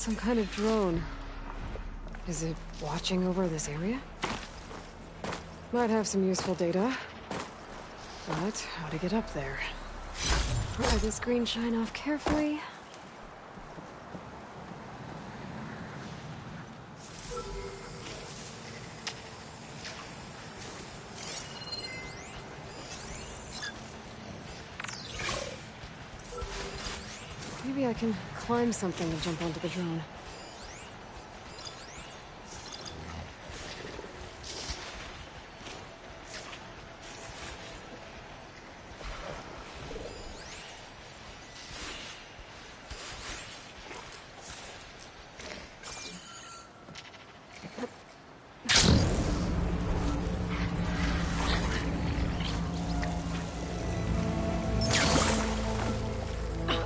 Some kind of drone. Is it watching over this area? Might have some useful data. But how to get up there? Pry the screen shine off carefully. Maybe I can climb something and jump onto the drone.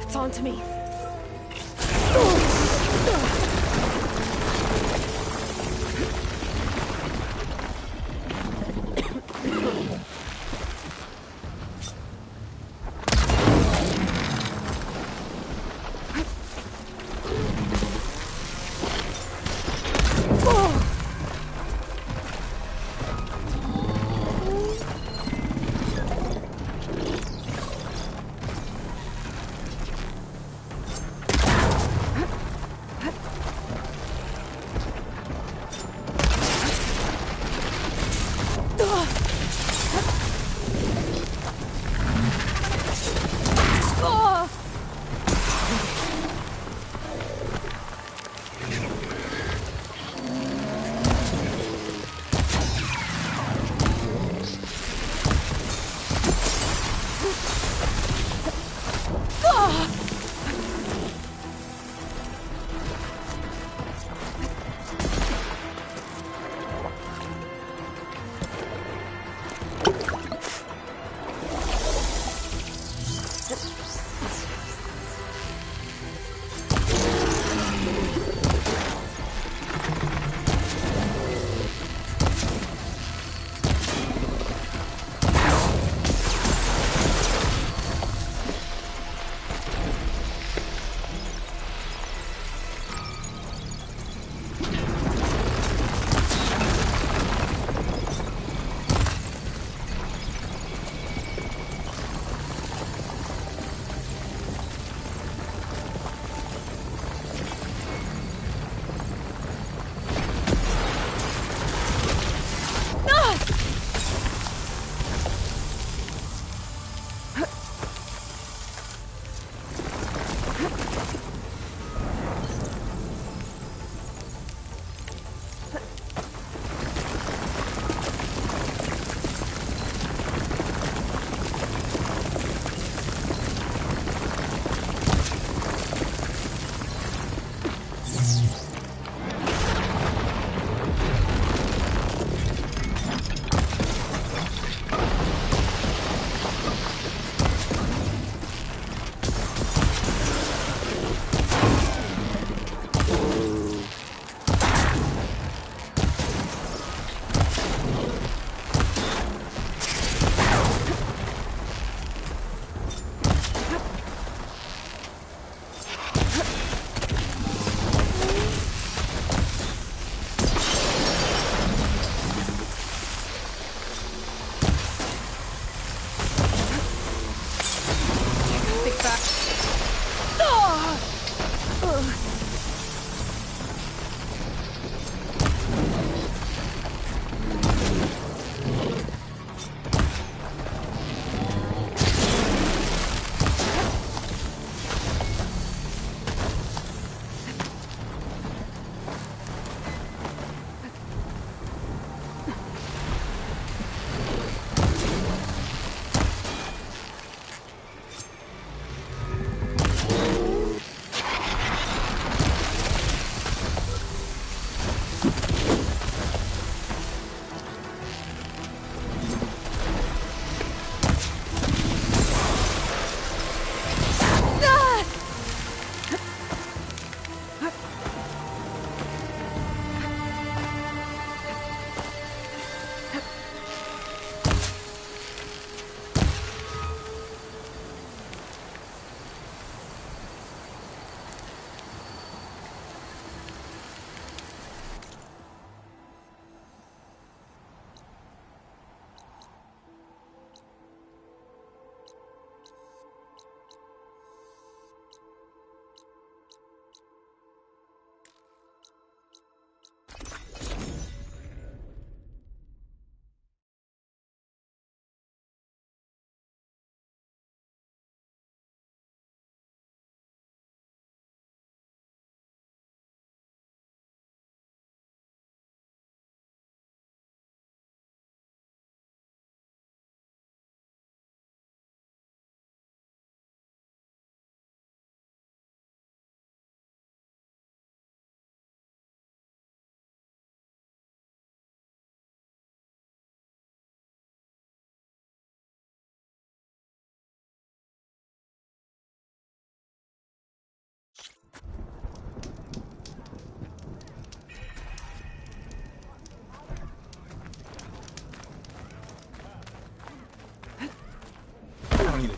It's on to me.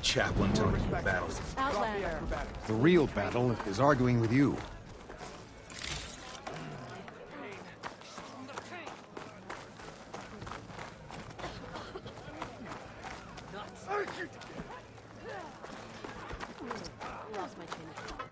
chaplain telling you the battles. Outlander. The real battle is arguing with you. Lost my chain of thought.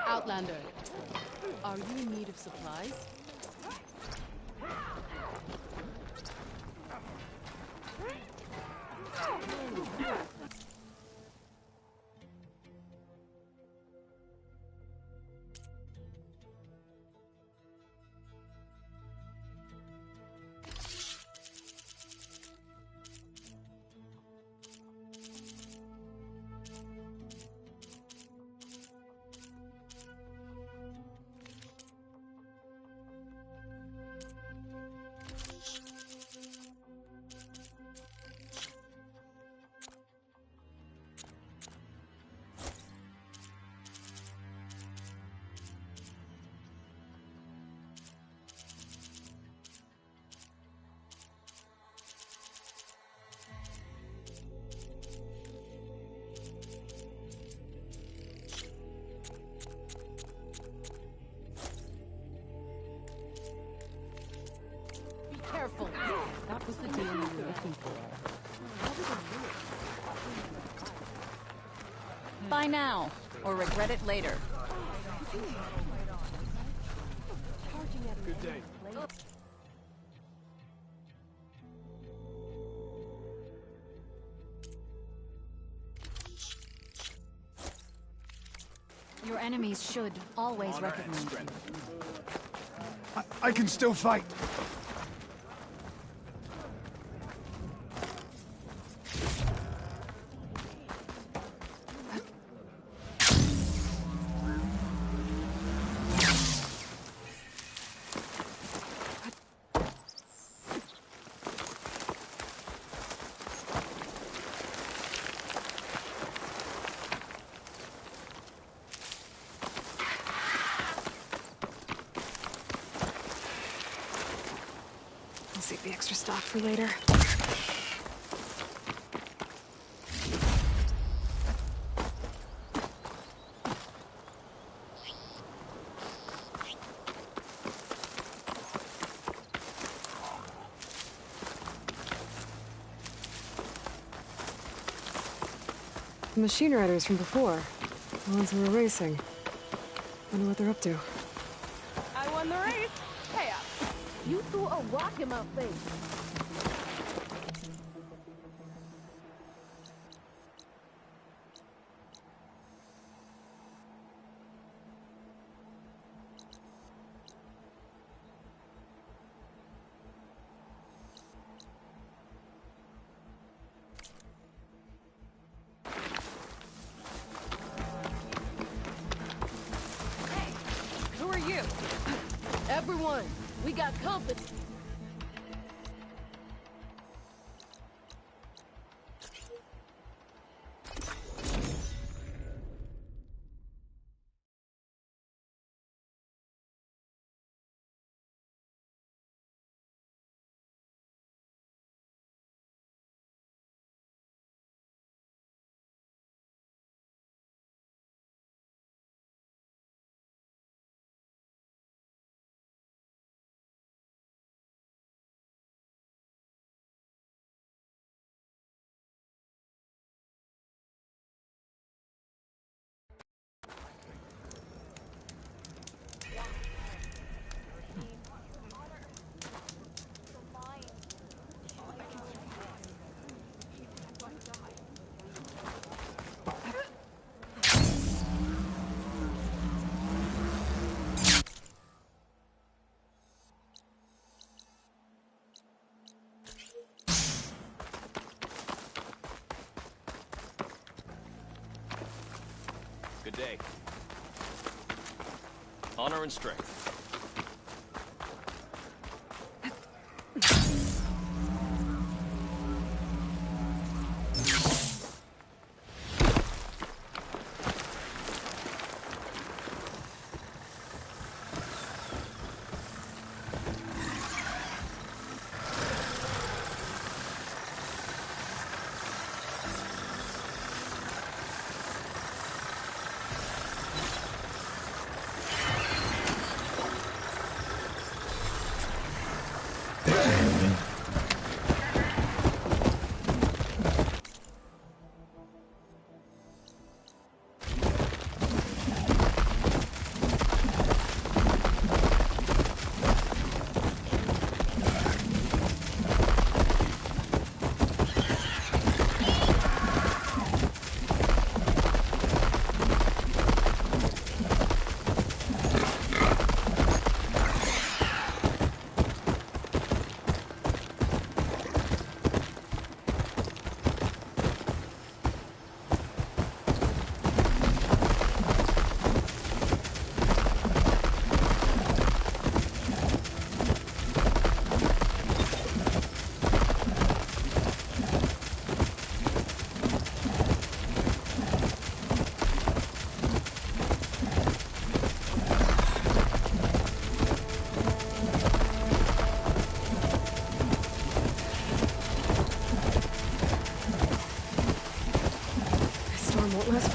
Outlander, are you in need of supplies? Careful. That was the deal you were looking for. Buy now, or regret it later. Good day. Your enemies should always recognize you. I can still fight. I'll save the extra stock for later. The machine riders from before. The ones who were racing. Wonder what they're up to. I won the race. Hey up. You threw a rock in my face. Who are you? Everyone, we got company. Good day. Honor and strength.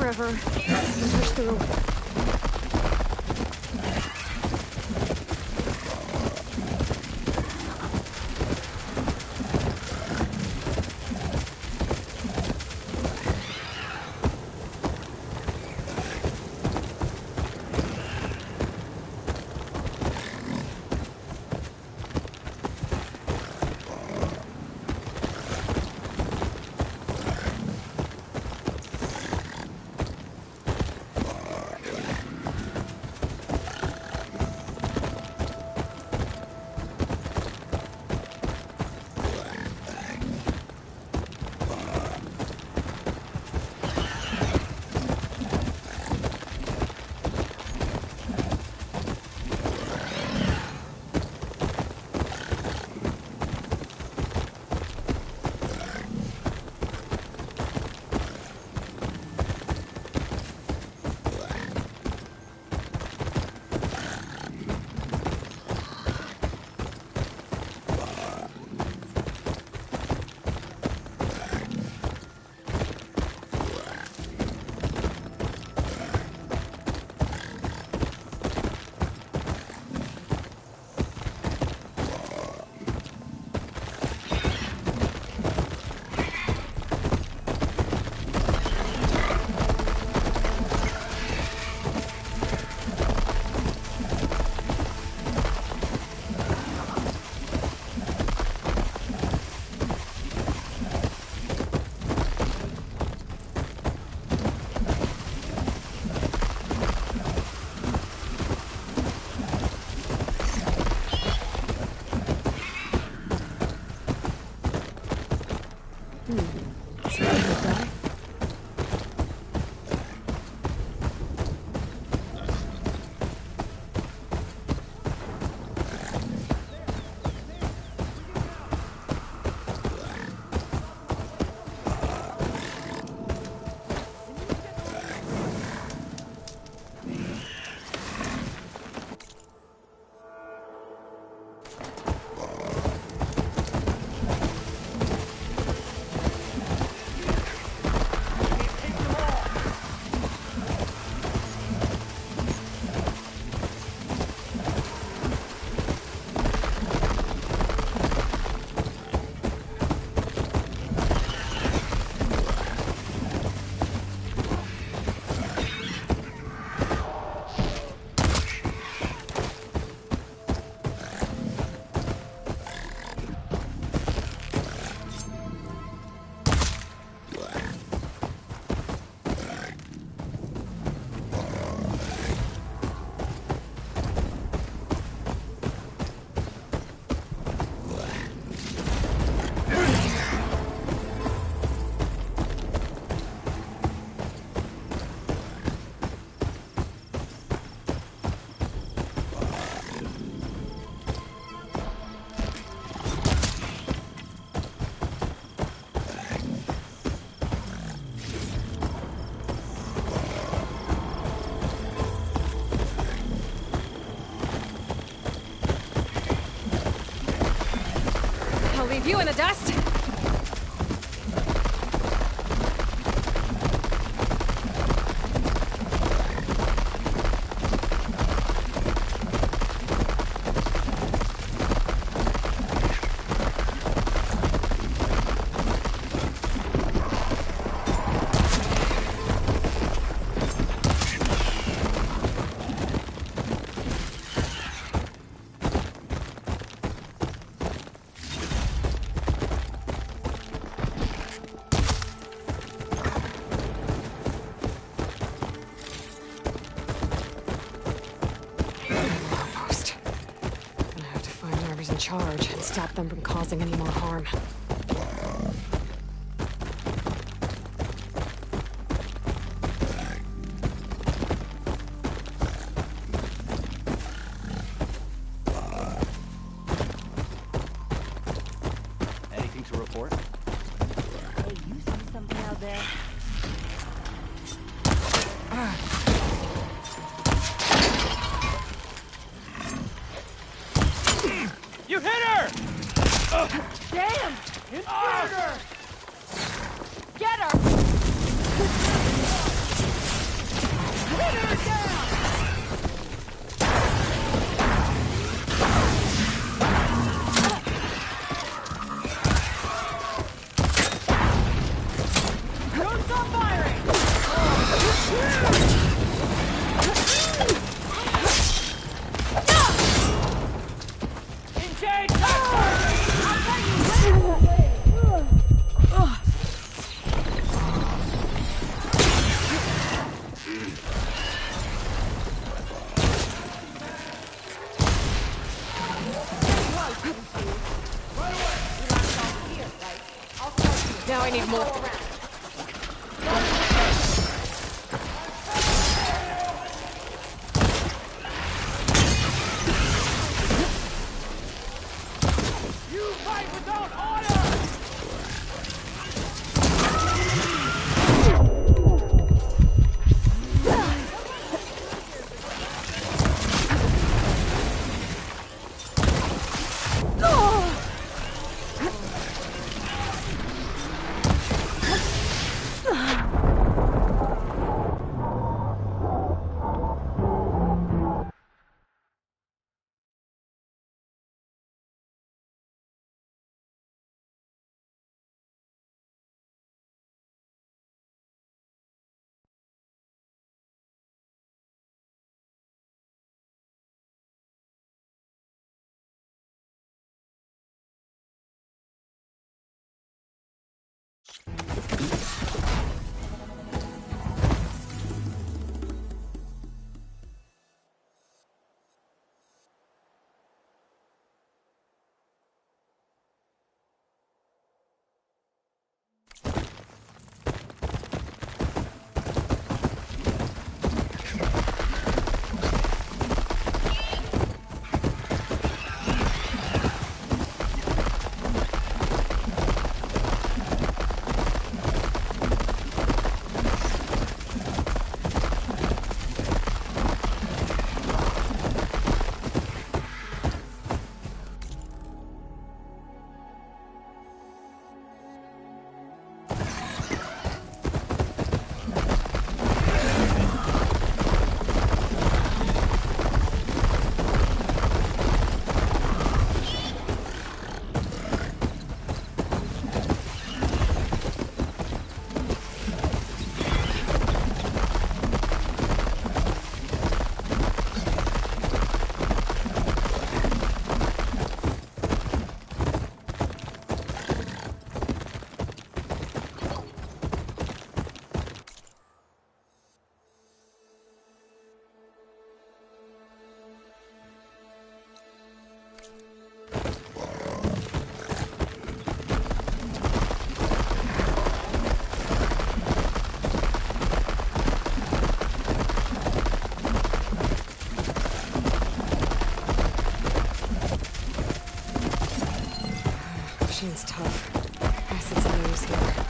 Trevor. Push through. Leave you in the dust. Charge and stop them from causing any more harm. Anything to report? Hey, you see something out there? You hit her! Damn! Intruder! Get her! Now I need more. You fight without honor! Machine's tough. Acid's no use here.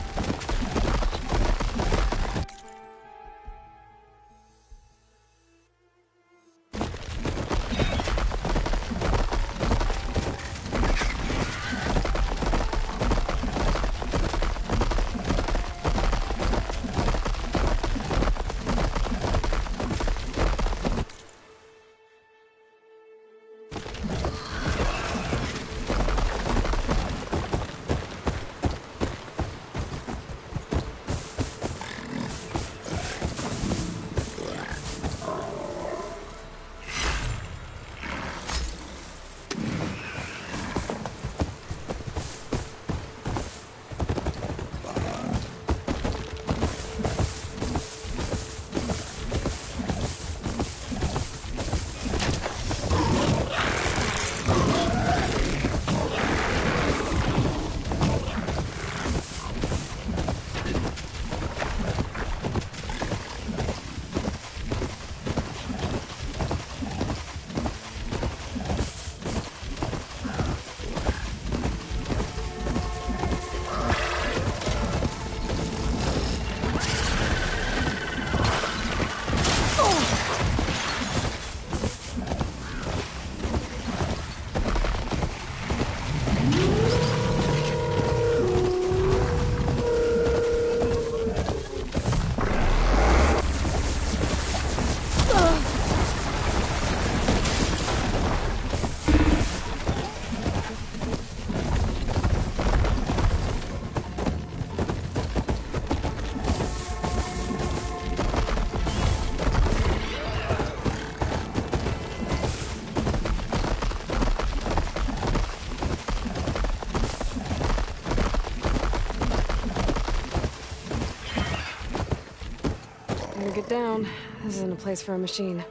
Sit down. This isn't a place for a machine.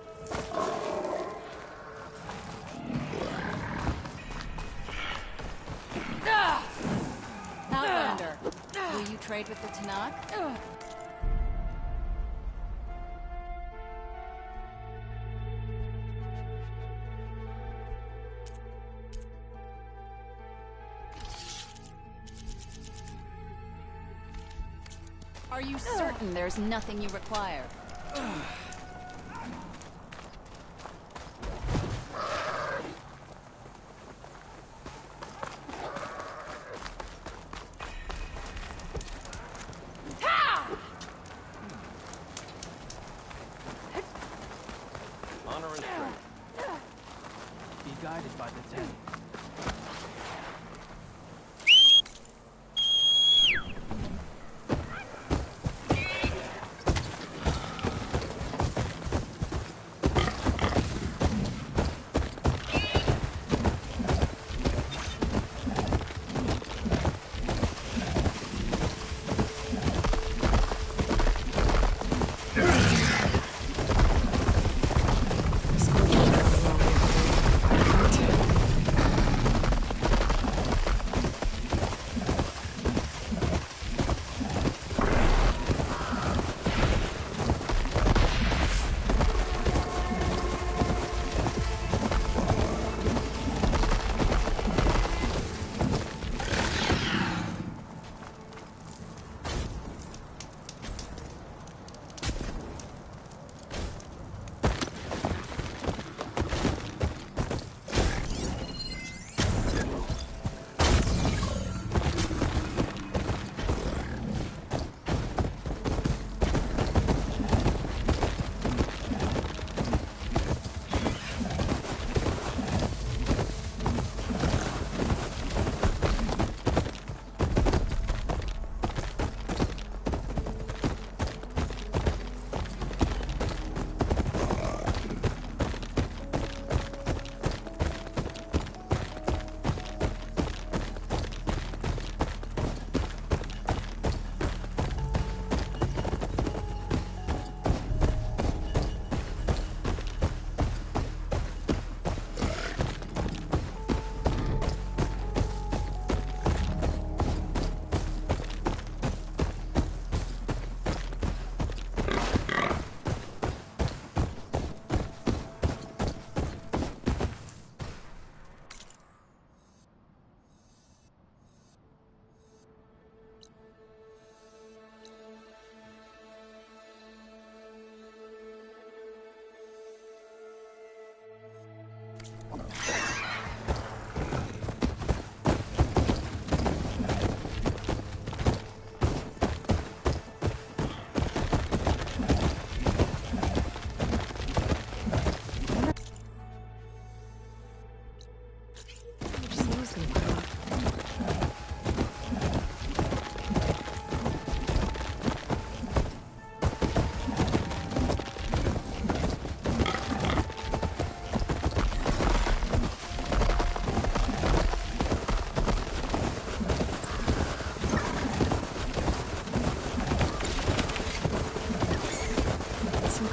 Outlander, will you trade with the Tanakh? Are you certain there's nothing you require? Honor and strength. Be guided by the Ten.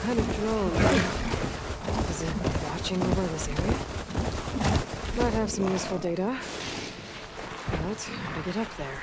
Kind of drone. Is it watching over this area? Might have some useful data. But how to get up there?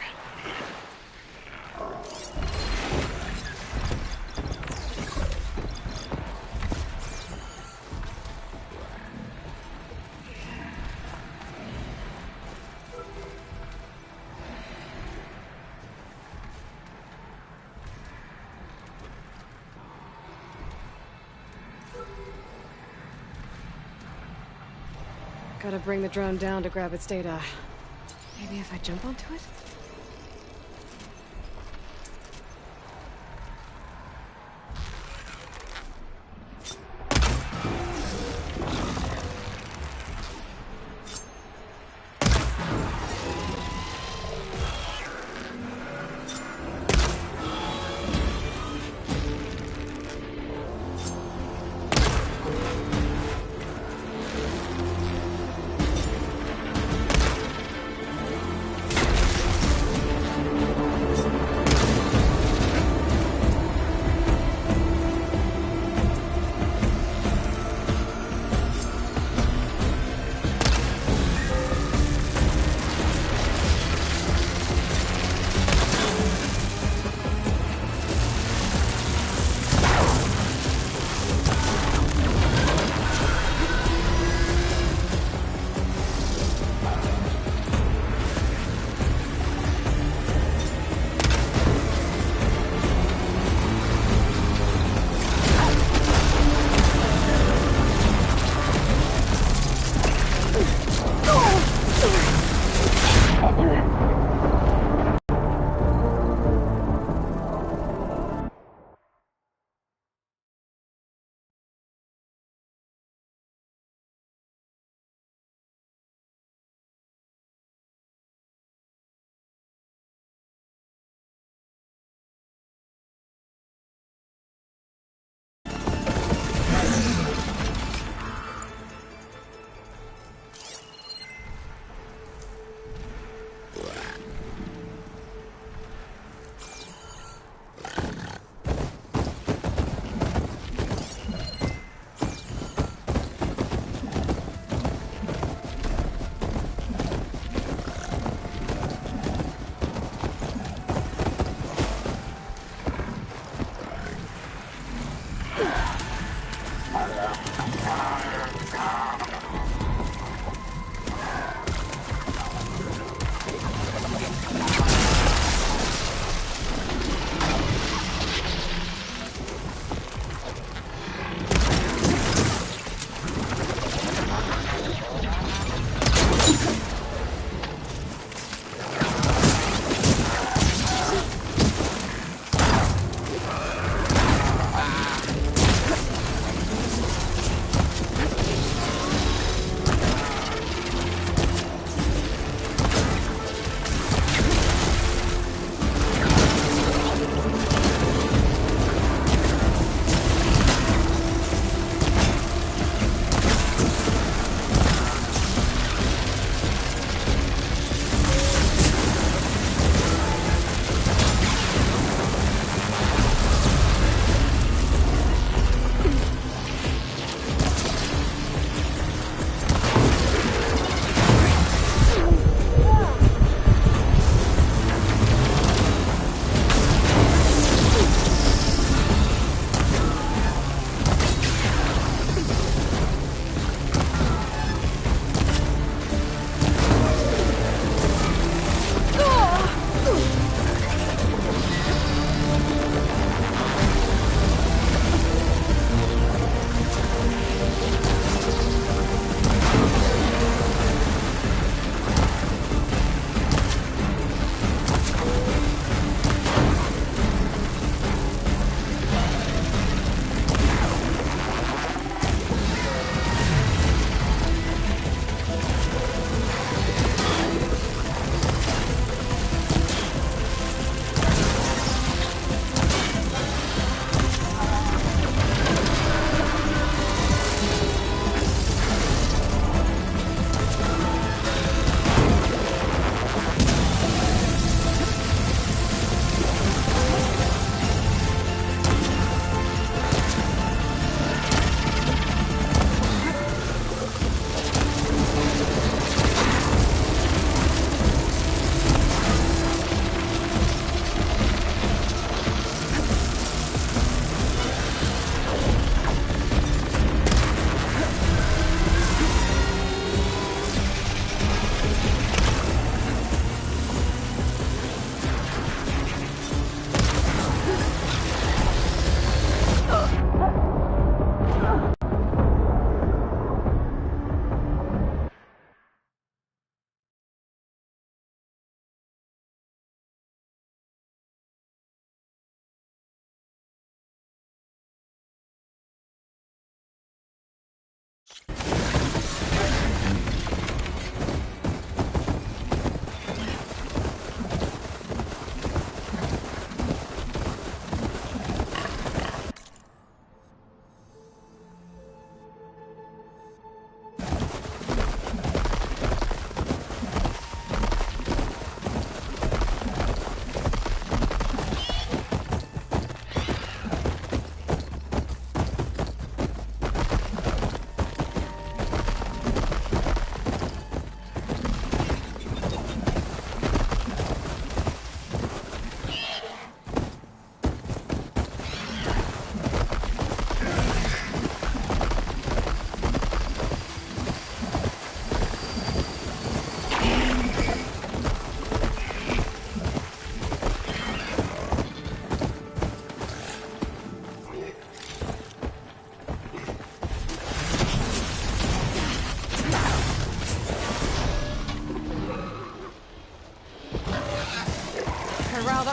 Gotta bring the drone down to grab its data. Maybe if I jump onto it?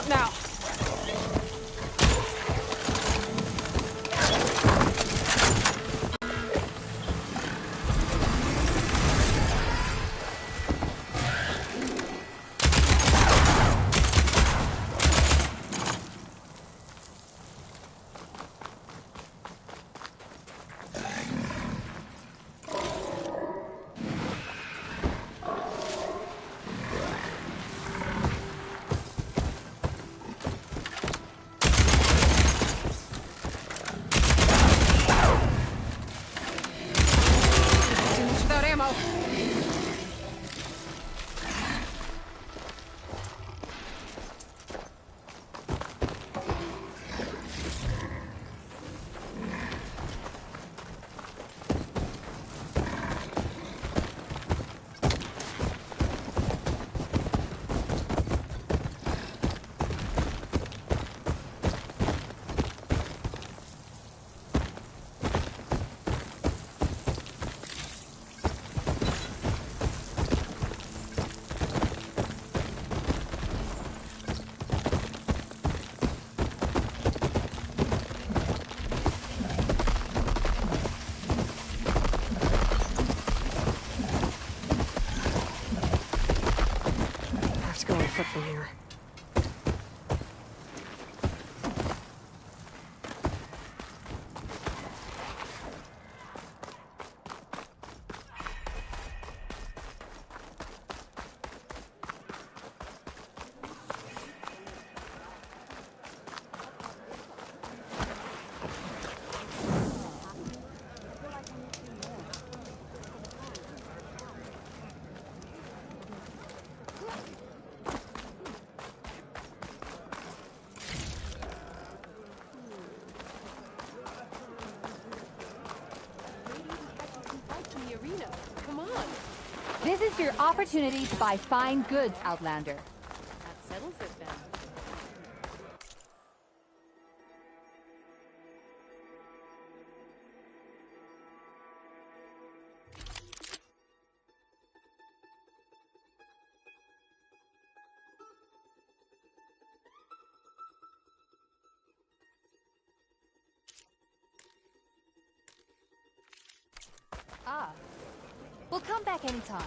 now. Too much without ammo. I have to go on foot from here. Out to the arena. Come on. This is your opportunity to buy fine goods, Outlander. That settles it then. Ah. We'll come back anytime.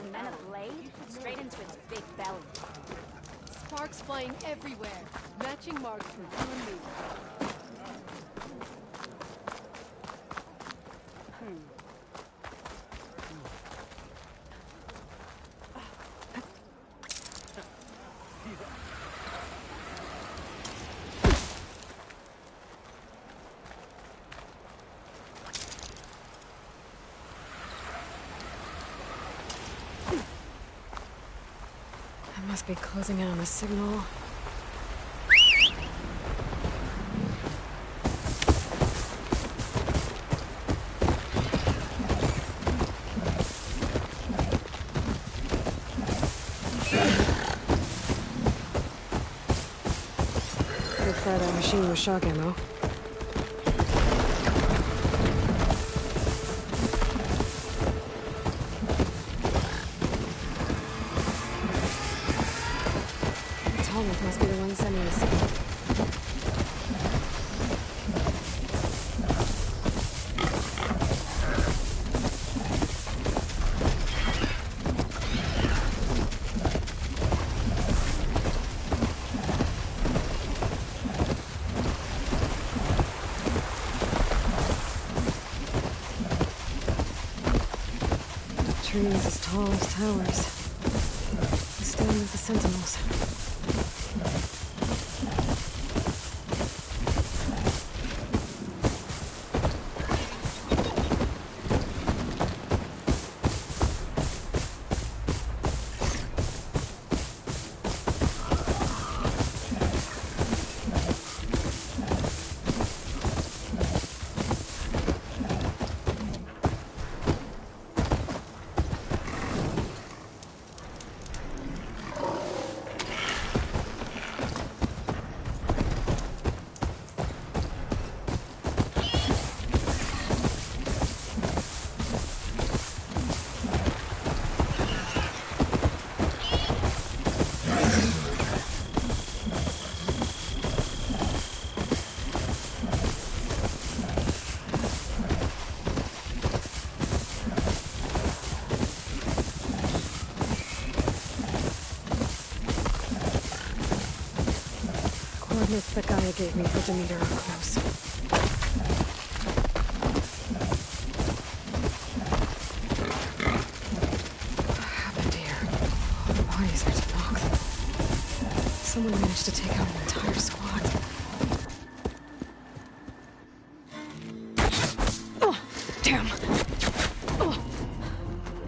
And then a blade straight into its big belly. Sparks flying everywhere. Matching marks for you and me. I must be closing in on the signal. Could fire that machine with shock ammo. Talbot must be the one sending the signal. Trees as tall as towers. The stand of the sentinels. coordinates that Gaia gave me for Demeter up close. Happened here. The bodies are democracy. Someone managed to take out an entire squad. Oh, damn. Oh.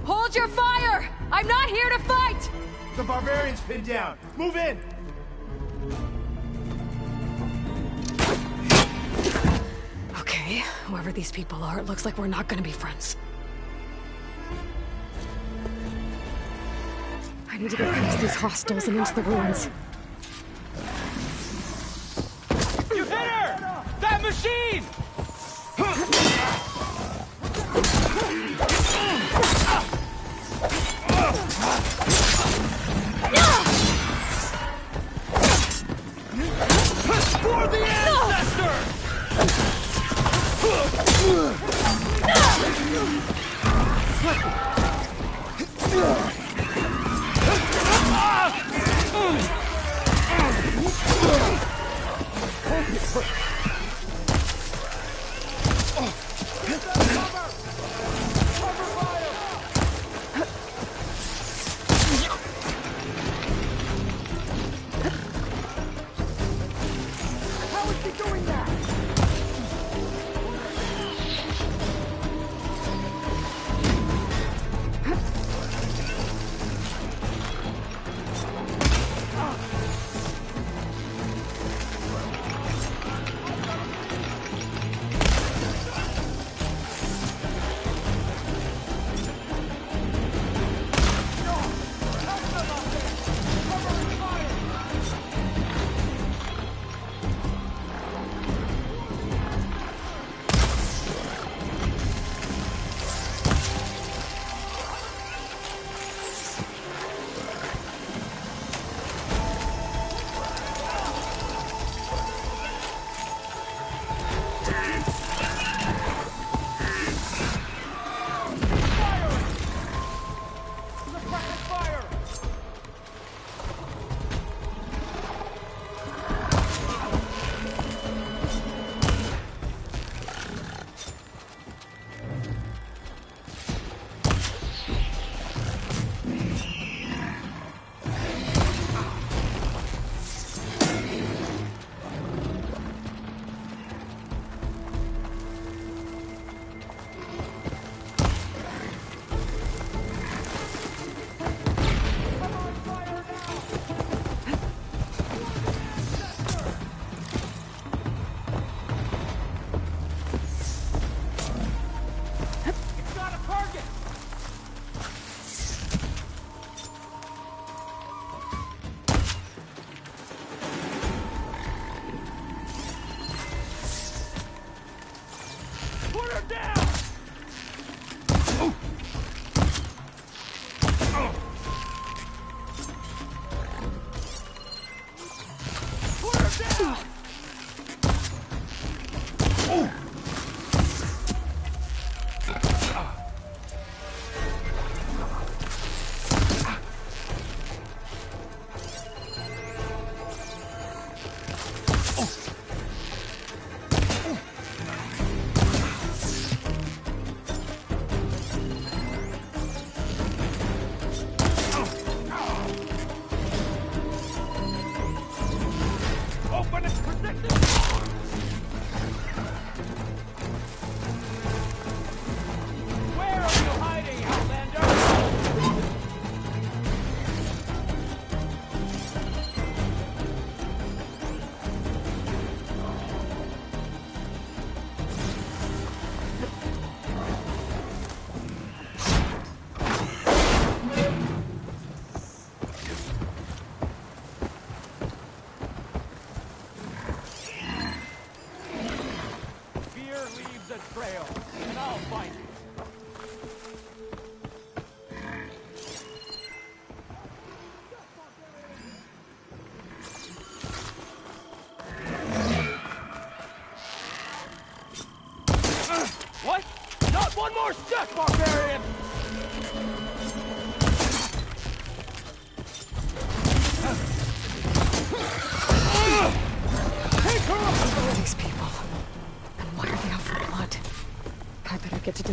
Hold your fire! I'm not here to fight! The barbarian's pinned down. Move in! Okay, whoever these people are, it looks like we're not gonna be friends. I need to get past these hostiles and into the ruins. You hit her! That machine! For the ancestor! One more step, barbarian!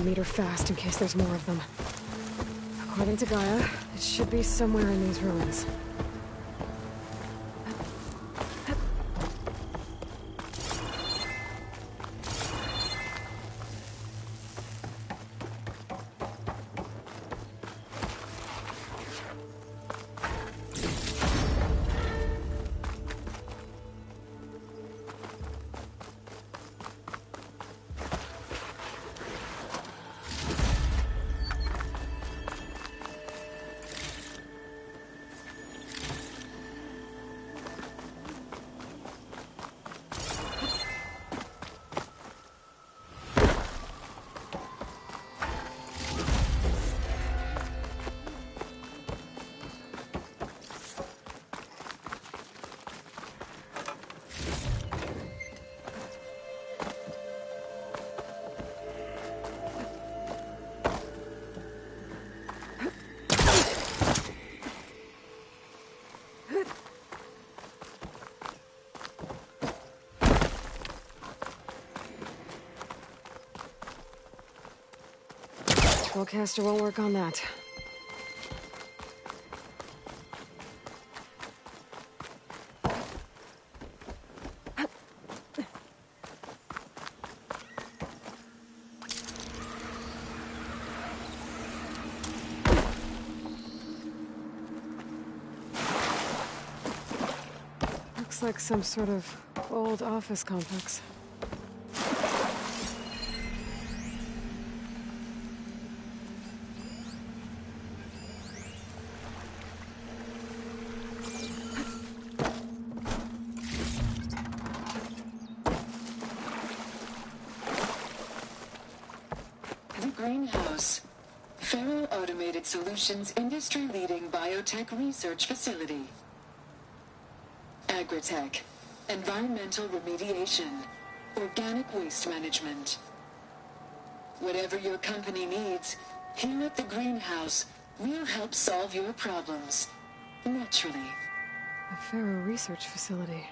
meter fast in case there's more of them. According to Gaia, it should be somewhere in these ruins. Spellcaster won't work on that. Looks like some sort of old office complex. Greenhouse. Faro Automated Solutions industry-leading biotech research facility. Agritech. Environmental remediation. Organic waste management. Whatever your company needs, here at the Greenhouse, we'll help solve your problems. Naturally. A Faro research facility.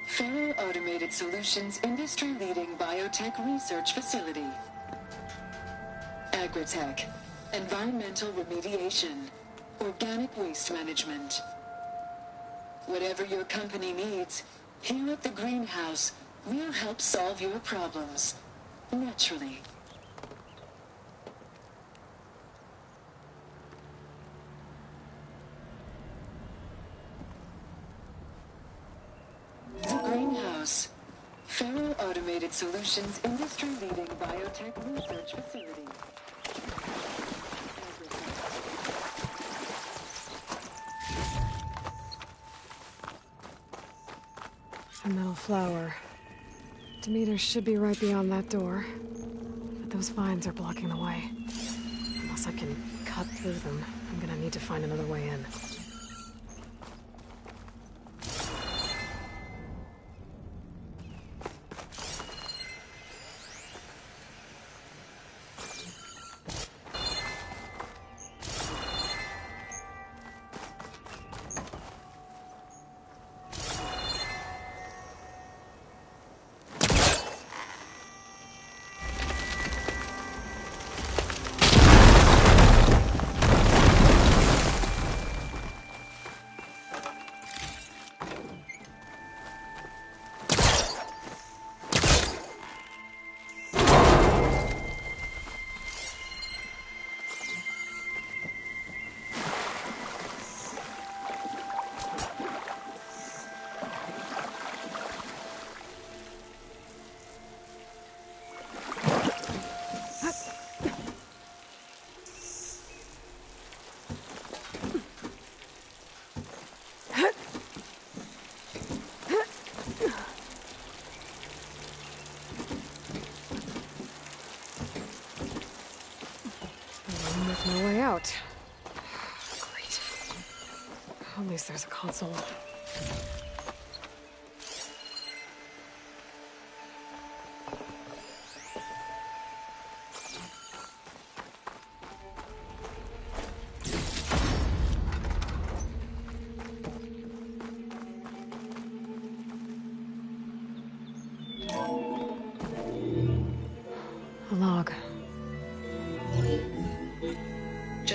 Faro Automated Solutions industry-leading biotech research facility. Agritech. Environmental remediation. Organic waste management. Whatever your company needs, here at the Greenhouse, we'll help solve your problems. Naturally. Greenhouse. Faro Automated Solutions industry-leading biotech research facility. A metal flower. Demeter should be right beyond that door. But those vines are blocking the way. Unless I can cut through them, I'm gonna need to find another way in. No way out. Great. At least there's a console.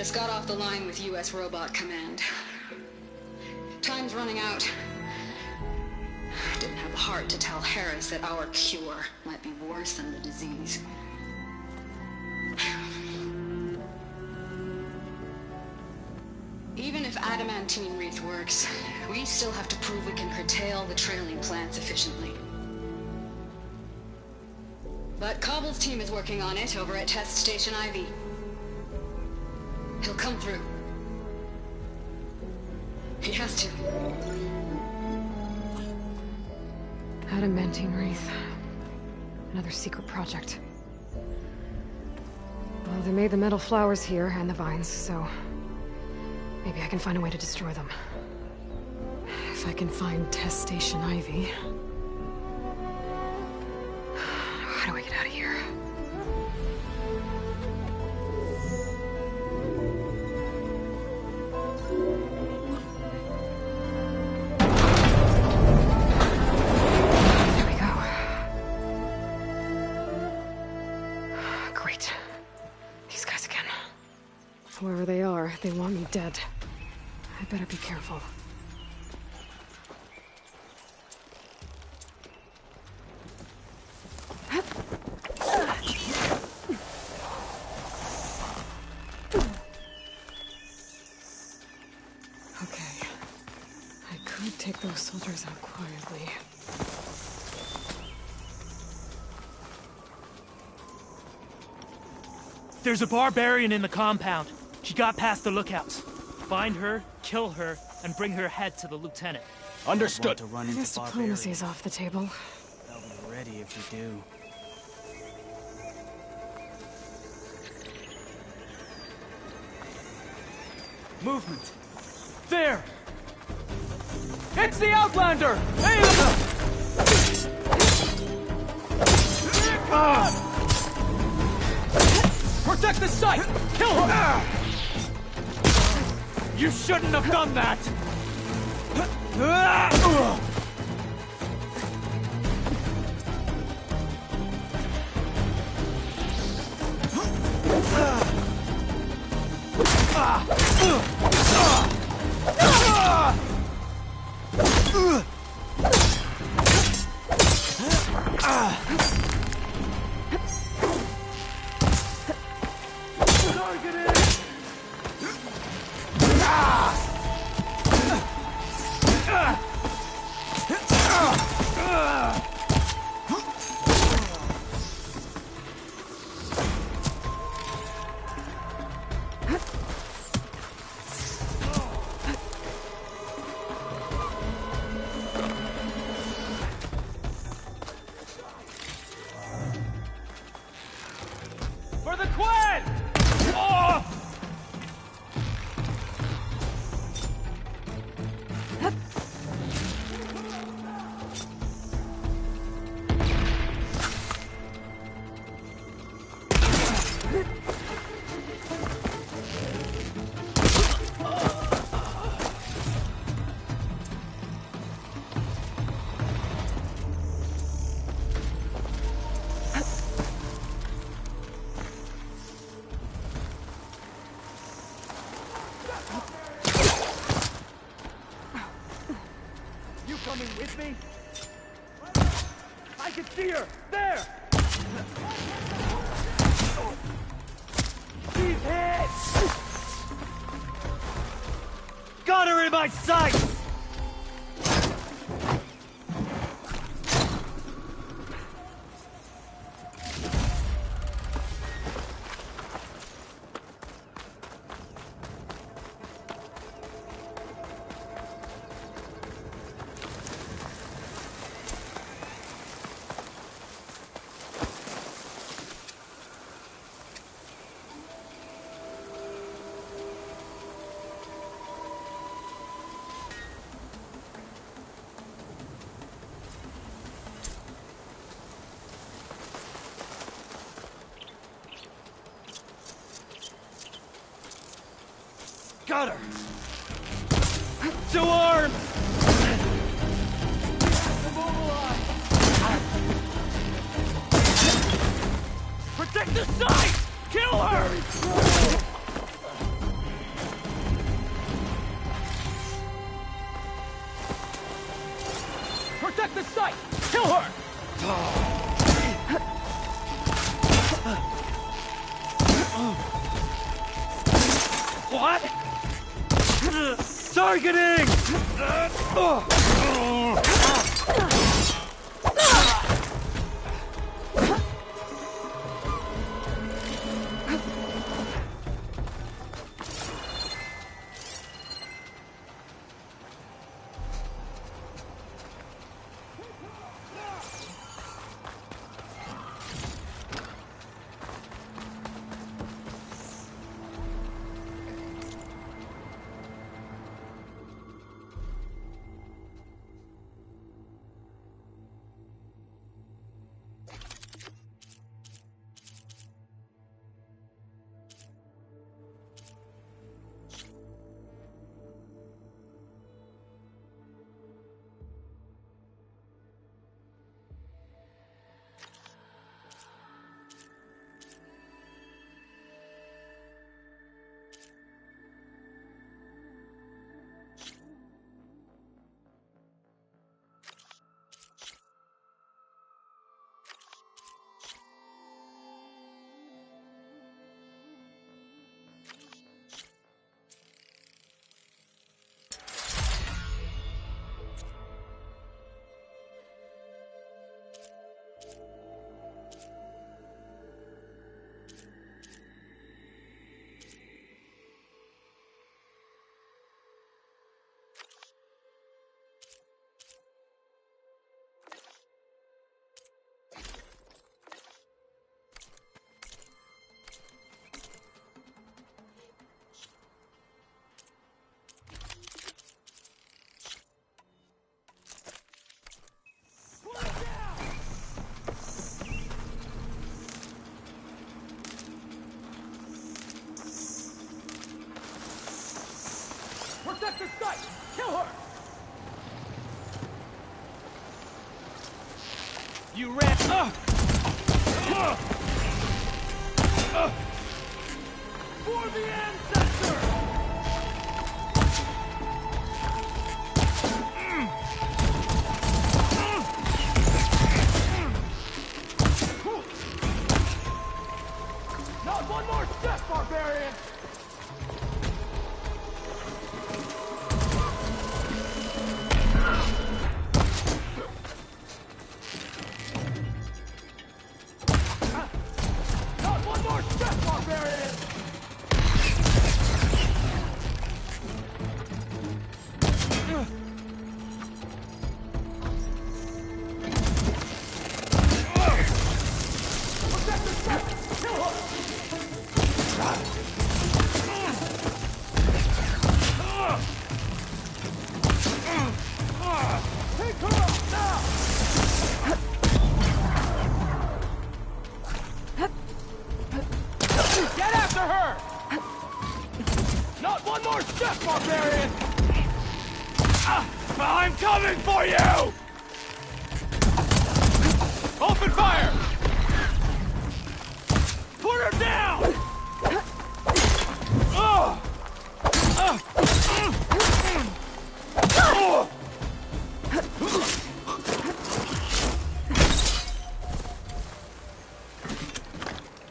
Just got off the line with US Robot Command. Time's running out. Didn't have the heart to tell Harris that our cure might be worse than the disease. Even if adamantine wreath works, we still have to prove we can curtail the trailing plants efficiently. But Cobble's team is working on it over at Test Station Ivy. He'll come through. He has to. Adamantine Wreath. Another secret project. Well, they made the metal flowers here and the vines, so... maybe I can find a way to destroy them. If I can find Test Station Ivy... how do I get out of here? There we go. Great. These guys again. Whoever they are, they want me dead. I better be careful. Okay. I could take those soldiers out quietly. There's a barbarian in the compound. She got past the lookouts. Find her, kill her, and bring her head to the lieutenant. Understood. To run I guess into diplomacy's off the table. They'll be ready if you do. Movement. There! It's the Outlander! Hey! Protect the site! Kill her! You shouldn't have done that! For the Quen! Oh! Coming with me? I can see her! There! She's hit! Got her in my sight! Got her! To arms! Protect the site! Kill her! Protect the site! Kill her! What? Targeting! Protect the site! Kill her! You ran... For the ancestor! Not one more step, barbarian! Not one more step, barbarian! Protect the site! Kill her! Take her up now! Get after her! Not one more step, barbarian! I'm coming for you! Open fire! Put her down!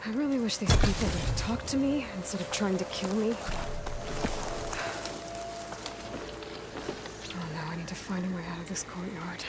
I really wish these people would talk to me instead of trying to kill me. Oh no, I need to find a way out of this courtyard.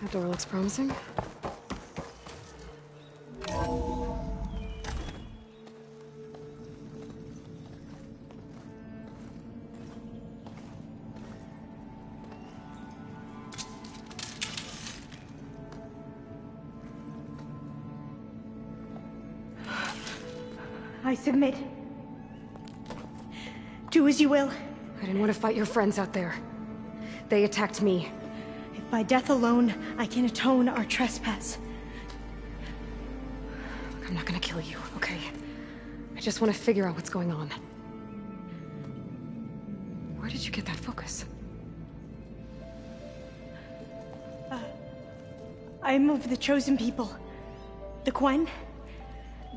That door looks promising. I submit. Do as you will. I didn't want to fight your friends out there. They attacked me. If by death alone I can atone our trespass. Look, I'm not gonna kill you, okay? I just want to figure out what's going on. Where did you get that focus? I'm of the chosen people. The Quen.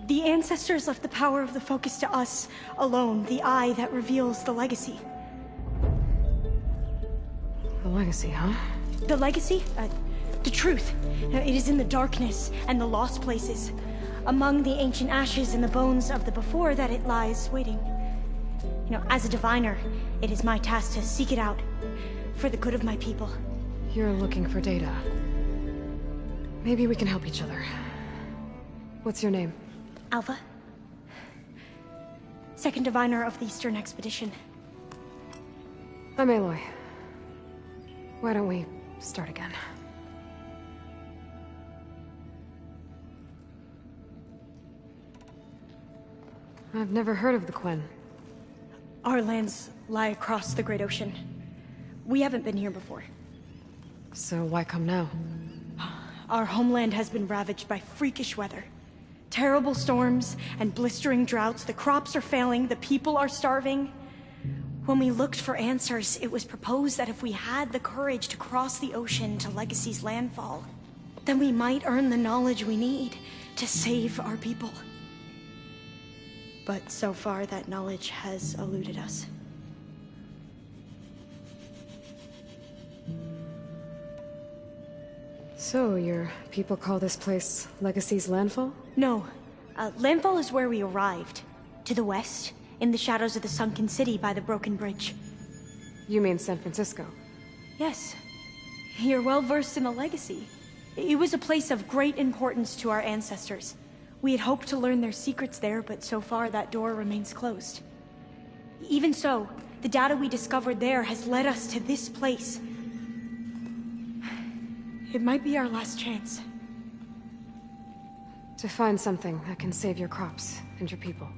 The ancestors left the power of the focus to us alone, the eye that reveals the legacy. The legacy, huh? The legacy? The truth. It is in the darkness and the lost places. Among the ancient ashes and the bones of the before that it lies waiting. As a diviner, it is my task to seek it out. For the good of my people. You're looking for data. Maybe we can help each other. What's your name? Alva. Second diviner of the Eastern Expedition. I'm Aloy. Why don't we start again? I've never heard of the Quen. Our lands lie across the Great Ocean. We haven't been here before. So why come now? Our homeland has been ravaged by freakish weather. Terrible storms and blistering droughts. The crops are failing, the people are starving. When we looked for answers, it was proposed that if we had the courage to cross the ocean to Legacy's landfall, then we might earn the knowledge we need to save our people. But so far, that knowledge has eluded us. So, your people call this place Legacy's landfall? No. Landfall is where we arrived. To the west, in the shadows of the sunken city by the broken bridge. You mean San Francisco? Yes. You're well versed in the Legacy. It was a place of great importance to our ancestors. We had hoped to learn their secrets there, but so far that door remains closed. Even so, the data we discovered there has led us to this place. It might be our last chance. To find something that can save your crops and your people.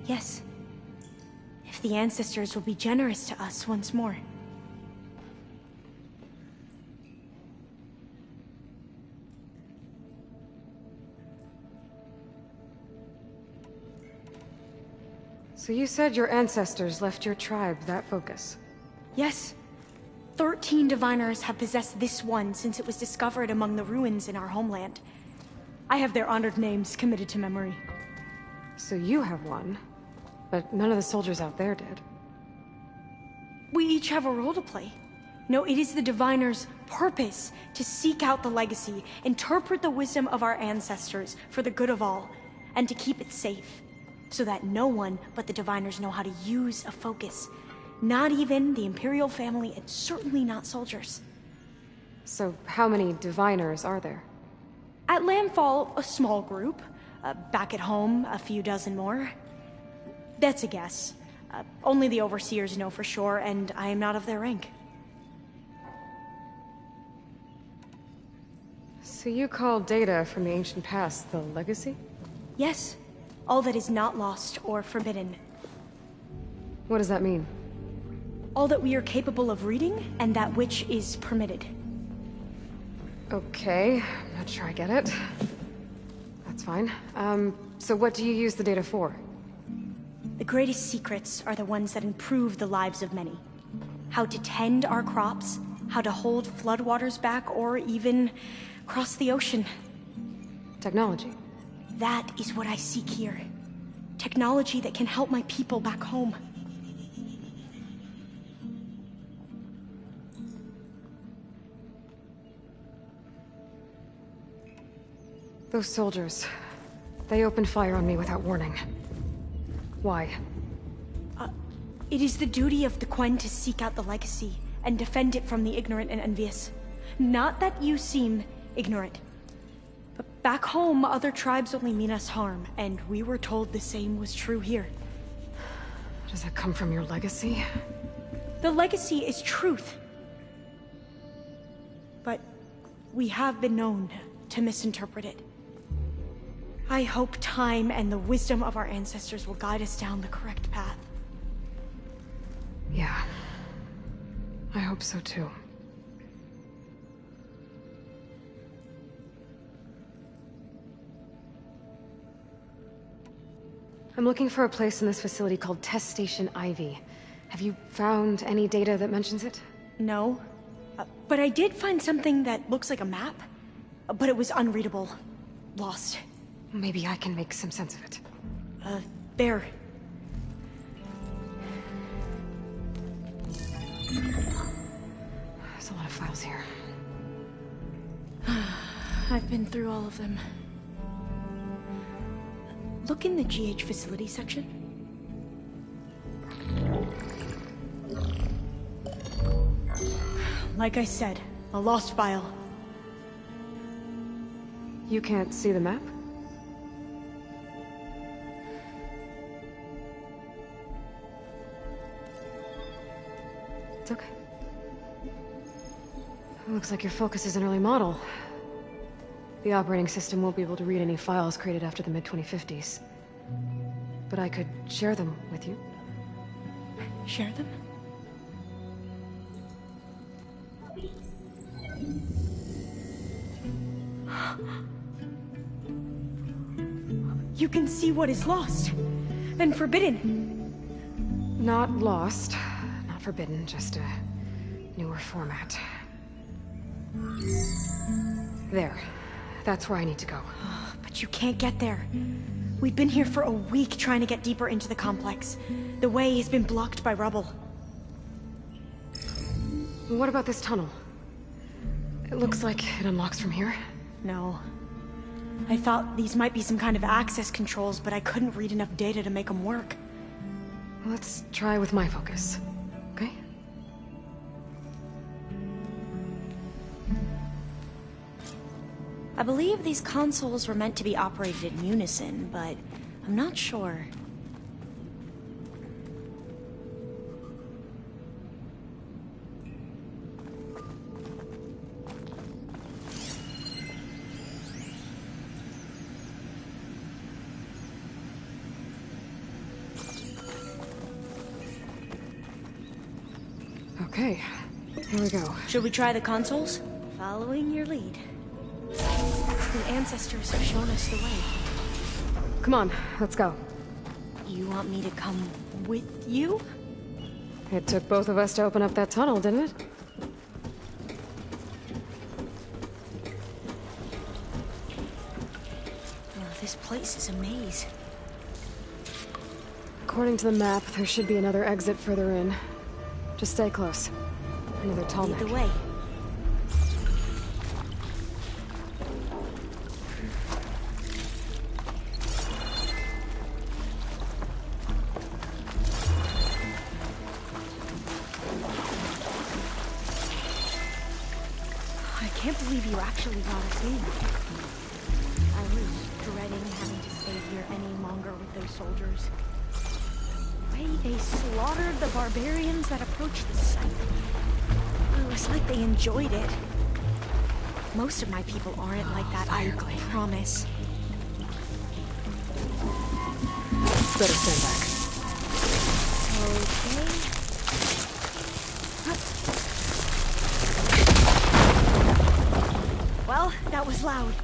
Yes. If the ancestors will be generous to us once more. So you said your ancestors left your tribe that focus? Yes. 13 diviners have possessed this one since it was discovered among the ruins in our homeland. I have their honored names committed to memory. So you have one, but none of the soldiers out there did. We each have a role to play. No, it is the diviner's purpose to seek out the legacy, interpret the wisdom of our ancestors for the good of all, and to keep it safe, so that no one but the diviners know how to use a focus. Not even the Imperial family, and certainly not soldiers. So how many diviners are there? At Landfall, a small group. Back at home, a few dozen more. That's a guess. Only the overseers know for sure, and I am not of their rank. So you call data from the ancient past the legacy? Yes. All that is not lost or forbidden. What does that mean? All that we are capable of reading, and that which is permitted. Okay, I'm not sure I get it. That's fine. So what do you use the data for? The greatest secrets are the ones that improve the lives of many. How to tend our crops, how to hold floodwaters back, or even cross the ocean. Technology. That is what I seek here. Technology that can help my people back home. Those soldiers, they opened fire on me without warning. Why? It is the duty of the Quen to seek out the legacy and defend it from the ignorant and envious. Not that you seem ignorant. But back home, other tribes only mean us harm, and we were told the same was true here. Does that come from your legacy? The legacy is truth. But we have been known to misinterpret it. I hope time and the wisdom of our ancestors will guide us down the correct path. Yeah. I hope so too. I'm looking for a place in this facility called Test Station Ivy. Have you found any data that mentions it? No. But I did find something that looks like a map. But it was unreadable. Lost. Maybe I can make some sense of it. There. There's a lot of files here. I've been through all of them. Look in the GH facility section. Like I said, a lost file. You can't see the map? It's okay. It looks like your focus is an early model. The operating system won't be able to read any files created after the mid-2050s. But I could share them with you. Share them? You can see what is lost and forbidden. Not lost, not forbidden, just a newer format. There. That's where I need to go. But you can't get there. We've been here for a week trying to get deeper into the complex. The way has been blocked by rubble. What about this tunnel? It looks like it unlocks from here. No. I thought these might be some kind of access controls, but I couldn't read enough data to make them work. Let's try with my focus, okay? I believe these consoles were meant to be operated in unison, but I'm not sure. Okay, here we go. Should we try the consoles? Following your lead. The ancestors have shown us the way. Come on, let's go. You want me to come with you? It took both of us to open up that tunnel, didn't it? Oh, this place is a maze. According to the map, there should be another exit further in. Just stay close. Another tall Lead neck. the way. I can't believe you actually brought us in. I was dreading having to stay here any longer with those soldiers. The way they slaughtered the barbarians that approached the site. It was like they enjoyed it. Most of my people aren't like that, I promise. Better stand back. Okay. Well, that was loud.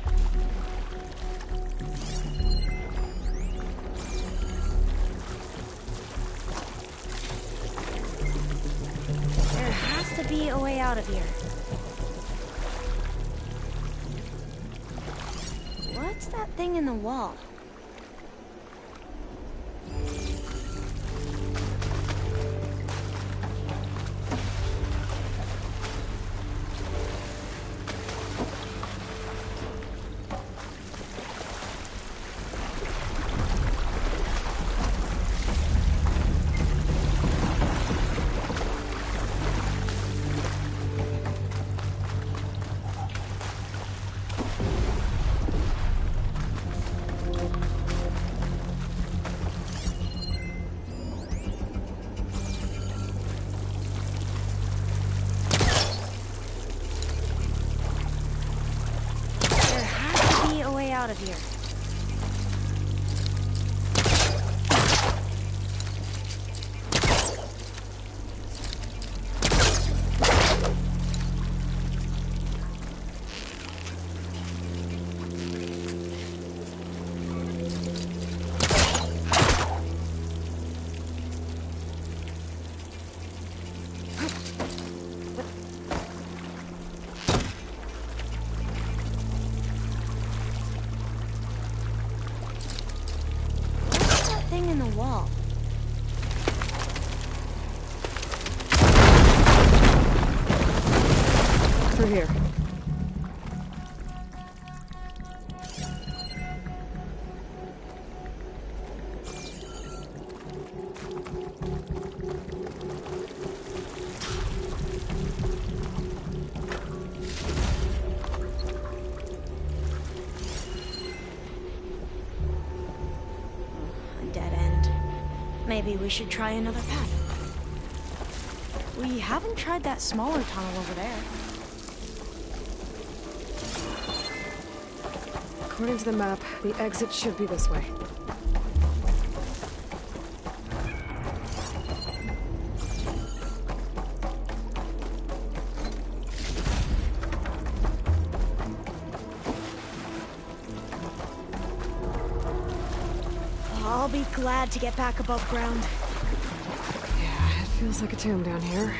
There has to be a way out of here. What's that thing in the wall? Out of here. the wall. Through here. A dead end. Maybe we should try another path. We haven't tried that smaller tunnel over there. According to the map, the exit should be this way. I'll be glad to get back above ground. Yeah, it feels like a tomb down here.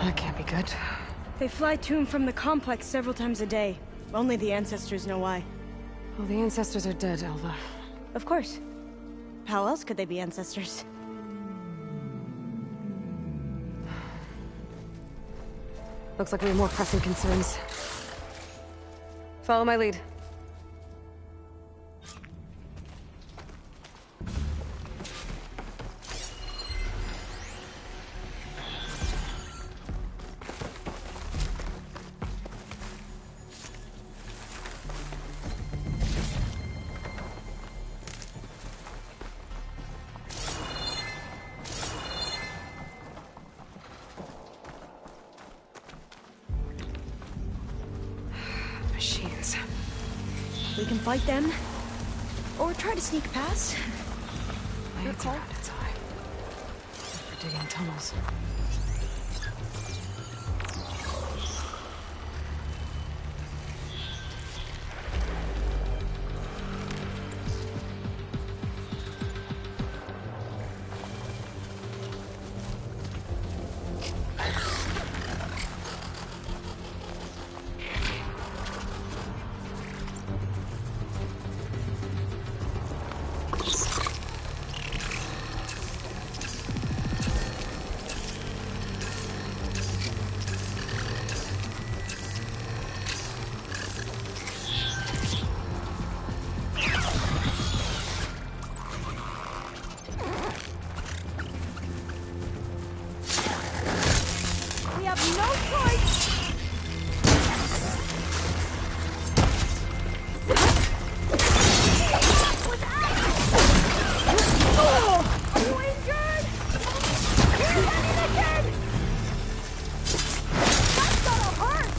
That can't be good. They fly to and from the complex several times a day. Only the ancestors know why. Well, the ancestors are dead, Elva. Of course. How else could they be ancestors? Looks like we have more pressing concerns. Follow my lead. Machines. We can fight them. Or try to sneak past. Blades around its eye. For digging tunnels. We have no choice! Are you injured? You're running again! That's gonna hurt!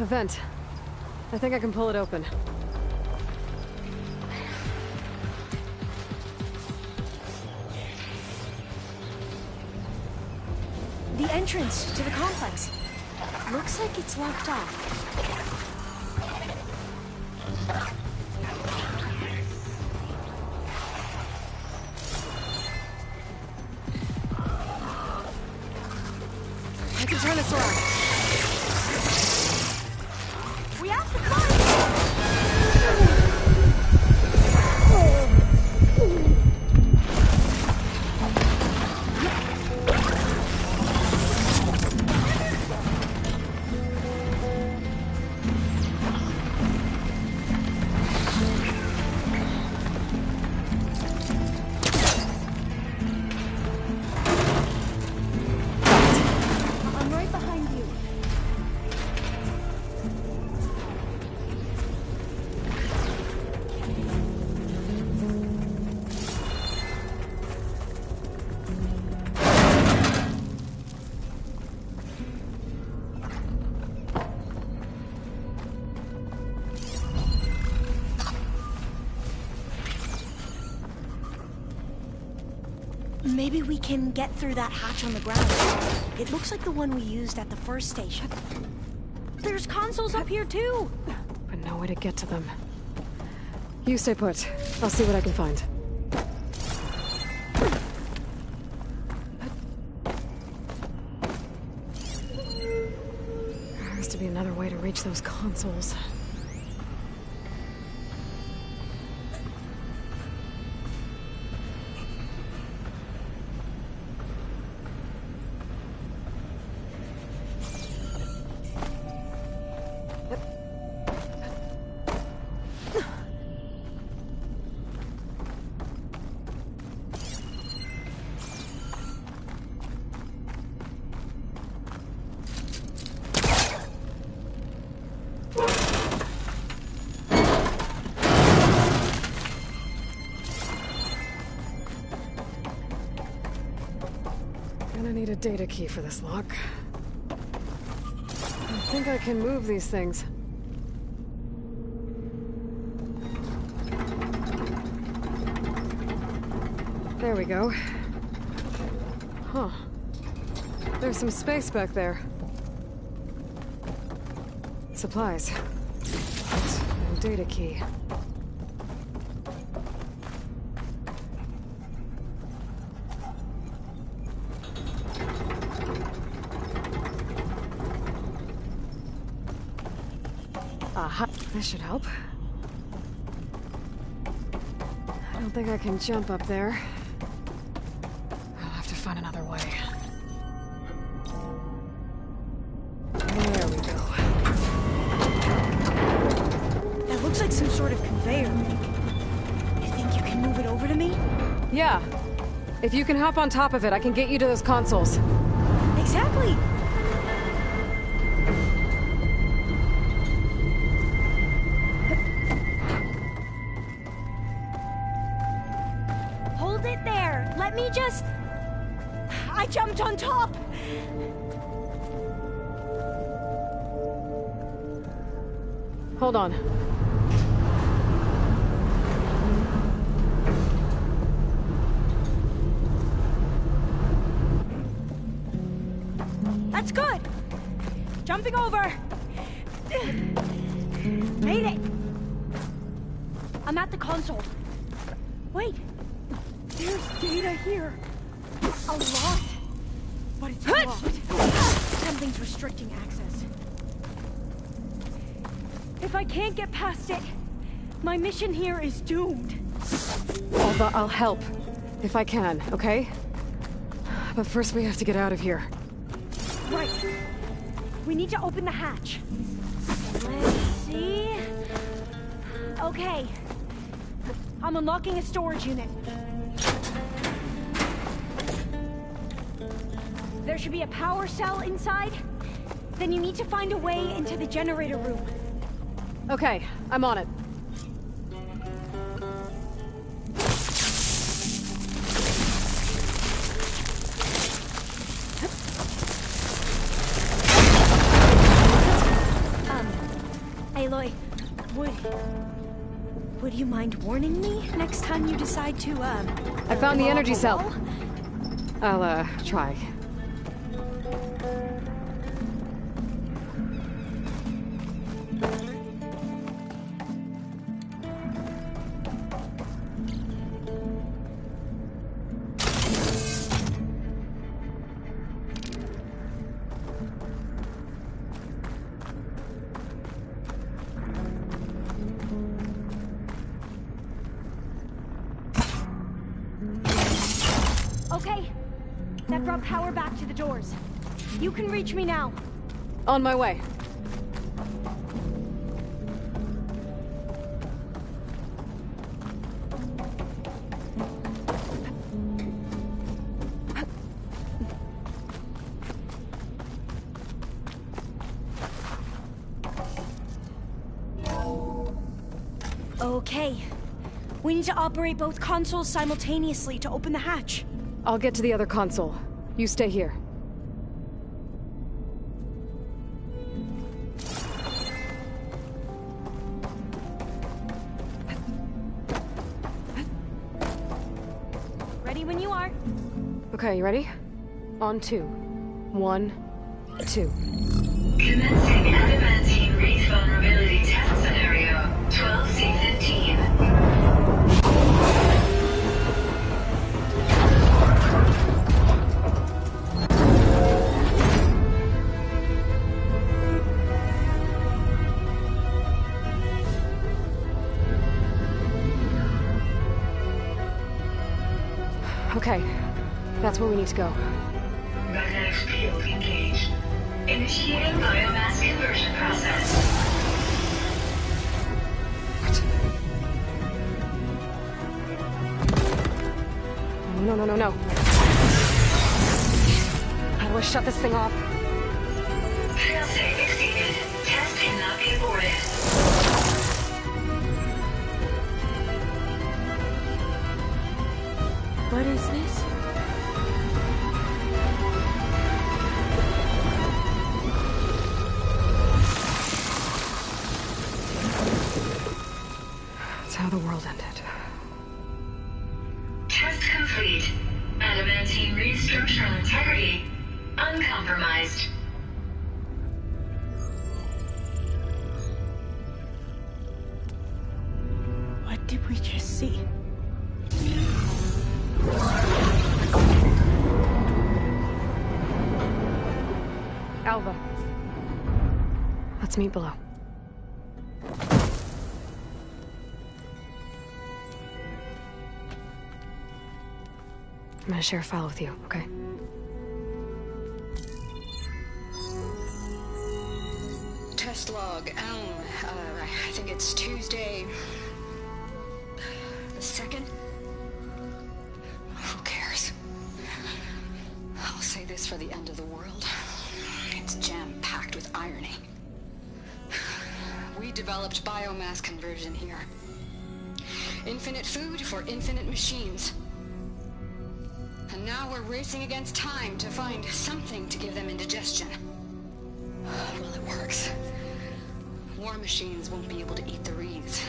A vent. I think I can pull it open. The entrance to the complex. Looks like it's locked off. I can turn this around. We have to climb! I'm right behind you. Maybe we can get through that hatch on the ground. It looks like the one we used at the first station. There's consoles up here too! But no way to get to them. You stay put. I'll see what I can find. There has to be another way to reach those consoles. Gonna need a data key for this lock. I think I can move these things. There we go. Huh. There's some space back there. Supplies. But no data key. Aha, this should help. I don't think I can jump up there. I'll have to find another way. There we go. That looks like some sort of conveyor. You think you can move it over to me? Yeah. If you can hop on top of it, I can get you to those consoles. Exactly! Hold it there! Let me just... I jumped on top! Hold on. That's good! Jumping over! Made it! I'm at the console. Wait! There's data here! A lot! But it's locked. Something's restricting access. If I can't get past it, my mission here is doomed. Alva, I'll help. If I can, okay? But first we have to get out of here. Right. We need to open the hatch. Let's see... Okay. I'm unlocking a storage unit. There should be a power cell inside. Then you need to find a way into the generator room. Okay, I'm on it. Would you mind warning me next time you decide to, I found the blow energy up a cell. wall? I'll, try. Okay. That brought power back to the doors. You can reach me now. On my way. Okay. We need to operate both consoles simultaneously to open the hatch. I'll get to the other console. You stay here. Ready when you are. Okay, you ready? On 2. 1, 2. Commencing adamantine wreath vulnerability test scenario 12C15. Okay, that's where we need to go. Magnetic field engaged. Initiating biomass conversion process. No, no, no, no. How do I shut this thing off? Failsafe exceeded. Test cannot be aborted. What is this? It's how the world ended. Test complete. Adamantine wreath structural integrity uncompromised. What did we just see? Alva. Let's meet below. I'm gonna share a file with you, okay? Test log, I think it's Tuesday the 2nd? Who cares? I'll say this for the end of the world. It's jam-packed with irony. We developed biomass conversion here. Infinite food for infinite machines. And now we're racing against time to find something to give them indigestion. Well, it works. War machines won't be able to eat the wreaths.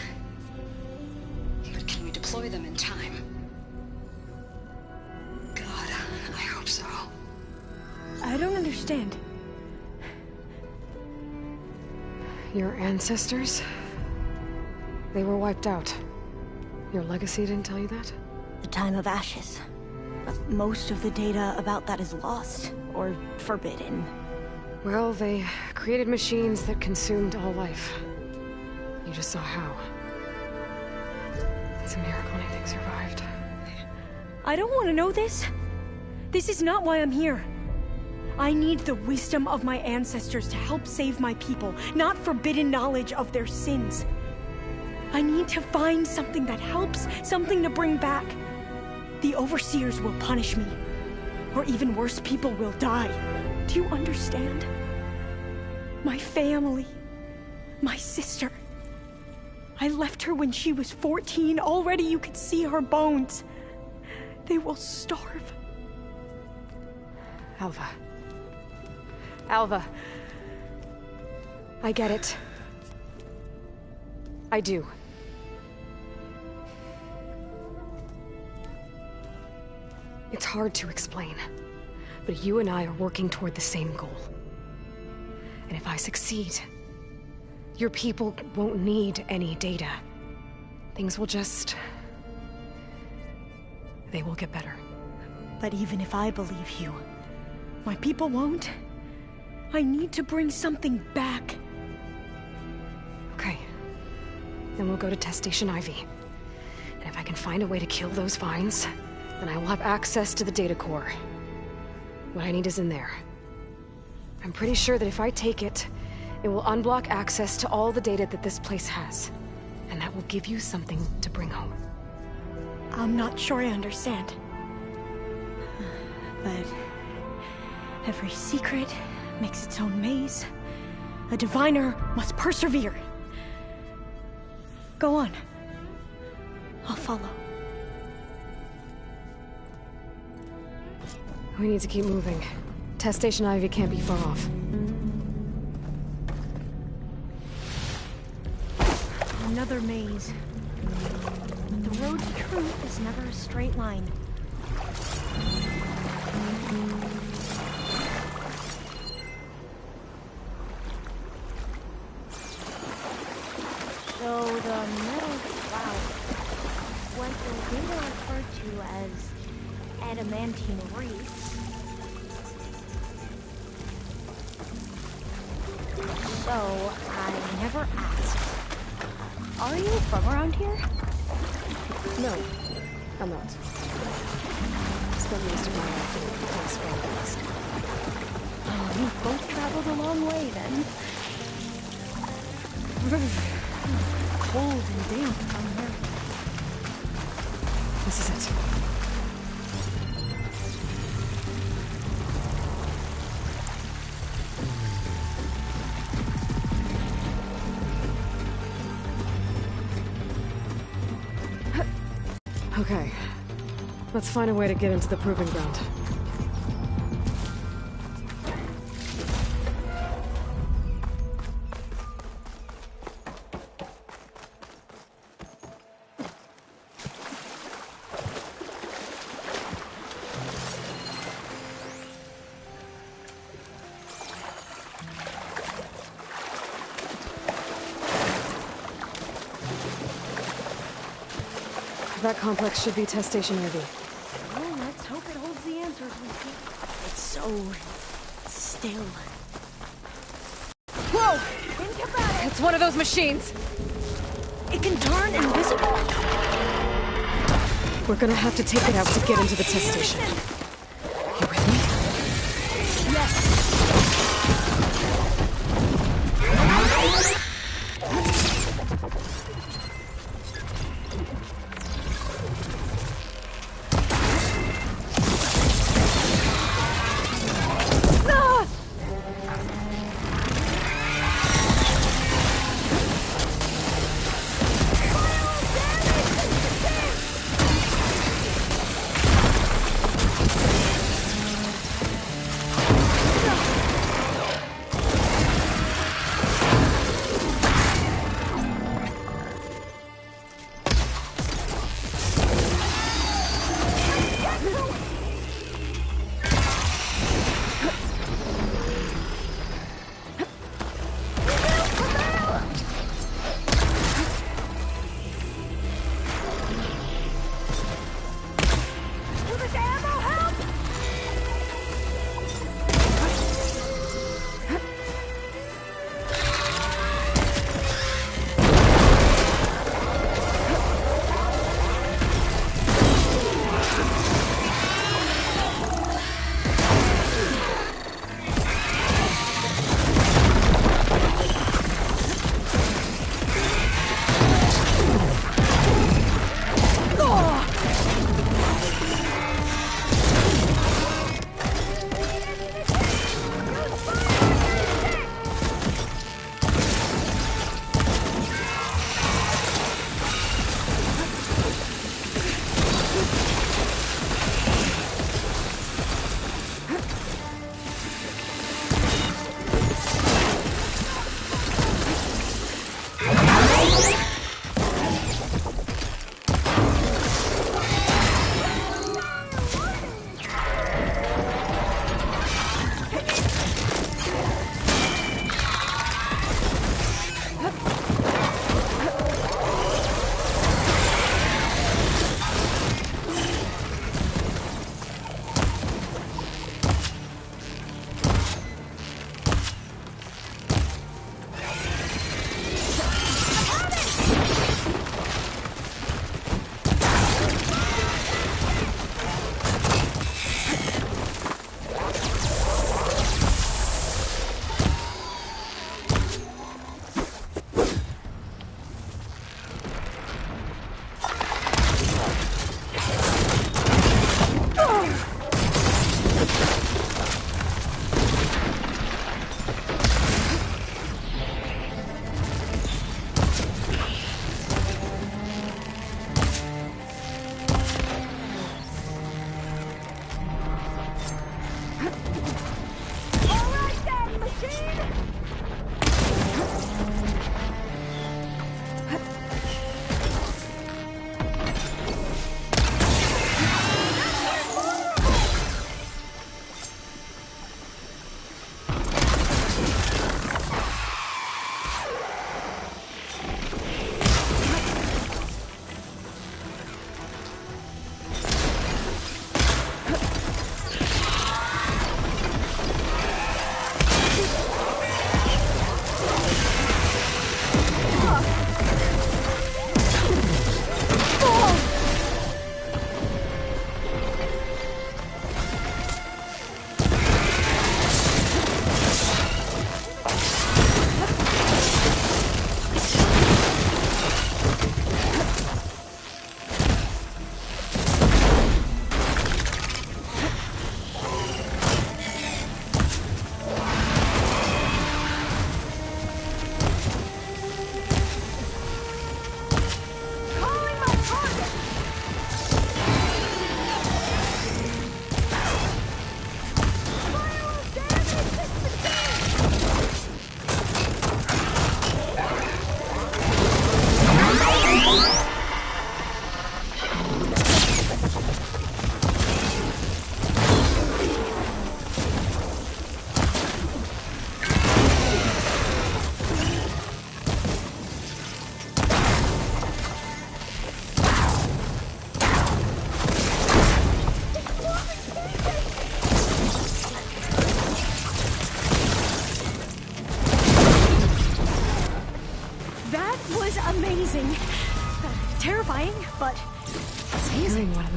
But can we deploy them in time? God, I hope so. I don't understand. Your ancestors? They were wiped out. Your legacy didn't tell you that? The time of ashes. But most of the data about that is lost, or forbidden. Well, they created machines that consumed all life. You just saw how. It's a miracle anything survived. I don't want to know this. This is not why I'm here. I need the wisdom of my ancestors to help save my people, not forbidden knowledge of their sins. I need to find something that helps, something to bring back. The Overseers will punish me. Or even worse, people will die. Do you understand? My family. My sister. I left her when she was 14. Already you could see her bones. They will starve. Alva. Alva. I get it. I do. It's hard to explain, but you and I are working toward the same goal. And if I succeed, your people won't need any data. Things will just... they will get better. But even if I believe you, my people won't. I need to bring something back. Okay. Then we'll go to Test Station Ivy. And if I can find a way to kill those vines, then I will have access to the data core. What I need is in there. I'm pretty sure that if I take it, it will unblock access to all the data that this place has. And that will give you something to bring home. I'm not sure I understand. But every secret makes its own maze. A diviner must persevere. Go on. I'll follow. We need to keep moving. Test Station Ivy can't be far off. Another maze. The road to truth is never a straight line. So the metal cloud, what the data referred to as adamantine wreaths. So I never asked. Are you from around here? No, I'm not. Spent most of my life in the place where I was. Oh, we've both traveled a long way then. Cold and damp from here. This is it. Okay. Let's find a way to get into the proving ground. That complex should be Test Station Ivy. Well, let's hope it holds the answers we seek. It's so... still. Whoa! Think about it! It's one of those machines! It can turn invisible? We're gonna have to take it out to get into the test station. You with me? Yes!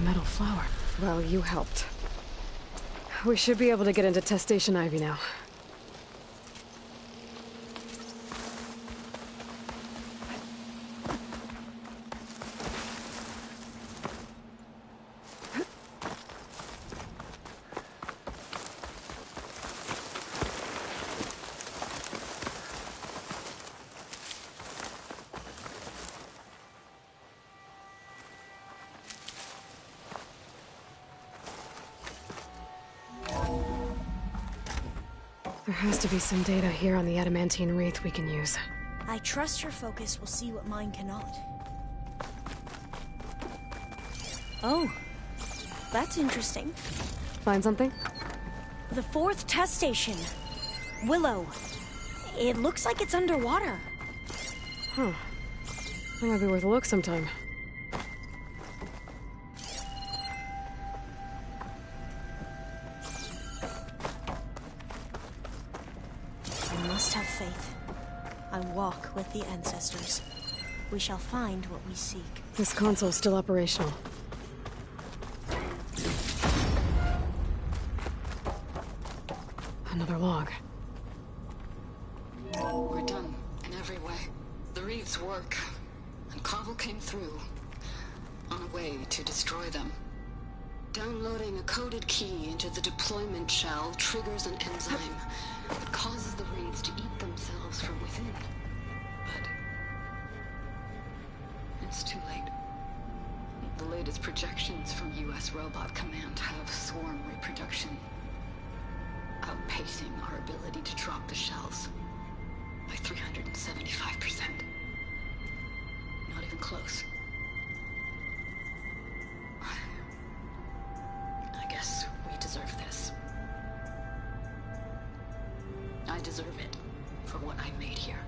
metal flower. Well, you helped. We should be able to get into Test Station Ivy now. There has to be some data here on the adamantine wraith we can use. I trust your focus will see what mine cannot. Oh, that's interesting. Find something? The 4th test station. Willow. It looks like it's underwater. Huh. That might be worth a look sometime. I must have faith. I walk with the ancestors. We shall find what we seek. This console's still operational. Another log. We're done in every way. The Reeves work, and Cobble came through on a way to destroy them. Downloading a coded key into the deployment shell triggers an enzyme that causes the Reeves to eat themselves from within. But it's too late. The latest projections from U.S. Robot Command have swarm reproduction, outpacing our ability to drop the shells by 375%. Not even close. I guess we deserve this. I deserve it for what I made here.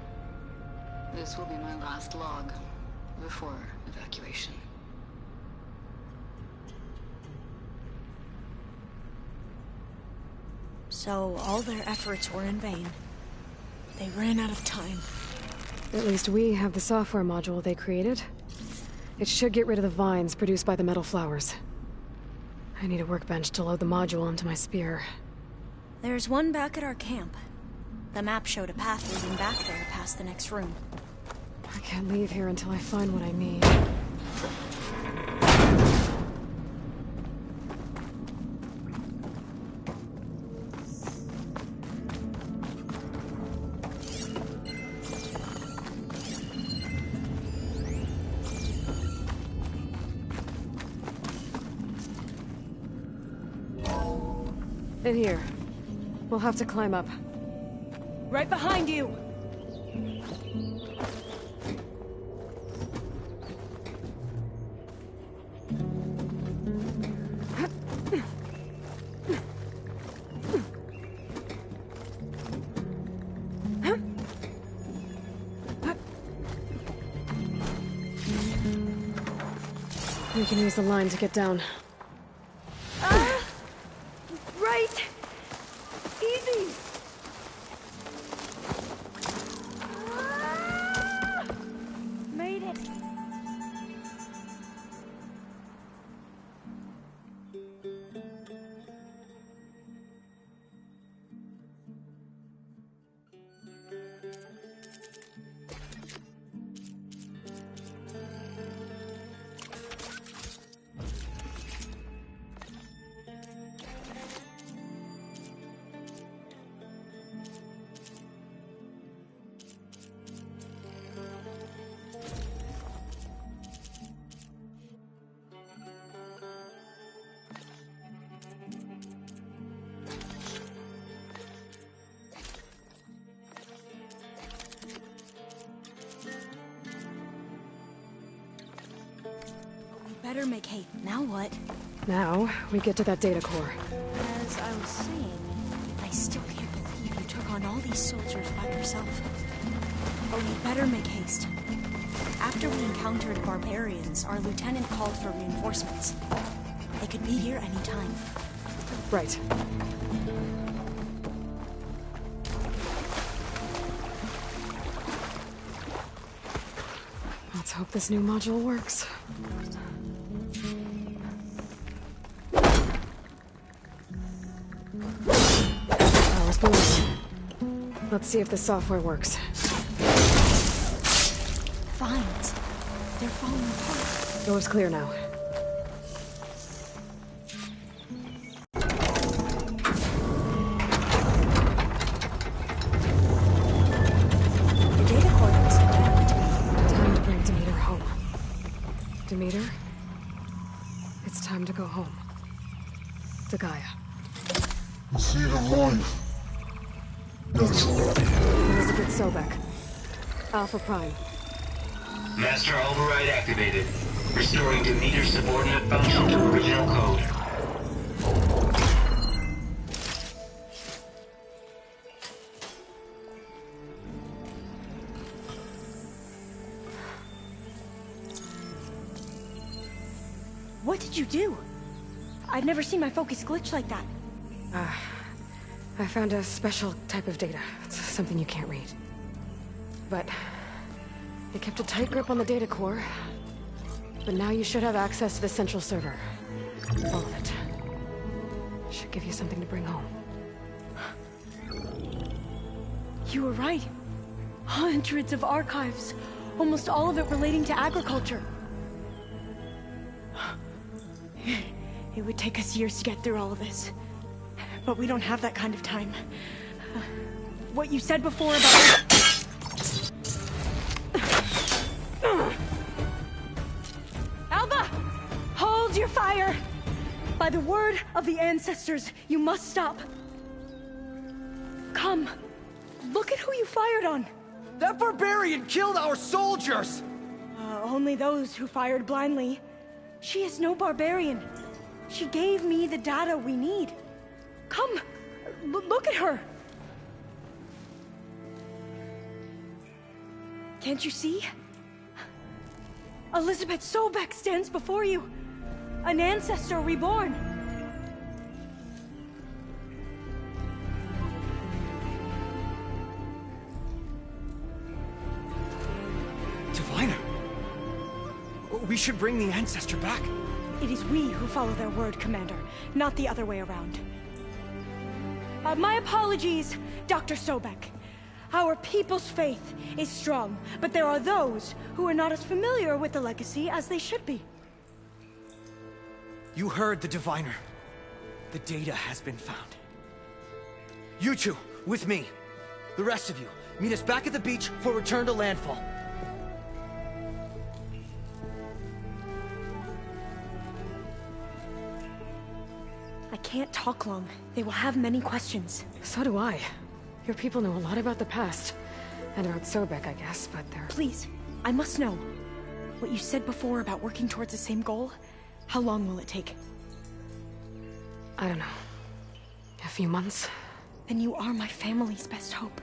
This will be my last log before evacuation. So all their efforts were in vain. They ran out of time. At least we have the software module they created. It should get rid of the vines produced by the metal flowers. I need a workbench to load the module into my spear. There's one back at our camp. The map showed a path leading back there past the next room. I can't leave here until I find what I need. In here. We'll have to climb up. Right behind you! We can use the line to get down. Right! Easy! Made it! Better make haste. Now what? Now, we get to that data core. As I was saying, I still can't believe you took on all these soldiers by yourself. But we better make haste. After we encountered barbarians, our lieutenant called for reinforcements. They could be here any time. Right. Let's hope this new module works. Power's booming. Let's see if the software works. Vines. They're falling apart. Door's clear now. The data coordinates look correct. Time to bring Demeter home. Demeter? It's time to go home. To Gaia. See the line. Elizabeth Sobek. Alpha Prime. Master override activated. Restoring Demeter's subordinate function to original code. What did you do? I've never seen my focus glitch like that. I found a special type of data. It's something you can't read. But it kept a tight grip on the data core. But now you should have access to the central server. All of it. Should give you something to bring home. You were right. Hundreds of archives. Almost all of it relating to agriculture. It would take us years to get through all of this. But we don't have that kind of time. What you said before about... Alva! Hold your fire! By the word of the ancestors, you must stop. Come. Look at who you fired on. That barbarian killed our soldiers! Only those who fired blindly. She is no barbarian. She gave me the data we need. Come, look at her. Can't you see? Elizabeth Sobek stands before you. An ancestor reborn. Diviner! We should bring the ancestor back. It is we who follow their word, Commander, not the other way around. My apologies, Dr. Sobek. Our people's faith is strong, but there are those who are not as familiar with the legacy as they should be. You heard the Diviner. The data has been found. You two, with me. The rest of you, meet us back at the beach for return to landfall. I can't talk long. They will have many questions. So do I. Your people know a lot about the past. And about Sobek, I guess, but they're... Please, I must know. What you said before about working towards the same goal, how long will it take? I don't know. A few months? Then you are my family's best hope.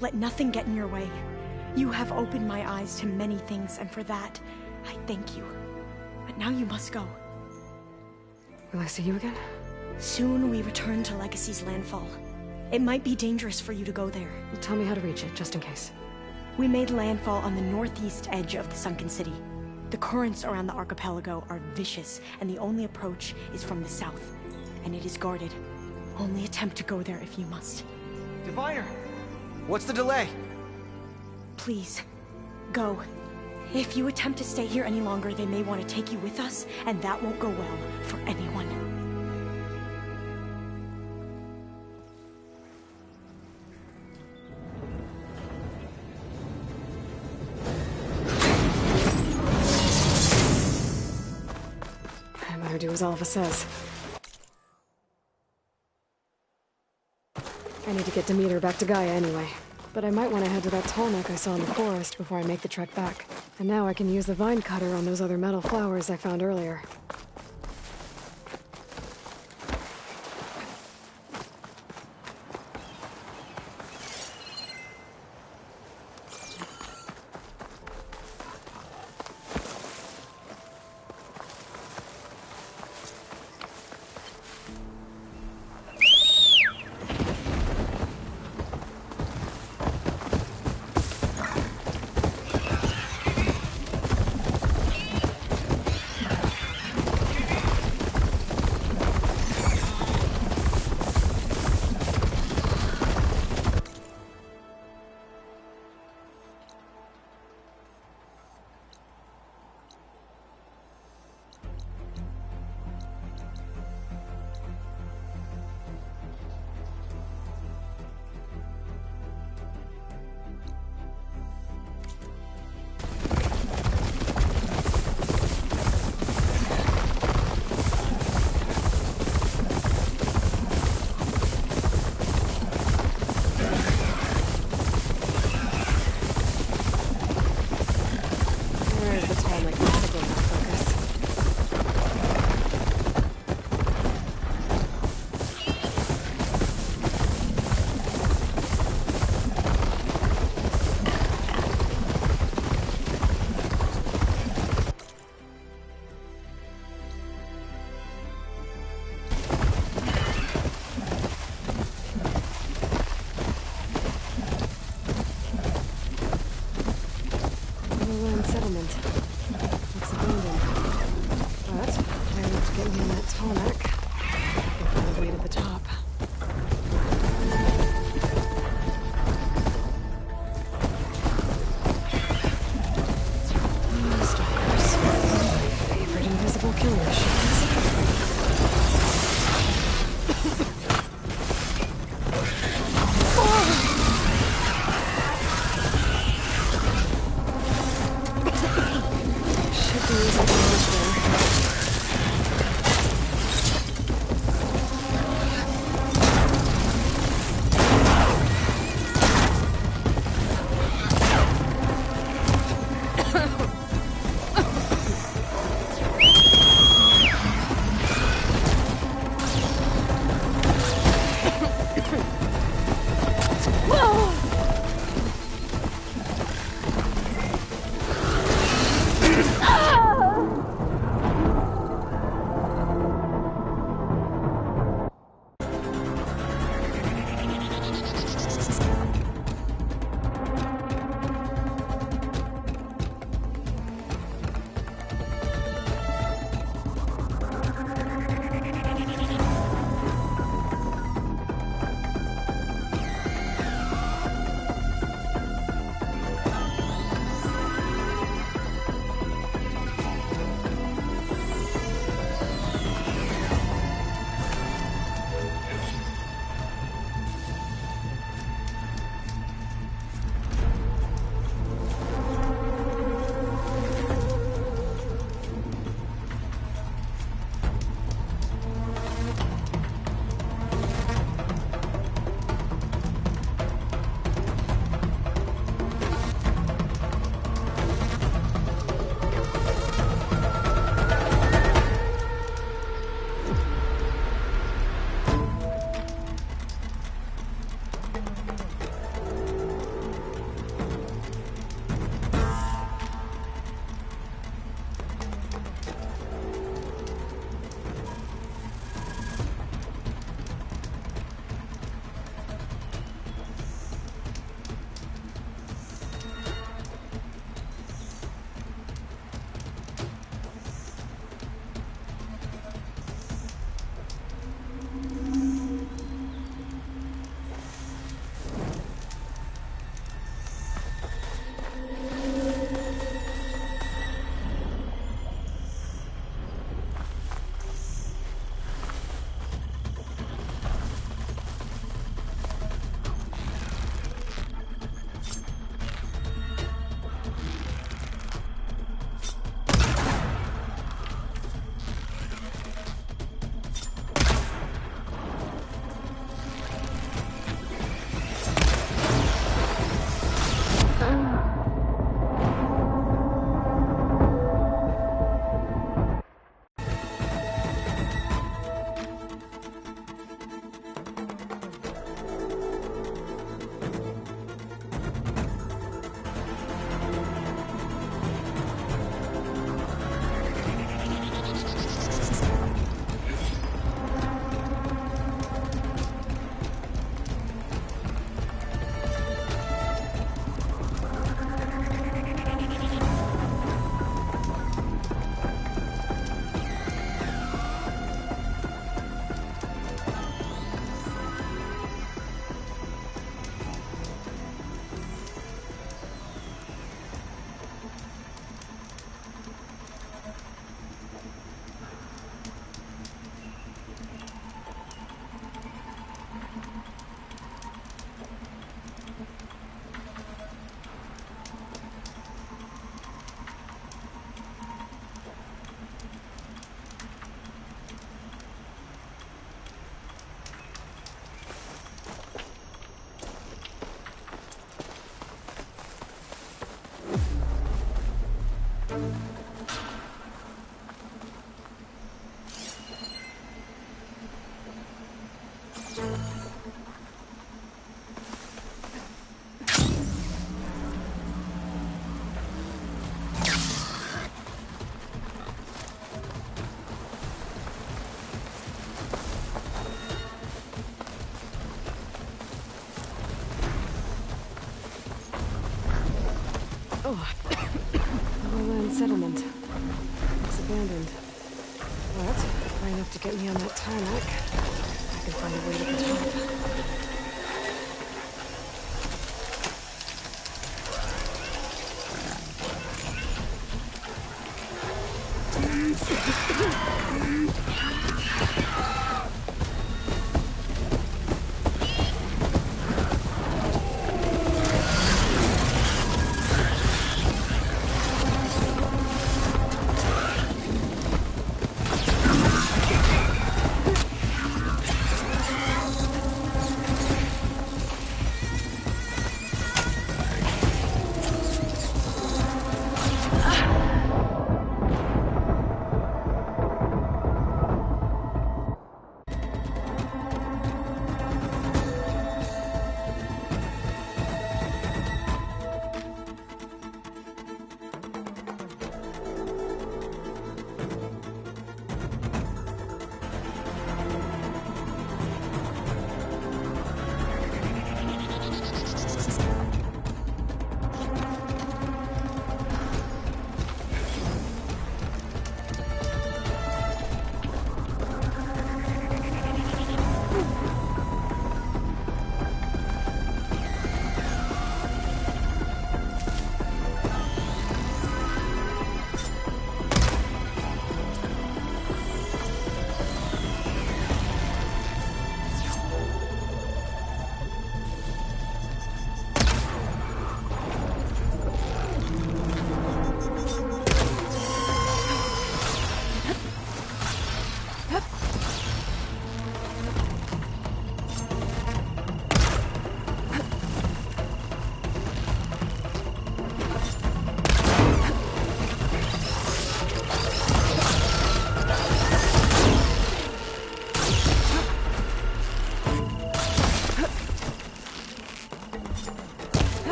Let nothing get in your way. You have opened my eyes to many things, and for that, I thank you. But now you must go. Will I see you again? Soon we return to Legacy's landfall. It might be dangerous for you to go there. Well, tell me how to reach it, just in case. We made landfall on the northeast edge of the sunken city. The currents around the archipelago are vicious, and the only approach is from the south. And it is guarded. Only attempt to go there if you must. Diviner! What's the delay? Please, go. If you attempt to stay here any longer, they may want to take you with us, and that won't go well for anyone. I better do as Alva says. I need to get Demeter back to Gaia anyway. But I might want to head to that tall neck I saw in the forest before I make the trek back. And now I can use the vine cutter on those other metal flowers I found earlier. at the top. Stalkers. My favorite invisible kill machines. Should be easy to manage there. Oh, the lowland settlement. It's abandoned. But far enough to get me on that tarmac. can find a way to the top.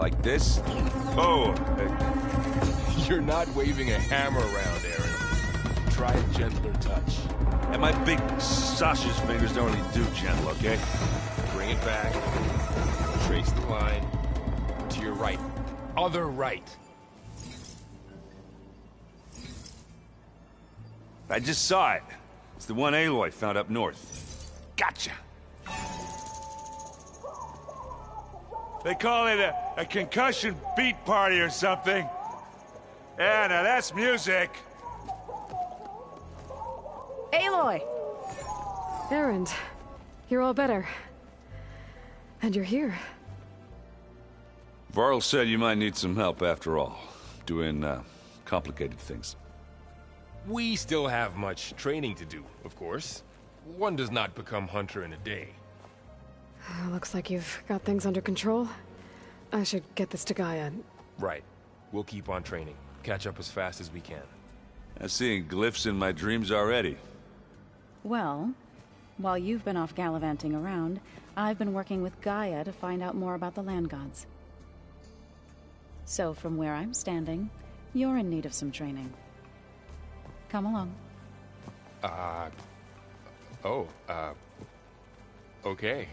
Like this? Oh! You're not waving a hammer around, Aaron. Try a gentler touch. And my big sausage fingers don't really do gentle, okay? Bring it back. Trace the line. To your right. Other right. I just saw it. It's the one Aloy found up north. Gotcha! They call it a concussion beat party or something. Yeah, now that's music. Aloy! Erend, you're all better. And you're here. Varl said you might need some help after all. Doing, complicated things. We still have much training to do, of course. One does not become hunter in a day. Looks like you've got things under control. I should get this to Gaia. Right. We'll keep on training. Catch up as fast as we can. I'm seeing glyphs in my dreams already. Well, while you've been off gallivanting around, I've been working with Gaia to find out more about the land gods. So from where I'm standing, you're in need of some training. Come along. Okay.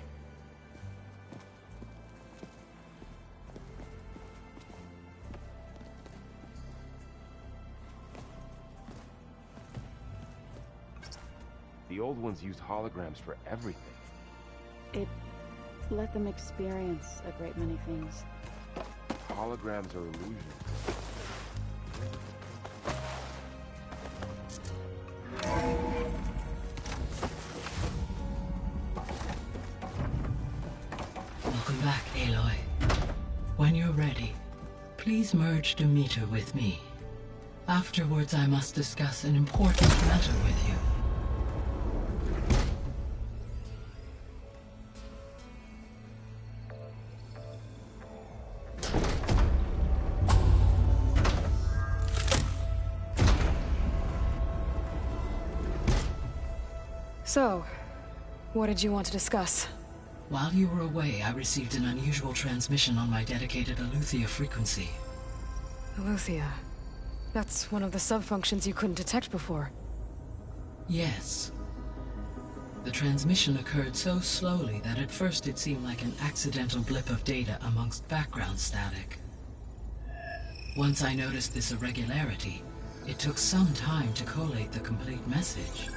The old ones used holograms for everything. It let them experience a great many things. Holograms are illusions. Welcome back, Aloy. When you're ready, please merge Demeter with me. Afterwards, I must discuss an important matter with you. So, what did you want to discuss? While you were away, I received an unusual transmission on my dedicated Eleuthia frequency. Eleuthia. That's one of the sub-functions you couldn't detect before. Yes. The transmission occurred so slowly that at first it seemed like an accidental blip of data amongst background static. Once I noticed this irregularity, it took some time to collate the complete message.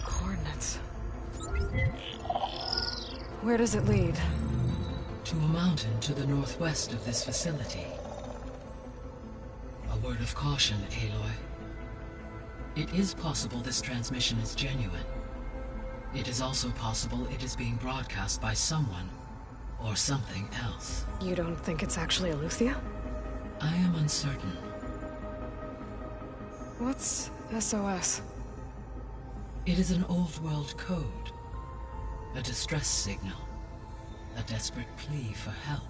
Coordinates. Where does it lead? To a mountain to the northwest of this facility. A word of caution, Aloy. It is possible this transmission is genuine. It is also possible it is being broadcast by someone or something else. You don't think it's actually Eleuthia? I am uncertain. What's SOS? It is an old-world code. A distress signal. A desperate plea for help.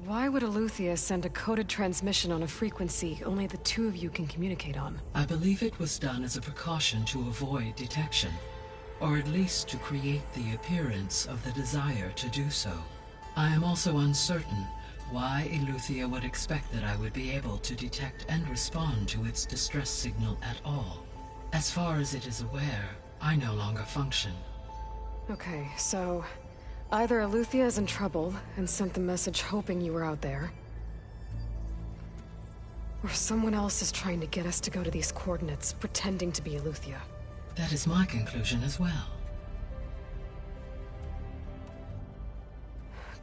Why would Eleuthia send a coded transmission on a frequency only the two of you can communicate on? I believe it was done as a precaution to avoid detection, or at least to create the appearance of the desire to do so. I am also uncertain why Eleuthia would expect that I would be able to detect and respond to its distress signal at all. As far as it is aware, I no longer function. Okay, so either Eleuthia is in trouble and sent the message hoping you were out there, or someone else is trying to get us to go to these coordinates, pretending to be Eleuthia. That is my conclusion as well.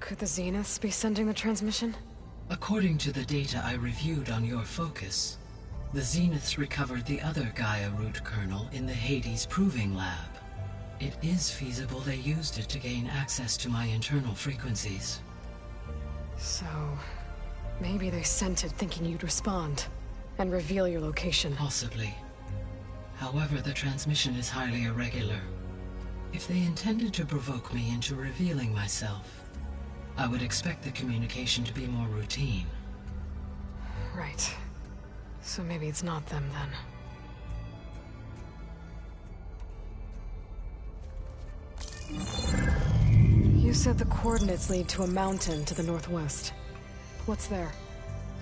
Could the Zeniths be sending the transmission? According to the data I reviewed on your focus, the Zeniths recovered the other Gaia root kernel in the Hades Proving Lab. It is feasible they used it to gain access to my internal frequencies. So, maybe they sent it thinking you'd respond and reveal your location. Possibly. However, the transmission is highly irregular. If they intended to provoke me into revealing myself, I would expect the communication to be more routine. Right. So maybe it's not them then. You said the coordinates lead to a mountain to the northwest. What's there?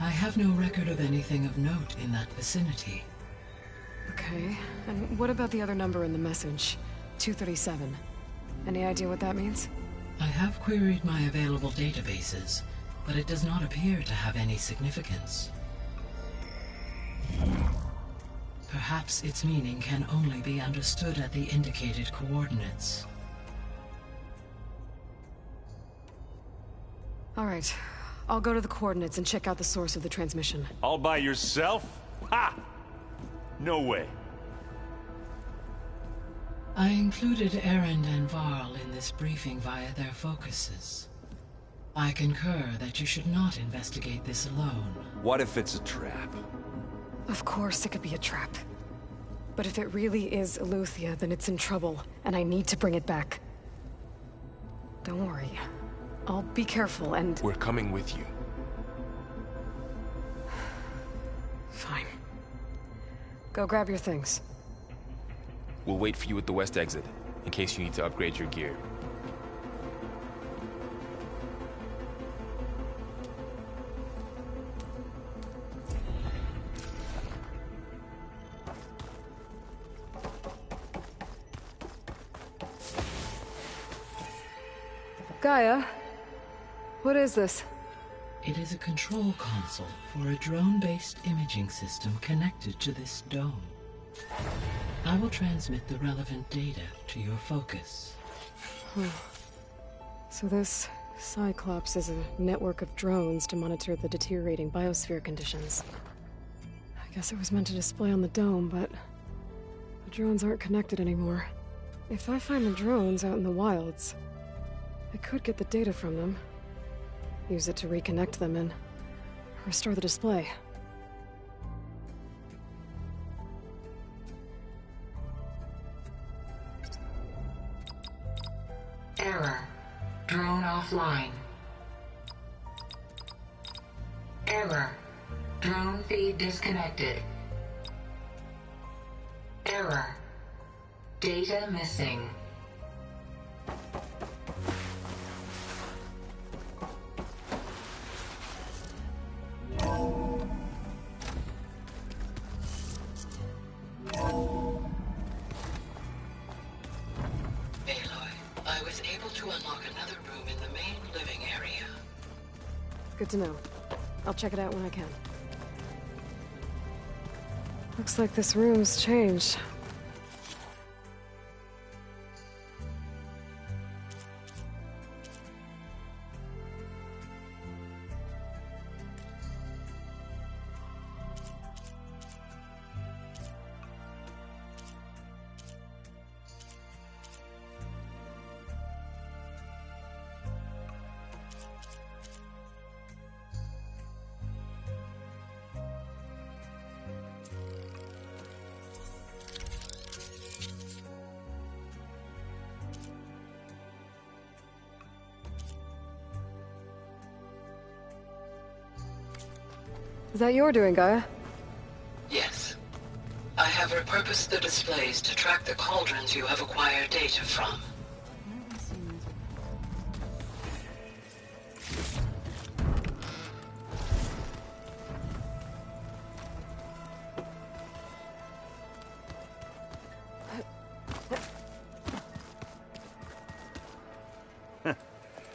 I have no record of anything of note in that vicinity. Okay, and what about the other number in the message? 237. Any idea what that means? I have queried my available databases, but it does not appear to have any significance. Perhaps its meaning can only be understood at the indicated coordinates. All right, I'll go to the coordinates and check out the source of the transmission. All by yourself? Ha! No way. I included Erend and Varl in this briefing via their focuses. I concur that you should not investigate this alone. What if it's a trap? Of course it could be a trap. But if it really is Eleuthia, then it's in trouble, and I need to bring it back. Don't worry. I'll be careful and... We're coming with you. Fine. Go grab your things. We'll wait for you at the west exit, in case you need to upgrade your gear. Gaia, what is this? It is a control console for a drone-based imaging system connected to this dome. I will transmit the relevant data to your focus. So this Cyclops is a network of drones to monitor the deteriorating biosphere conditions. I guess it was meant to display on the dome, but the drones aren't connected anymore. If I find the drones out in the wilds, I could get the data from them, use it to reconnect them and restore the display. Error. Drone offline. Error. Drone feed disconnected. Error. Data missing. Good to know. I'll check it out when I can. Looks like this room's changed. Is that your doing, Gaia? Yes. I have repurposed the displays to track the cauldrons you have acquired data from.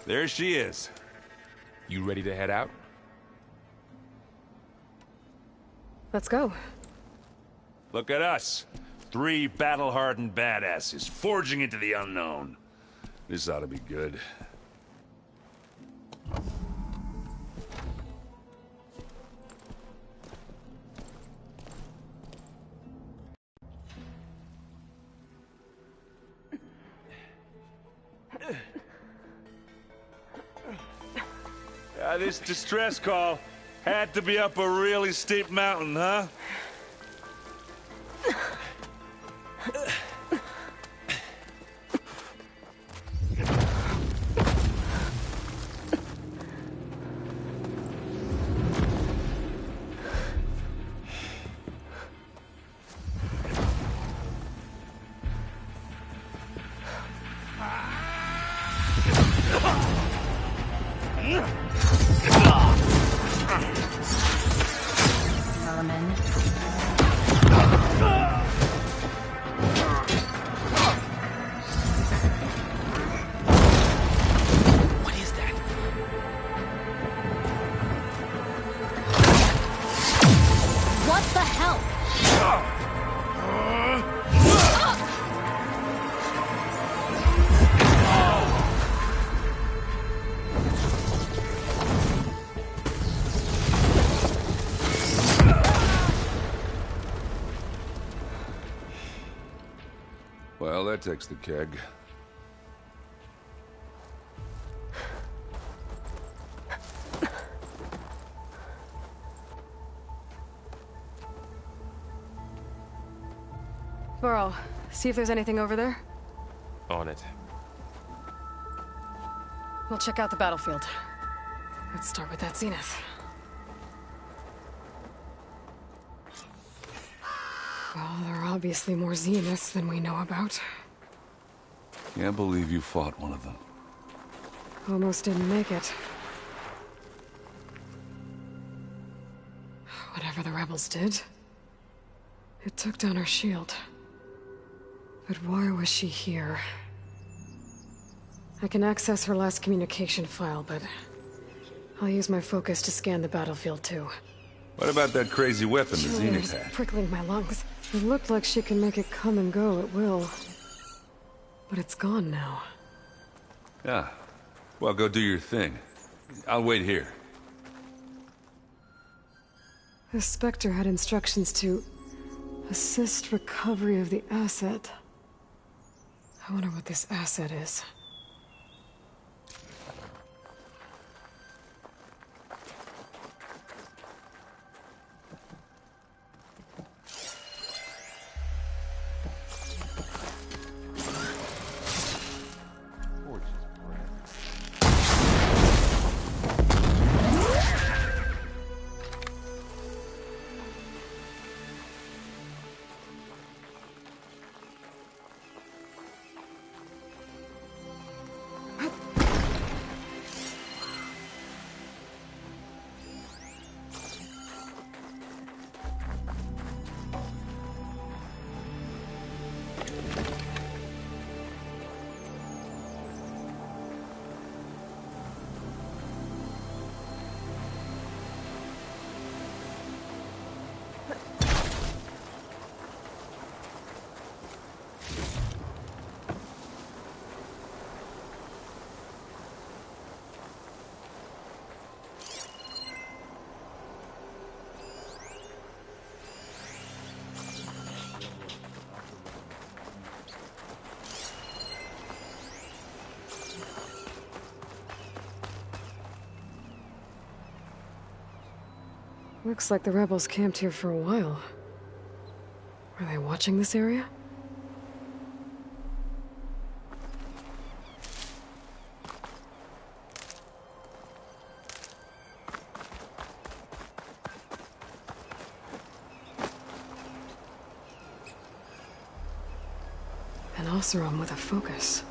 There she is. You ready to head out? Let's go. Look at us. 3 battle-hardened badasses forging into the unknown. This ought to be good. This distress call had to be up a really steep mountain, huh? Well, that takes the keg. Burrow, see if there's anything over there. On it. We'll check out the battlefield. Let's start with that Zenith. Well, there are obviously more Zeniths than we know about. Can't believe you fought one of them. Almost didn't make it. Whatever the rebels did, it took down our shield. But why was she here? I can access her last communication file, but I'll use my focus to scan the battlefield too. What about that crazy weapon the Chilling Zenith air's had? prickling my lungs. It looked like she can make it come and go at will. But it's gone now. Yeah. Well, go do your thing. I'll wait here. The Spectre had instructions to assist recovery of the asset. I wonder what this asset is. Looks like the rebels camped here for a while. Are they watching this area? An Oseram with a focus.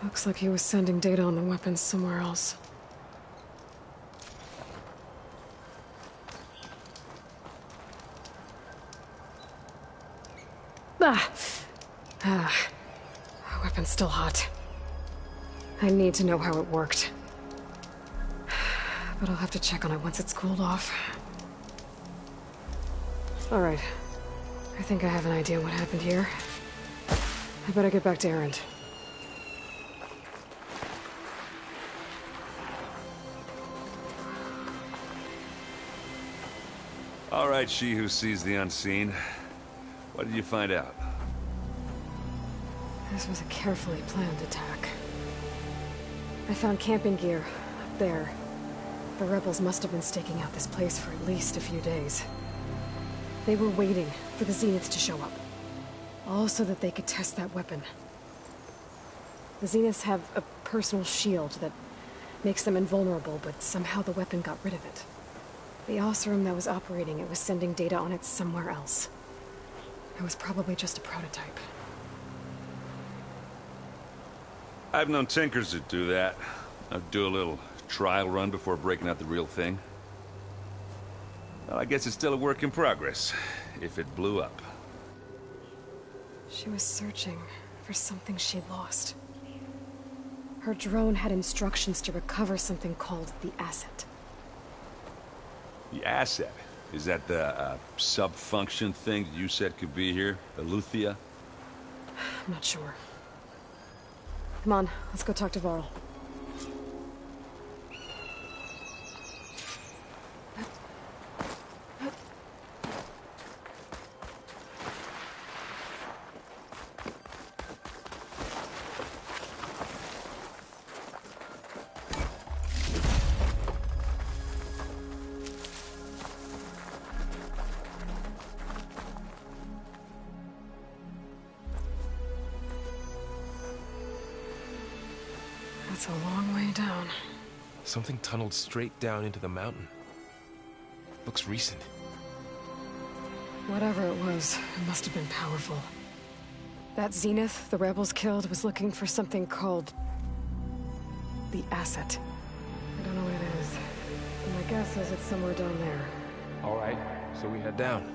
Looks like he was sending data on the weapons somewhere else. Weapon's still hot. I need to know how it worked. But I'll have to check on it once it's cooled off. Alright. I think I have an idea what happened here. I better get back to Erend. All right, she who sees the unseen. What did you find out? This was a carefully planned attack. I found camping gear up there. The rebels must have been staking out this place for at least a few days. They were waiting for the Zeniths to show up. All so that they could test that weapon. The Zeniths have a personal shield that makes them invulnerable, but somehow the weapon got rid of it. The Oseram that was operating it was sending data on it somewhere else. It was probably just a prototype. I've known tinkers that do that. I'd do a little trial run before breaking out the real thing. Well, I guess it's still a work in progress, if it blew up. She was searching for something she lost. Her drone had instructions to recover something called the asset. The asset? Is that the sub-function thing that you said could be here? Eleuthia? I'm not sure. Come on, let's go talk to Varl. That's a long way down. Something tunneled straight down into the mountain. Looks recent. Whatever it was, it must have been powerful. That Zenith the rebels killed was looking for something called the Asset. I don't know what it is. My guess is it's somewhere down there. All right, so we head down.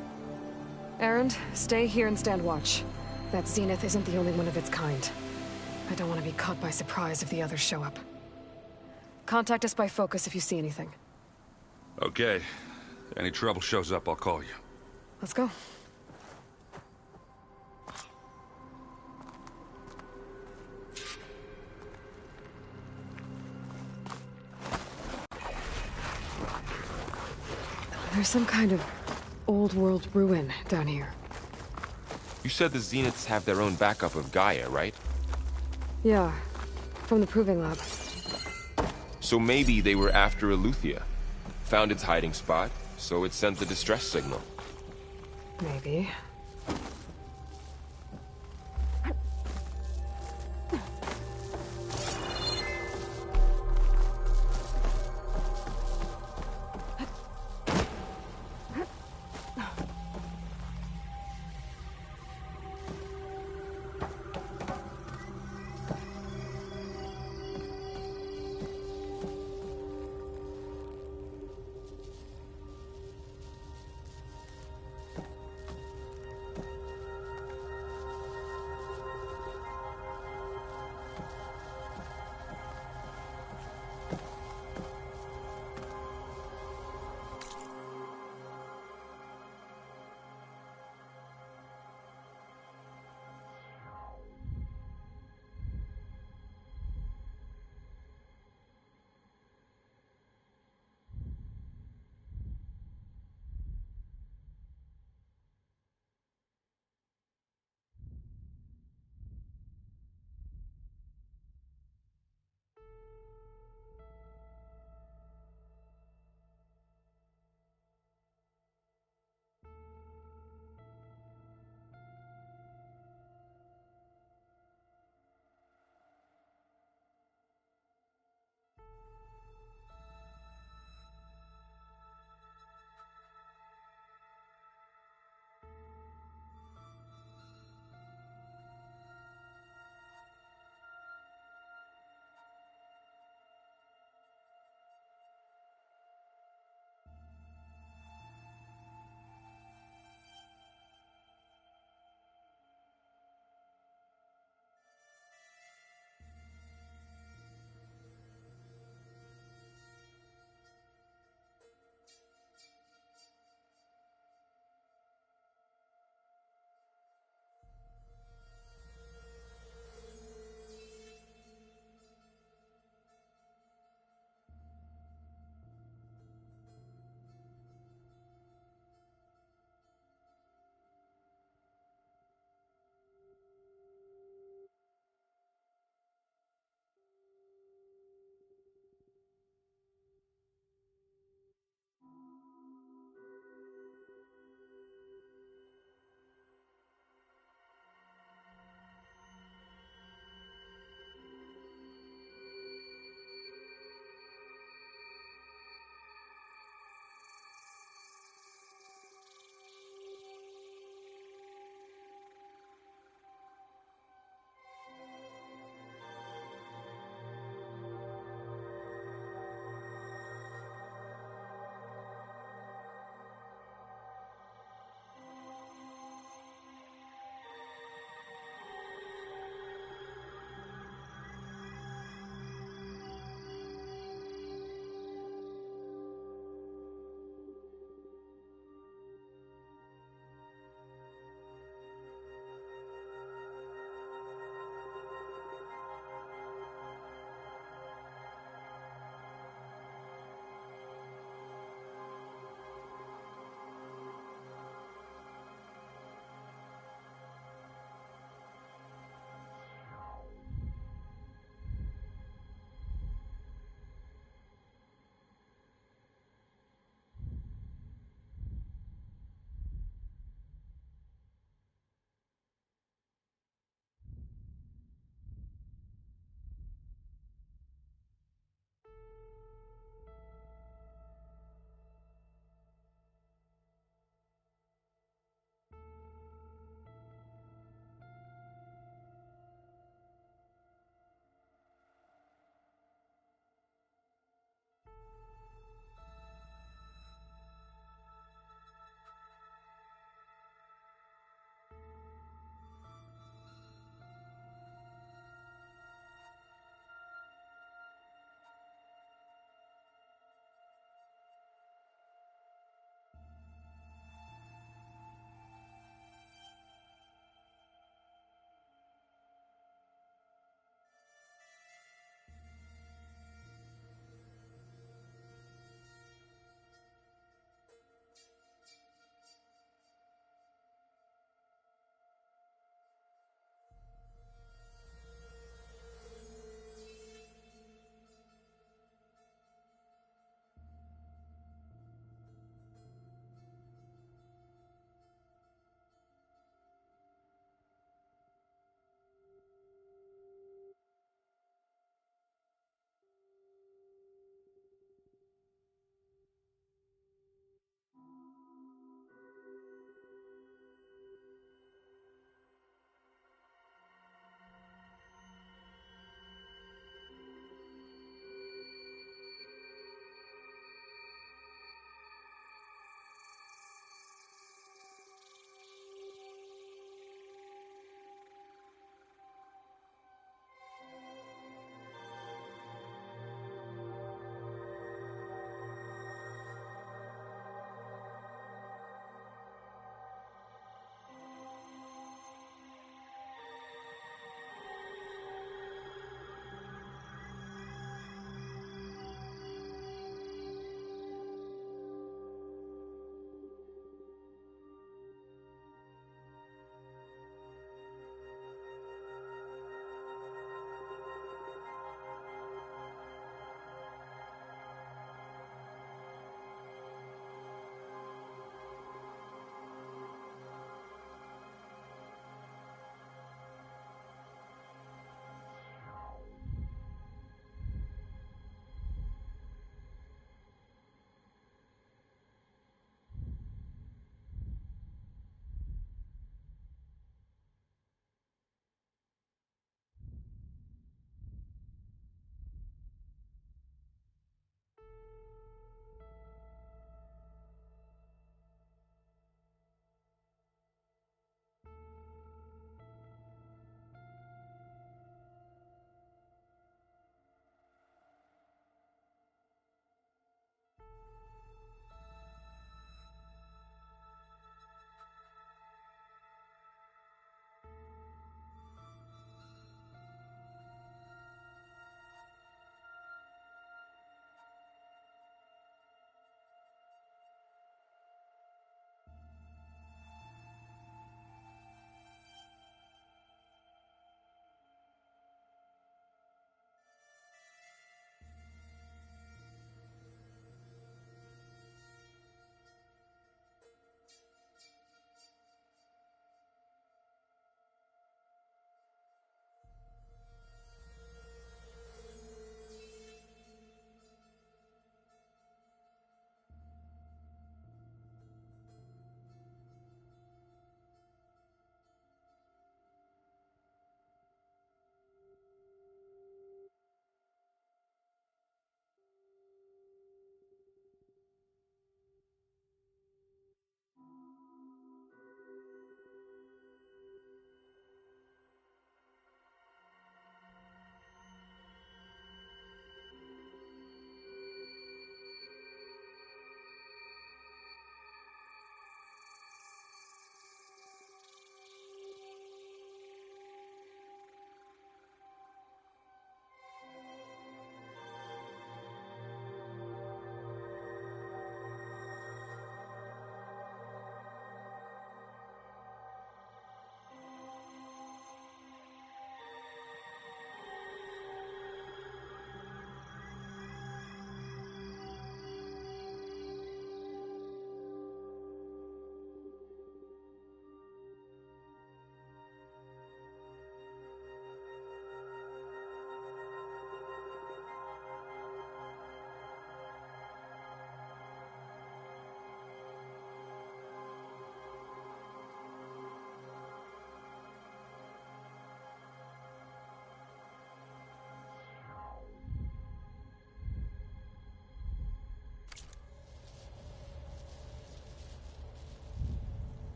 Erend, stay here and stand watch. That Zenith isn't the only one of its kind. I don't want to be caught by surprise if the others show up. Contact us by focus if you see anything. Okay. Any trouble shows up, I'll call you. Let's go. There's some kind of old world ruin down here. You said the Zeniths have their own backup of Gaia, right? Yeah, from the Proving Lab. So maybe they were after Eleuthia. Found its hiding spot, so it sent the distress signal. Maybe.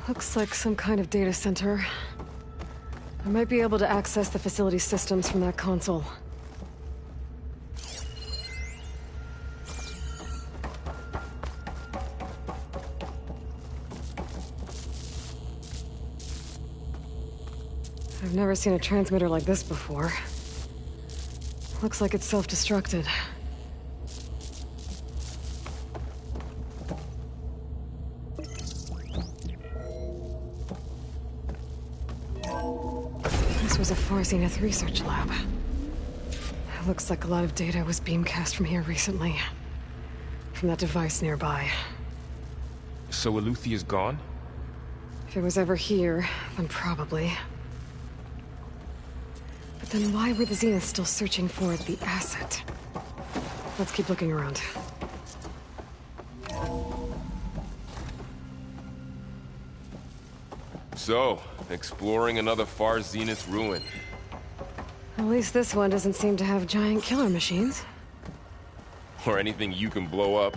Looks like some kind of data center. I might be able to access the facility systems from that console. I've never seen a transmitter like this before. Looks like it's self-destructed. This was a Far Zenith research lab. It looks like a lot of data was beamcast from here recently. From that device nearby. So Eluthia's gone? If it was ever here, then probably. But then why were the Zeniths still searching for the asset? Let's keep looking around. So, exploring another Far Zenith ruin. At least this one doesn't seem to have giant killer machines. Or anything you can blow up.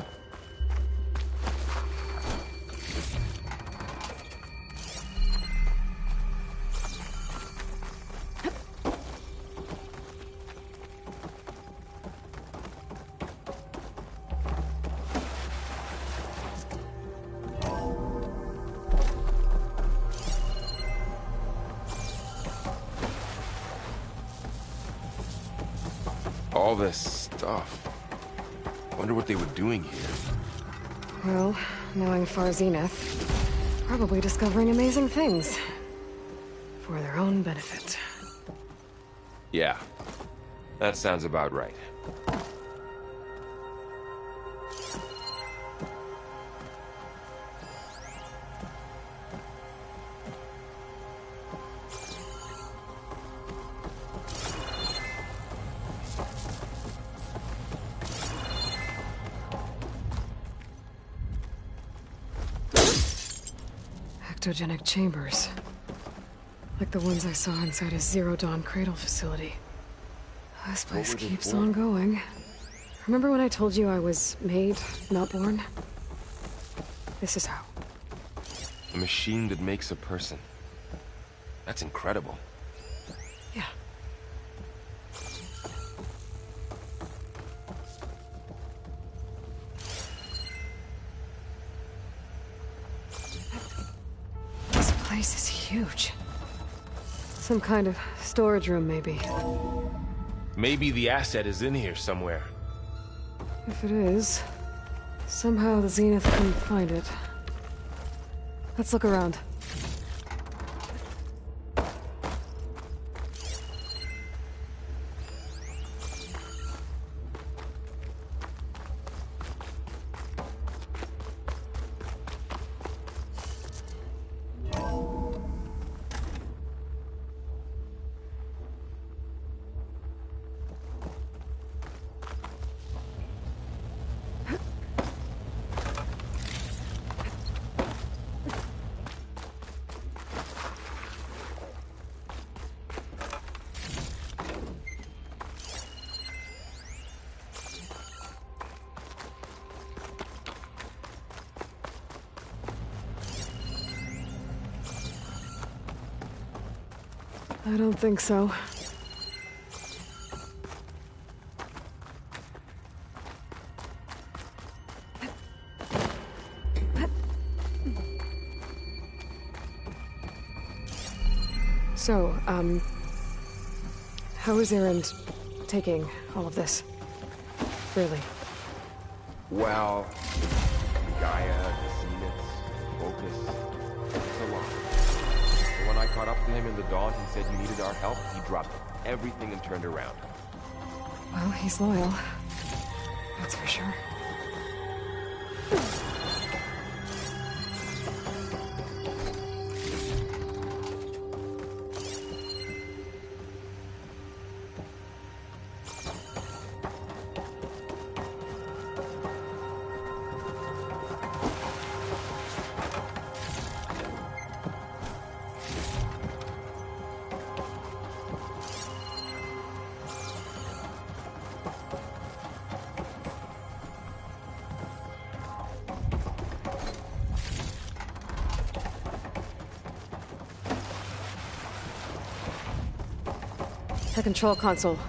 All this stuff. Wonder what they were doing here. Well, knowing Far Zenith, probably discovering amazing things. For their own benefit. Yeah, that sounds about right. Ectogenic chambers. Like the ones I saw inside a Zero Dawn cradle facility. This place keeps on going. Remember when I told you I was made, not born? This is how. A machine that makes a person. That's incredible. Yeah. This place is huge. Some kind of storage room, maybe. Maybe the asset is in here somewhere. If it is, somehow the Zenith couldn't find it. Let's look around. I don't think so. So, how is Erend taking all of this? Really? Well, Gaia, the Zeniths, Focus, it's a lot. But when I caught up to him in the dawn, he said you needed our help. He dropped everything and turned around. Well, he's loyal. That's for sure. The control console.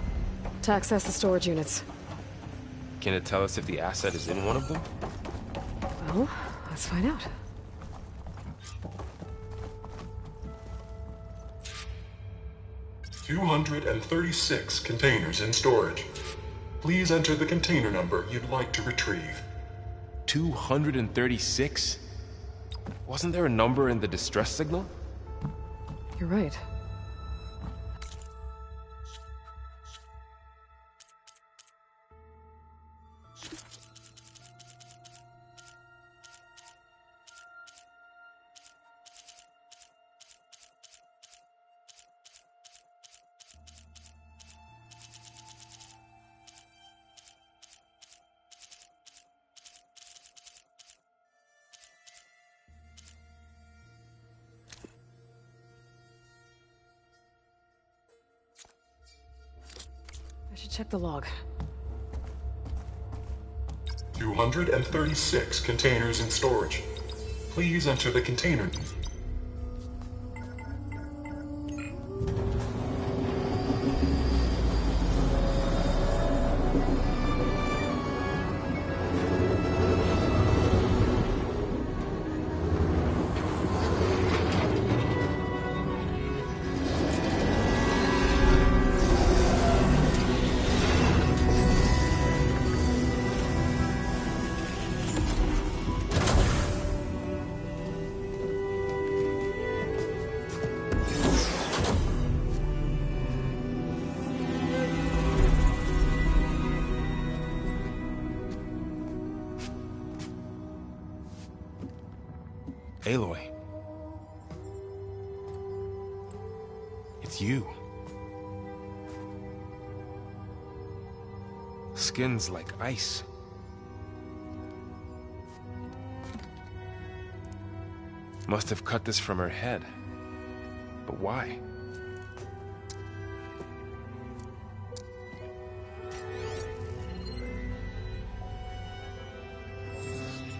To access the storage units. Can it tell us if the asset is in one of them? Well, let's find out. $236 containers in storage. Please enter the container number you'd like to retrieve. 236? Wasn't there a number in the distress signal? You're right. I should check the log. 236 containers in storage. Please enter the container. Aloy. It's you. Skin's like ice. Must have cut this from her head. But why?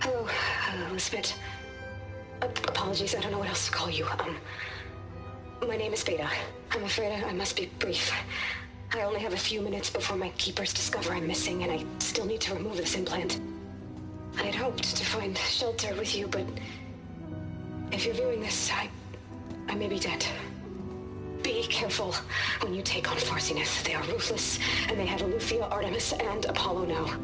Hello, Elizabeth. Apologies, I don't know what else to call you. My name is Veda. I'm afraid I must be brief. I only have a few minutes before my keepers discover I'm missing, and I still need to remove this implant. I had hoped to find shelter with you, but if you're viewing this, I may be dead. Be careful when you take on Far Zenith. They are ruthless, and they have Eleuthia, Artemis, and Apollo now.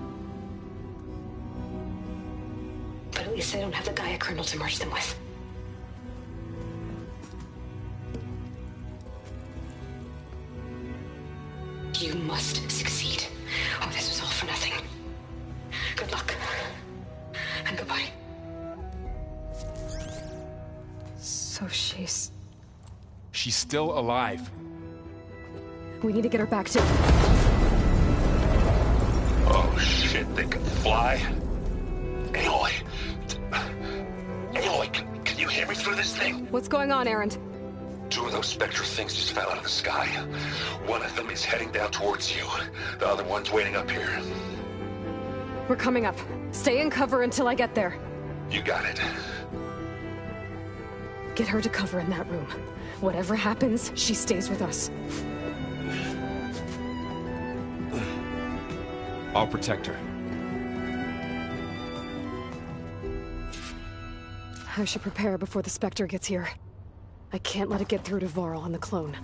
But at least they don't have the Gaia kernel to merge them with. You must succeed, or this was all for nothing. Good luck. And goodbye. So she's still alive. We need to get her back to... Oh shit, they can fly? Aloy! Aloy, can you hear me through this thing? What's going on, Erend? 2 of those Spectre things just fell out of the sky. One of them is heading down towards you. The other one's waiting up here. We're coming up. Stay in cover until I get there. You got it. Get her to cover in that room. Whatever happens, she stays with us. I'll protect her. I should prepare before the Spectre gets here. I can't let it get through to Varl and the clone.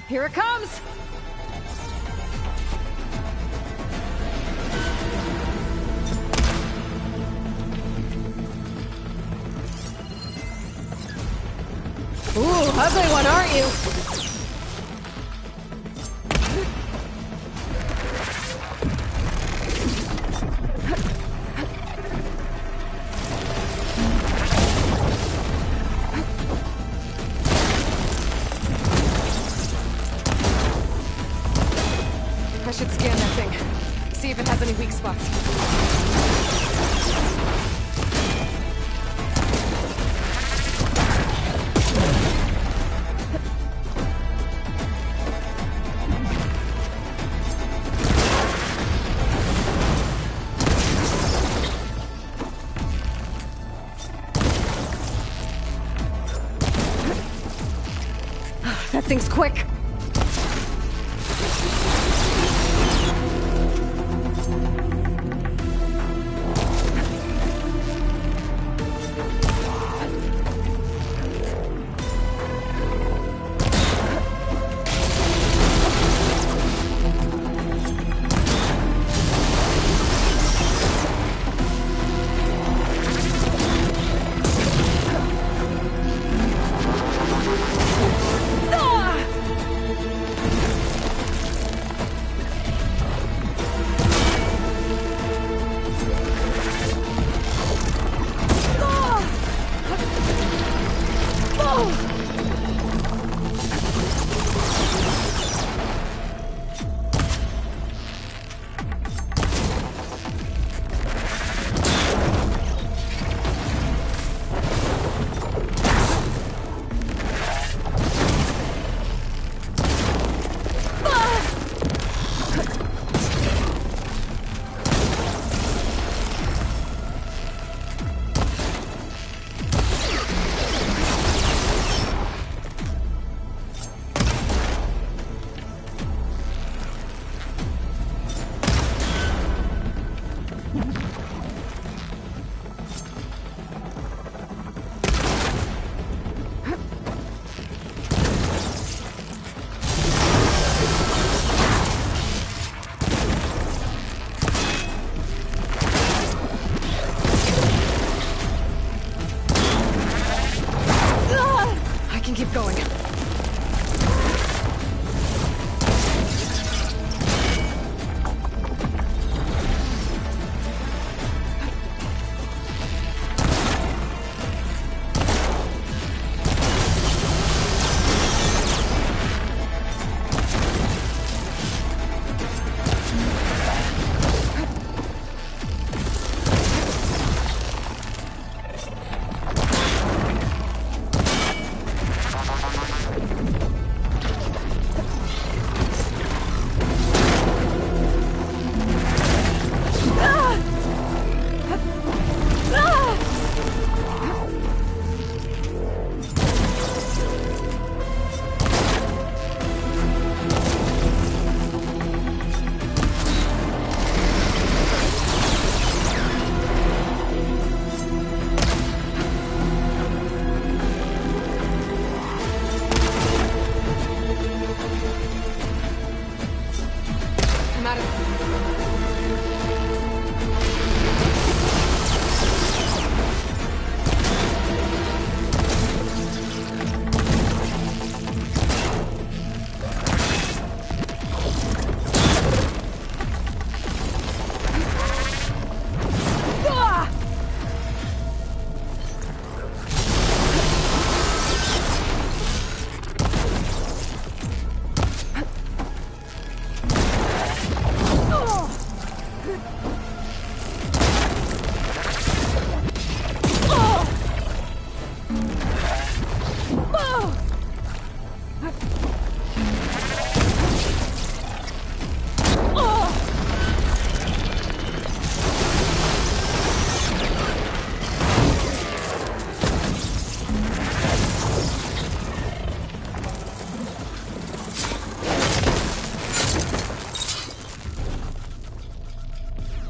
Here it comes! Ooh, ugly one, aren't you? I should scan that thing. See if it has any weak spots. get things quick!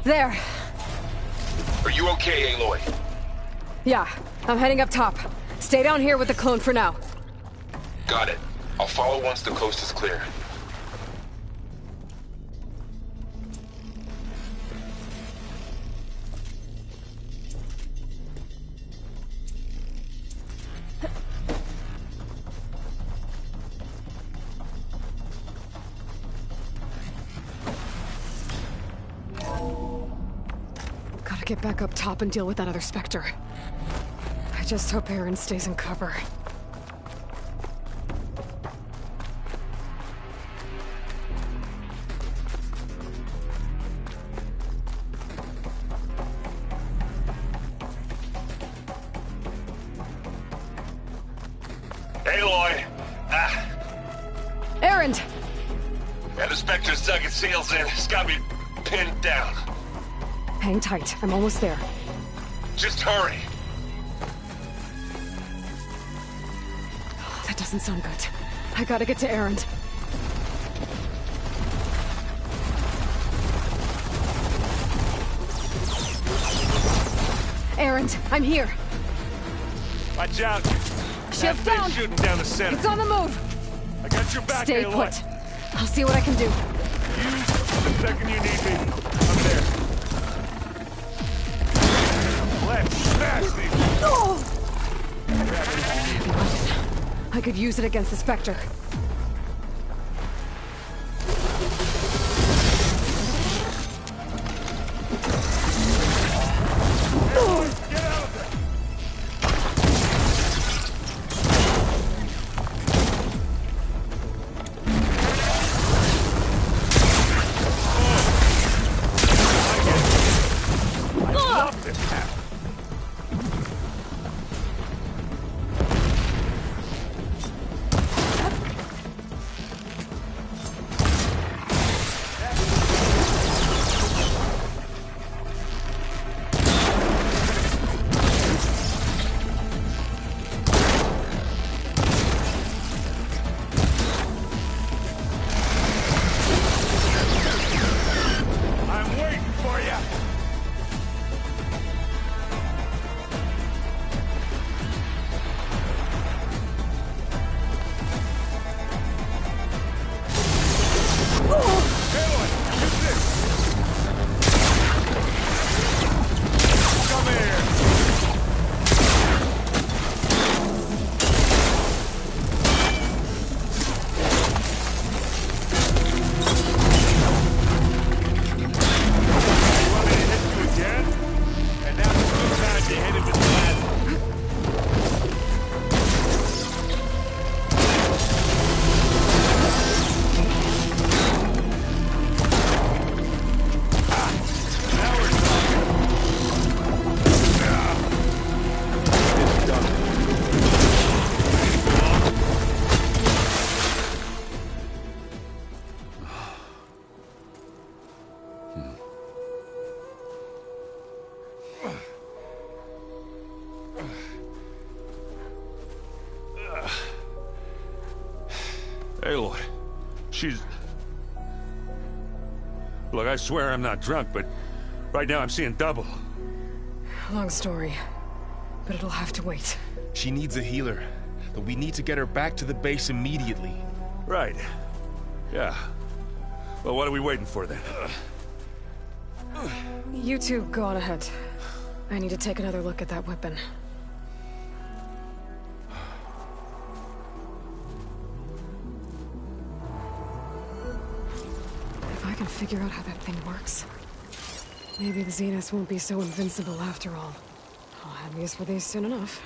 There. Are you okay, Aloy? Yeah, I'm heading up top. Stay down here with the clone for now. Got it. I'll follow once the coast is clear. Gotta get back up top and deal with that other Spectre. I just hope Aaron stays in cover. Aloy! Aaron! Yeah, the Spectre's dug its heels in. It's got me pinned down. Hang tight. I'm almost there. Just hurry. That doesn't sound good. I gotta get to Erend. Erend, I'm here. Watch out. Shift That down. thing's shooting down the center. It's on the move. I got your back, Stay Aloy. put. I'll see what I can do. Use the second you need me. I'm there. Let's smash these. Oh! I could use it against the Spectre. Aloy, she's... Look, I swear I'm not drunk, but right now I'm seeing double. Long story, but it'll have to wait. She needs a healer, but we need to get her back to the base immediately. Right. Yeah. Well, what are we waiting for then? You two go on ahead. I need to take another look at that weapon. If I can figure out how that thing works, maybe the Zeniths won't be so invincible after all. I'll have use for these soon enough.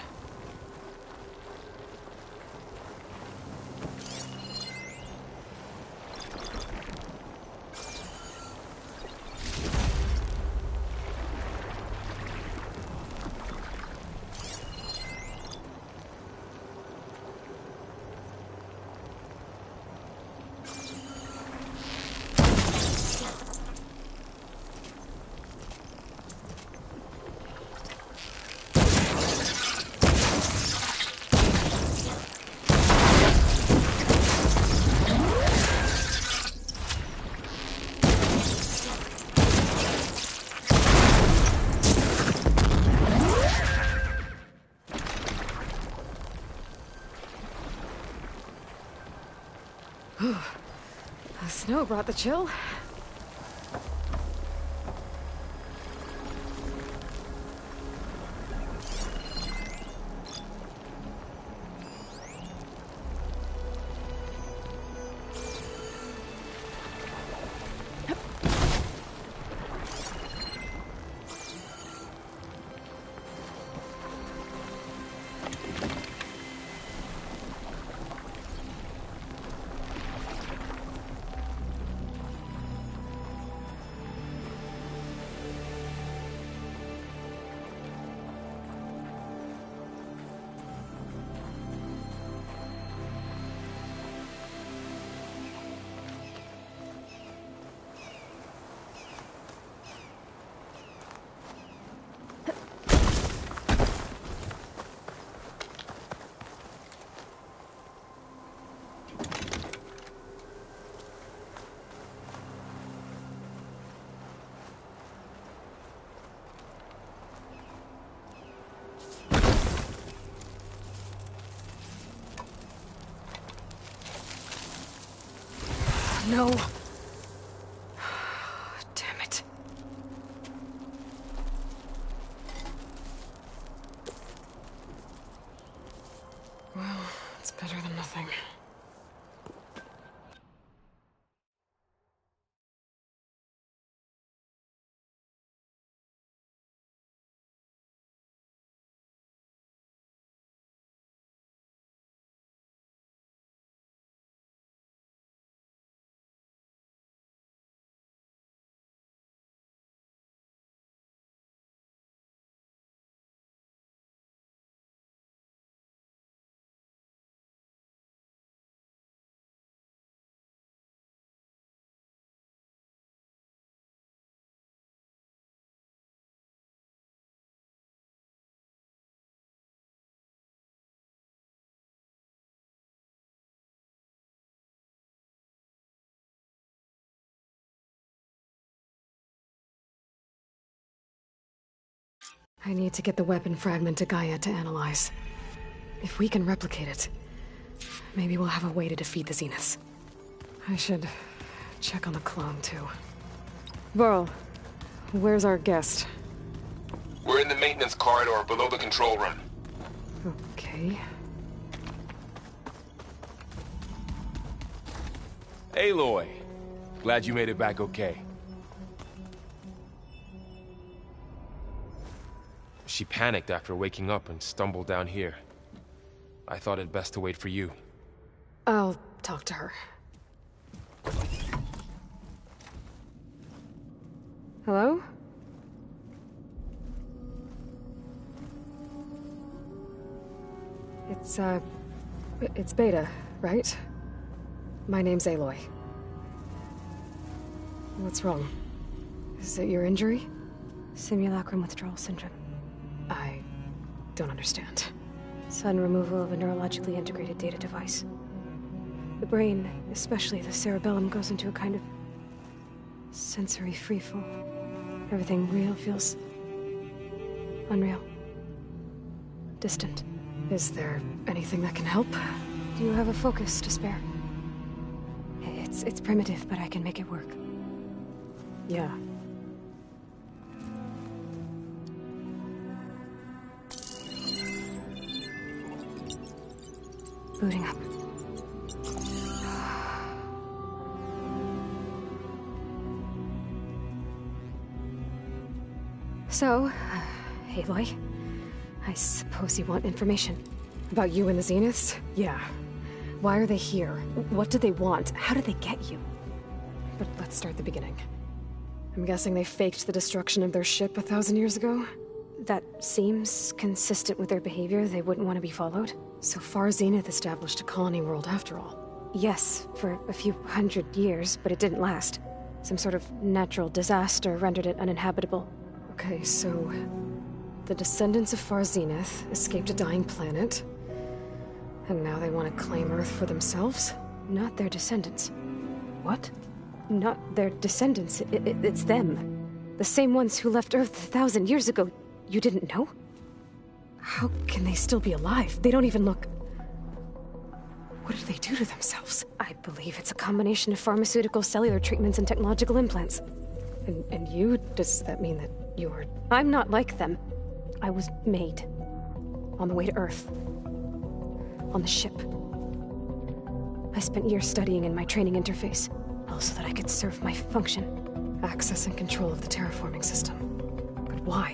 The snow brought the chill. no. Damn it. Well, it's better than nothing. I need to get the weapon fragment to Gaia to analyze. If we can replicate it, maybe we'll have a way to defeat the Zeniths. I should check on the clone, too. Varl, where's our guest? We're in the maintenance corridor below the control room. Okay. Aloy, glad you made it back okay. She panicked after waking up and stumbled down here. I thought it best to wait for you. I'll talk to her. Hello? It's Beta, right? My name's Aloy. What's wrong? Is it your injury? Simulacrum withdrawal syndrome. I don't understand. Sudden removal of a neurologically integrated data device. The brain, especially the cerebellum, goes into a kind of sensory freefall. Everything real feels unreal. Distant. Is there anything that can help? Do you have a focus to spare? It's primitive, but I can make it work. Yeah. Booting up. So, Aloy, I suppose you want information. About you and the Zeniths? Yeah. Why are they here? What do they want? How did they get you? But let's start at the beginning. I'm guessing they faked the destruction of their ship 1,000 years ago? That seems consistent with their behavior. They wouldn't want to be followed. So far, Zenith established a colony world after all. Yes, for a few hundred years, but it didn't last. Some sort of natural disaster rendered it uninhabitable. Okay, so the descendants of Far Zenith escaped a dying planet, and now they want to claim Earth for themselves? Not their descendants. What? Not their descendants. It's them. The same ones who left Earth 1,000 years ago. You didn't know? How can they still be alive? They don't even look... What did they do to themselves? I believe it's a combination of pharmaceutical, cellular treatments, and technological implants. And you? Does that mean that you're... I'm not like them. I was made. On the way to Earth. On the ship. I spent years studying in my training interface, all so that I could serve my function. Access and control of the terraforming system. But why?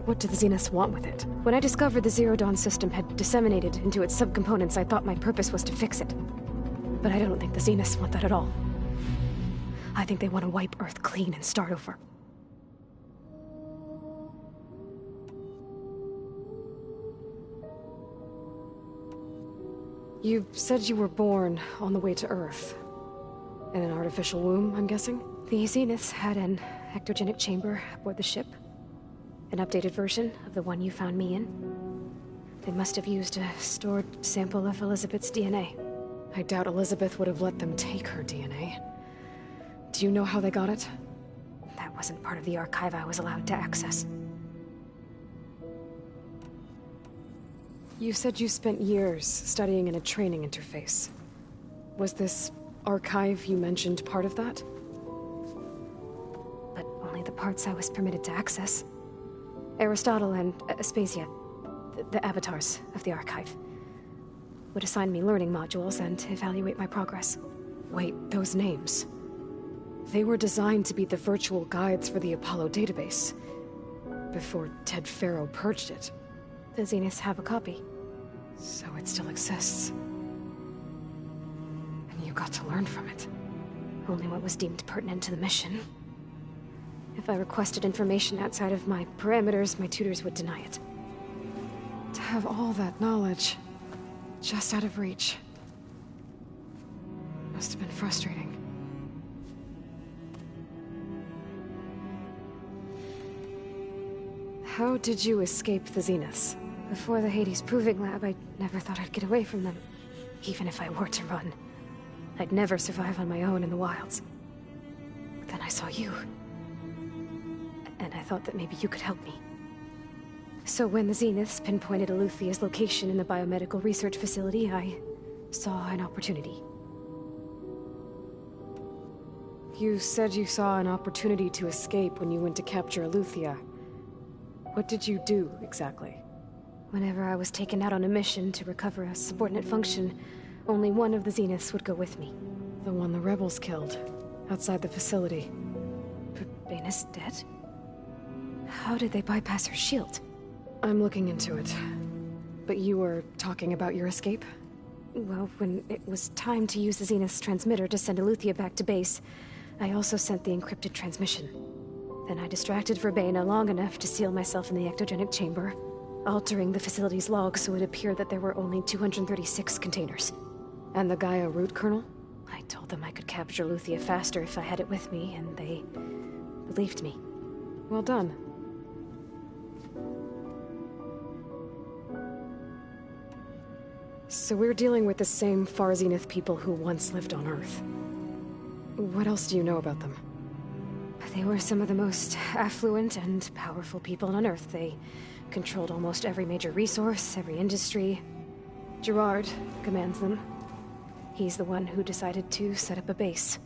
What do the Zeniths want with it? When I discovered the Zero Dawn system had disseminated into its subcomponents, I thought my purpose was to fix it. But I don't think the Zeniths want that at all. I think they want to wipe Earth clean and start over. You said you were born on the way to Earth. In an artificial womb, I'm guessing? The Zeniths had an ectogenic chamber aboard the ship. An updated version of the one you found me in. They must have used a stored sample of Elizabeth's DNA. I doubt Elizabeth would have let them take her DNA. Do you know how they got it? That wasn't part of the archive I was allowed to access. You said you spent years studying in a training interface. Was this archive you mentioned part of that? But only the parts I was permitted to access. Aristotle and Aspasia, the avatars of the archive, would assign me learning modules and evaluate my progress. Wait, those names. They were designed to be the virtual guides for the Apollo database, before Ted Faro purged it. The Zeniths have a copy. So it still exists. And you got to learn from it. Only what was deemed pertinent to the mission. If I requested information outside of my parameters, my tutors would deny it. To have all that knowledge, just out of reach. Must have been frustrating. How did you escape the Zeniths? Before the Hades Proving Lab, I never thought I'd get away from them. Even if I were to run. I'd never survive on my own in the wilds. But then I saw you. And I thought that maybe you could help me. So when the Zeniths pinpointed Eluthia's location in the biomedical research facility, I saw an opportunity. You said you saw an opportunity to escape when you went to capture Eluthia. What did you do, exactly? Whenever I was taken out on a mission to recover a subordinate function, only one of the Zeniths would go with me. The one the rebels killed, outside the facility. Verbena's dead? How did they bypass her shield? I'm looking into it. But you were talking about your escape? Well, when it was time to use the Zenith's transmitter to send Eluthia back to base, I also sent the encrypted transmission. Then I distracted Verbena long enough to seal myself in the ectogenic chamber, altering the facility's log so it appeared that there were only 236 containers. And the Gaia root kernel? I told them I could capture Eluthia faster if I had it with me, and they believed me. Well done. So we're dealing with the same Far Zenith people who once lived on Earth. What else do you know about them? They were some of the most affluent and powerful people on Earth. They controlled almost every major resource, every industry. Gerard commands them. He's the one who decided to set up a base.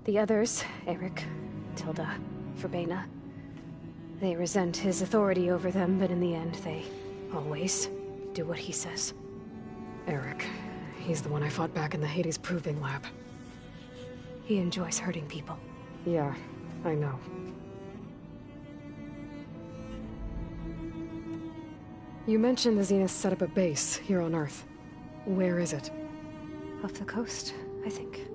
The others, Eric, Tilda, Verbena, they resent his authority over them, but in the end, they always do what he says. Eric. He's the one I fought back in the Hades Proving Lab. He enjoys hurting people. Yeah, I know. You mentioned the Zeniths set up a base here on Earth. Where is it? Off the coast, I think.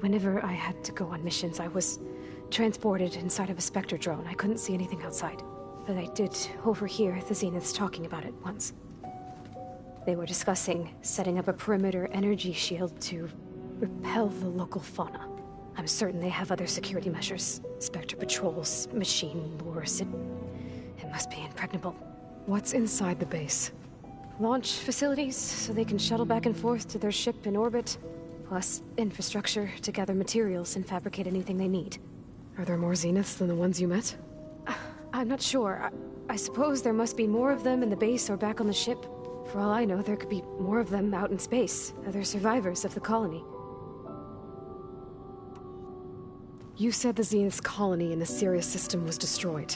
Whenever I had to go on missions, I was transported inside of a Spectre drone. I couldn't see anything outside. But I did overhear the Zeniths talking about it once. They were discussing setting up a perimeter energy shield to repel the local fauna. I'm certain they have other security measures. Spectre patrols, machine lures. It must be impregnable. What's inside the base? Launch facilities, so they can shuttle back and forth to their ship in orbit. Plus infrastructure to gather materials and fabricate anything they need. Are there more Zeniths than the ones you met? I'm not sure. I suppose there must be more of them in the base or back on the ship. For all I know, there could be more of them out in space. Other survivors of the colony. You said the Zenith's colony in the Sirius system was destroyed.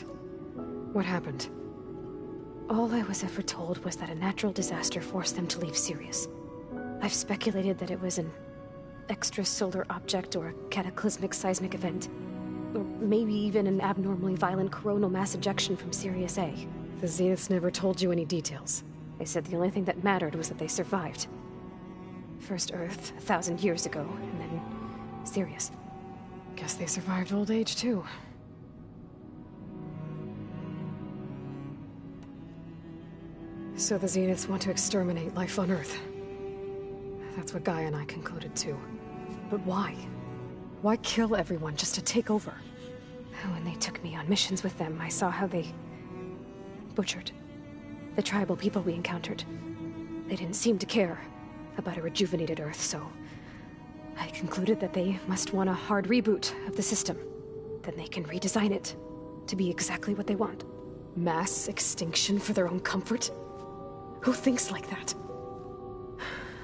What happened? All I was ever told was that a natural disaster forced them to leave Sirius. I've speculated that it was an extrasolar object or a cataclysmic seismic event. Or maybe even an abnormally violent coronal mass ejection from Sirius A. The Zeniths never told you any details. They said the only thing that mattered was that they survived. First Earth, 1,000 years ago, and then Sirius. Guess they survived old age, too. So the Zeniths want to exterminate life on Earth. That's what Gaia and I concluded, too. But why? Why kill everyone just to take over? When they took me on missions with them, I saw how they butchered the tribal people we encountered. They didn't seem to care about a rejuvenated Earth, so I concluded that they must want a hard reboot of the system. Then they can redesign it to be exactly what they want. Mass extinction for their own comfort? Who thinks like that?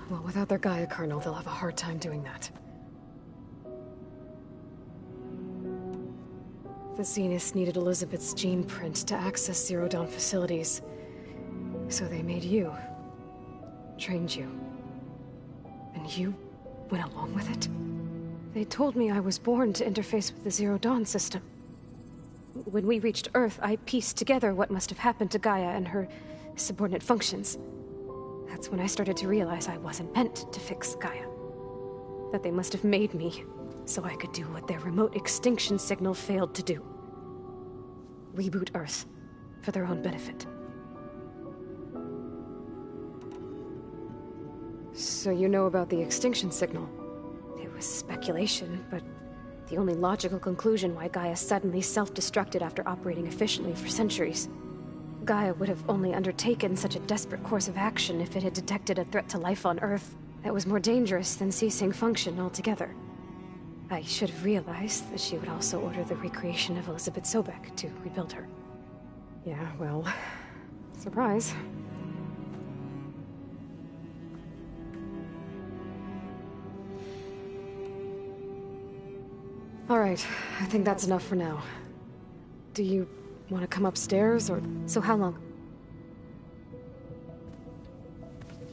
Well, without their Gaia kernel, they'll have a hard time doing that. The Zeniths needed Elizabeth's gene print to access Zero Dawn facilities. So they made you. Trained you. And you went along with it? They told me I was born to interface with the Zero Dawn system. When we reached Earth, I pieced together what must have happened to Gaia and her subordinate functions. That's when I started to realize I wasn't meant to fix Gaia. That they must have made me so I could do what their remote extinction signal failed to do. Reboot Earth for their own benefit. So you know about the extinction signal? It was speculation, but the only logical conclusion why Gaia suddenly self-destructed after operating efficiently for centuries. Gaia would have only undertaken such a desperate course of action if it had detected a threat to life on Earth that was more dangerous than ceasing function altogether. I should have realized that she would also order the recreation of Elizabeth Sobek to rebuild her. Yeah, well, surprise. All right, I think that's enough for now. Do you want to come upstairs, or... So how long?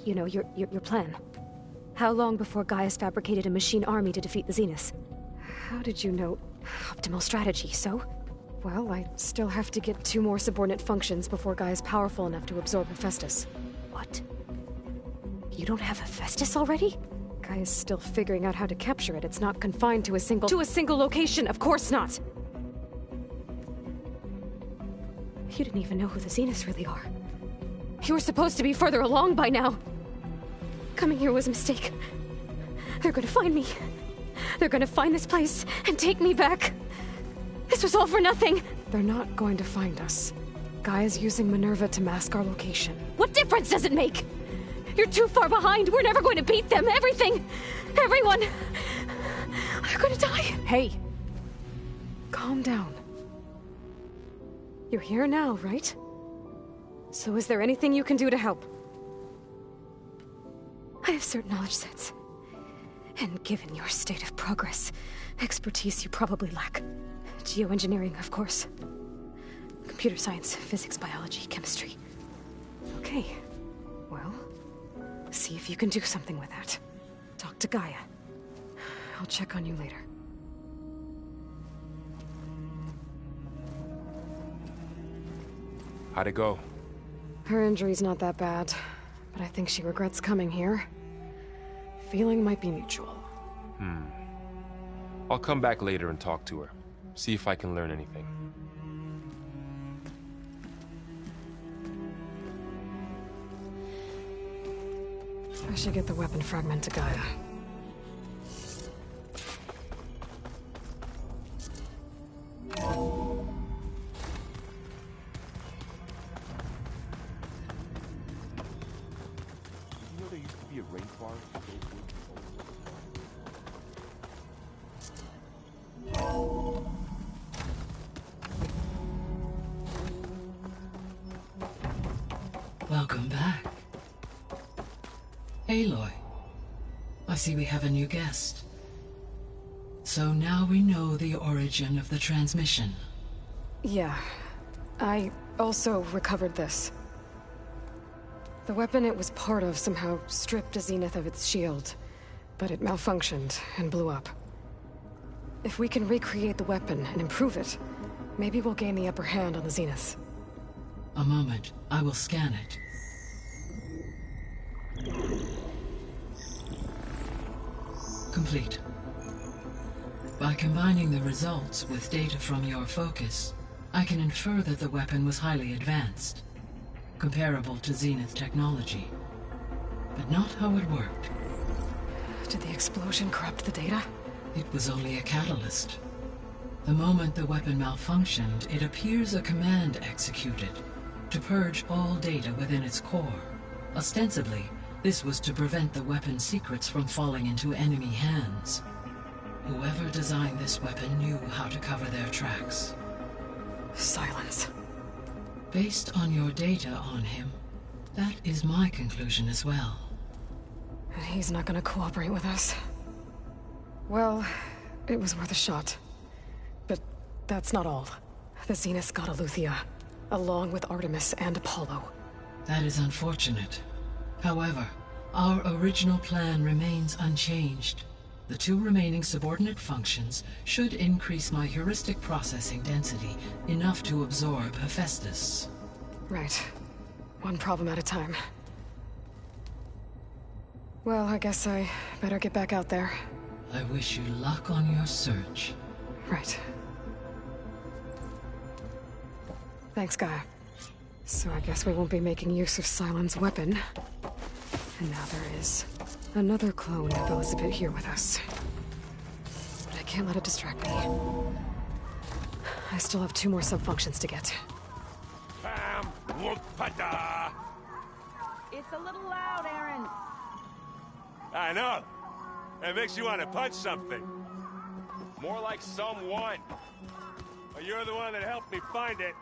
You know, your plan. How long before Gaia's fabricated a machine army to defeat the Zeniths? How did you know? Optimal strategy, so? Well, I still have to get 2 more subordinate functions before Gaia's powerful enough to absorb Hephaestus. What? You don't have Hephaestus already? Gaia's still figuring out how to capture it. It's not confined to a single location, of course not! You didn't even know who the Zeniths really are. You were supposed to be further along by now. Coming here was a mistake. They're gonna find me. They're gonna find this place and take me back. This was all for nothing. They're not going to find us. Gaia's using Minerva to mask our location. What difference does it make? You're too far behind. We're never going to beat them. Everything, everyone, they're gonna die. Hey, calm down. You're here now, right? So is there anything you can do to help? I have certain knowledge sets. And given your state of progress, expertise you probably lack. Geoengineering, of course. Computer science, physics, biology, chemistry. Okay. Well, see if you can do something with that. Talk to Gaia. I'll check on you later. How'd it go? Her injury's not that bad, but I think she regrets coming here. Feeling might be mutual. I'll come back later and talk to her. See if I can learn anything. I should get the weapon fragment to Gaia. Welcome back. Aloy, I see we have a new guest. So now we know the origin of the transmission. Yeah. I also recovered this. The weapon it was part of somehow stripped a Zenith of its shield, but it malfunctioned and blew up. If we can recreate the weapon and improve it, maybe we'll gain the upper hand on the Zeniths. A moment, I will scan it. Complete. By combining the results with data from your focus, I can infer that the weapon was highly advanced, comparable to Zenith technology, but not how it worked. Did the explosion corrupt the data? It was only a catalyst. The moment the weapon malfunctioned, it appears a command executed to purge all data within its core. Ostensibly, this was to prevent the weapon's secrets from falling into enemy hands. Whoever designed this weapon knew how to cover their tracks. Silence. Based on your data on him, that is my conclusion as well. And he's not gonna cooperate with us. Well, it was worth a shot. But that's not all. The Zenith got Eleuthia, along with Artemis and Apollo. That is unfortunate. However, our original plan remains unchanged. The 2 remaining subordinate functions should increase my heuristic processing density enough to absorb Hephaestus. Right. One problem at a time. Well, I guess I better get back out there. I wish you luck on your search. Right. Thanks, Gaia. So I guess we won't be making use of Cylon's weapon. And now there is another clone of Elizabeth here with us. But I can't let it distract me. I still have 2 more sub-functions to get. Bam! Whoop-a-da! It's a little loud, Aaron. I know. It makes you want to punch something. More like someone. Well, you're the one that helped me find it.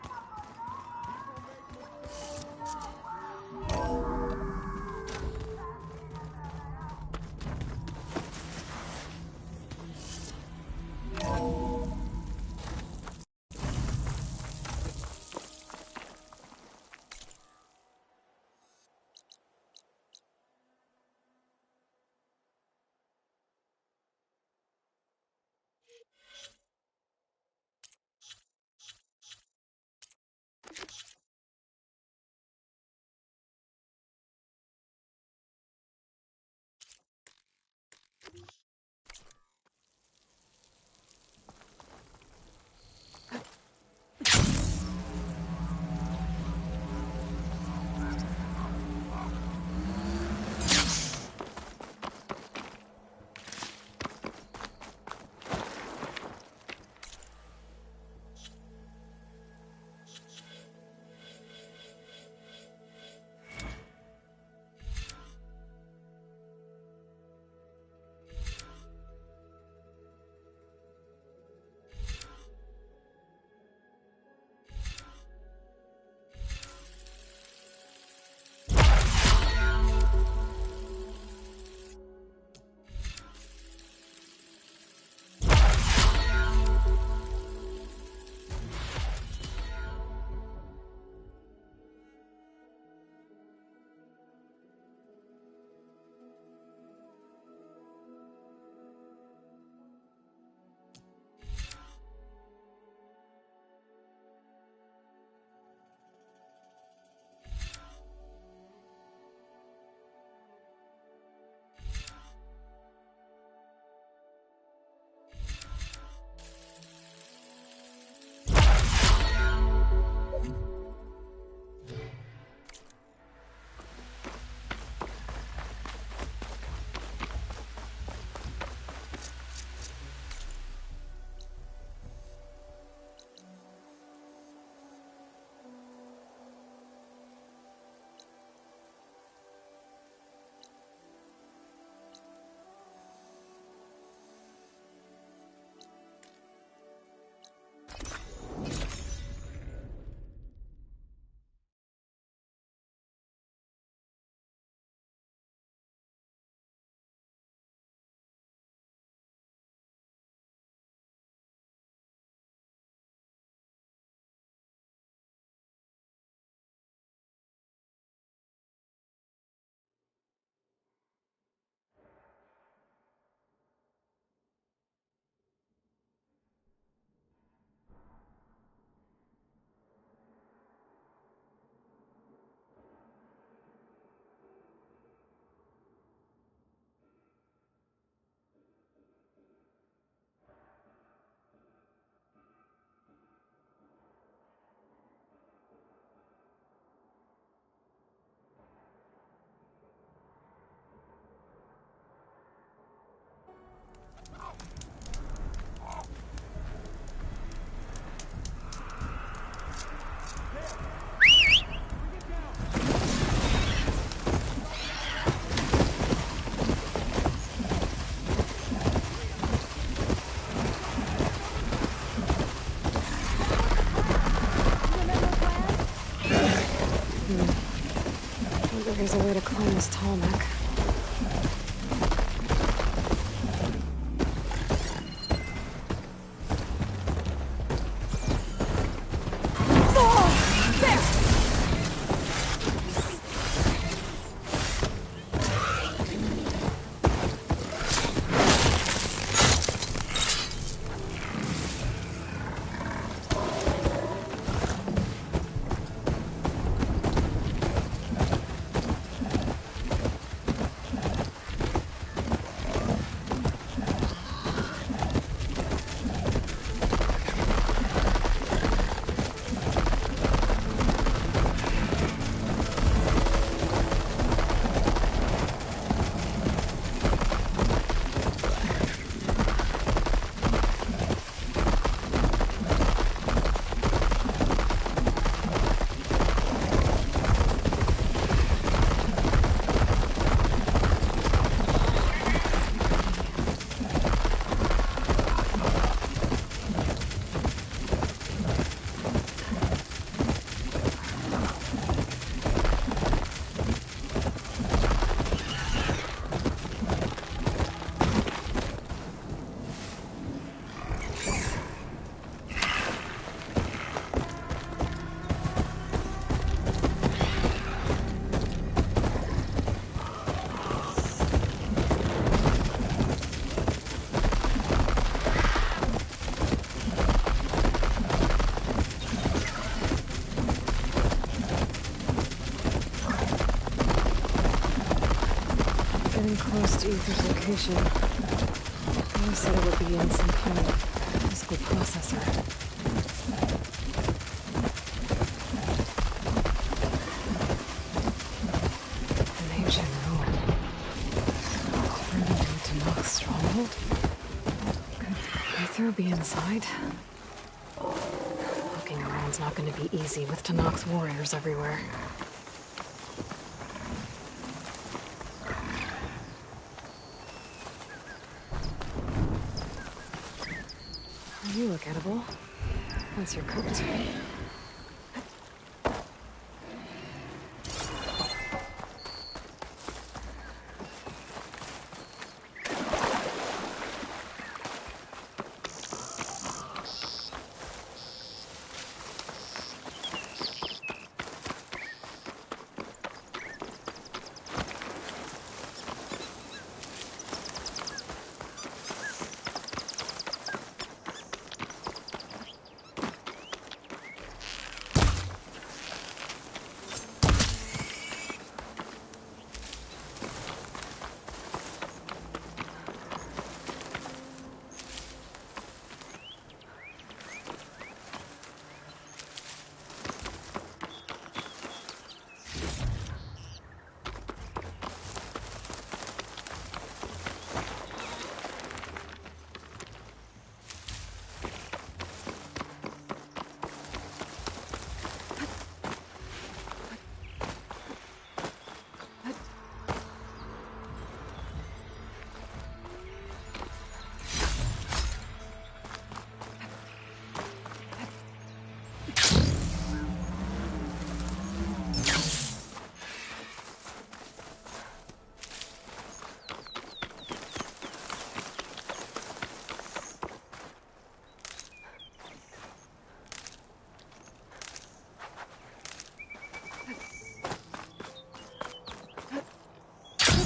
There's a way to climb this tall neck. Arthur's location. They said it would be in some kind of physical processor. An ancient ruin. Burned to Nox's stronghold? Could Arthur be inside? Looking around's not going to be easy with Tennock's warriors everywhere. You look edible. Once you're cooked.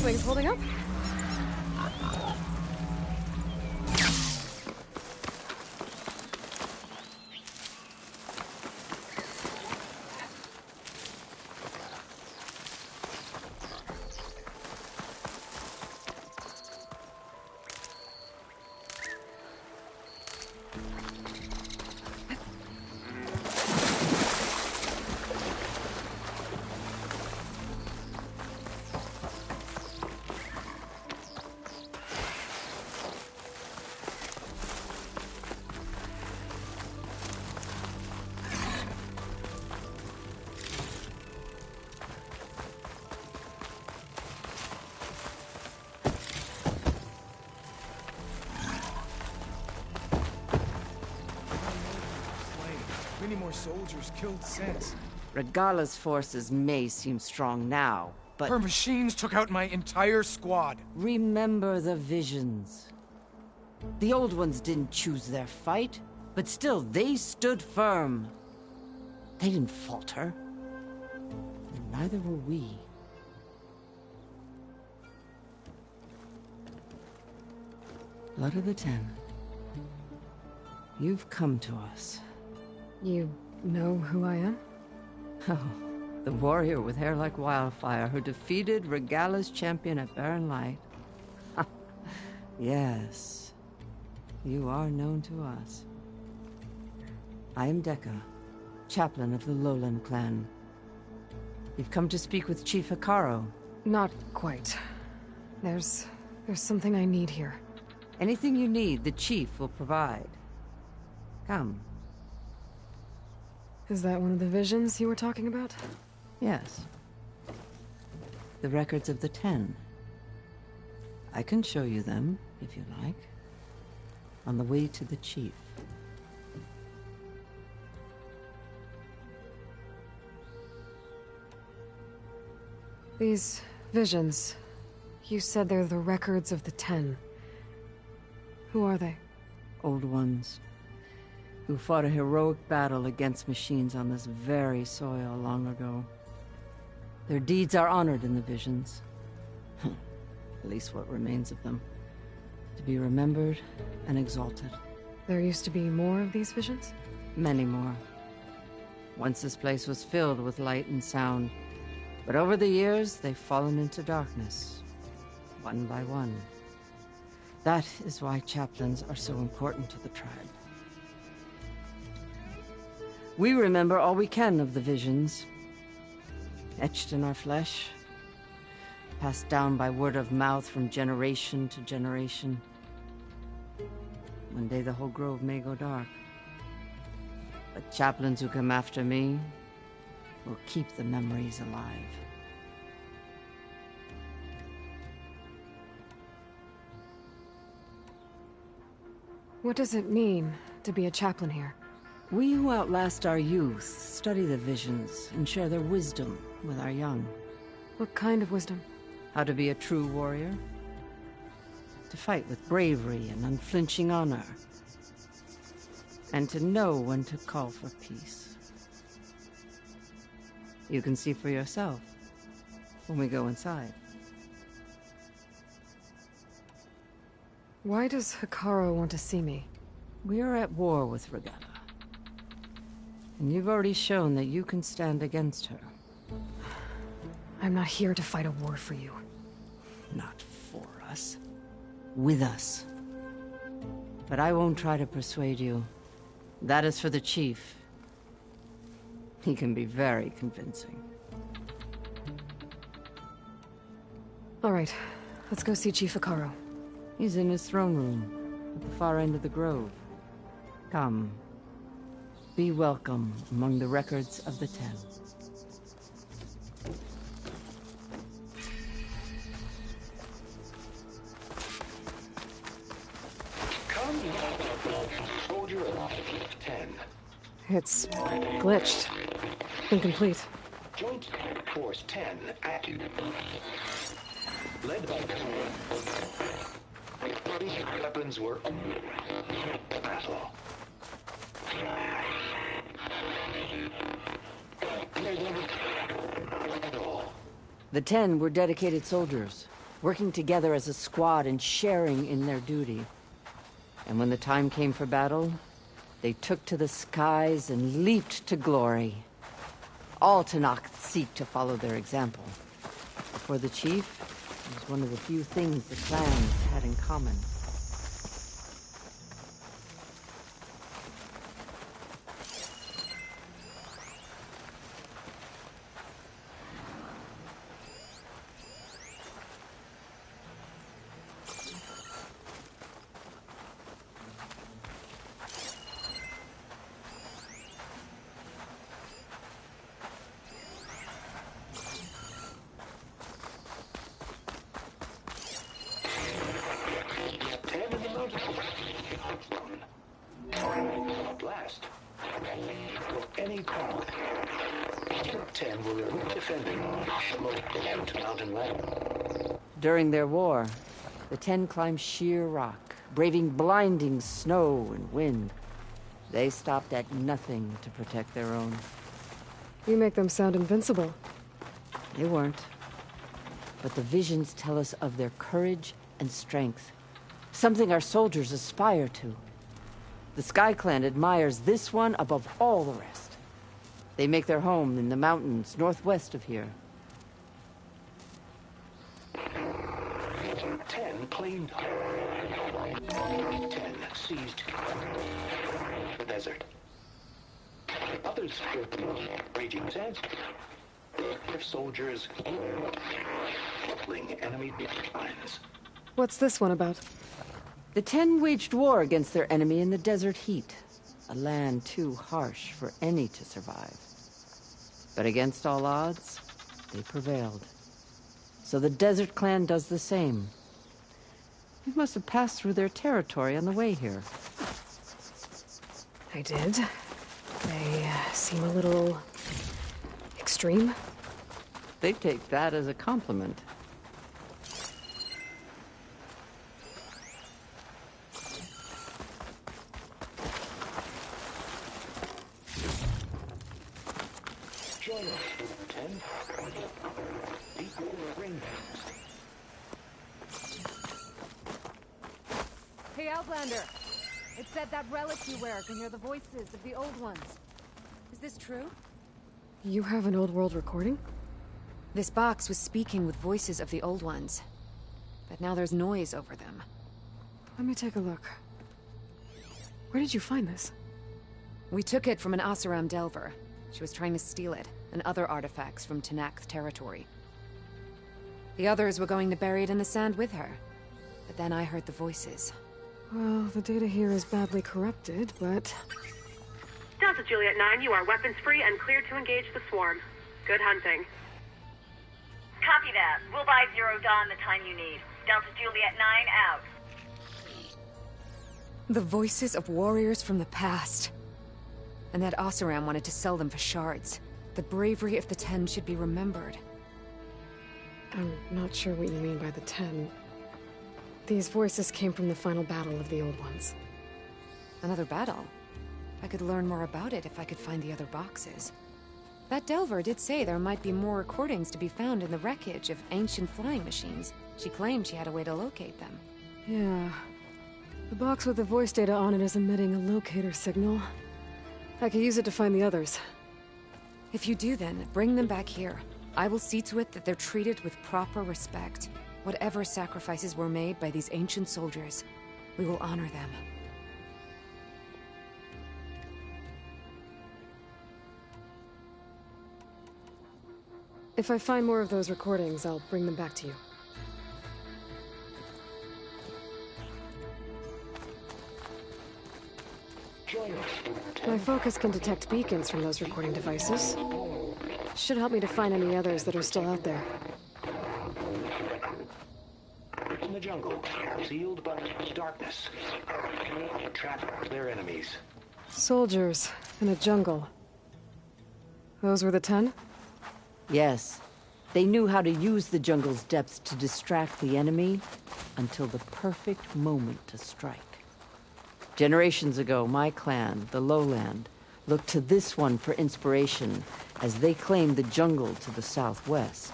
Wings holding up? Many more soldiers killed since. Regala's forces may seem strong now, but... Her machines took out my entire squad. Remember the visions. The old ones didn't choose their fight, but still, they stood firm. They didn't falter. And neither were we. Blood of the Ten. You've come to us. You know who I am? Oh, the warrior with hair like wildfire who defeated Regala's champion at Barren Light. Yes, you are known to us. I am Dekka, chaplain of the Lowland clan. You've come to speak with Chief Hekarro. Not quite. There's something I need here. Anything you need, the chief will provide. Come. Is that one of the visions you were talking about? Yes. The records of the Ten. I can show you them, if you like. On the way to the chief. These visions... You said they're the records of the Ten. Who are they? Old ones. Who fought a heroic battle against machines on this very soil long ago. Their deeds are honored in the visions. At least what remains of them. To be remembered and exalted. There used to be more of these visions? Many more. Once this place was filled with light and sound. But over the years, they've fallen into darkness. one by one. That is why chaplains are so important to the tribe. We remember all we can of the visions, etched in our flesh, passed down by word of mouth from generation to generation. One day the whole grove may go dark, but chaplains who come after me will keep the memories alive. What does it mean to be a chaplain here? We who outlast our youth study the visions and share their wisdom with our young. What kind of wisdom? How to be a true warrior. To fight with bravery and unflinching honor. And to know when to call for peace. You can see for yourself when we go inside. Why does Hekarro want to see me? We are at war with Regatta. And you've already shown that you can stand against her. I'm not here to fight a war for you. Not for us. With us. But I won't try to persuade you. That is for the chief. He can be very convincing. All right, let's go see Chief Hekarro. He's in his throne room, at the far end of the grove. Come. Be welcome among the records of the Ten. Come, soldier of 10. It's glitched. Incomplete. Joint Force 10 active. Led by weapons were battle. The 10 were dedicated soldiers, working together as a squad and sharing in their duty. And when the time came for battle, they took to the skies and leaped to glory. All Tenakth seek to follow their example. For the chief, it was one of the few things the clans had in common. Blast. Any problem. 10 will be defending mountain land. During their war, the 10 climbed sheer rock, braving blinding snow and wind. They stopped at nothing to protect their own. You make them sound invincible. They weren't. But the visions tell us of their courage and strength. Something our soldiers aspire to. The Sky Clan admires this one above all the rest. They make their home in the mountains northwest of here. 10 claimed. 10 seized the desert. Others raging sands. Their soldiers battling enemy lines. What's this one about? The 10 waged war against their enemy in the desert heat, a land too harsh for any to survive. But against all odds, they prevailed. So the Desert Clan does the same. You must have passed through their territory on the way here. I did. They seem a little extreme. They take that as a compliment. Join us, 10. Hey, Outlander. It said that relic you wear can hear the voices of the old ones. Is this true? You have an old world recording? This box was speaking with voices of the old ones. but now there's noise over them. Let me take a look. Where did you find this? We took it from an Oseram Delver. She was trying to steal it, and other artifacts from Tenakth territory. The others were going to bury it in the sand with her. But then I heard the voices. Well, the data here is badly corrupted, but... Delta Juliet 9, you are weapons-free and cleared to engage the swarm. Good hunting. Copy that. We'll buy Zero Dawn the time you need. Delta Juliet 9 out. The voices of warriors from the past. And that Oseram wanted to sell them for shards. The bravery of the Ten should be remembered. I'm not sure what you mean by the Ten. These voices came from the final battle of the Old Ones. Another battle? I could learn more about it if I could find the other boxes. That Delver did say there might be more recordings to be found in the wreckage of ancient flying machines. She claimed she had a way to locate them. Yeah. The box with the voice data on it is emitting a locator signal. I could use it to find the others. If you do then, bring them back here. I will see to it that they're treated with proper respect. Whatever sacrifices were made by these ancient soldiers, we will honor them. If I find more of those recordings, I'll bring them back to you. My focus can detect beacons from those recording devices. Should help me to find any others that are still out there. In the jungle, sealed but darkness. Trap their enemies. Soldiers in a jungle. Those were the 10? Yes. They knew how to use the jungle's depths to distract the enemy until the perfect moment to strike. Generations ago, my clan, the Lowland, looked to this one for inspiration as they claimed the jungle to the southwest.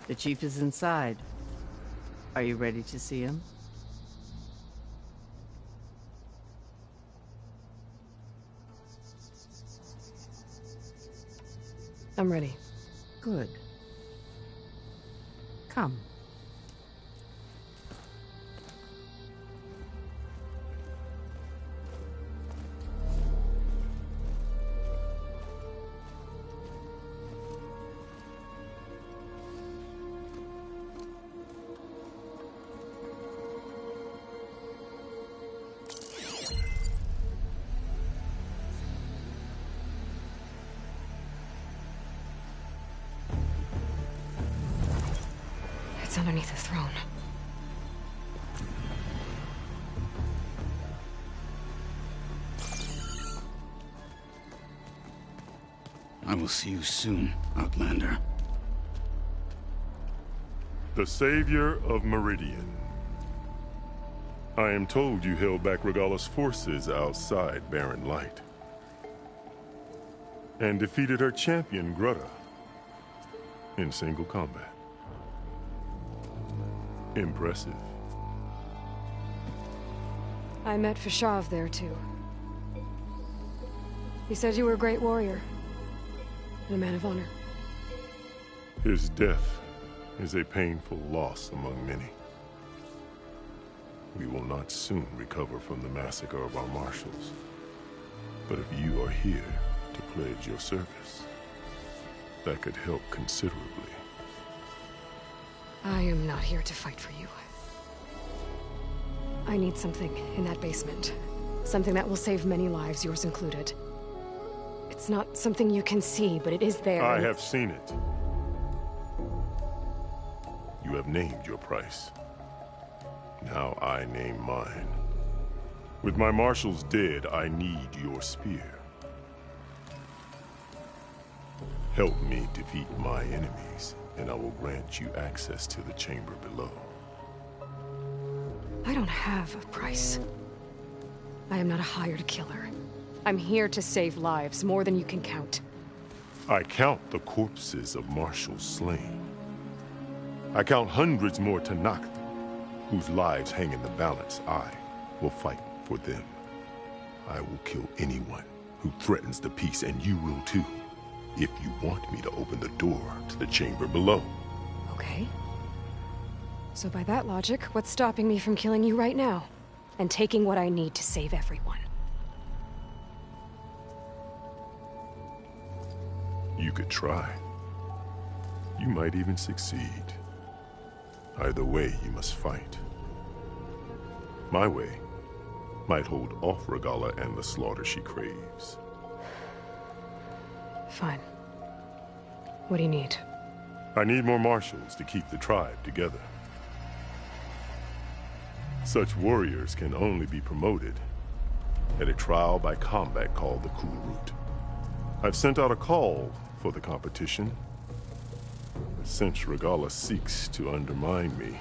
The chief is inside. Are you ready to see him? I'm ready. Good. Come. It's underneath the throne. I will see you soon, Outlander. The Savior of Meridian. I am told you held back Regalla's forces outside Barren Light. And defeated her champion, Grudda, in single combat. Impressive. I met Fashav there, too. He said you were a great warrior. And a man of honor. His death is a painful loss among many. We will not soon recover from the massacre of our marshals. But if you are here to pledge your service, that could help considerably. I am not here to fight for you. I need something in that basement. Something that will save many lives, yours included. It's not something you can see, but it is there. I have seen it. You have named your price. Now I name mine. With my marshals dead, I need your spear. Help me defeat my enemies, and I will grant you access to the chamber below. I don't have a price. I am not a hired killer. I'm here to save lives, more than you can count. I count the corpses of marshals slain. I count hundreds more Tenakth, whose lives hang in the balance. I will fight for them. I will kill anyone who threatens the peace, and you will too, if you want me to open the door to the chamber below. Okay. So by that logic, what's stopping me from killing you right now? And taking what I need to save everyone? You could try. You might even succeed. Either way, you must fight. My way might hold off Regalla and the slaughter she craves. Fine. What do you need? I need more marshals to keep the tribe together. Such warriors can only be promoted at a trial by combat called the Kulrut. I've sent out a call for the competition. But since Regalla seeks to undermine me,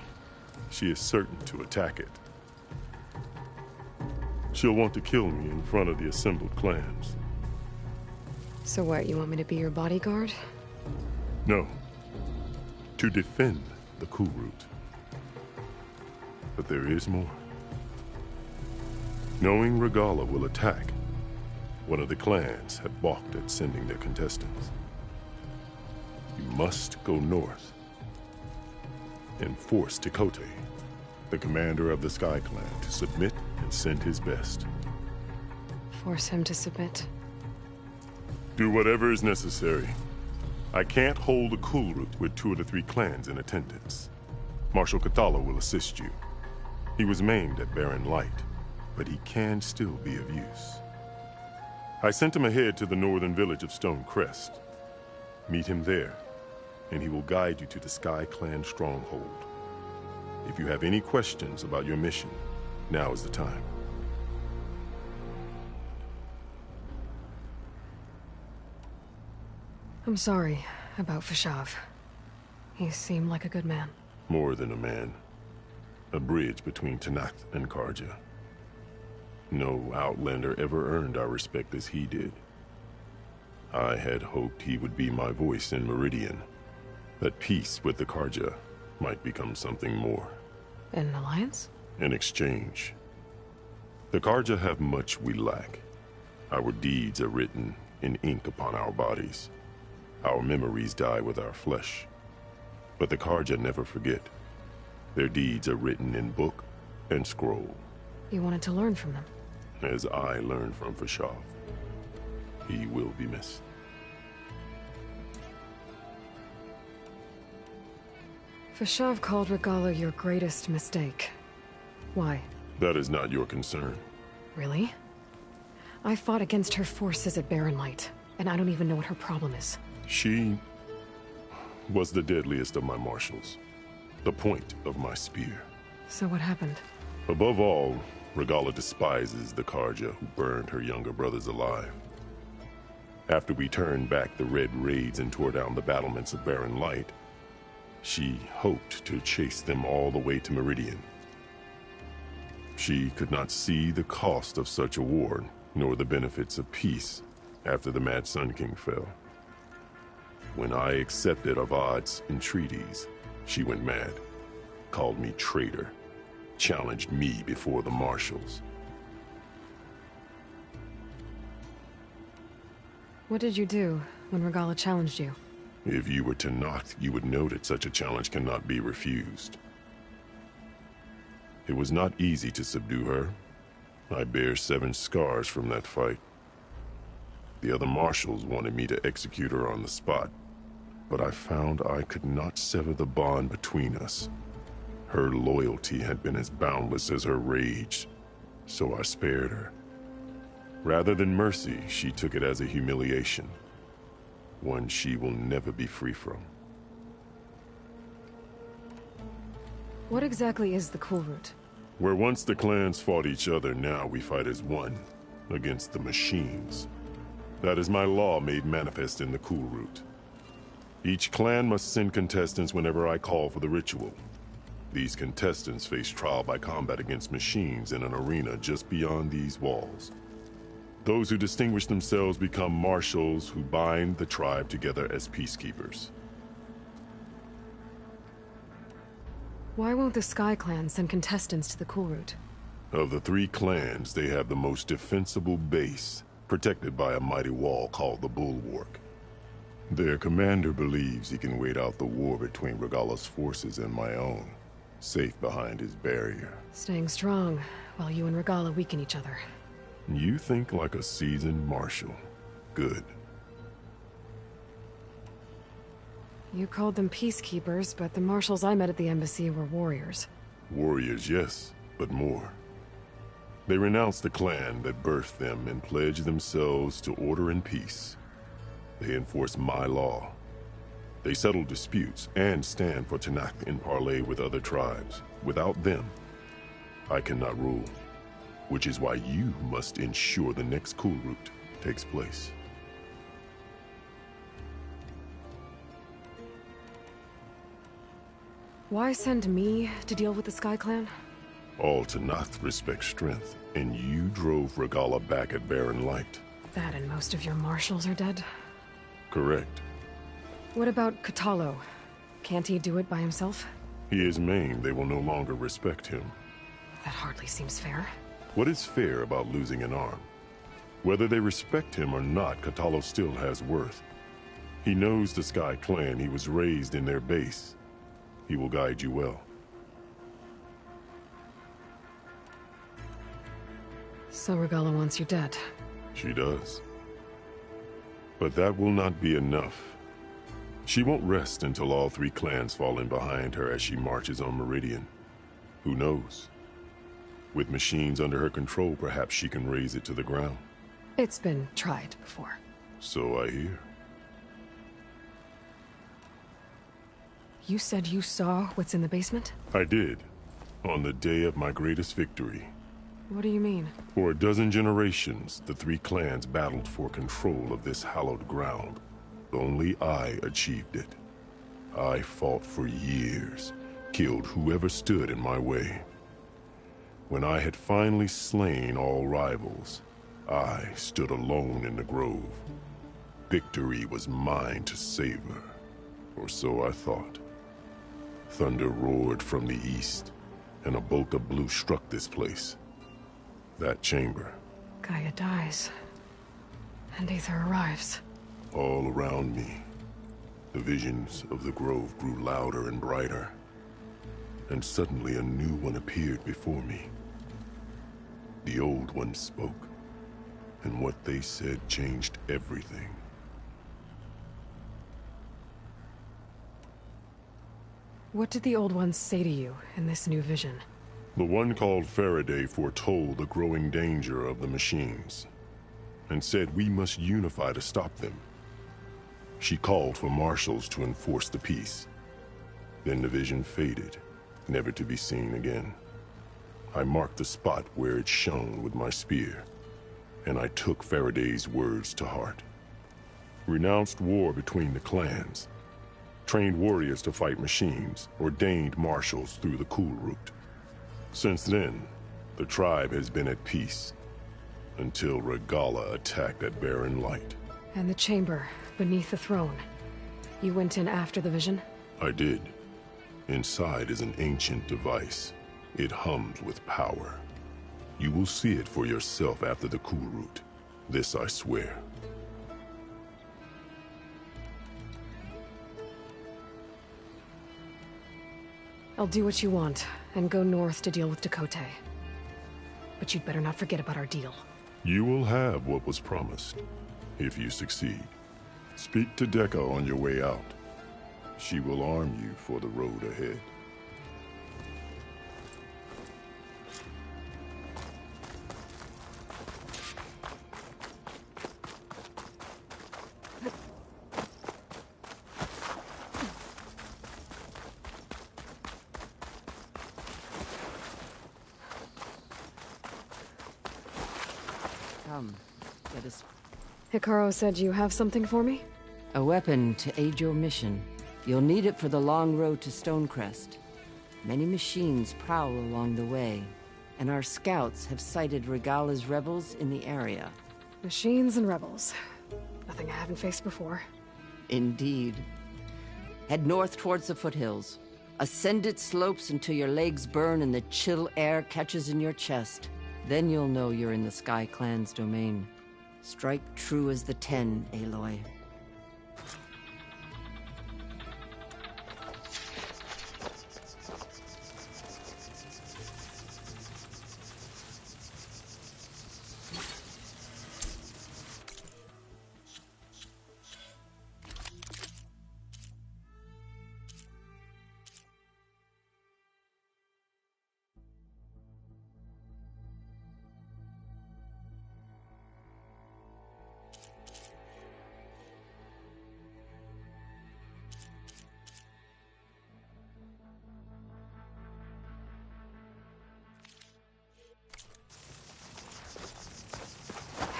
she is certain to attack it. She'll want to kill me in front of the assembled clans. So what, you want me to be your bodyguard? No. To defend the Kulrut. But there is more. Knowing Regalla will attack, one of the clans had balked at sending their contestants. You must go north and force Tekotteh, the commander of the Sky Clan, to submit and send his best. Force him to submit. Do whatever is necessary. I can't hold a Kulrut with 2 of the 3 clans in attendance. Marshal Kotallo will assist you. He was maimed at Barren Light, but he can still be of use. I sent him ahead to the northern village of Stone Crest. Meet him there, and he will guide you to the Sky Clan stronghold. If you have any questions about your mission, now is the time. I'm sorry about Fashav. He seemed like a good man. More than a man. A bridge between Tenakth and Carja. No Outlander ever earned our respect as he did. I had hoped he would be my voice in Meridian. That peace with the Carja might become something more. An alliance? An exchange. The Carja have much we lack. Our deeds are written in ink upon our bodies. Our memories die with our flesh. But the Carja never forget. Their deeds are written in book and scroll. You wanted to learn from them? As I learned from Fashav. He will be missed. Fashav called Regalla your greatest mistake. Why? That is not your concern. Really? I fought against her forces at Barren Light, and I don't even know what her problem is. She was the deadliest of my marshals. The point of my spear. So what happened? Above all, Regalla despises the Carja who burned her younger brothers alive. After we turned back the Red Raids and tore down the battlements of Barren Light, she hoped to chase them all the way to Meridian. She could not see the cost of such a war, nor the benefits of peace after the Mad Sun King fell. When I accepted Avad's entreaties, she went mad, called me traitor, challenged me before the marshals. What did you do when Regalla challenged you? If you were Tenakth, you would know that such a challenge cannot be refused. It was not easy to subdue her. I bear 7 scars from that fight. The other marshals wanted me to execute her on the spot, but I found I could not sever the bond between us. Her loyalty had been as boundless as her rage, so I spared her. Rather than mercy, she took it as a humiliation, one she will never be free from. What exactly is the Kulrut? Where once the clans fought each other, now we fight as one, against the machines. That is my law made manifest in the Kulrut. Each clan must send contestants whenever I call for the ritual. These contestants face trial by combat against machines in an arena just beyond these walls. Those who distinguish themselves become marshals who bind the tribe together as peacekeepers. Why won't the Sky Clan send contestants to the Cool Route? Of the 3 clans, they have the most defensible base, protected by a mighty wall called the Bulwark. Their commander believes he can wait out the war between Regalla's forces and my own, safe behind his barrier. Staying strong, while you and Regalla weaken each other. You think like a seasoned marshal. Good. You called them peacekeepers, but the marshals I met at the embassy were warriors. Warriors, yes, but more. They renounce the clan that birthed them and pledge themselves to order and peace. They enforce my law. They settle disputes and stand for Tenakth in parley with other tribes. Without them, I cannot rule. Which is why you must ensure the next Cool Route takes place. Why send me to deal with the Sky Clan? All Tenakth respect strength, and you drove Regalla back at Barren Light. That and most of your marshals are dead? Correct. What about Kotallo? Can't he do it by himself? He is maimed. They will no longer respect him. That hardly seems fair. What is fair about losing an arm? Whether they respect him or not, Kotallo still has worth. He knows the Sky Clan. He was raised in their base. He will guide you well. So Regalla wants you dead. She does. But that will not be enough. She won't rest until all 3 clans fall in behind her as she marches on Meridian. Who knows? With machines under her control, perhaps she can raze it to the ground. It's been tried before. So I hear. You said you saw what's in the basement? I did. On the day of my greatest victory. What do you mean? For a dozen generations, the 3 clans battled for control of this hallowed ground. Only I achieved it. I fought for years, killed whoever stood in my way. When I had finally slain all rivals, I stood alone in the grove. Victory was mine to savor, or so I thought. Thunder roared from the east, and a bolt of blue struck this place. That chamber. Gaia dies, and Aether arrives. All around me, the visions of the grove grew louder and brighter, and suddenly a new one appeared before me. The old one spoke, and what they said changed everything. What did the old ones say to you in this new vision? The one called Faraday foretold the growing danger of the machines, and said we must unify to stop them. She called for marshals to enforce the peace. Then the vision faded, never to be seen again. I marked the spot where it shone with my spear, and I took Faraday's words to heart. Renounced war between the clans, trained warriors to fight machines, ordained marshals through the Cool Route. Since then, the tribe has been at peace, until Regalla attacked at Barren Light. And the chamber, beneath the throne. You went in after the vision? I did. Inside is an ancient device. It hums with power. You will see it for yourself after the Cool Route. This I swear. I'll do what you want, and go north to deal with Tekotteh. But you'd better not forget about our deal. You will have what was promised, if you succeed. Speak to Dekka on your way out. She will arm you for the road ahead. Come, let us... Hekarro said you have something for me? A weapon to aid your mission. You'll need it for the long road to Stonecrest. Many machines prowl along the way, and our scouts have sighted Regalla's rebels in the area. Machines and rebels. Nothing I haven't faced before. Indeed. Head north towards the foothills. Ascend its slopes until your legs burn and the chill air catches in your chest. Then you'll know you're in the Sky Clan's domain. Strike true as the 10, Aloy.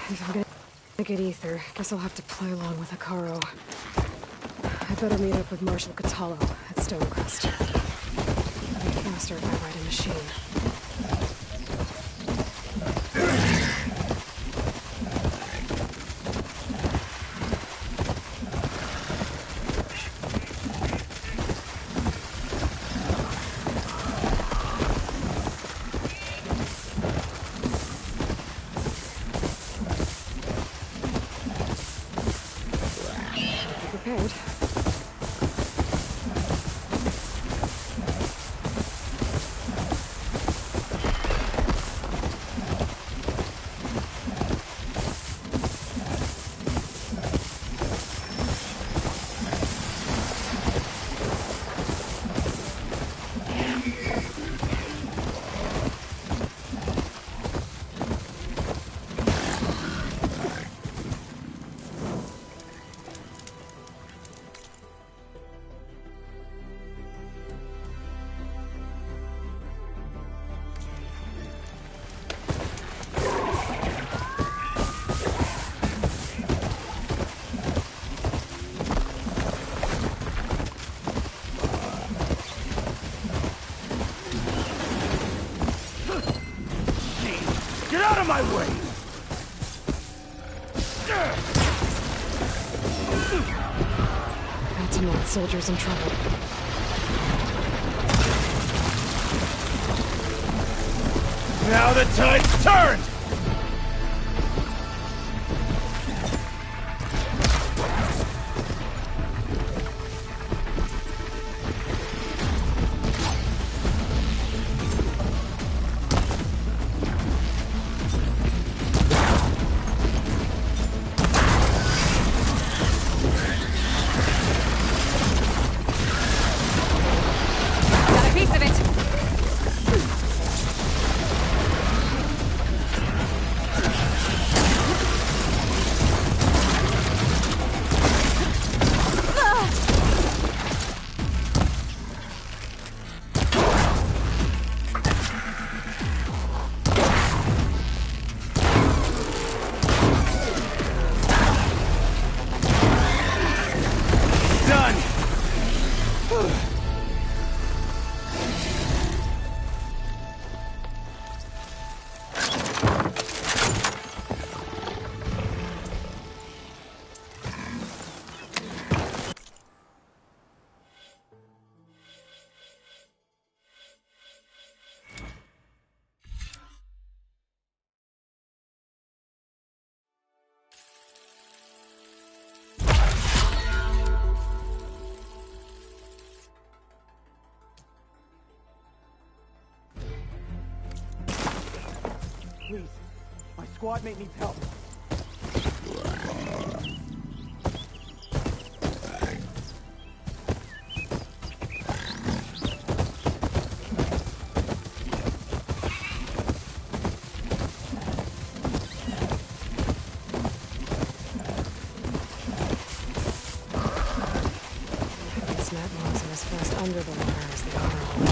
If I'm gonna get ether, guess I'll have to play along with Hekarro. I better meet up with Marshal Kotallo at Stonecrest. It'll be faster if I ride a machine. Prepared. Get out of my way! Altamont soldiers in trouble. Now the tide's turned! Got a piece of it! Done! Please, my squad mate needs help. This net wasn't as fast under the water as the Arrow.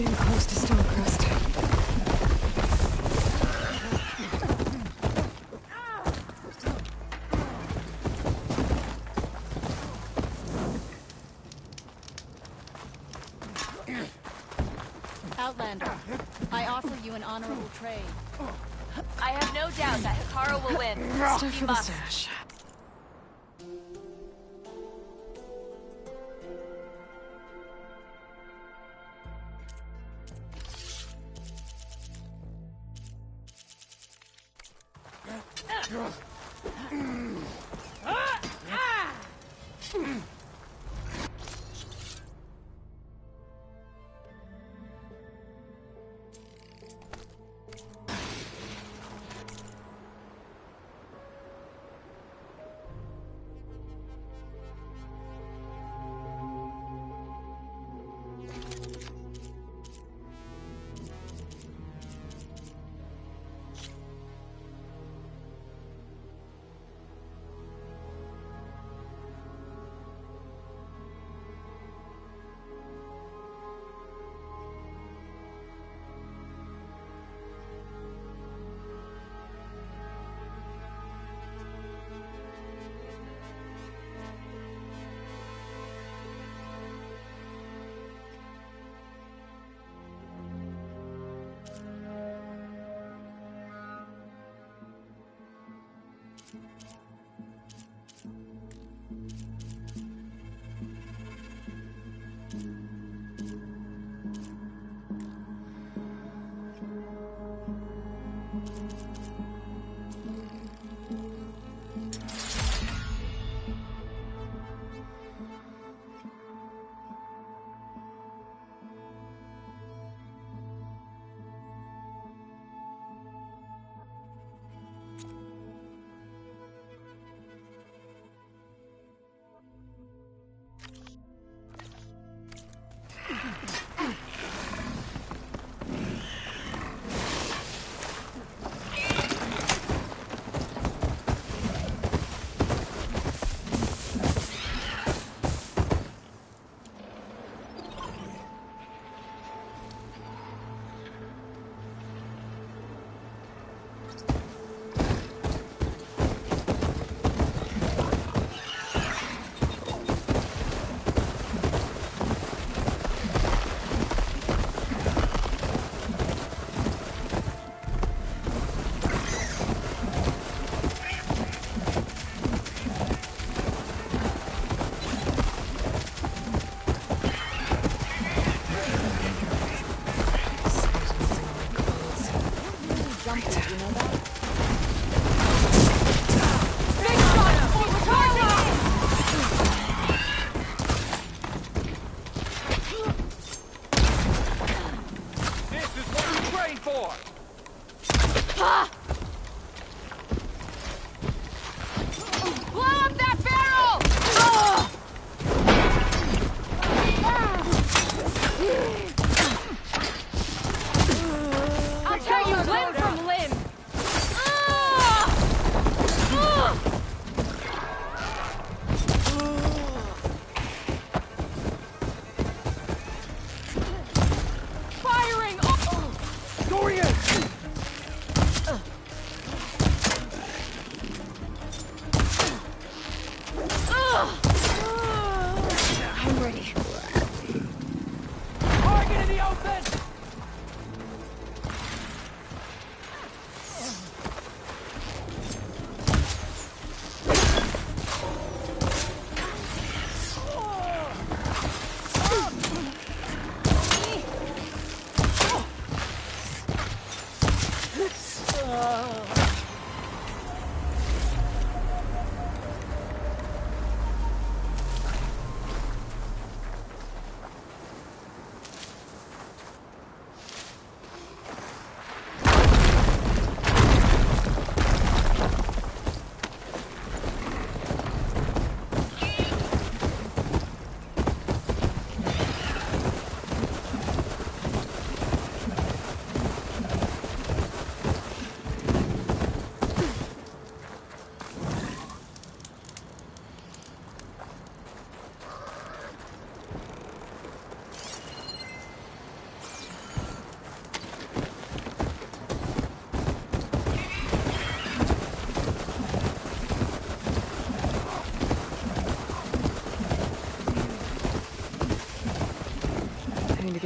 getting close to Stonecrest. Outlander, I offer you an honorable trade. I have no doubt that Hikaru will win. Stuff She for the must. stash.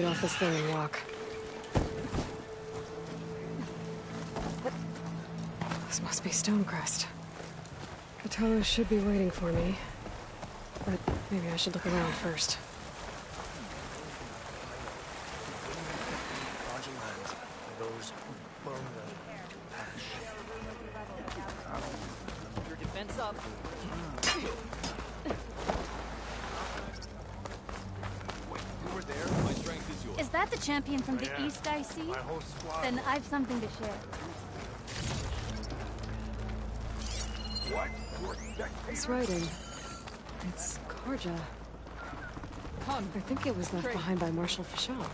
off this thing and walk. This must be Stonecrest. Cthulhu should be waiting for me. But maybe I should look around first. Those who burn the ash. Your defense up. Is that the champion from the East I see? Then I've something to share. What? This writing. It's Karja. I think it was left behind by Marshal Fashov.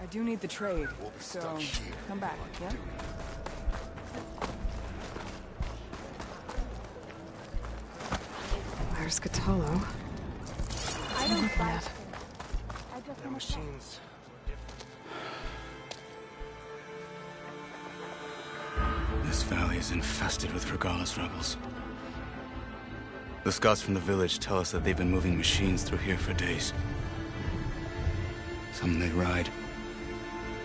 I do need the trade, so come back, yeah? Where's Cthulhu? I don't looking buy at? it. I just The want to machines. This valley is infested with Regalla's rebels. The scouts from the village tell us that they've been moving machines through here for days. Some they ride,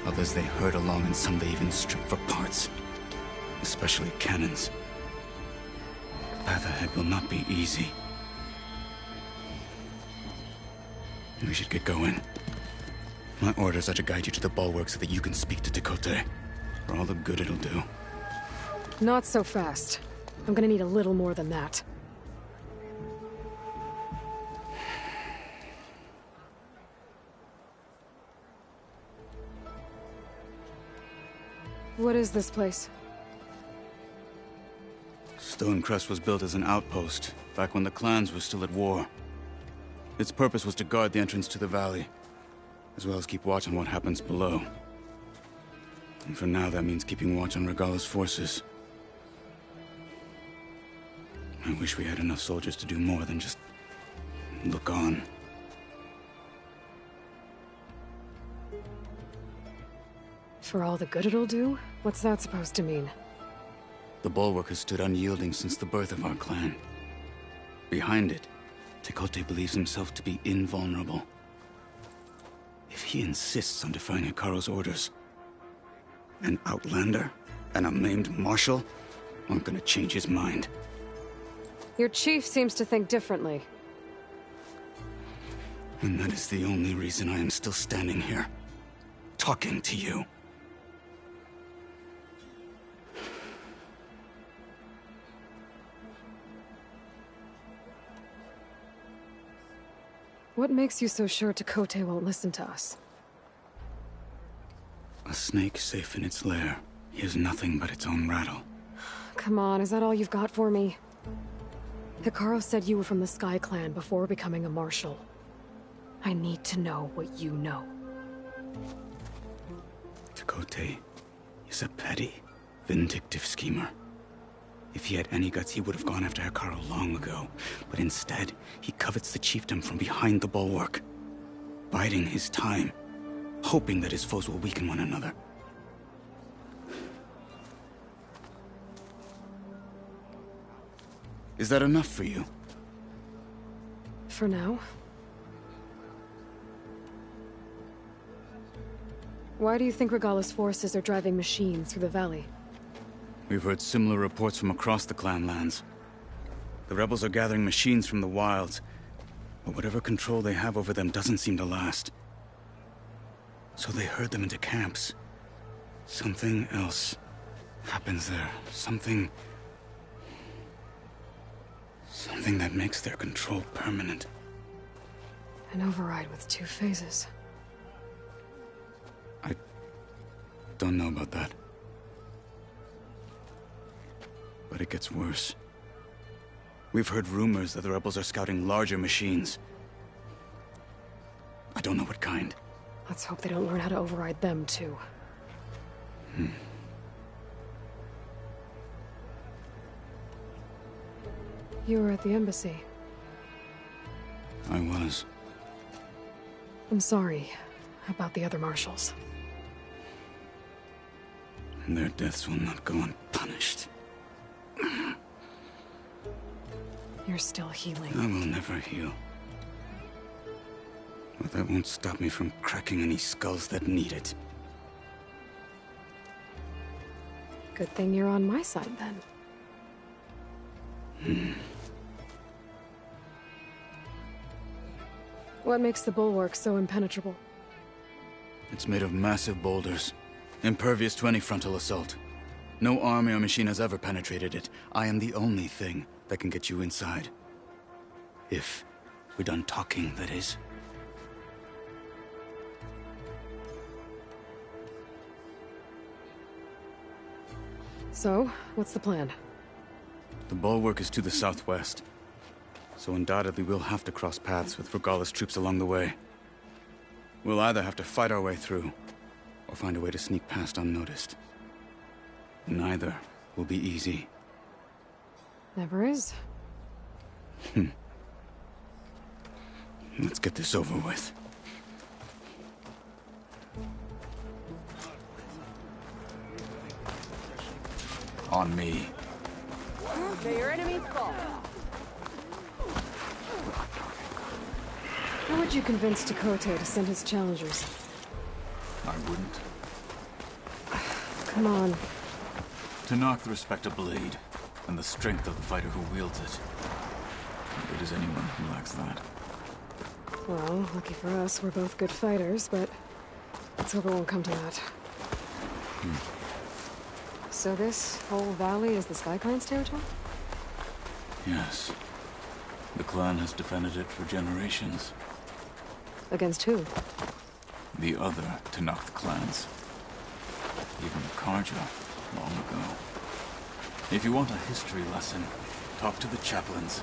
others they herd along, and some they even strip for parts. Especially cannons. The path ahead will not be easy. We should get going. My orders are to guide you to the bulwark so that you can speak to Tekote. For all the good it'll do. Not so fast. I'm gonna need a little more than that. What is this place? Stonecrest was built as an outpost, back when the clans were still at war. Its purpose was to guard the entrance to the valley, as well as keep watch on what happens below. And for now, that means keeping watch on Regalla's forces. I wish we had enough soldiers to do more than just look on. For all the good it'll do? What's that supposed to mean? The bulwark has stood unyielding since the birth of our clan. Behind it, Tekote believes himself to be invulnerable. If he insists on defying Hikaru's orders, an outlander and a maimed marshal aren't gonna change his mind. Your chief seems to think differently. And that is the only reason I am still standing here, talking to you. What makes you so sure Tekote won't listen to us? A snake safe in its lair hears nothing but its own rattle. Come on, is that all you've got for me? Hikaru said you were from the Sky Clan before becoming a marshal. I need to know what you know. Tekote is a petty, vindictive schemer. If he had any guts, he would have gone after Hikaru long ago. But instead, he covets the chiefdom from behind the bulwark, biding his time, hoping that his foes will weaken one another. Is that enough for you? For now. Why do you think Regalla's forces are driving machines through the valley? We've heard similar reports from across the clan lands. The rebels are gathering machines from the wilds, but whatever control they have over them doesn't seem to last. So they herd them into camps. Something else happens there. Something that makes their control permanent. An override with 2 phases. I don't know about that. But it gets worse. We've heard rumors that the rebels are scouting larger machines. I don't know what kind. Let's hope they don't learn how to override them, too. You were at the embassy. I was. I'm sorry about the other marshals. Their deaths will not go unpunished. You're still healing. I will never heal. But that won't stop me from cracking any skulls that need it. Good thing you're on my side, then. What makes the bulwark so impenetrable? It's made of massive boulders, impervious to any frontal assault. No army or machine has ever penetrated it. I am the only thing that can get you inside. If we're done talking, that is. So, what's the plan? The bulwark is to the southwest, so undoubtedly we'll have to cross paths with Regalla's troops along the way. We'll either have to fight our way through, or find a way to sneak past unnoticed. Neither will be easy. Never is. Let's get this over with. On me. Okay, your enemy's fall. How would you convince Tekotteh to send his challengers? I wouldn't. Come on. To knock the respect of blade, and the strength of the fighter who wields it. Good as anyone who lacks that. Well, lucky for us, we're both good fighters, but let's hope it won't come to that. So this whole valley is the Sky Clan's territory? Yes. The clan has defended it for generations. Against who? The other Tenakth clans. Even Karja, long ago. If you want a history lesson, talk to the chaplains.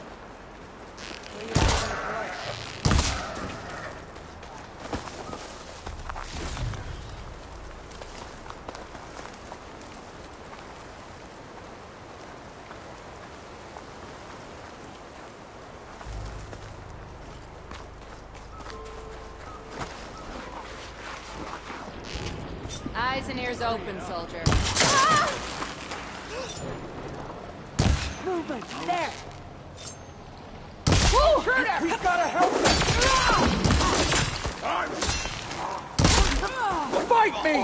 Eyes and ears open, soldier. Movement! There! Woo! Intruder! We've gotta help them! Fight me!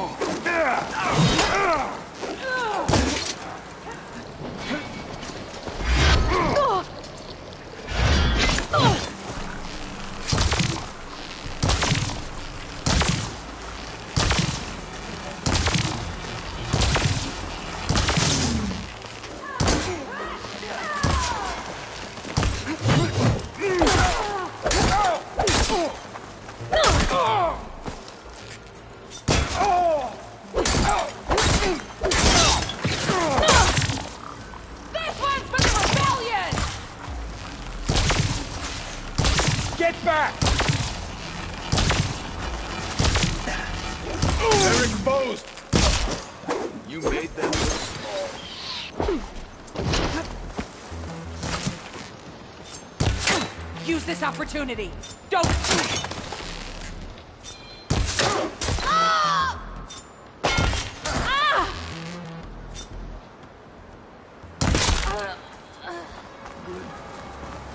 Get back! They're exposed! You made them small. Use this opportunity! Don't...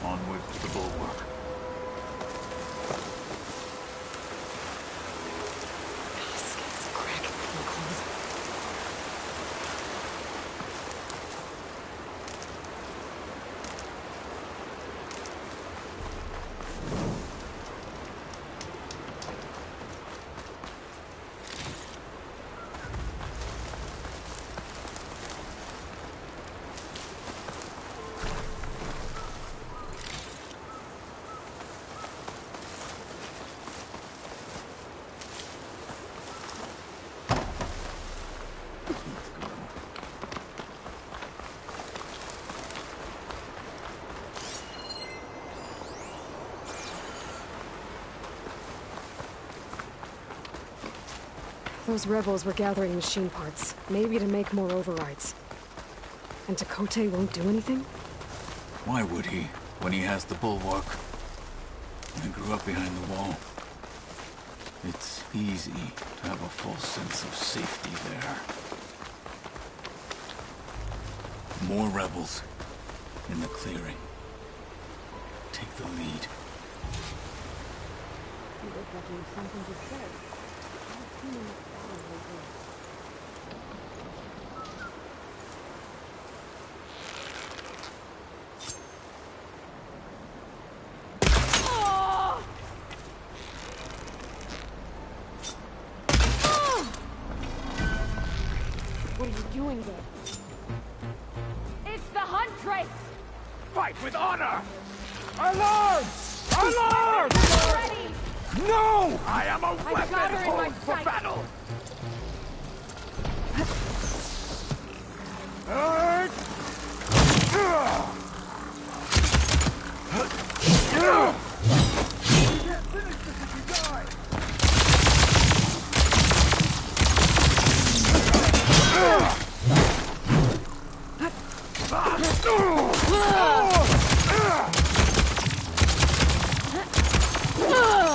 Onward to the bulwark. Those rebels were gathering machine parts, maybe to make more overrides. And Tekotteh won't do anything? Why would he, when he has the bulwark? I grew up behind the wall. It's easy to have a false sense of safety there. More rebels in the clearing. Take the lead. You look like you have something to say. I've seen enough battles lately. What are you doing there? It's the Huntress! Fight with honor! Alarms! Alarms! Ready! No! I am a I got weapon her in my honed for sight. battle!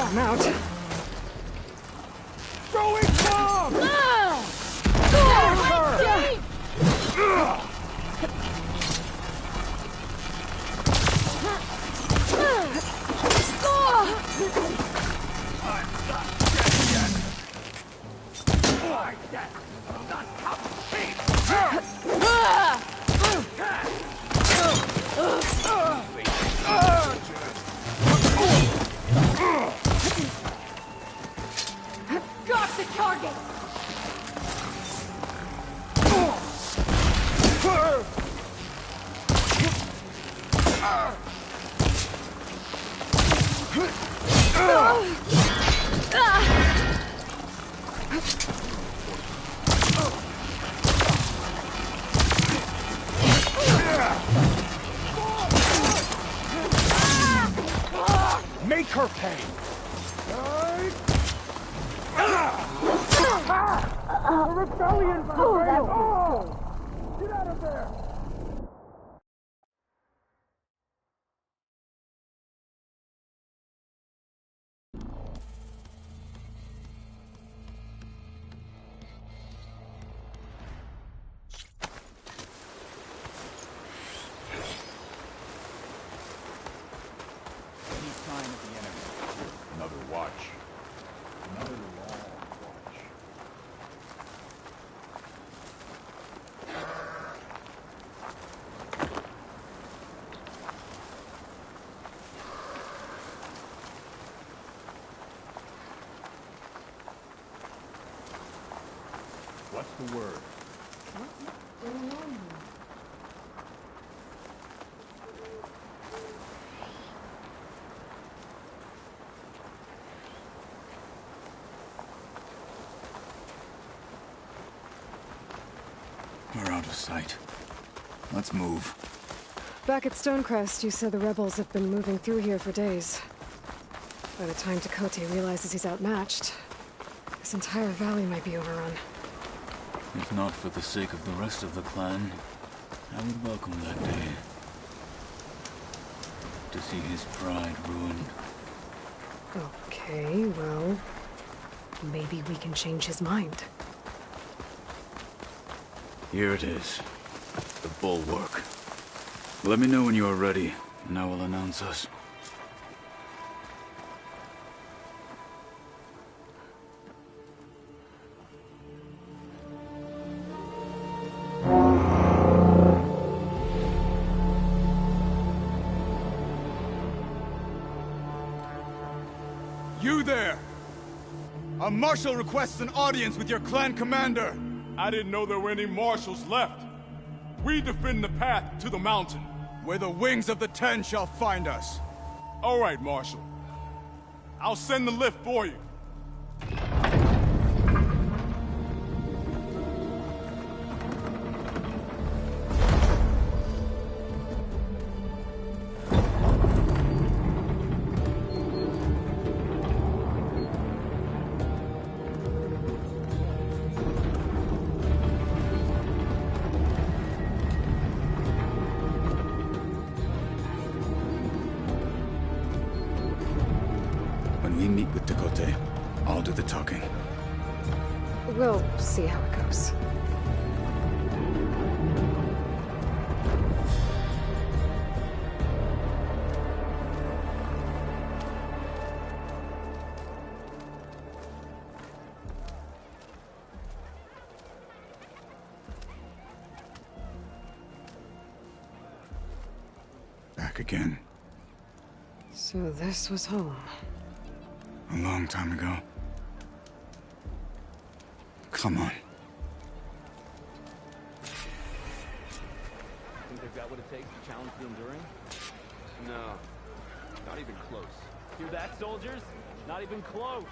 I'm out. Throwing bomb! Got the target! Make her pay! The rebellion prevailed! Get out of there! Any sign of the enemy? Another watch. Another long watch. What's the word? What's going on here? We're out of sight. Let's move. Back at Stonecrest, you said the rebels have been moving through here for days. By the time Tekotteh realizes he's outmatched, this entire valley might be overrun. If not for the sake of the rest of the clan, I would welcome that day. To see his pride ruined. Okay, well, maybe we can change his mind. Here it is. The bulwark. Let me know when you are ready, and I will announce us. You there! A marshal requests an audience with your clan commander! I didn't know there were any marshals left. We defend the path to the mountain. Where the wings of the Ten shall find us. All right, Marshal. I'll send the lift for you. with Tekote. I'll do the talking. We'll see how it goes. Back again. So this was home. A long time ago. Come on. Think they've got what it takes to challenge the Enduring? No. Not even close. Hear that, soldiers? Not even close!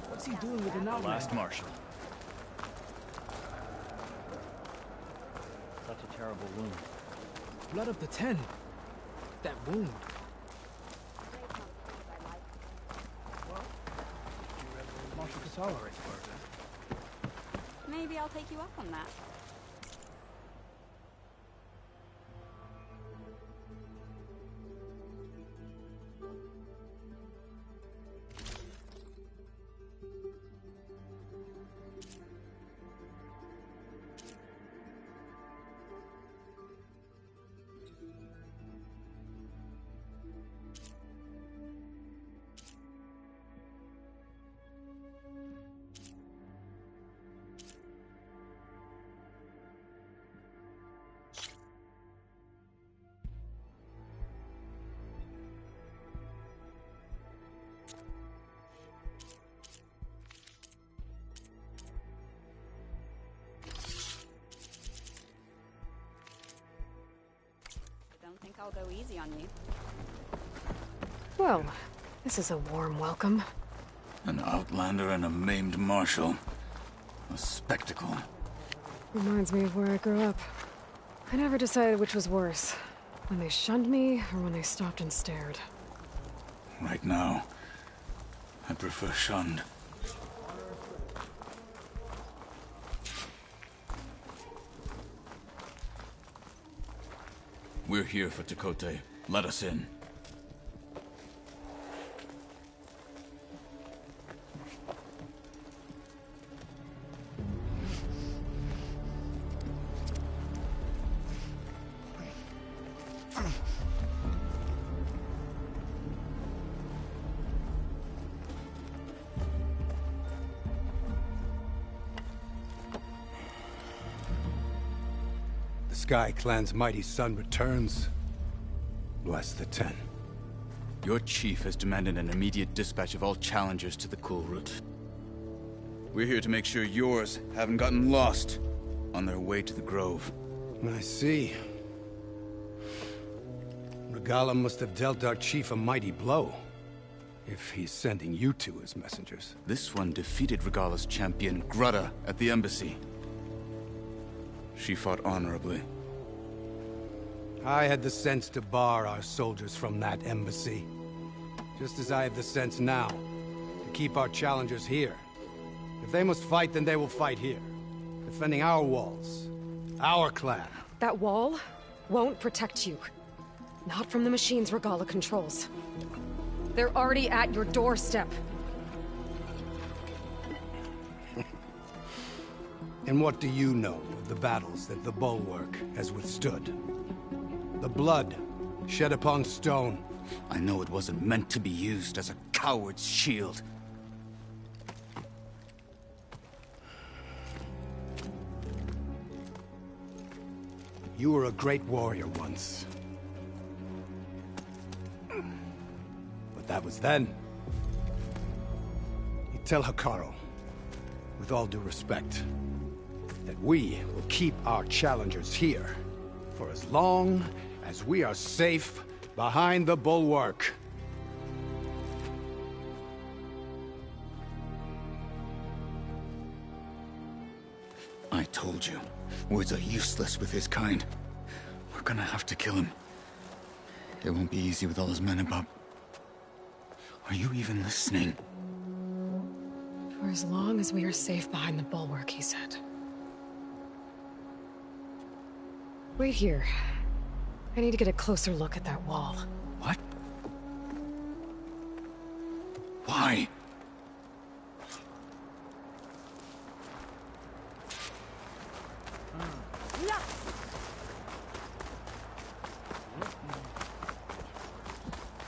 What's he doing with an outlander? Last Marshal. Such a terrible wound. Blood of the Ten. That wound. Marshal Kotallo right further. Maybe I'll take you up on that. Don't think I'll go easy on you. Well, this is a warm welcome. An outlander and a maimed marshal. A spectacle. Reminds me of where I grew up. I never decided which was worse. When they shunned me, or when they stopped and stared. Right now, I prefer shunned. We're here for Tekote. Let us in. The Sky Clan's mighty son returns. Bless the Ten. Your chief has demanded an immediate dispatch of all challengers to the Kulrut. We're here to make sure yours haven't gotten lost on their way to the Grove. I see. Regalla must have dealt our chief a mighty blow, if he's sending you two as messengers. This one defeated Regalla's champion, Grudda, at the embassy. She fought honorably. I had the sense to bar our soldiers from that embassy. Just as I have the sense now, to keep our challengers here. If they must fight, then they will fight here. Defending our walls. Our clan. That wall won't protect you. Not from the machines Regalla controls. They're already at your doorstep. And what do you know of the battles that the Bulwark has withstood? The blood shed upon stone. I know it wasn't meant to be used as a coward's shield. You were a great warrior once. But that was then. You tell Hekarro, with all due respect, that we will keep our challengers here for as long as we are safe behind the bulwark. I told you, words are useless with his kind. We're gonna have to kill him. It won't be easy with all his men about. Are you even listening? For as long as we are safe behind the bulwark, he said. Wait here. I need to get a closer look at that wall. What? Why?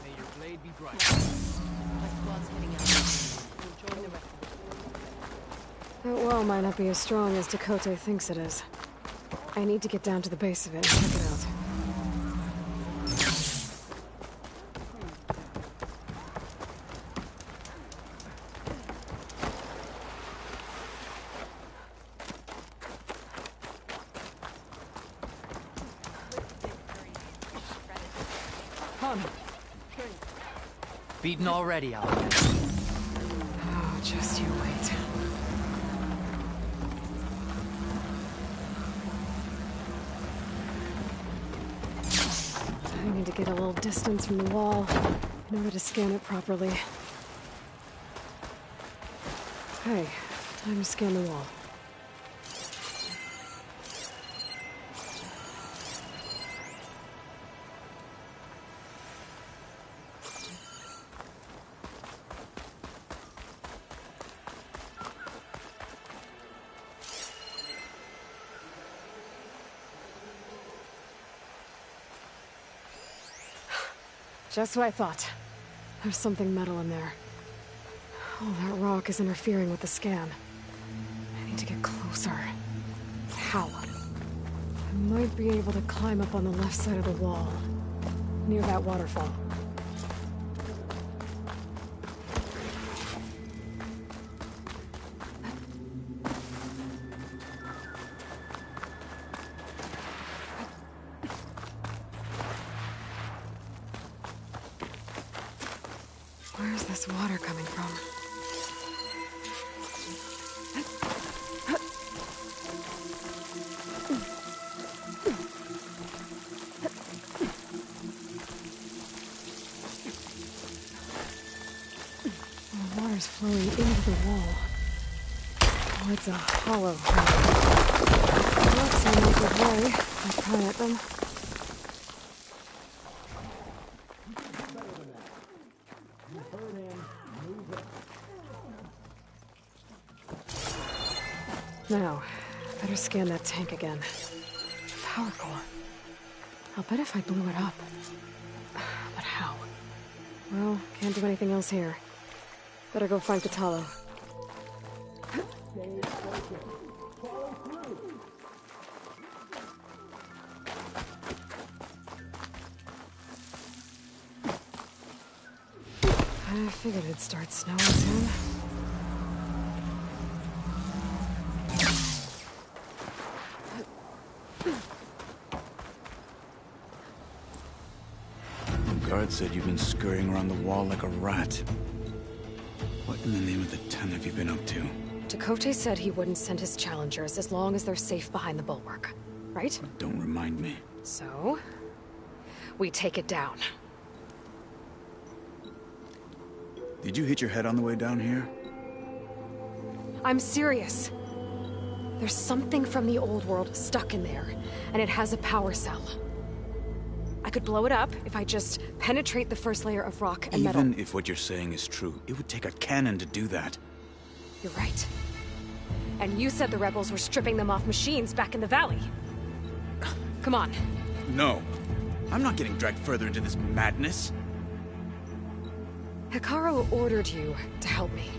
May your blade be bright. That wall might not be as strong as Tekotteh thinks it is. I need to get down to the base of it and check it out. Beaten already, Al. Oh, just you wait. I need to get a little distance from the wall in order to scan it properly. Okay, time to scan the wall. Just what I thought. There's something metal in there. Oh, that rock is interfering with the scan. I need to get closer. How? I might be able to climb up on the left side of the wall, near that waterfall. Where's this water coming from? The water's flowing into the wall. Oh, it's a hollow. That's a good way. I'll pry at them. Now, better scan that tank again. Power core. I'll bet if I blew it up. But how? Well, can't do anything else here. Better go find Kotallo. I figured it'd start snowing soon. The guard said you've been scurrying around the wall like a rat. What in the name of the Ten have you been up to? Tekotteh said he wouldn't send his challengers as long as they're safe behind the bulwark, right? Don't remind me. So, we take it down. Did you hit your head on the way down here? I'm serious. There's something from the old world stuck in there, and it has a power cell. I could blow it up if I just penetrate the first layer of rock and metal. Even if what you're saying is true, it would take a cannon to do that. You're right. And you said the rebels were stripping them off machines back in the valley. Come on. No. I'm not getting dragged further into this madness. Hekarro ordered you to help me.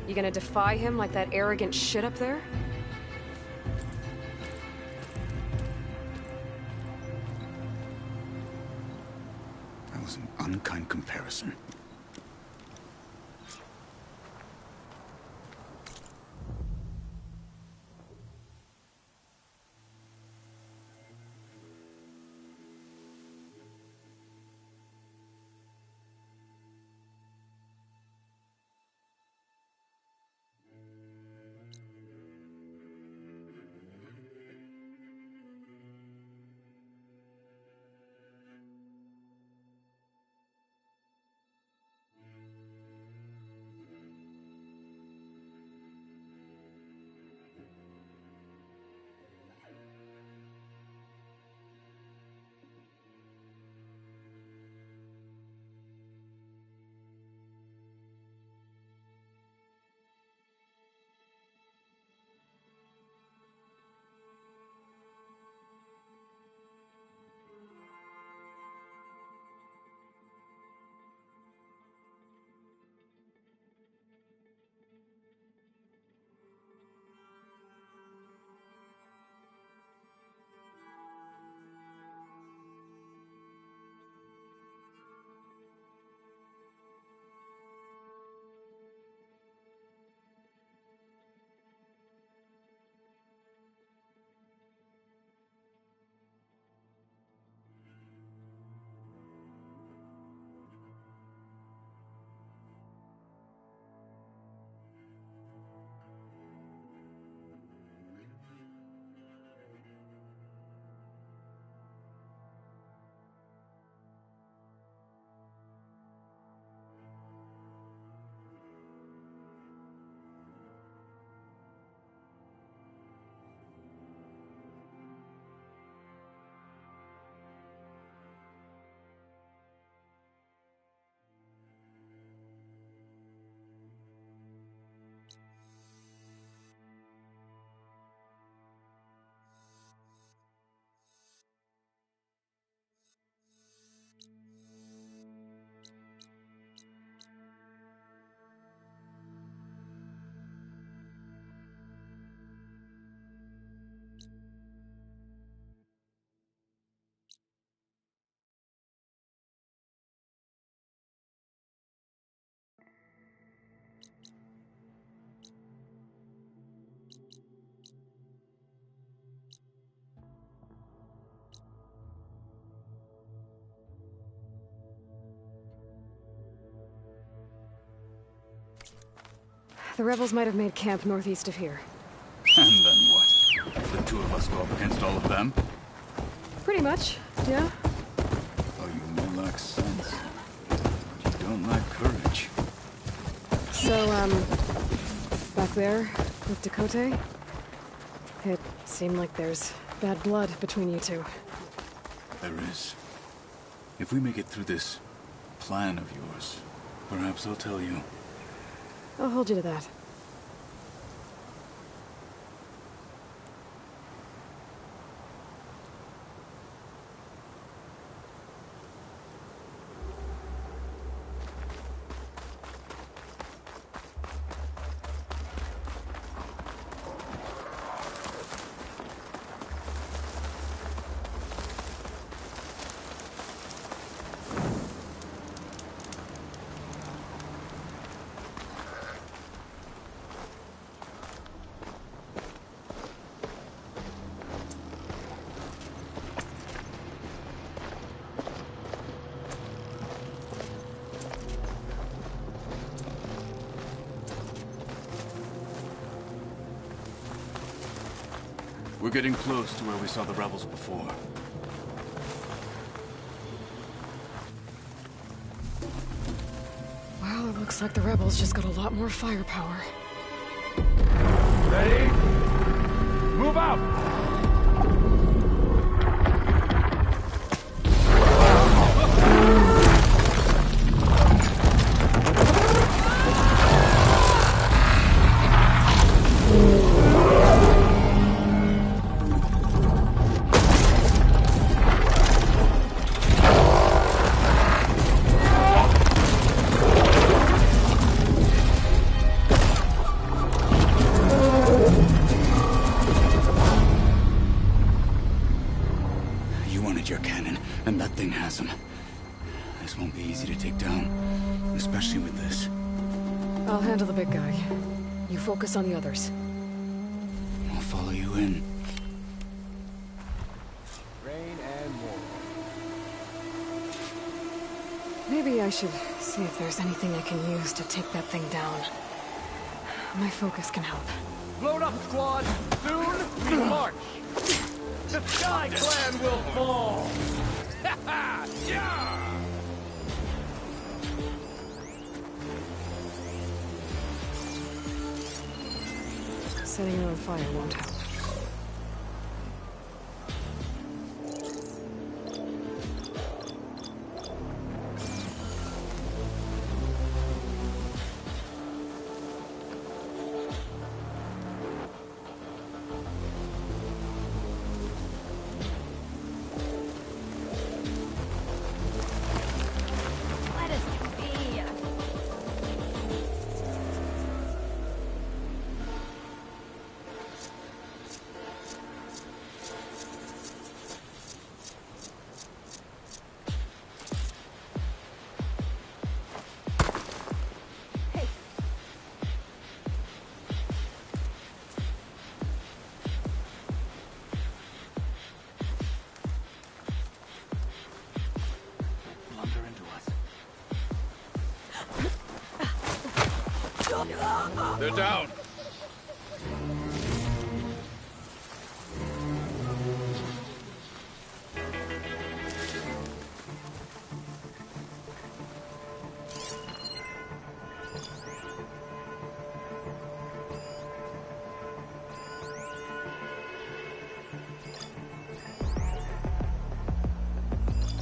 You gonna defy him like that arrogant shit up there? That was an unkind comparison. The rebels might have made camp northeast of here. And then what? The two of us go up against all of them? Pretty much, yeah. Oh, you may lack sense. But you don't lack courage. So, back there with Dakota, it seemed like there's bad blood between you two. There is. If we make it through this plan of yours, perhaps I'll tell you. I'll hold you to that. We're getting close to where we saw the rebels before. Well, it looks like the rebels just got a lot more firepower. Ready? Move out! Your cannon, and that thing has him. This won't be easy to take down, especially with this. I'll handle the big guy. You focus on the others. I'll follow you in. Rain and more. Maybe I should see if there's anything I can use to take that thing down. My focus can help. Load up, squad! Soon we march! The Sky Clan will fall! Yeah! Setting it on fire won't help. They're down.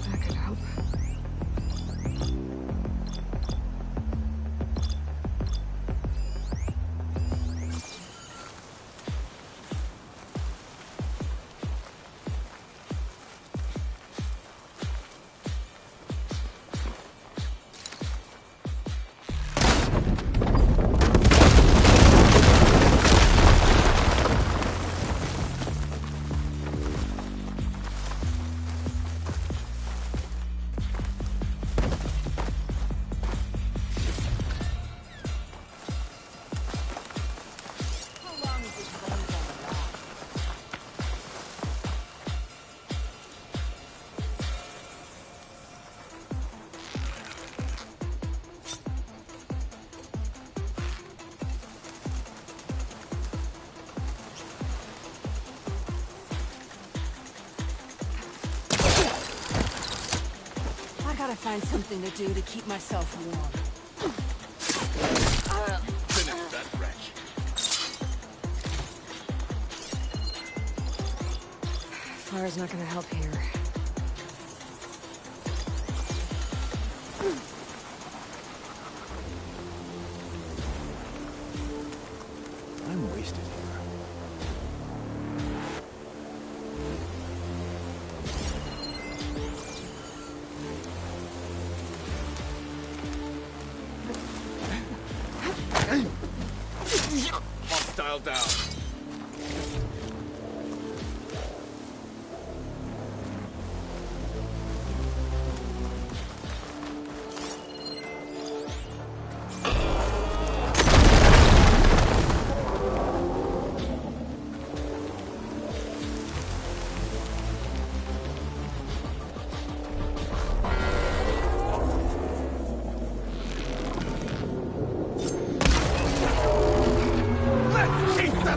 That could help. gotta find something to do to keep myself warm. Finish that wretch. Fire's not gonna help here. I'm wasted here. Hostile down.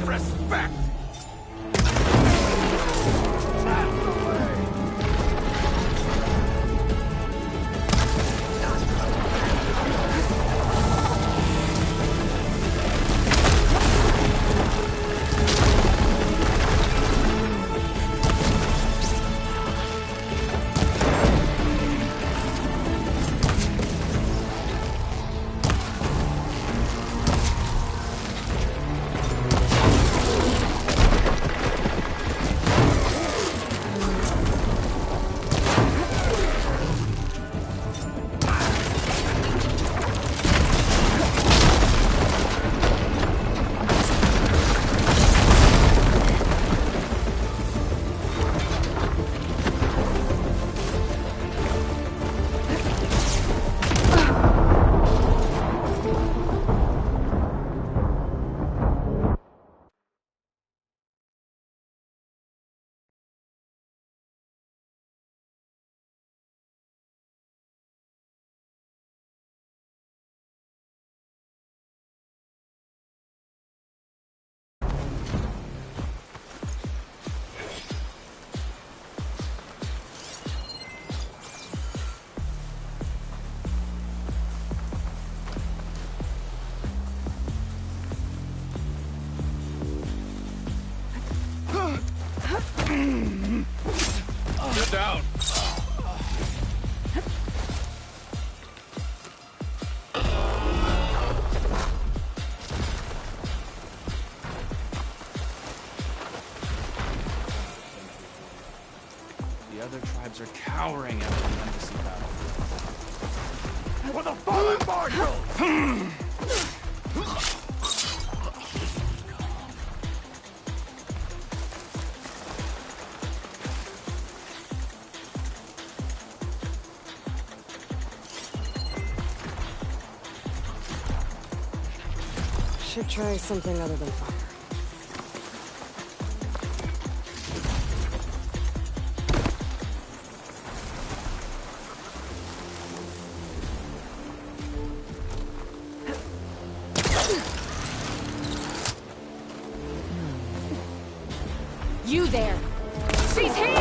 Respect! Get down. The other tribes are cowering after the embassy battle. For the fallen Marshal! Should try something other than fire. You there! She's here!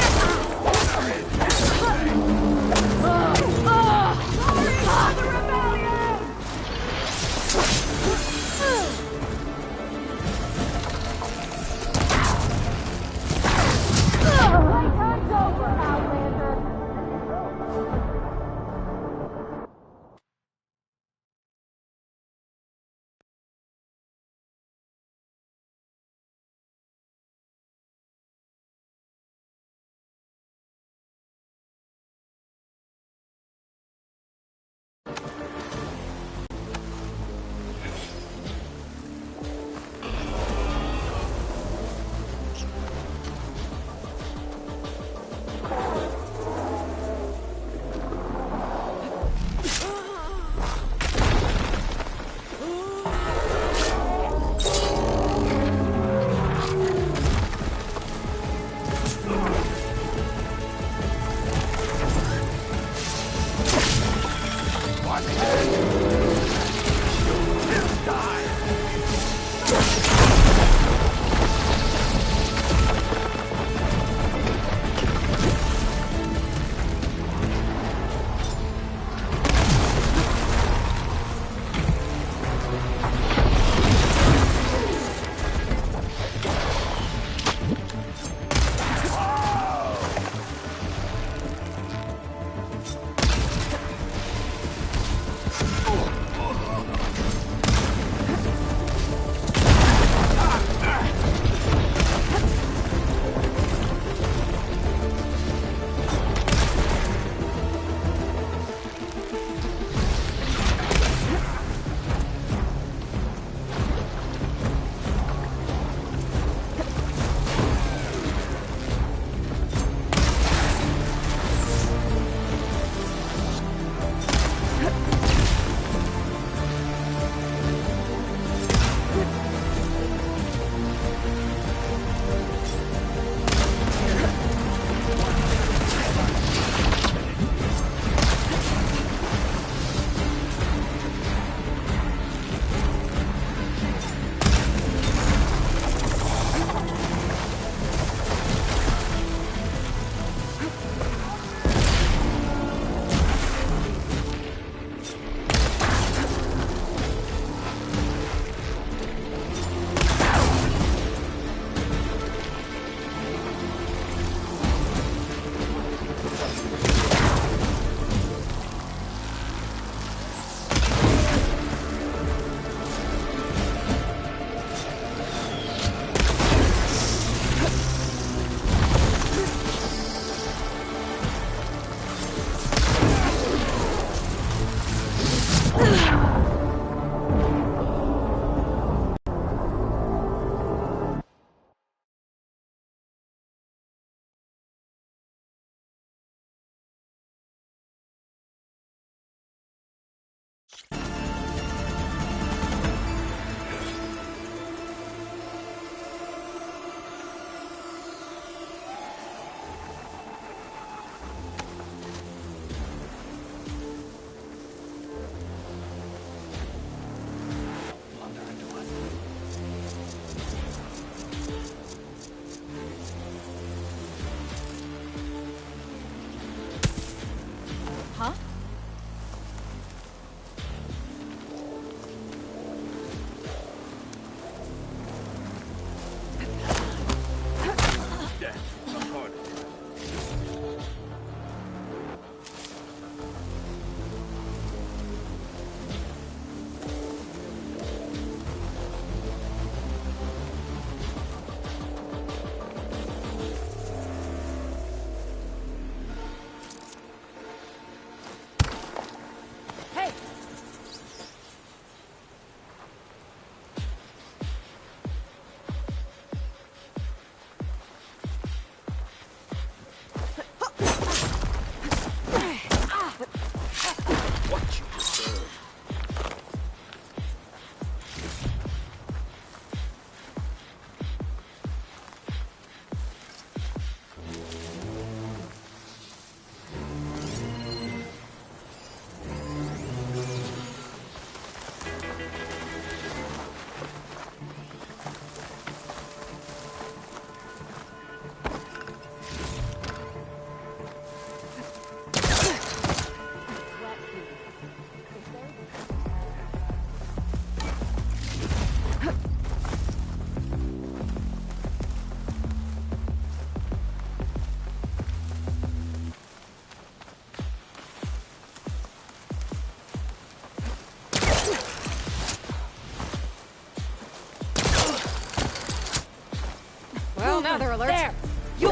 Weather alert! There! You...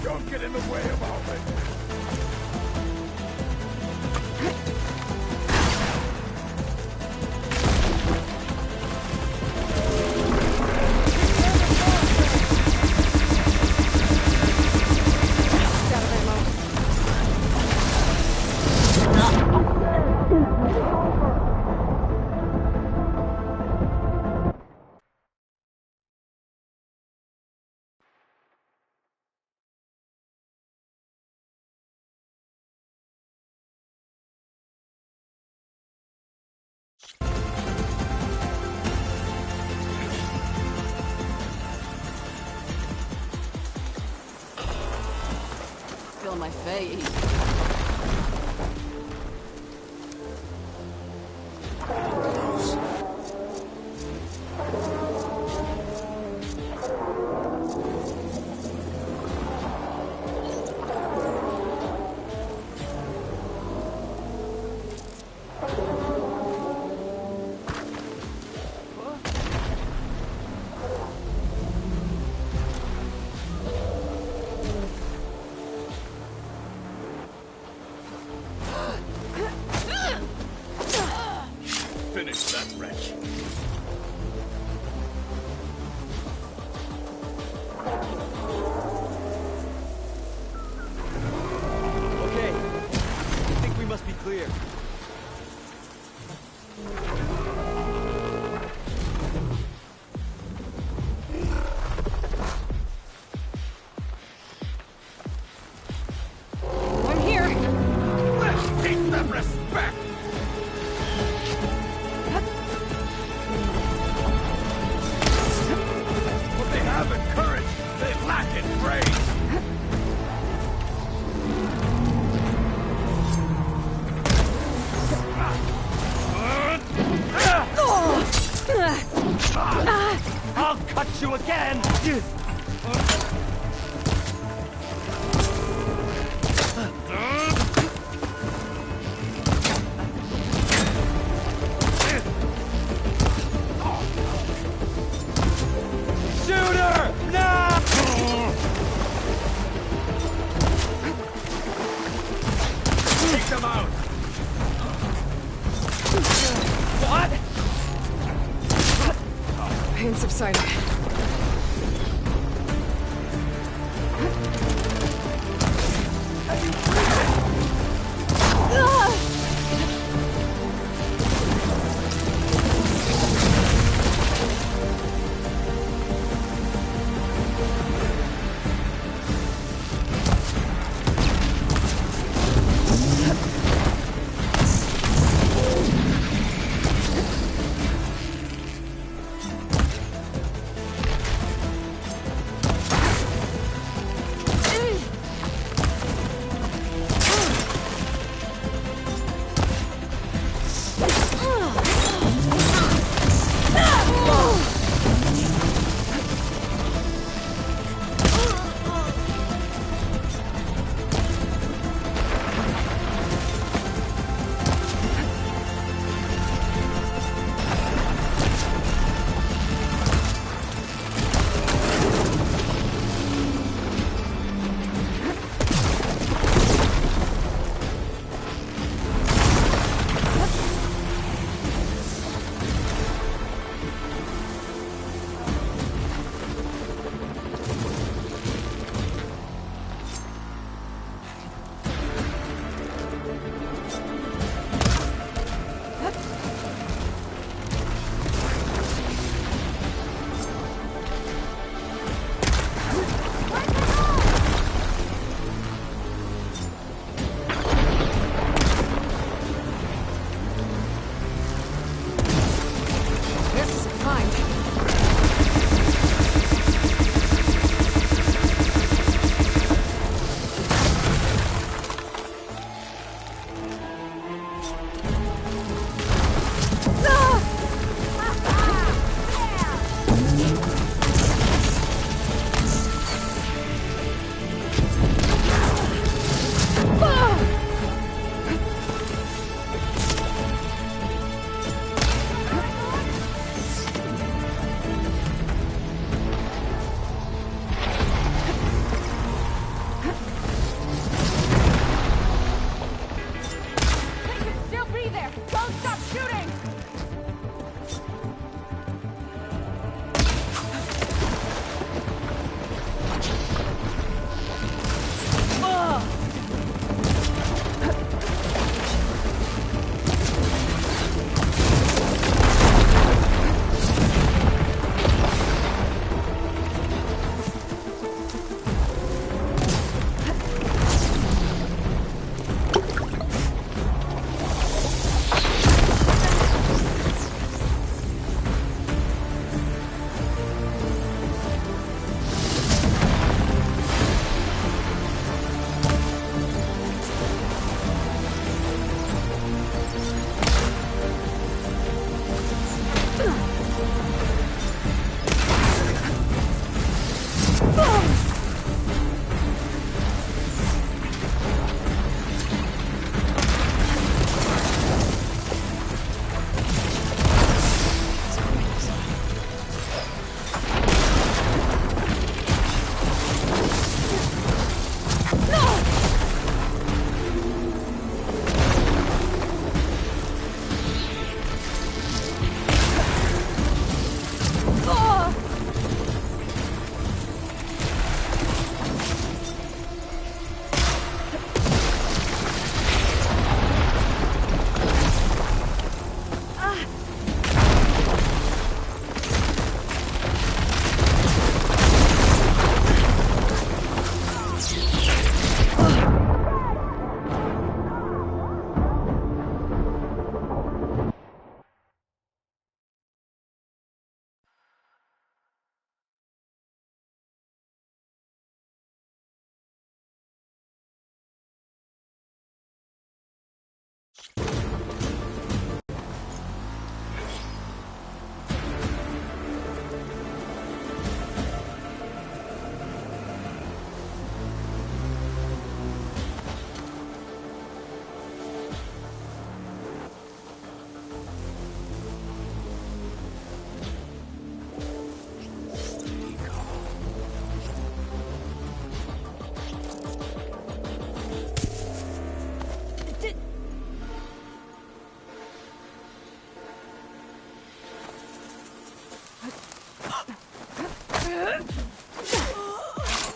Don't get in the way of all this. Feel my face. Finish that wretch. Okay. I think we must be clear. I'm here! Let's teach them respect! What they have in courage, they lack in brains! I'll cut you again! Shoot her! No! Take them out! What? Pain subsided.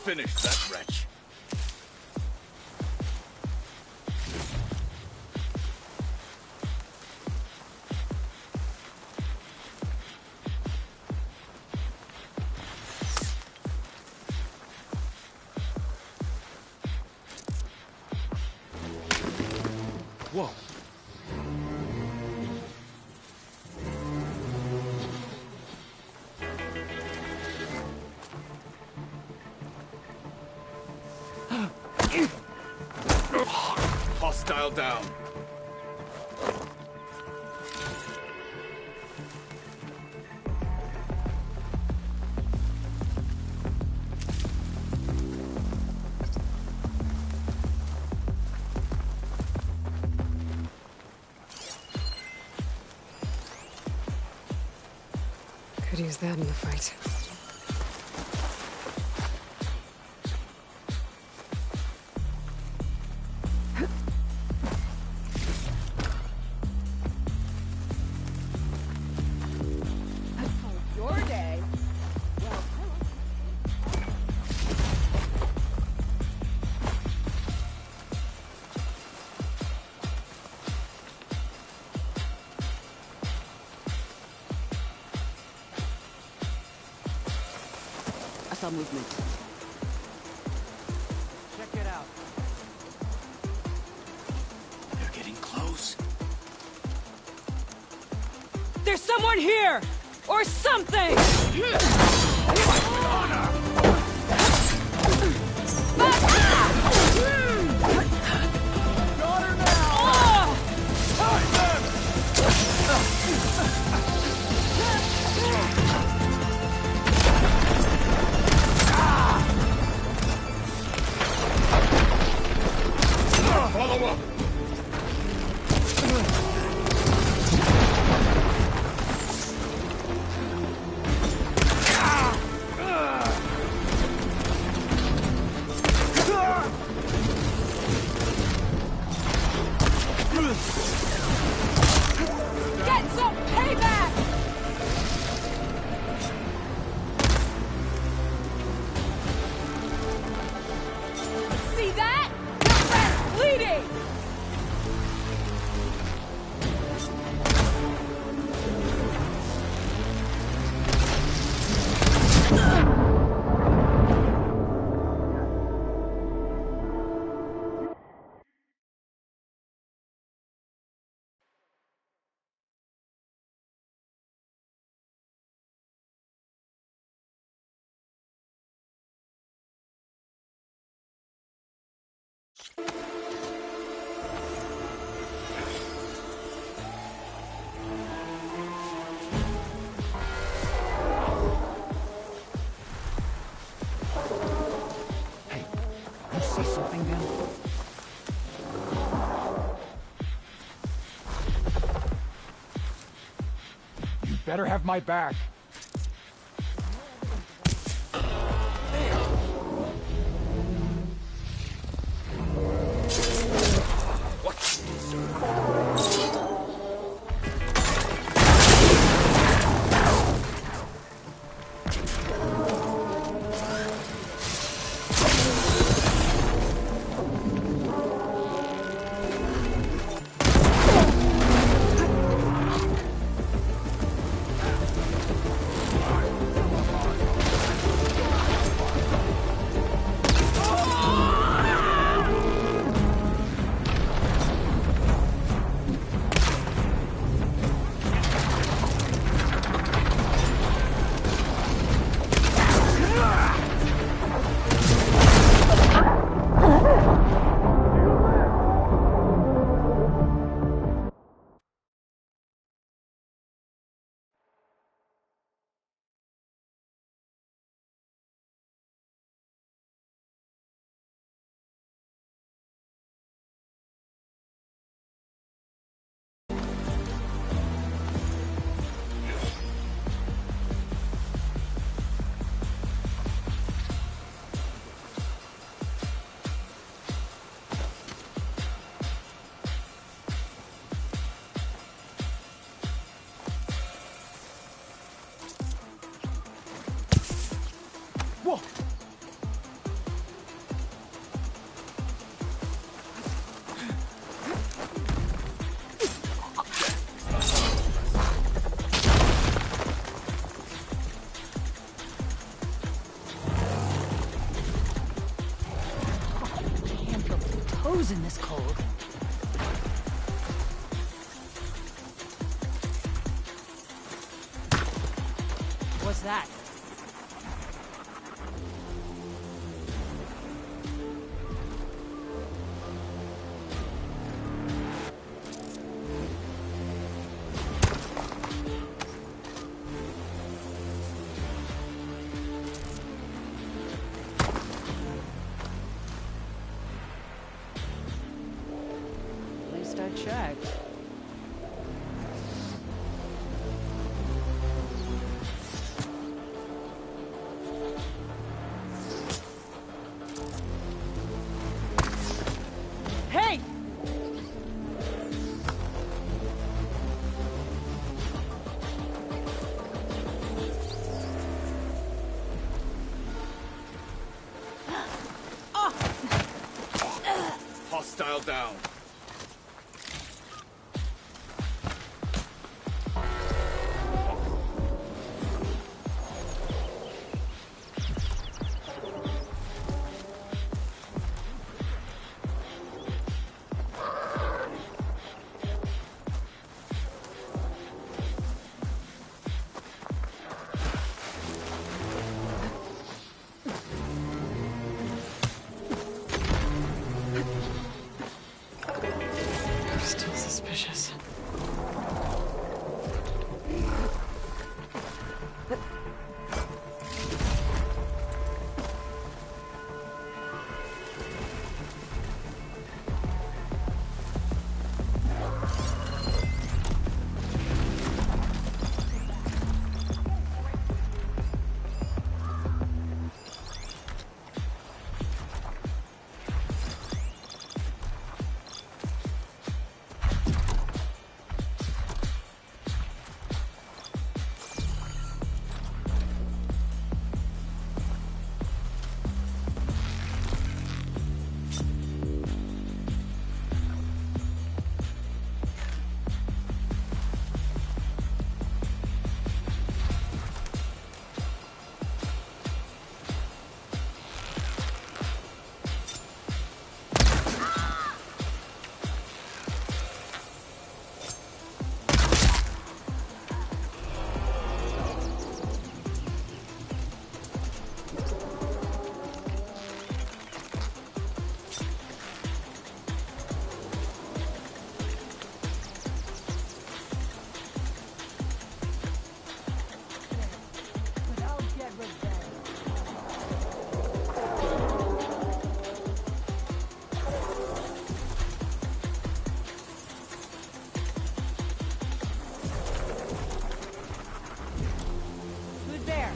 Finish that wretch. Whoa. Hostile down. Could use that in the fight. Your day. I saw movement. Check it out. They're getting close. There's someone here! Or something! Follow up! Get some payback! See that? Your friend's bleeding! You see something then? You better have my back. Whoa! Can't feel my toes in this cold. What's that? At least I checked. Hey! Hostile down. Still suspicious. Who's there?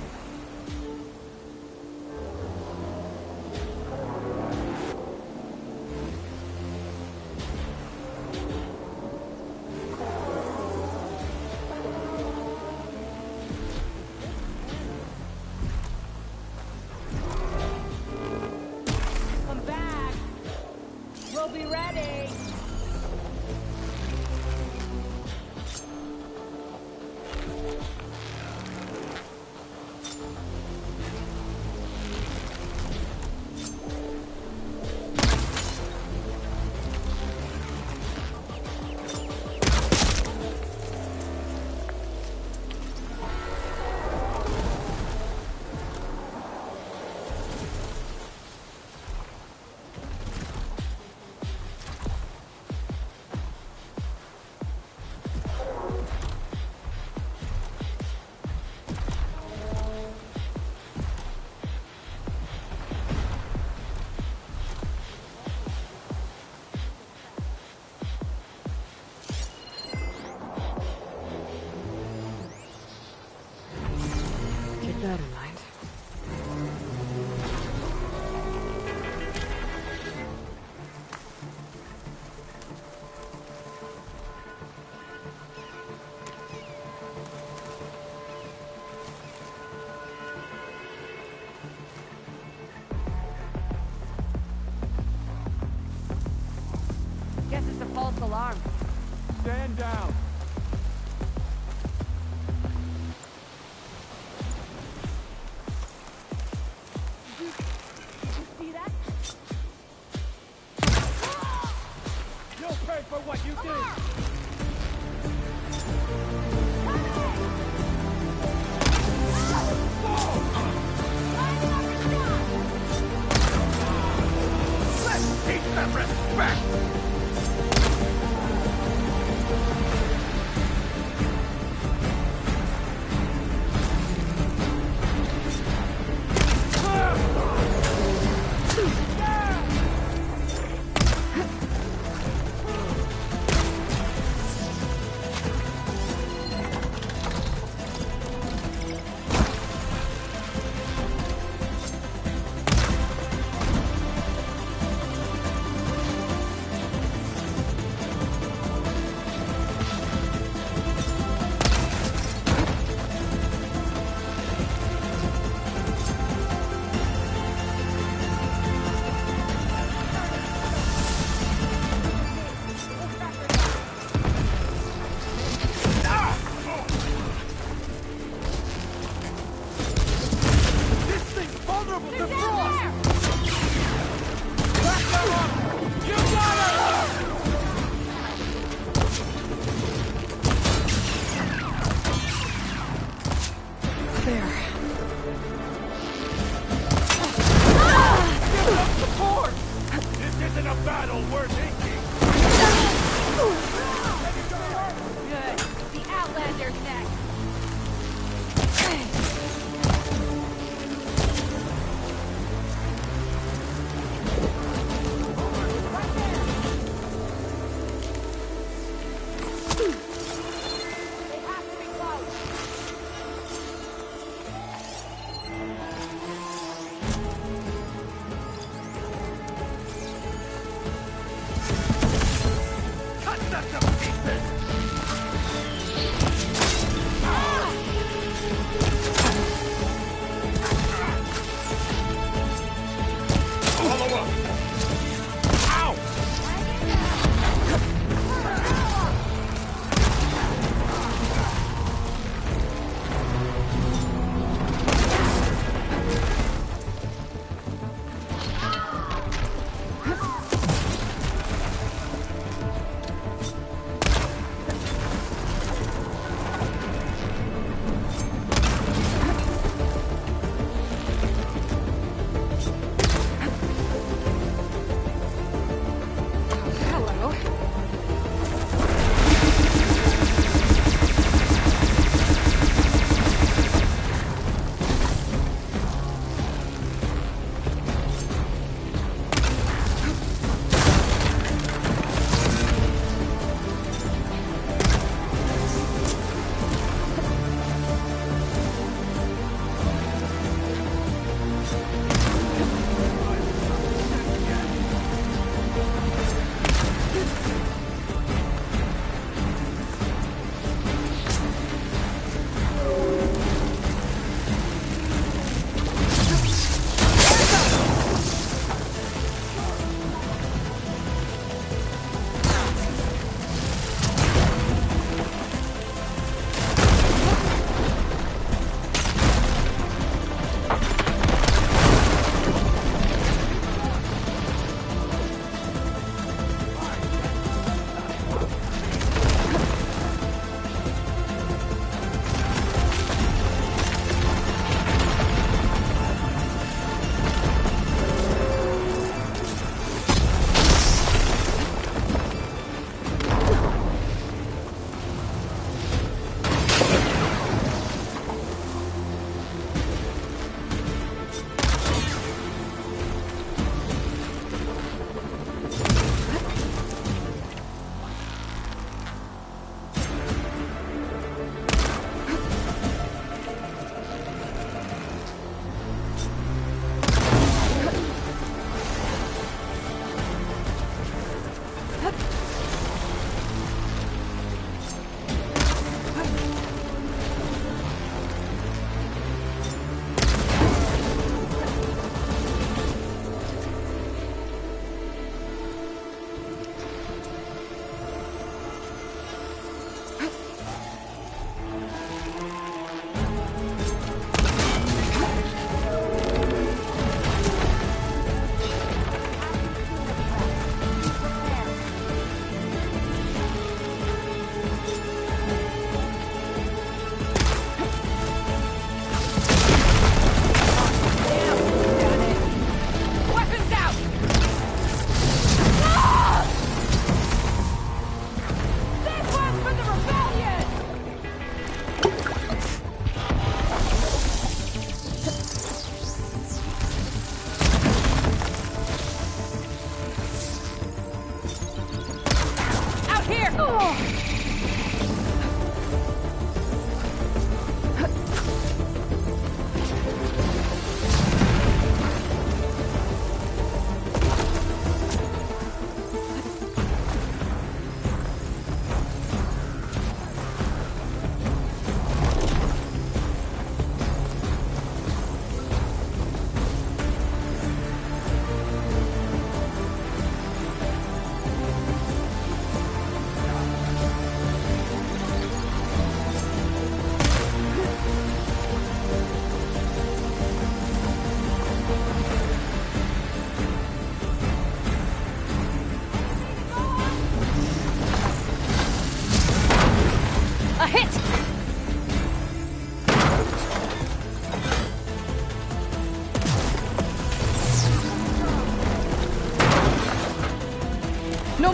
Come back. We'll be ready. Keep that in mind. alarm. Stand down. Did you see that? You'll pay for what you did! Let's take some respect!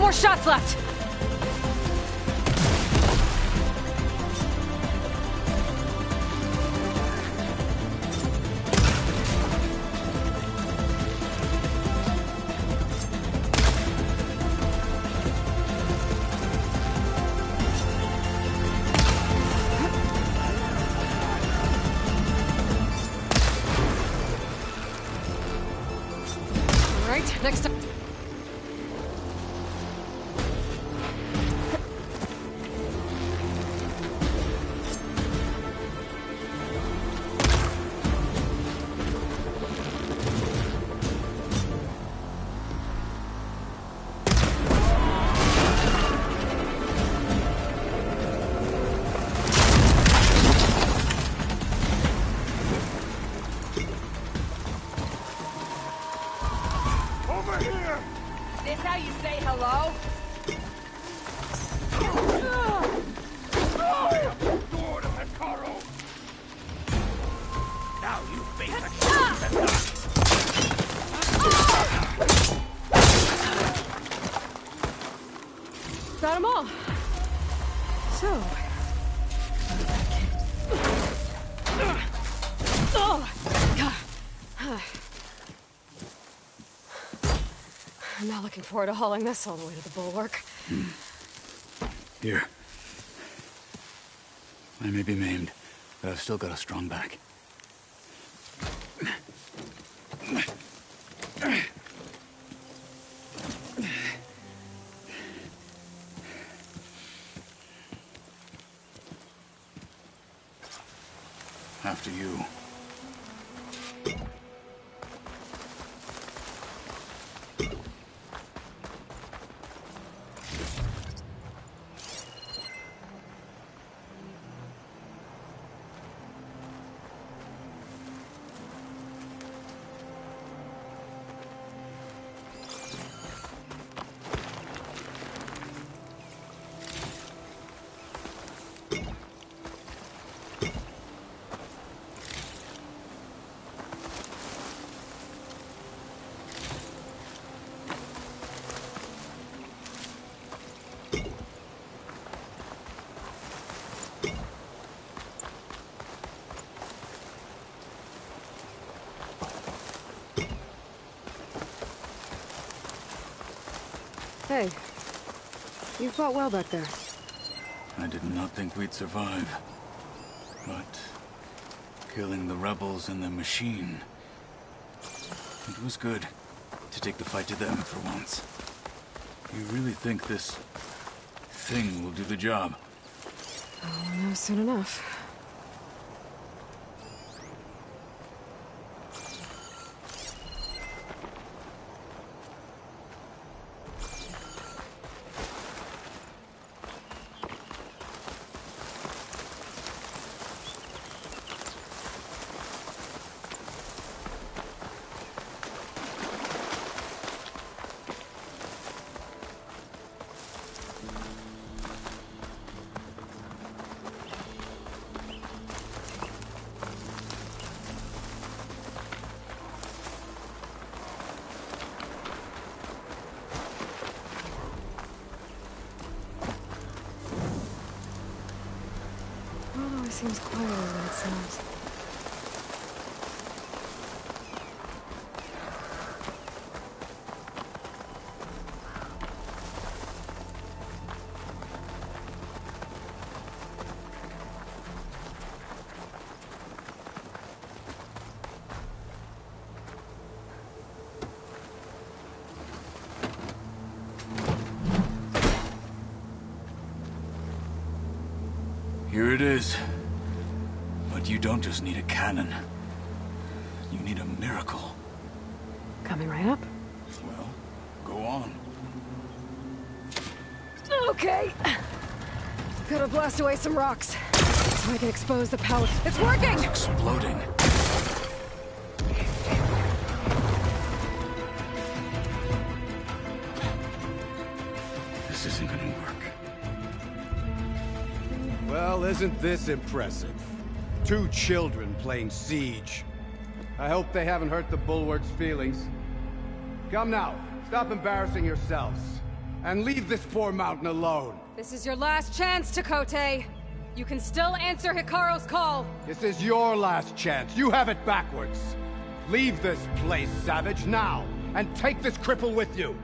more shots left! Next time. This how you say hello? Now you face Got them all. So. I'm not looking forward to hauling this all the way to the bulwark. Here. I may be maimed, but I've still got a strong back. After you. Hey, you fought well back there. I did not think we'd survive. But killing the rebels and the machine, it was good to take the fight to them for once. You really think this thing will do the job? I'll know soon enough. Seems quieter than it sounds. Here it is. But you don't just need a cannon. You need a miracle. Coming right up. Well, go on. Okay. Gotta blast away some rocks, so I can expose the power. It's working! It's exploding. This isn't gonna work. Well, isn't this impressive? 2 children playing siege. I hope they haven't hurt the Bulwark's feelings. Come now, stop embarrassing yourselves. And leave this poor mountain alone. This is your last chance, Chakotay. You can still answer Hikaru's call. This is your last chance. You have it backwards. Leave this place, Savage, now, and take this cripple with you.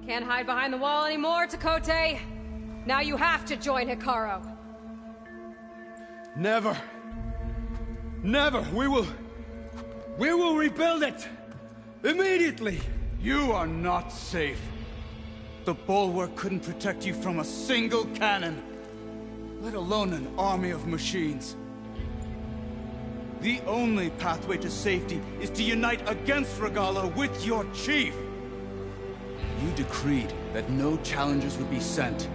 Can't hide behind the wall anymore, Chakotay. Now you have to join Hikaru. Never. Never. We will rebuild it. Immediately. You are not safe. The Bulwark couldn't protect you from a single cannon, let alone an army of machines. The only pathway to safety is to unite against Regalla with your chief. You decreed that no challengers would be sent,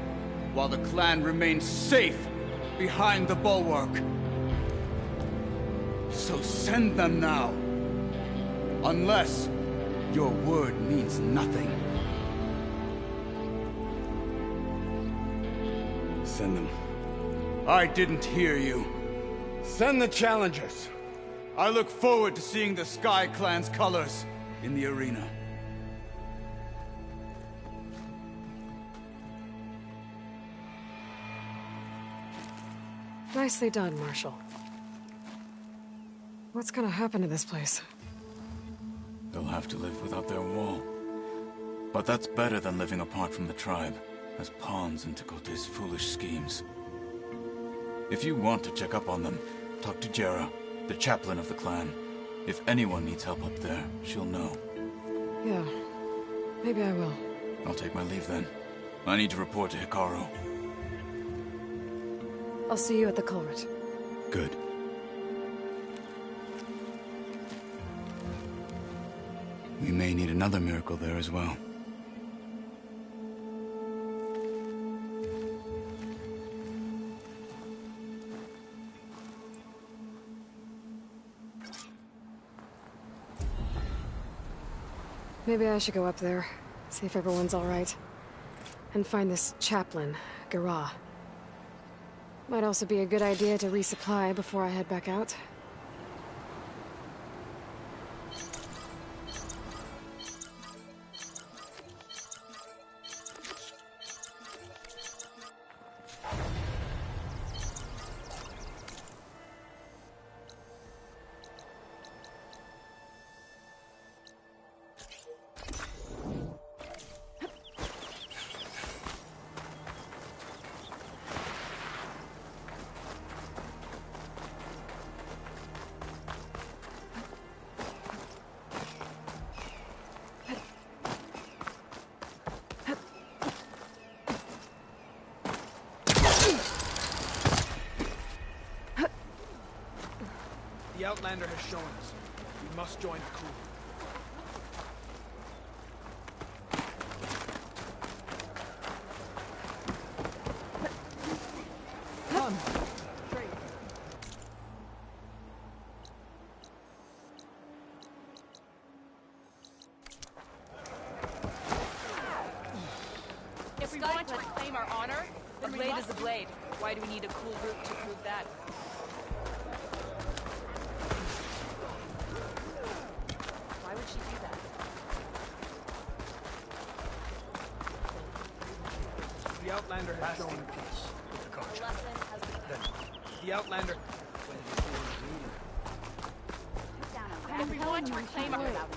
while the clan remained safe behind the Bulwark. So send them now. Unless your word means nothing. Send them. I didn't hear you. Send the challengers. I look forward to seeing the Sky Clan's colors in the arena. Nicely done, Marshal. What's gonna happen to this place? They'll have to live without their wall. But that's better than living apart from the tribe, as pawns in Chakotay's foolish schemes. If you want to check up on them, talk to Jera, the chaplain of the clan. If anyone needs help up there, she'll know. Yeah, maybe I will. I'll take my leave then. I need to report to Hikaru. I'll see you at the culvert. Good. We may need another miracle there as well. Maybe I should go up there, see if everyone's all right. And find this chaplain, Garah. Might also be a good idea to resupply before I head back out. The Outlander has shown us. We must join the crew. Come. If we want to reclaim our honor, a blade is a blade. Why do we need a cool group to prove that? Why would she do that? The Outlander has shown peace with the culture. The Outlander. If we want to reclaim our honor,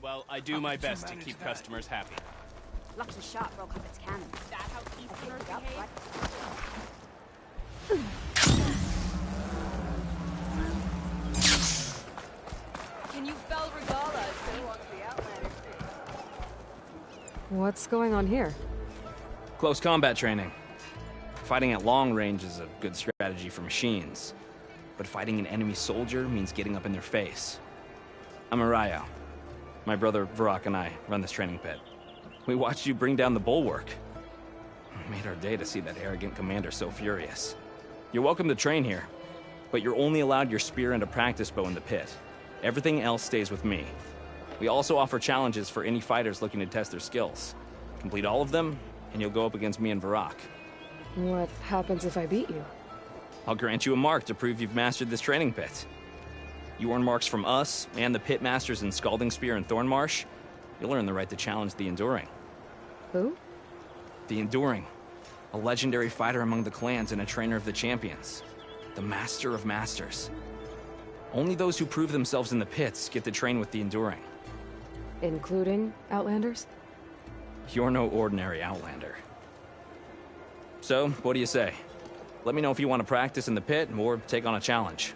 Well, I do my best to keep customers happy. Lucky shot broke up its cannon. That how Easterners behave? Can you fell Regala? So wants the Outlander. What's going on here? Close combat training. Fighting at long range is a good strategy for machines. But fighting an enemy soldier means getting up in their face. I'm Arayo. My brother Varrock and I run this training pit. We watched you bring down the bulwark. It made our day to see that arrogant commander so furious. You're welcome to train here, but you're only allowed your spear and a practice bow in the pit. Everything else stays with me. We also offer challenges for any fighters looking to test their skills. Complete all of them, and you'll go up against me and Varrock. What happens if I beat you? I'll grant you a mark to prove you've mastered this training pit. You earn marks from us and the pit masters in Scalding Spear and Thornmarsh. You'll earn the right to challenge the Enduring. Who? The Enduring. A legendary fighter among the clans and a trainer of the champions. The Master of Masters. Only those who prove themselves in the pits get to train with the Enduring. Including Outlanders? You're no ordinary Outlander. So, what do you say? Let me know if you want to practice in the pit or take on a challenge.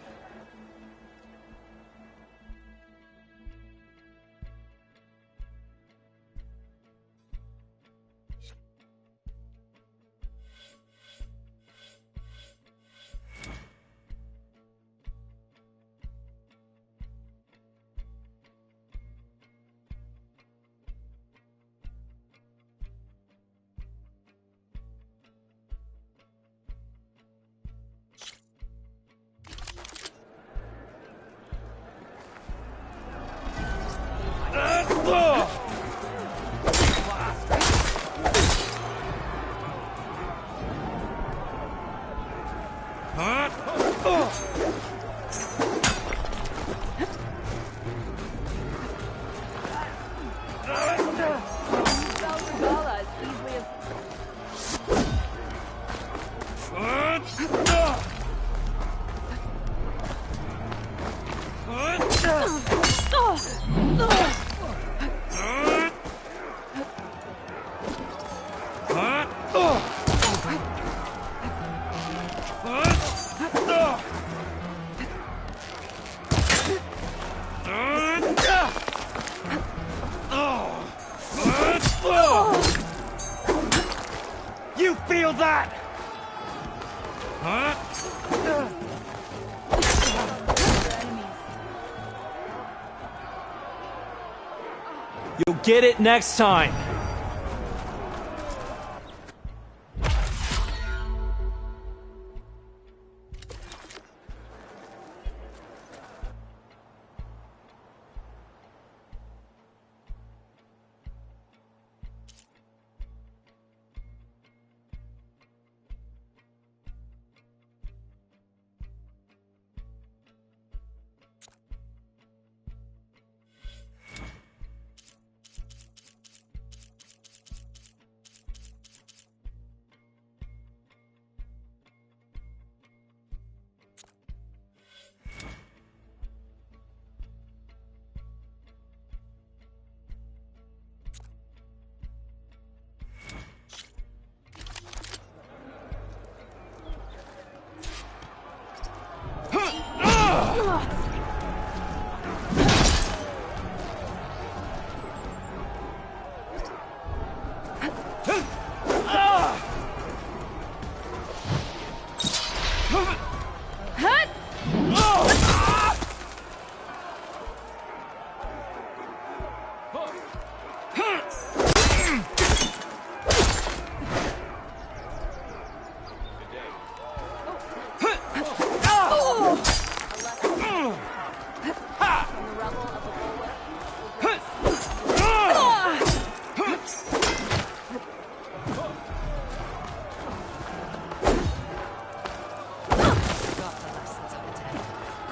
You feel that? You'll get it next time!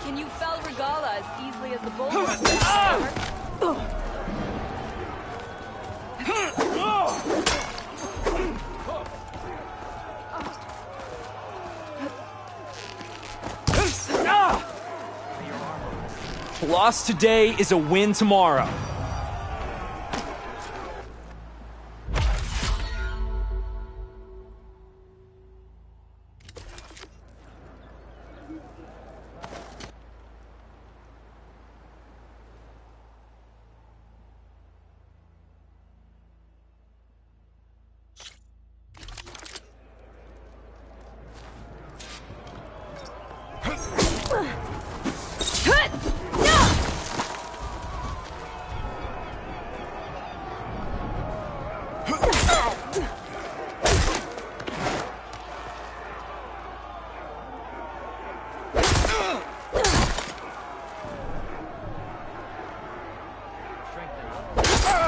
Can you fell Regala as easily as the bulwark? Loss today is a win tomorrow.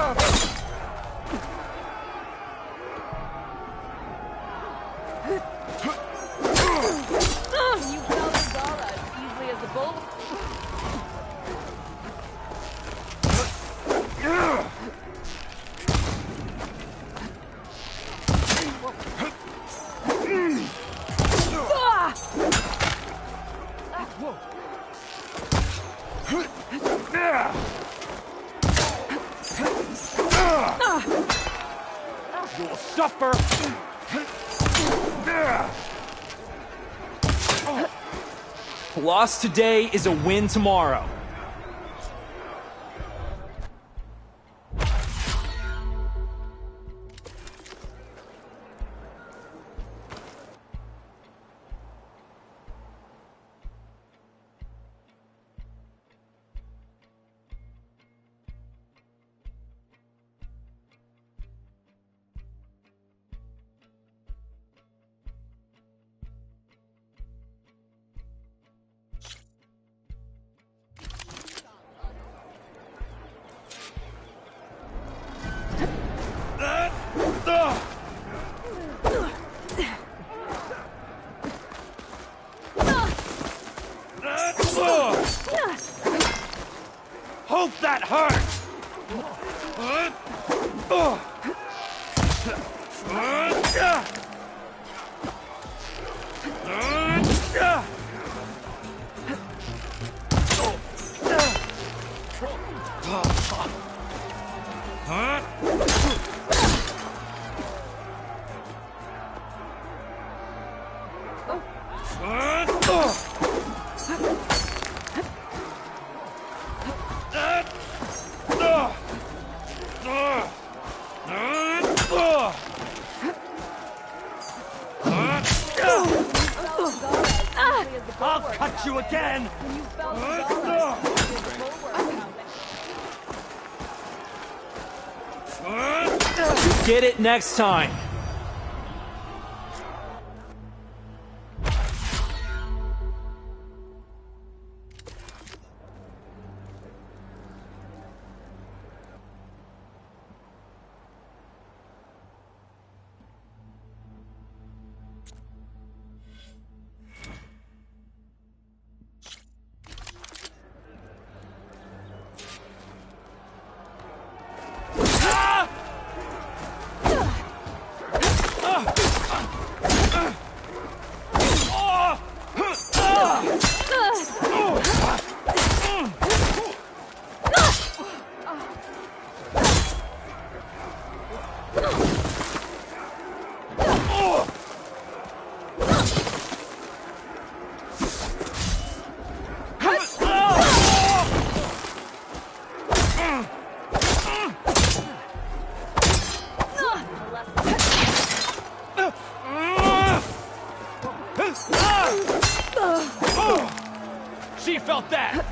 You fell Regala as easily as a bull? You'll suffer! Loss today is a win tomorrow. Hope that hurts! I'll cut you again! Get it next time. She felt that!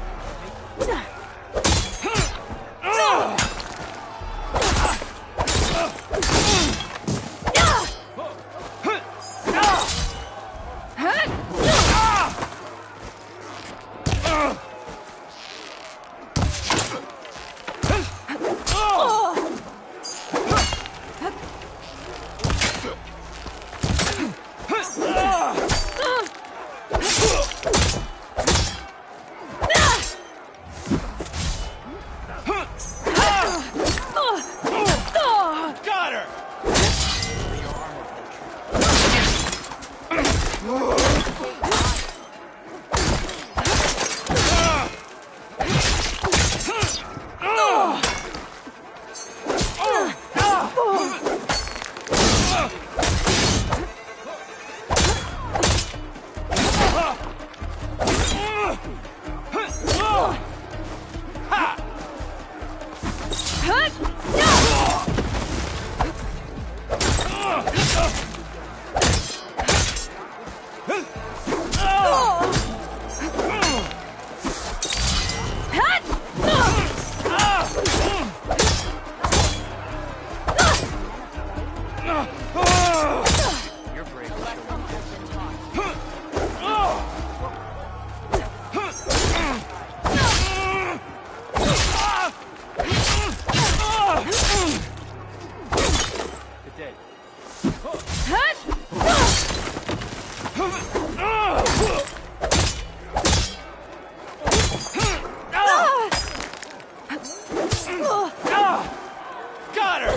dead. Got her!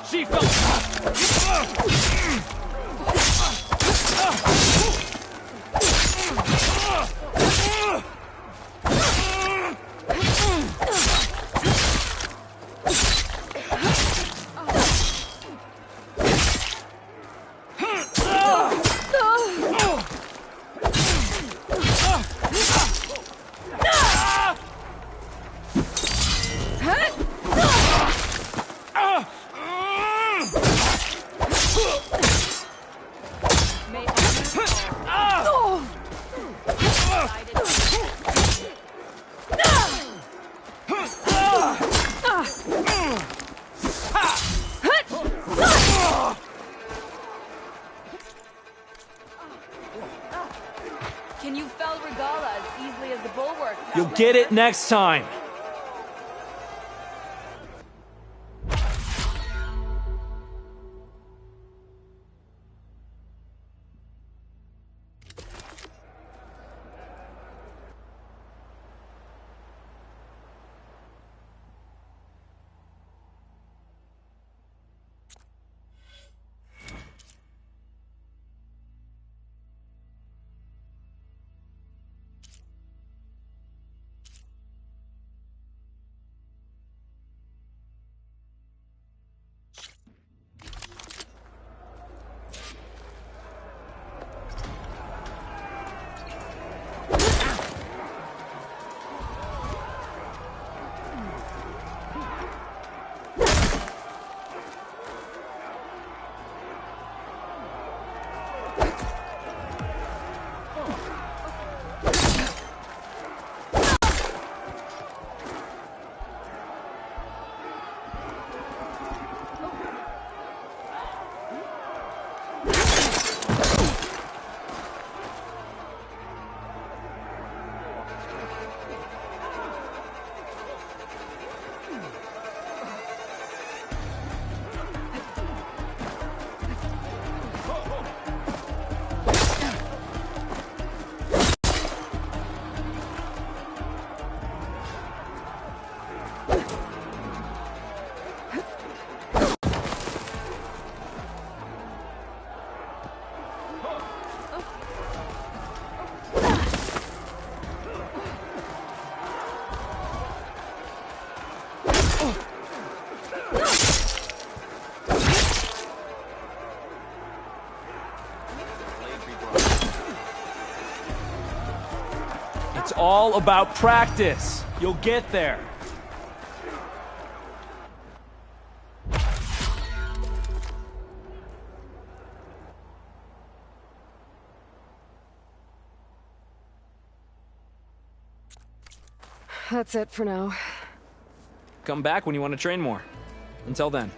She fell. Can you fell Regala as easily as the bulwark? You'll get it next time. It's all about practice. You'll get there. That's it for now. Come back when you want to train more. Until then.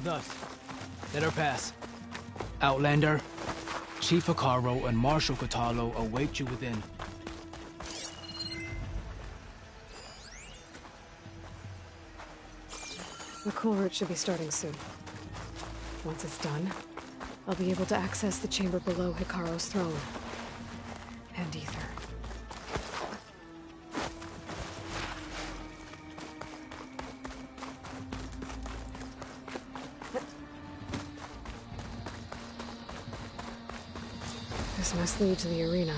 with us. Let her pass. Outlander, Chief Hekarro and Marshal Kotallo await you within. The cool route should be starting soon. Once it's done, I'll be able to access the chamber below Hekarro's throne. And Ether. This must lead to the arena.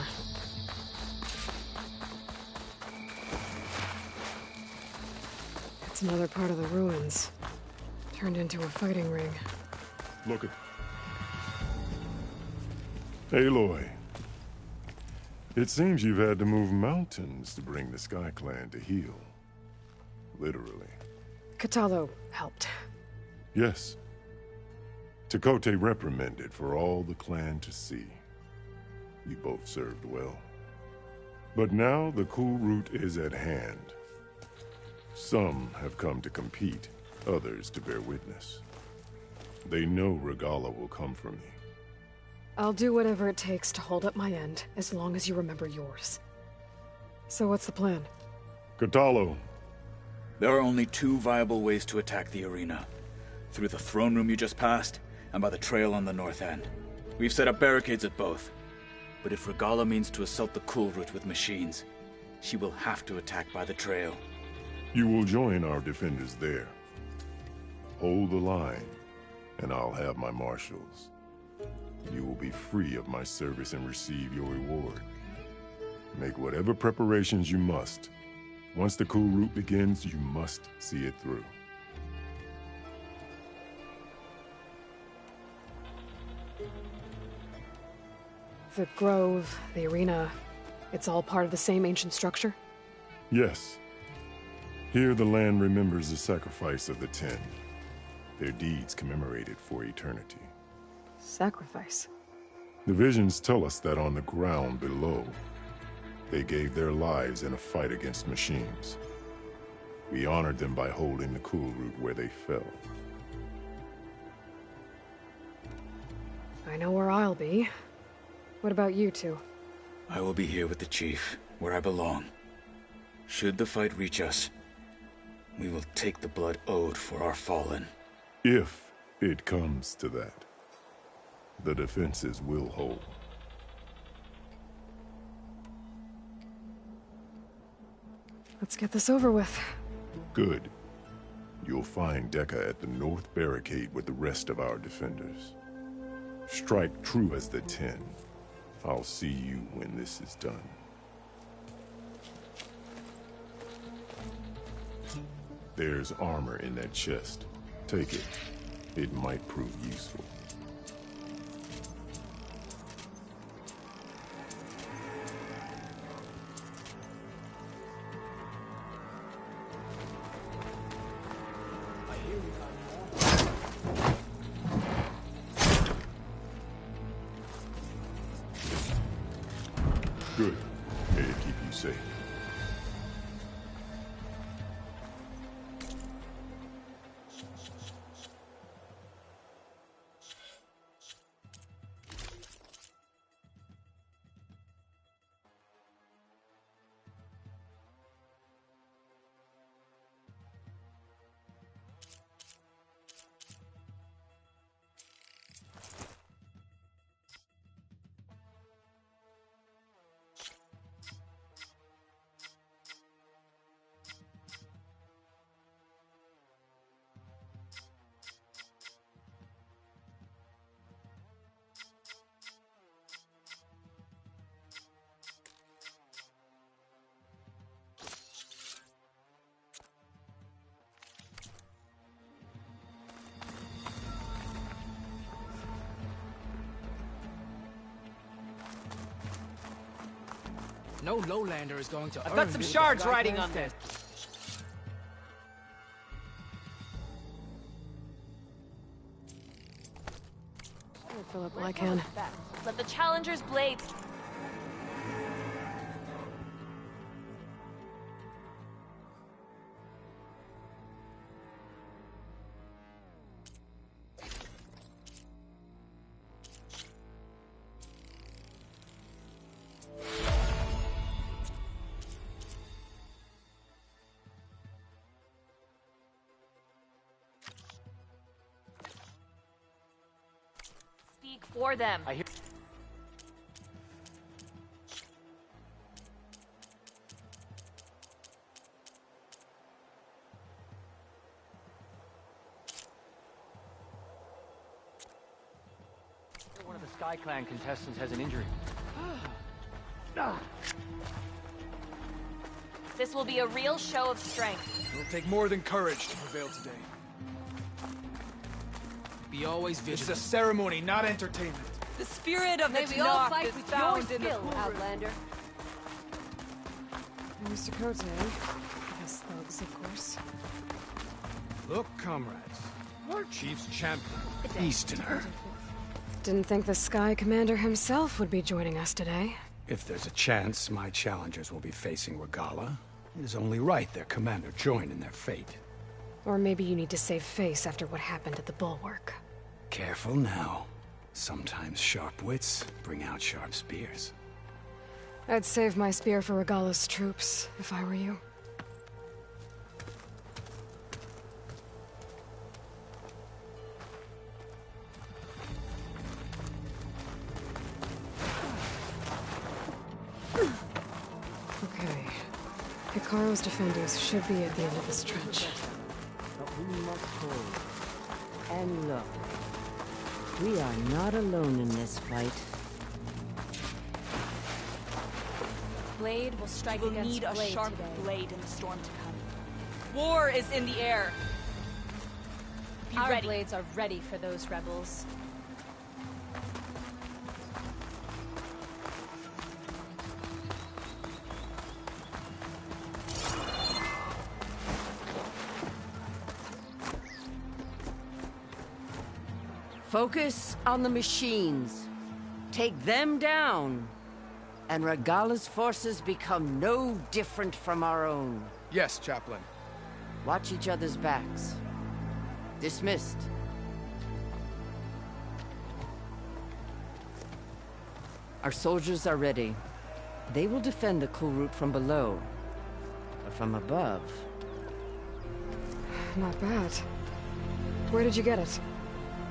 It's another part of the ruins. Turned into a fighting ring. Look at... Aloy. It seems you've had to move mountains to bring the Sky Clan to heel. Literally. Kotallo helped. Yes. Tekote reprimanded for all the clan to see. You both served well. But now the cool route is at hand. Some have come to compete, others to bear witness. They know Regalla will come for me. I'll do whatever it takes to hold up my end, as long as you remember yours. So what's the plan? Kotallo. There are only two viable ways to attack the arena. Through the throne room you just passed, and by the trail on the north end. We've set up barricades at both. But if Regalla means to assault the cool route with machines, she will have to attack by the trail. You will join our defenders there. Hold the line, and I'll have my marshals. You will be free of my service and receive your reward. Make whatever preparations you must. Once the cool route begins, you must see it through. The grove, the arena, it's all part of the same ancient structure? Yes. Here the land remembers the sacrifice of the Ten. Their deeds commemorated for eternity. Sacrifice? The visions tell us that on the ground below, they gave their lives in a fight against machines. We honored them by holding the cool route where they fell. I know where I'll be. What about you two? I will be here with the Chief, where I belong. Should the fight reach us, we will take the blood owed for our fallen. If it comes to that, the defenses will hold. Let's get this over with. Good. You'll find Dekka at the north barricade with the rest of our defenders. Strike true as the Ten. I'll see you when this is done. There's armor in that chest. Take it. It might prove useful. Good. May it keep you safe. No lowlander is going to I've got some shards riding on this. Fill up like can. Let the Challenger's blades... speak for them. I hear. One of the Sky Clan contestants has an injury. This will be a real show of strength. It'll take more than courage to prevail today. Be always vigilant. It's a ceremony, not entertainment. The spirit of the May we all Tenakth fight is with found your in the skill, Kulruk. Outlander. Mr. Kote, I guess thugs, of course. Look, comrades. Our chief's champion, Easterner. Didn't think the Sky Commander himself would be joining us today. If there's a chance my challengers will be facing Regalla, it is only right their commander join in their fate. Or maybe you need to save face after what happened at the Bulwark. Careful now. Sometimes sharp wits bring out sharp spears. I'd save my spear for Regalla's troops, if I were you. Okay. Hikaru's defenders should be at the end of this trench. But we must hold. And look, we are not alone in this fight. Blade will strike We'll against need a blade sharp today. blade in the storm to come. War is in the air. Be Our ready. blades are ready for those rebels. Focus on the machines. Take them down. And Regalla's forces become no different from our own. Yes, Chaplain. Watch each other's backs. Dismissed. Our soldiers are ready. They will defend the Kulruk from below. But from above... Not bad. Where did you get it?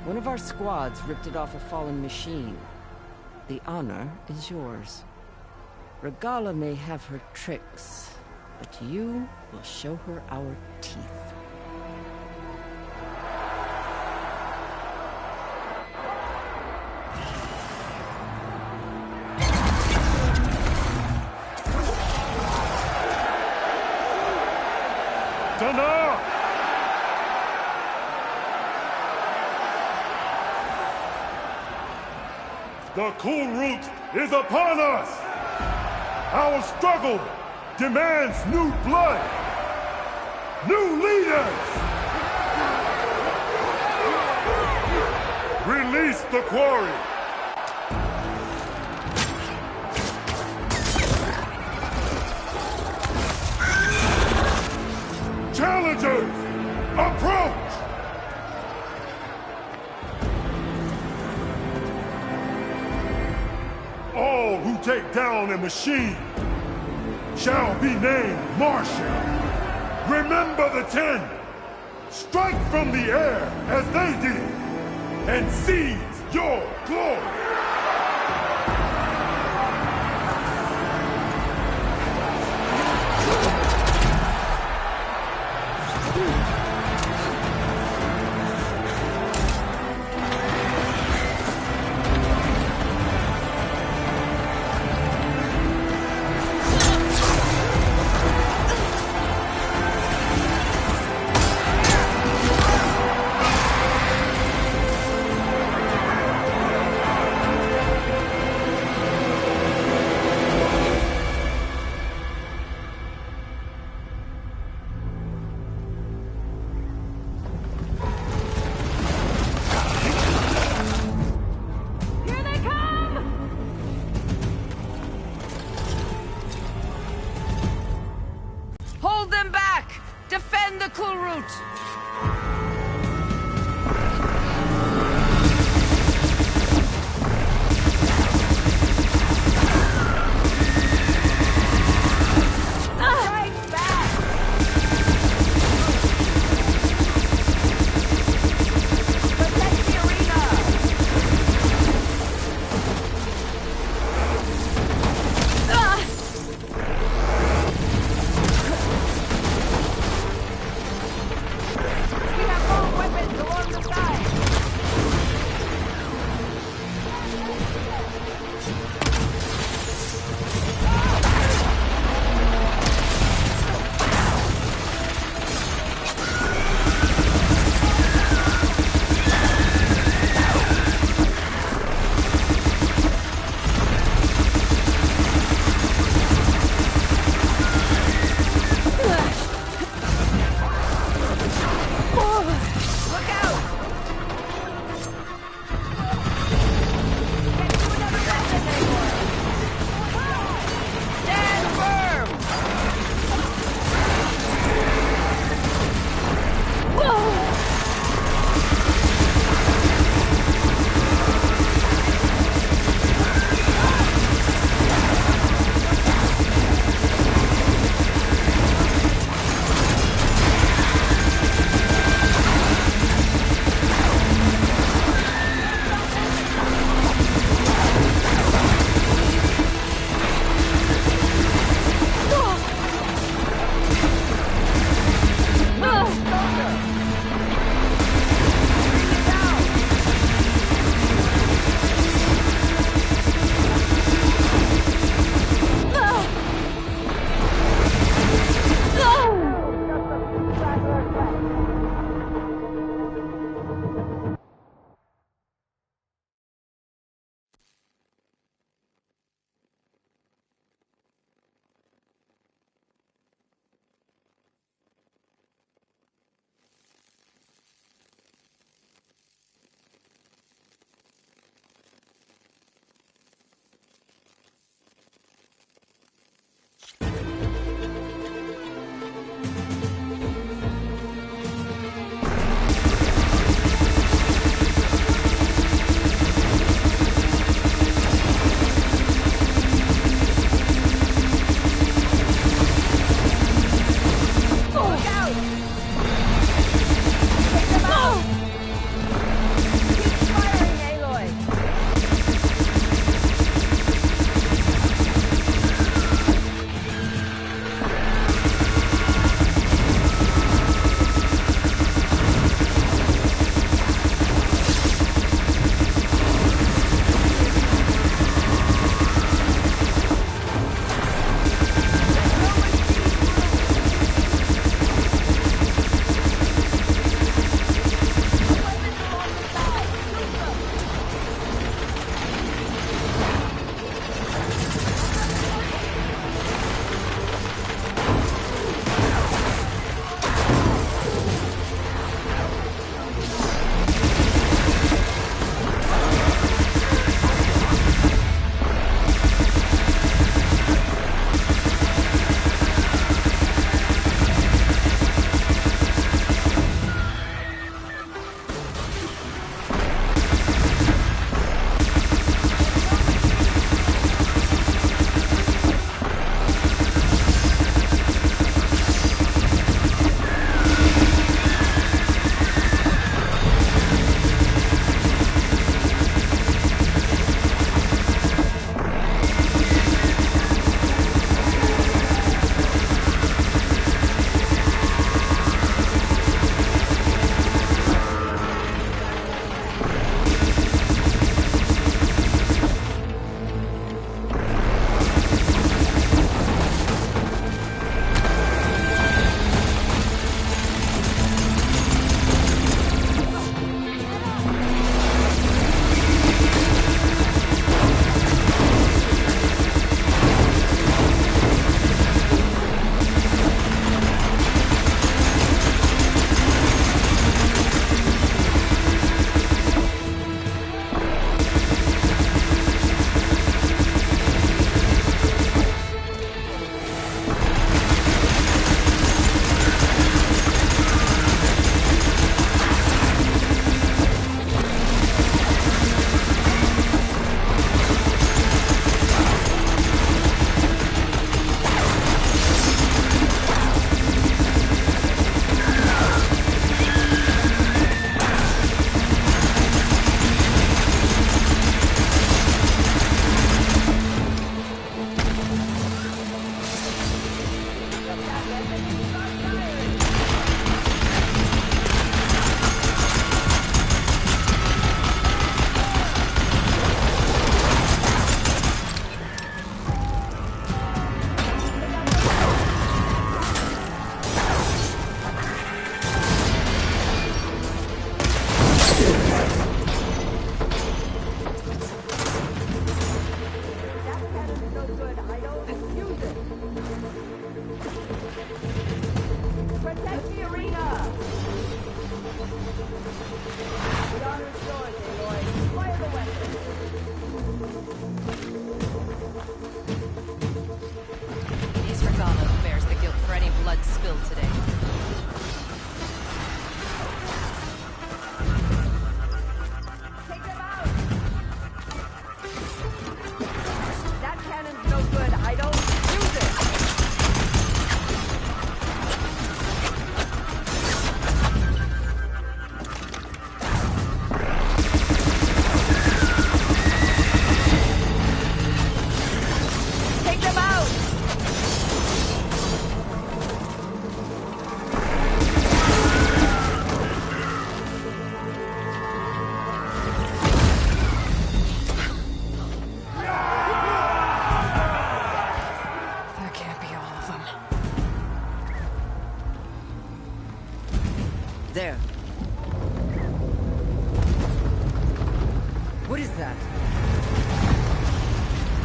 One of our squads ripped it off a fallen machine. The honor is yours. Regalla may have her tricks, but you will show her our teeth. Tenakth! The Kulruk is upon us! Our struggle demands new blood! New leaders! Release the quarry! Challengers, approach! All who take down a machine shall be named Marshal. Remember the 10. Strike from the air as they did, and seize your glory.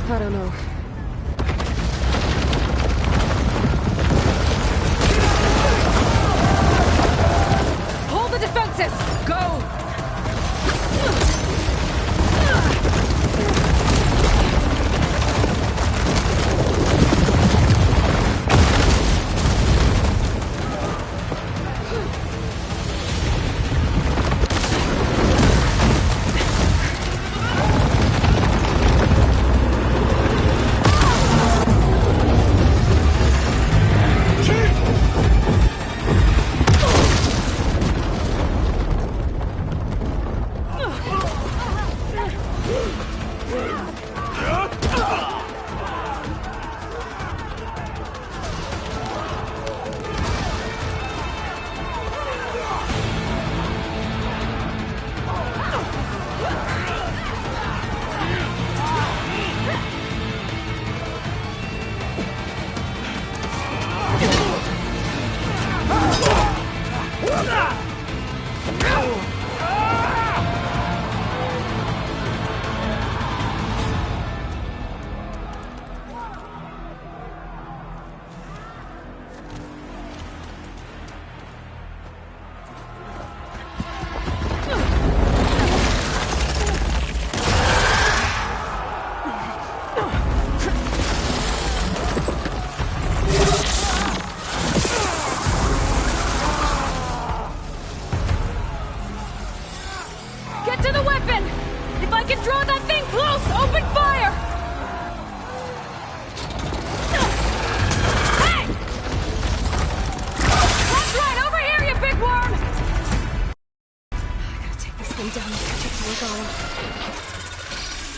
I don't know. Hold the defenses! Go!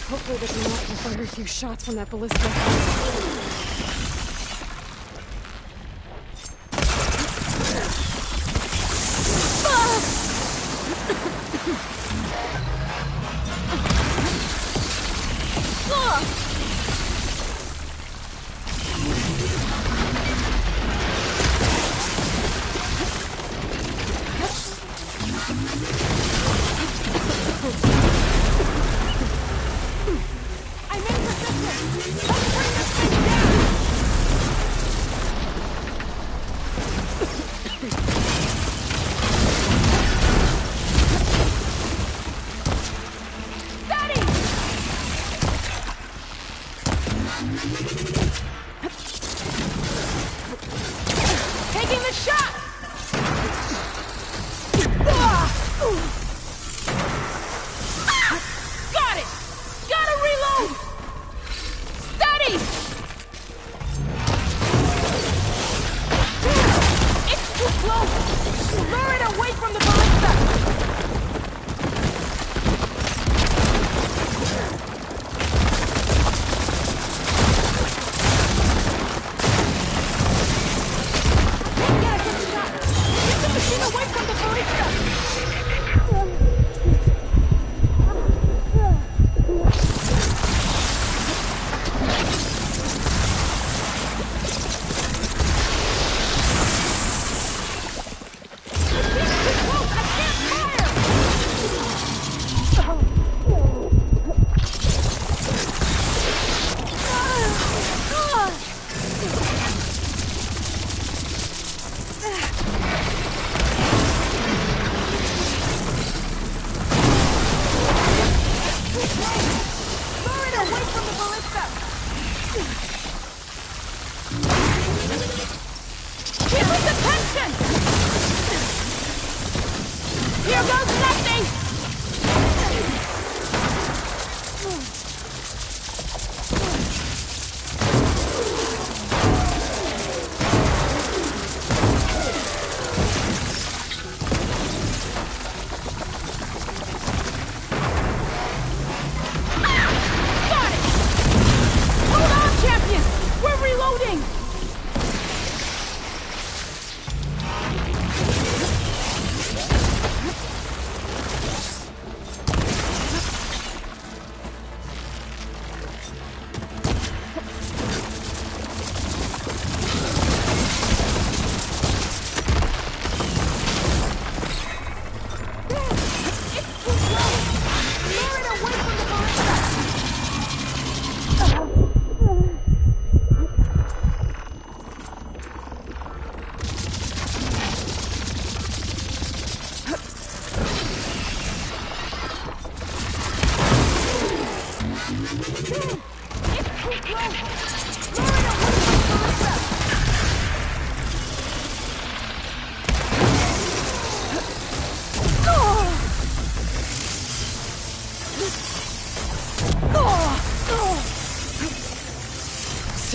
Hopefully they can knock and fire a few shots from that ballista.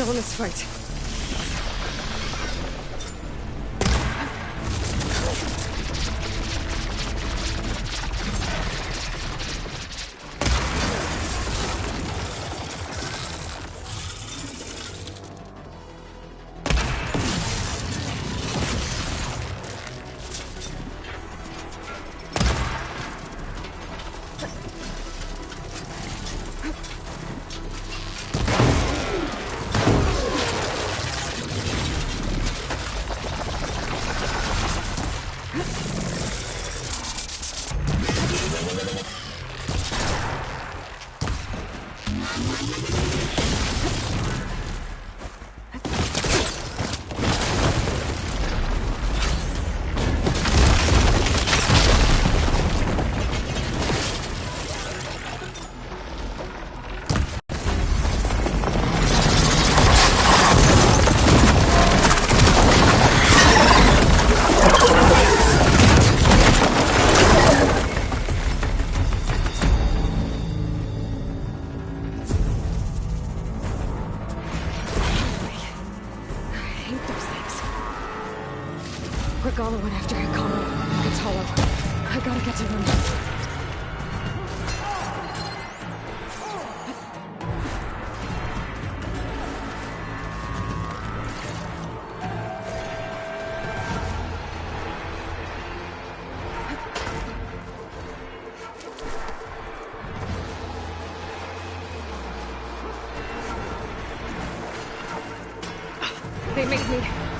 still in this fight. Regala went after Hikaru. It's hollow. I gotta get to them. They made me.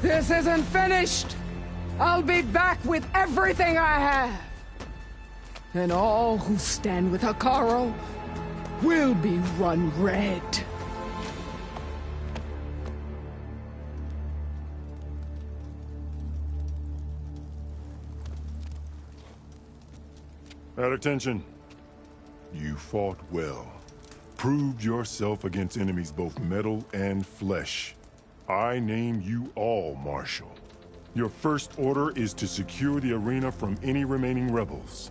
This isn't finished! I'll be back with everything I have! And all who stand with Hikaru will be run red. At attention. You fought well. Proved yourself against enemies both metal and flesh. I name you all Marshal. Your first order is to secure the arena from any remaining rebels.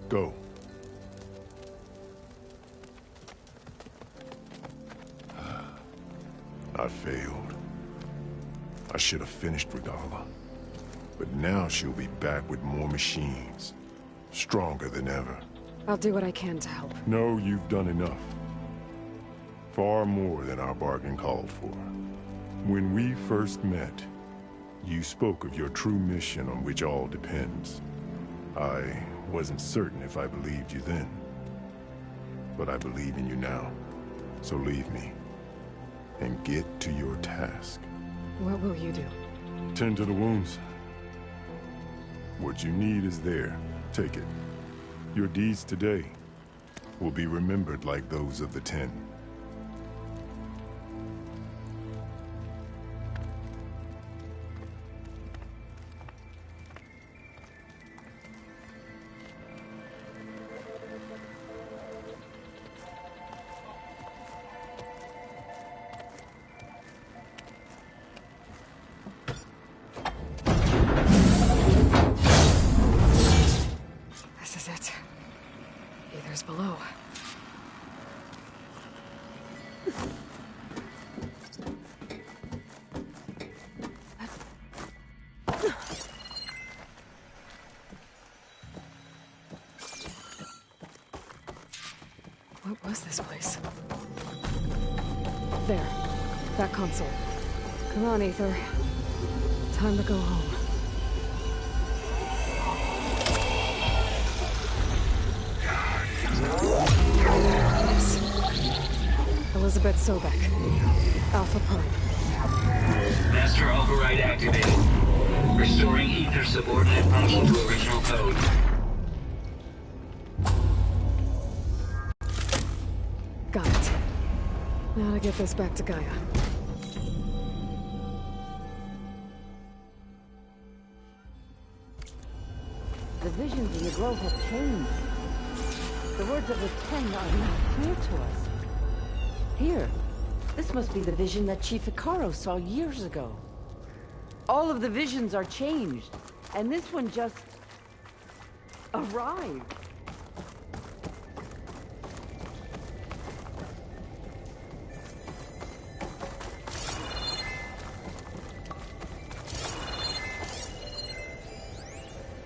Go. I failed. I should have finished Regala. But now she'll be back with more machines. Stronger than ever. I'll do what I can to help. No, you've done enough. Far more than our bargain called for. When we first met, you spoke of your true mission on which all depends. I wasn't certain if I believed you then. But I believe in you now. So leave me. And get to your task. What will you do? Tend to the wounds. What you need is there. Take it. Your deeds today will be remembered like those of the Ten. This is it. Aether's below. What was this place? There. That console. Come on, Aether. Time to go home. Elizabeth Sobek. Alpha Prime. Master override activated. Restoring Aether subordinate function to original code. Got it. Now to get this back to Gaia. The visions in the grove have changed. The words of the Ten are now clear to us. Here, this must be the vision that Chief Hekarro saw years ago. All of the visions are changed, and this one just arrived.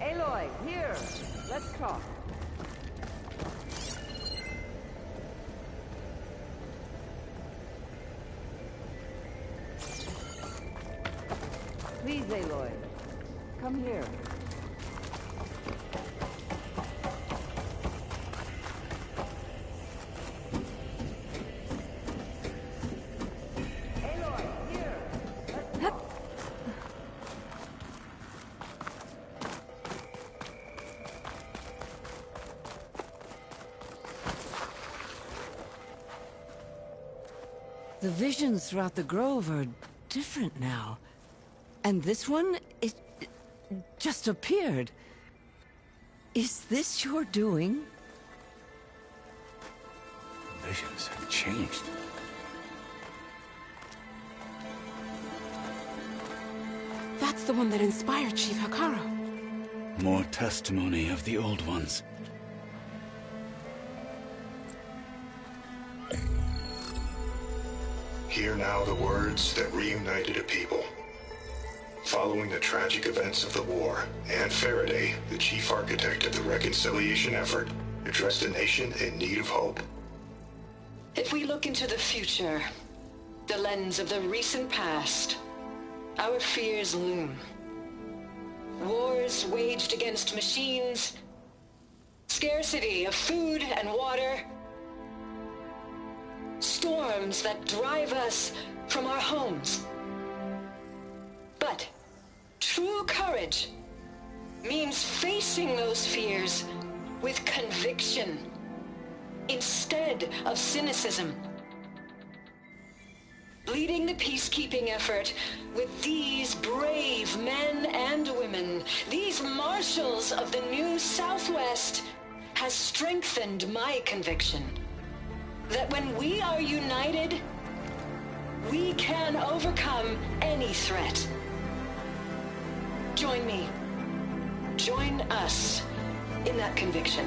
Aloy, here, let's talk. Please, Aloy. Come here. Aloy, here. The visions throughout the grove are different now. And this one, it just appeared. Is this your doing? Visions have changed. That's the one that inspired Chief Hekarro. More testimony of the Old Ones. Hear now the words that reunited a people. Following the tragic events of the war, Anne Faraday, the chief architect of the reconciliation effort, addressed a nation in need of hope. If we look into the future, the lens of the recent past, our fears loom. Wars waged against machines, scarcity of food and water, storms that drive us from our homes. But true courage means facing those fears with conviction instead of cynicism. Leading the peacekeeping effort with these brave men and women, these marshals of the new Southwest, has strengthened my conviction that when we are united, we can overcome any threat. Join me. Join us in that conviction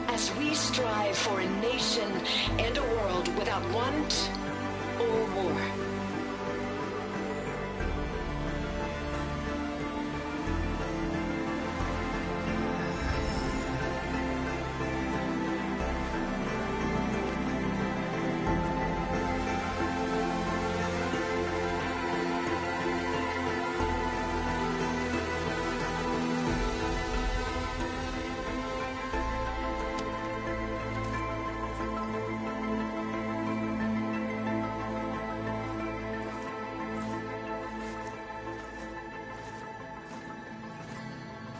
as we strive for a nation and a world without want or war.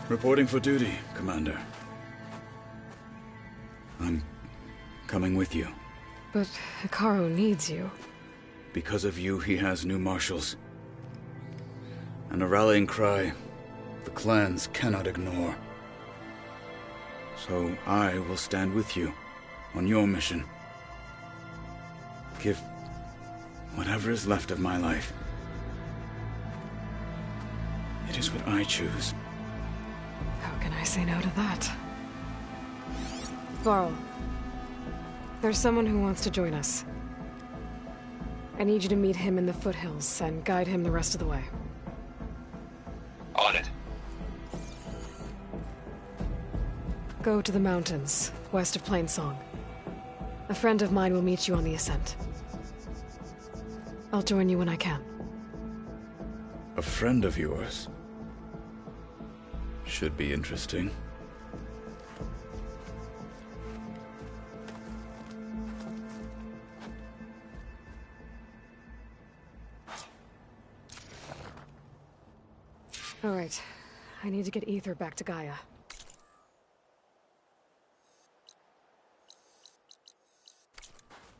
Reporting for duty, Commander. I'm coming with you. But Hekarro needs you. Because of you, he has new marshals. And a rallying cry the clans cannot ignore. So I will stand with you on your mission. Give whatever is left of my life. It is what I choose. How can I say no to that? Varl, there's someone who wants to join us. I need you to meet him in the foothills and guide him the rest of the way. On it. Go to the mountains, west of Plainsong. A friend of mine will meet you on the ascent. I'll join you when I can. A friend of yours? Should be interesting. All right. I need to get Ether back to Gaia.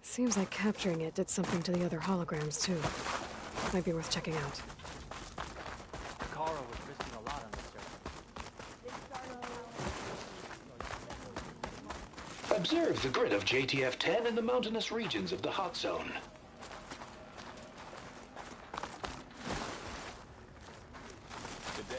Seems like capturing it did something to the other holograms, too. Might be worth checking out. Hekarro was risking a lot on this. Observe the grid of JTF-10 in the mountainous regions of the hot zone. Good day.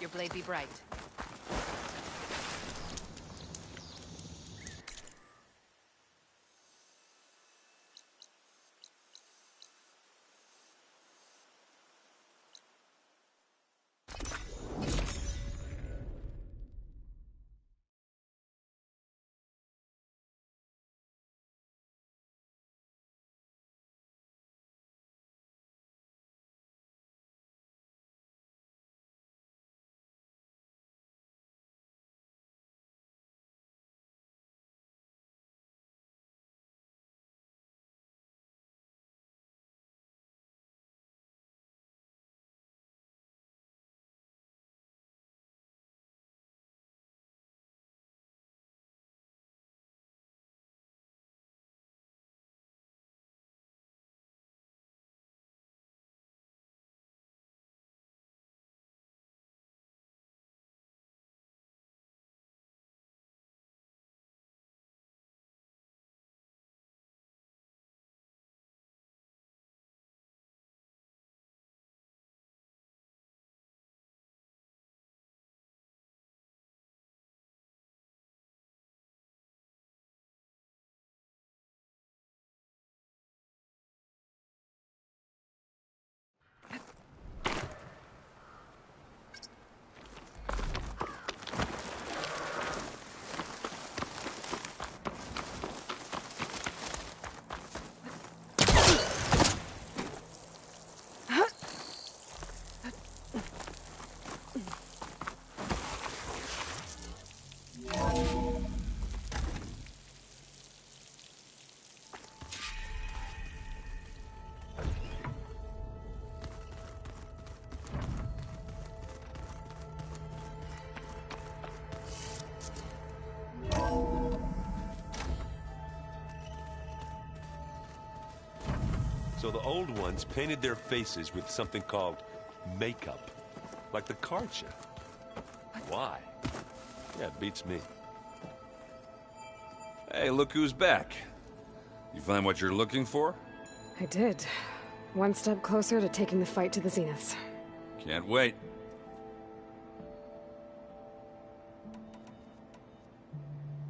Your blade be bright. So the old ones painted their faces with something called makeup. Like the Karcha. Why? Yeah, it beats me. Hey, look who's back. You find what you're looking for? I did. One step closer to taking the fight to the Zeniths. Can't wait.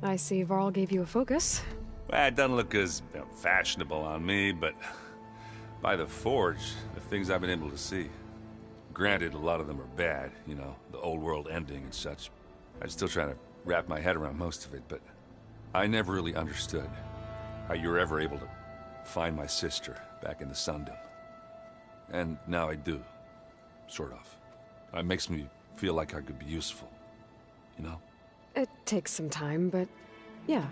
I see Varl gave you a focus. Well, it doesn't look as fashionable on me, but by the Forge, the things I've been able to see. Granted, a lot of them are bad, you know, the old world ending and such. I'm still trying to wrap my head around most of it, but I never really understood how you were ever able to find my sister back in the Sundom. And now I do. Sort of. It makes me feel like I could be useful. You know? It takes some time, but yeah.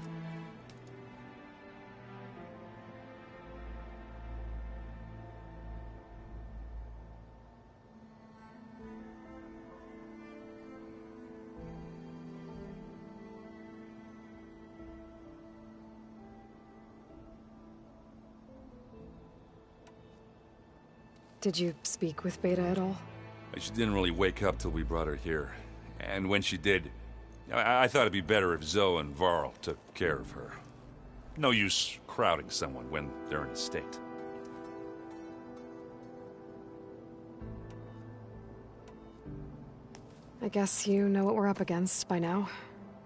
Did you speak with Beta at all? She didn't really wake up till we brought her here. And when she did, I thought it'd be better if Zoe and Varl took care of her. No use crowding someone when they're in a state. I guess you know what we're up against by now.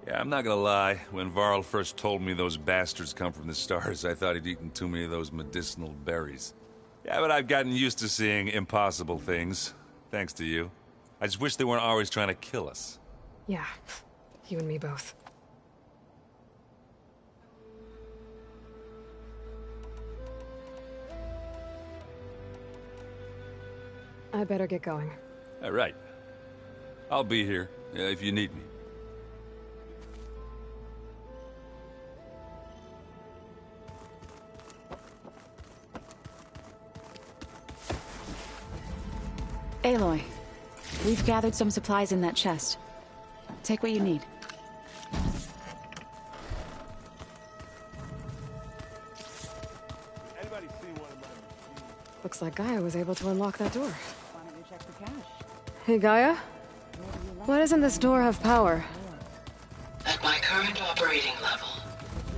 Yeah, I'm not gonna lie. When Varl first told me those bastards come from the stars, I thought he'd eaten too many of those medicinal berries. Yeah, but I've gotten used to seeing impossible things, thanks to you. I just wish they weren't always trying to kill us. Yeah, you and me both. I better get going. All right. I'll be here, if you need me. Aloy, we've gathered some supplies in that chest. Take what you need. Looks like Gaia was able to unlock that door. Why don't you check the cache? Hey, Gaia? Why doesn't this door have power? At my current operating level,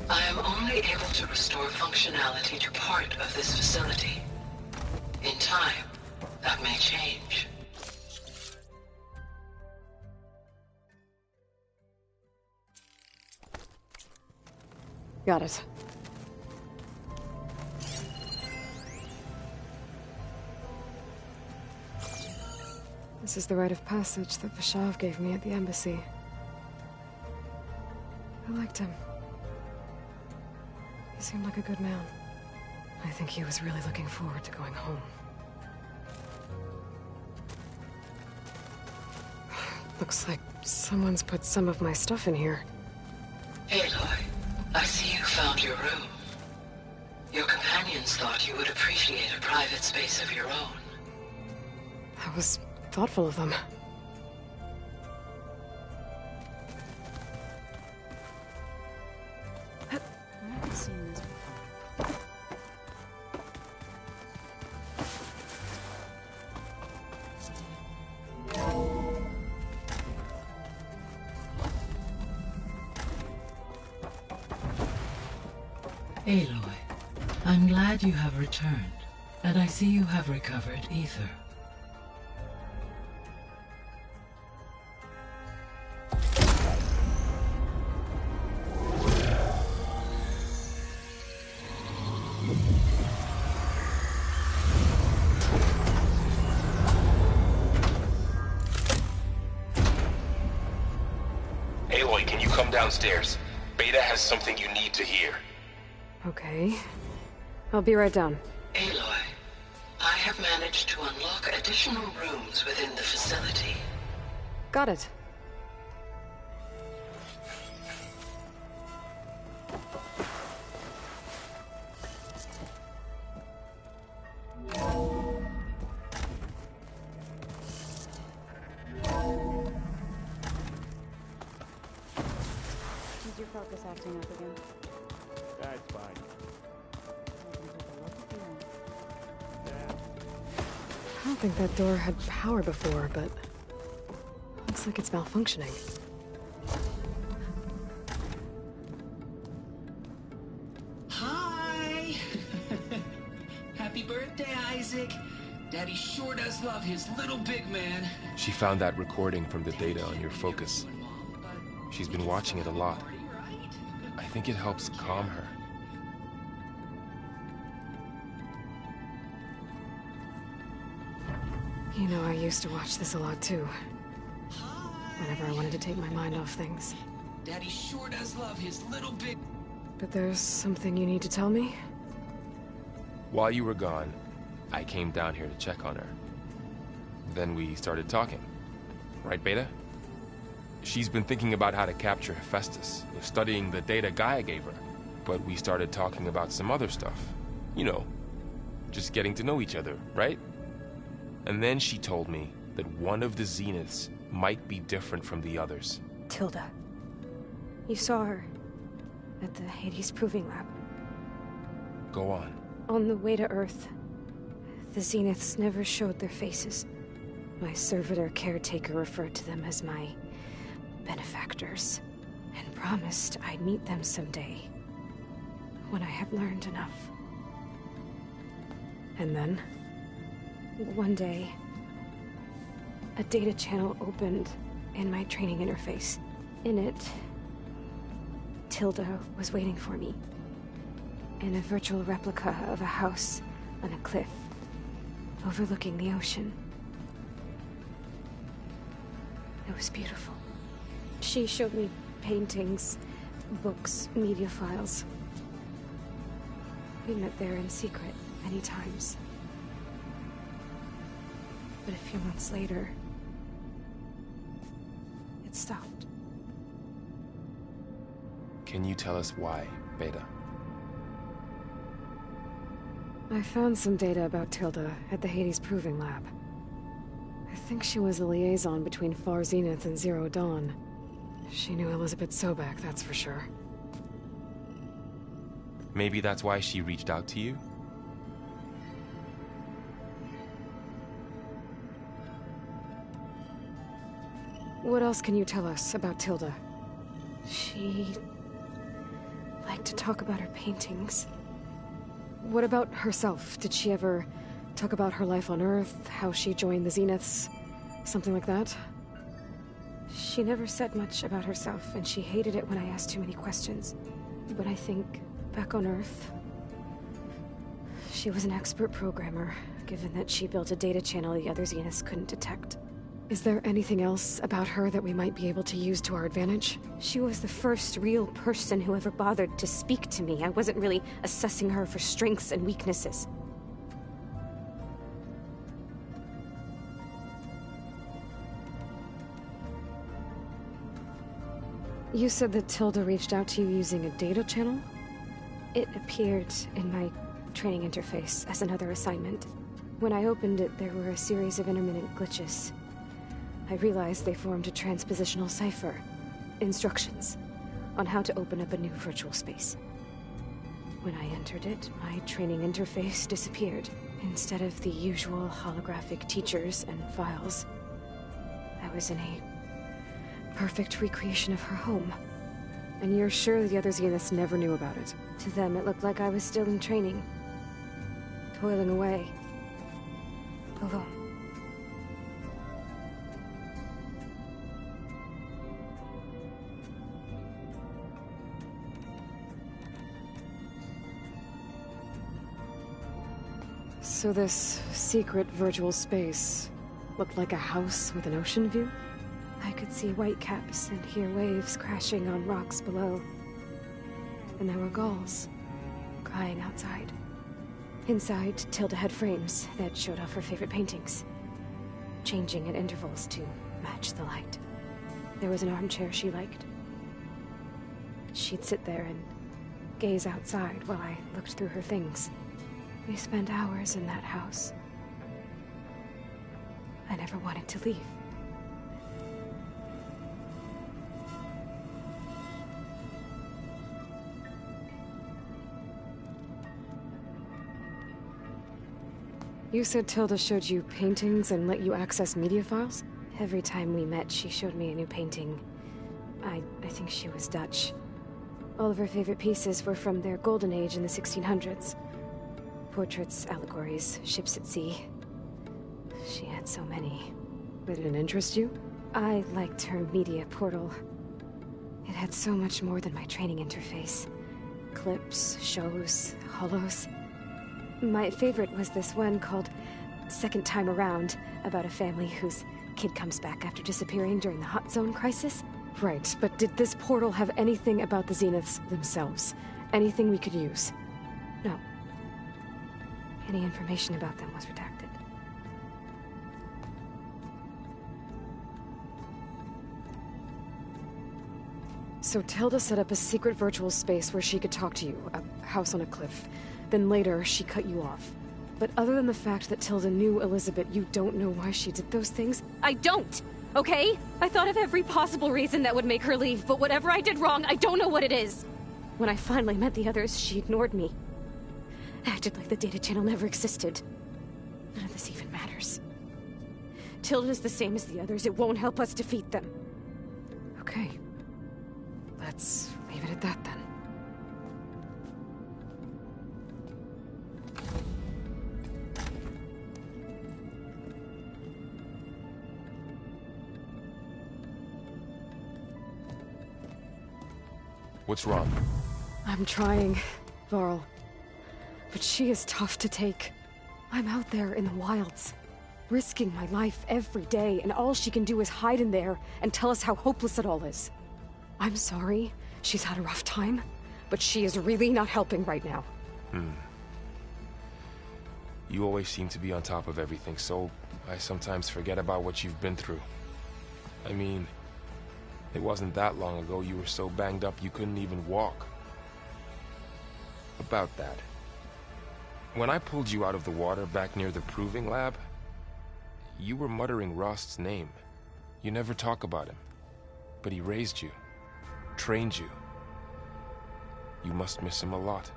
I am only able to restore functionality to part of this facility. In time, that may change. Got it. This is the rite of passage that Vashav gave me at the embassy. I liked him. He seemed like a good man. I think he was really looking forward to going home. Looks like someone's put some of my stuff in here. Aloy, I see you found your room. Your companions thought you would appreciate a private space of your own. That was thoughtful of them. I haven't seen this before. Aloy, I'm glad you have returned, and I see you have recovered Ether. Aloy, can you come downstairs? Beta has something you need to hear. Okay. I'll be right down. Aloy, I have managed to unlock additional rooms within the facility. Got it. Is your focus acting up again? That's fine. I don't think that door had power before, but looks like it's malfunctioning. Hi! Happy birthday, Isaac. Daddy sure does love his little big man. She found that recording from the data on your focus. She's been watching it a lot. I think it helps calm her. You know, I used to watch this a lot too. Whenever I wanted to take my mind off things. Daddy sure does love his little big... But there's something you need to tell me? While you were gone, I came down here to check on her. Then we started talking. right, Beta? She's been thinking about how to capture Hephaestus, studying the data Gaia gave her. But we started talking about some other stuff. You know, just getting to know each other, right? And then she told me that one of the Zeniths might be different from the others. Tilda. You saw her at the Hades Proving Lab. Go on. On the way to Earth, the Zeniths never showed their faces. My servitor caretaker referred to them as my benefactors, and promised I'd meet them someday, when I had learned enough. And then, one day, a data channel opened in my training interface. In it, Tilda was waiting for me, in a virtual replica of a house on a cliff, overlooking the ocean. It was beautiful. She showed me paintings, books, media files. We met there in secret many times. But a few months later, it stopped. Can you tell us why, Beta? I found some data about Tilda at the Hades Proving Lab. I think she was a liaison between Far Zenith and Zero Dawn. She knew Elizabeth Sobek, that's for sure. Maybe that's why she reached out to you? What else can you tell us about Tilda? She liked to talk about her paintings. What about herself? Did she ever talk about her life on Earth, how she joined the Zeniths, something like that? She never said much about herself, and she hated it when I asked too many questions. But I think, back on Earth, she was an expert programmer, given that she built a data channel the other Zeniths couldn't detect. Is there anything else about her that we might be able to use to our advantage? She was the first real person who ever bothered to speak to me. I wasn't really assessing her for strengths and weaknesses. You said that Tilda reached out to you using a data channel? It appeared in my training interface as another assignment. When I opened it, there were a series of intermittent glitches. I realized they formed a transpositional cipher. Instructions on how to open up a new virtual space. When I entered it, my training interface disappeared. Instead of the usual holographic teachers and files, I was in a perfect recreation of her home. And you're sure the other Zeniths never knew about it? To them, it looked like I was still in training. Toiling away. Alone. So this secret virtual space looked like a house with an ocean view? I could see whitecaps and hear waves crashing on rocks below. And there were gulls crying outside. Inside, Tilda had frames that showed off her favorite paintings, changing at intervals to match the light. There was an armchair she liked. She'd sit there and gaze outside while I looked through her things. We spent hours in that house. I never wanted to leave. You said Tilda showed you paintings and let you access media files? Every time we met, she showed me a new painting. I think she was Dutch. All of her favorite pieces were from their golden age in the 1600s. Portraits, allegories, ships at sea. She had so many. They didn't interest you? I liked her media portal. It had so much more than my training interface. Clips, shows, holos. My favorite was this one called Second Time Around, about a family whose kid comes back after disappearing during the Hot Zone crisis. Right, but did this portal have anything about the Zeniths themselves? Anything we could use? No. Any information about them was redacted. So Tilda set up a secret virtual space where she could talk to you, a house on a cliff. Then later, she cut you off. But other than the fact that Tilda knew Elizabeth, you don't know why she did those things? I don't! Okay? I thought of every possible reason that would make her leave, but whatever I did wrong, I don't know what it is! When I finally met the others, she ignored me. Acted like the data channel never existed. None of this even matters. Tilda's the same as the others. It won't help us defeat them. Okay. Let's leave it at that then. What's wrong? I'm trying, Varl. But she is tough to take. I'm out there in the wilds, risking my life every day, and all she can do is hide in there and tell us how hopeless it all is. I'm sorry, she's had a rough time, but she is really not helping right now. You always seem to be on top of everything, so I sometimes forget about what you've been through. I mean, it wasn't that long ago you were so banged up you couldn't even walk. About that. When I pulled you out of the water back near the proving lab, you were muttering Rost's name. You never talk about him. But he raised you, trained you. You must miss him a lot.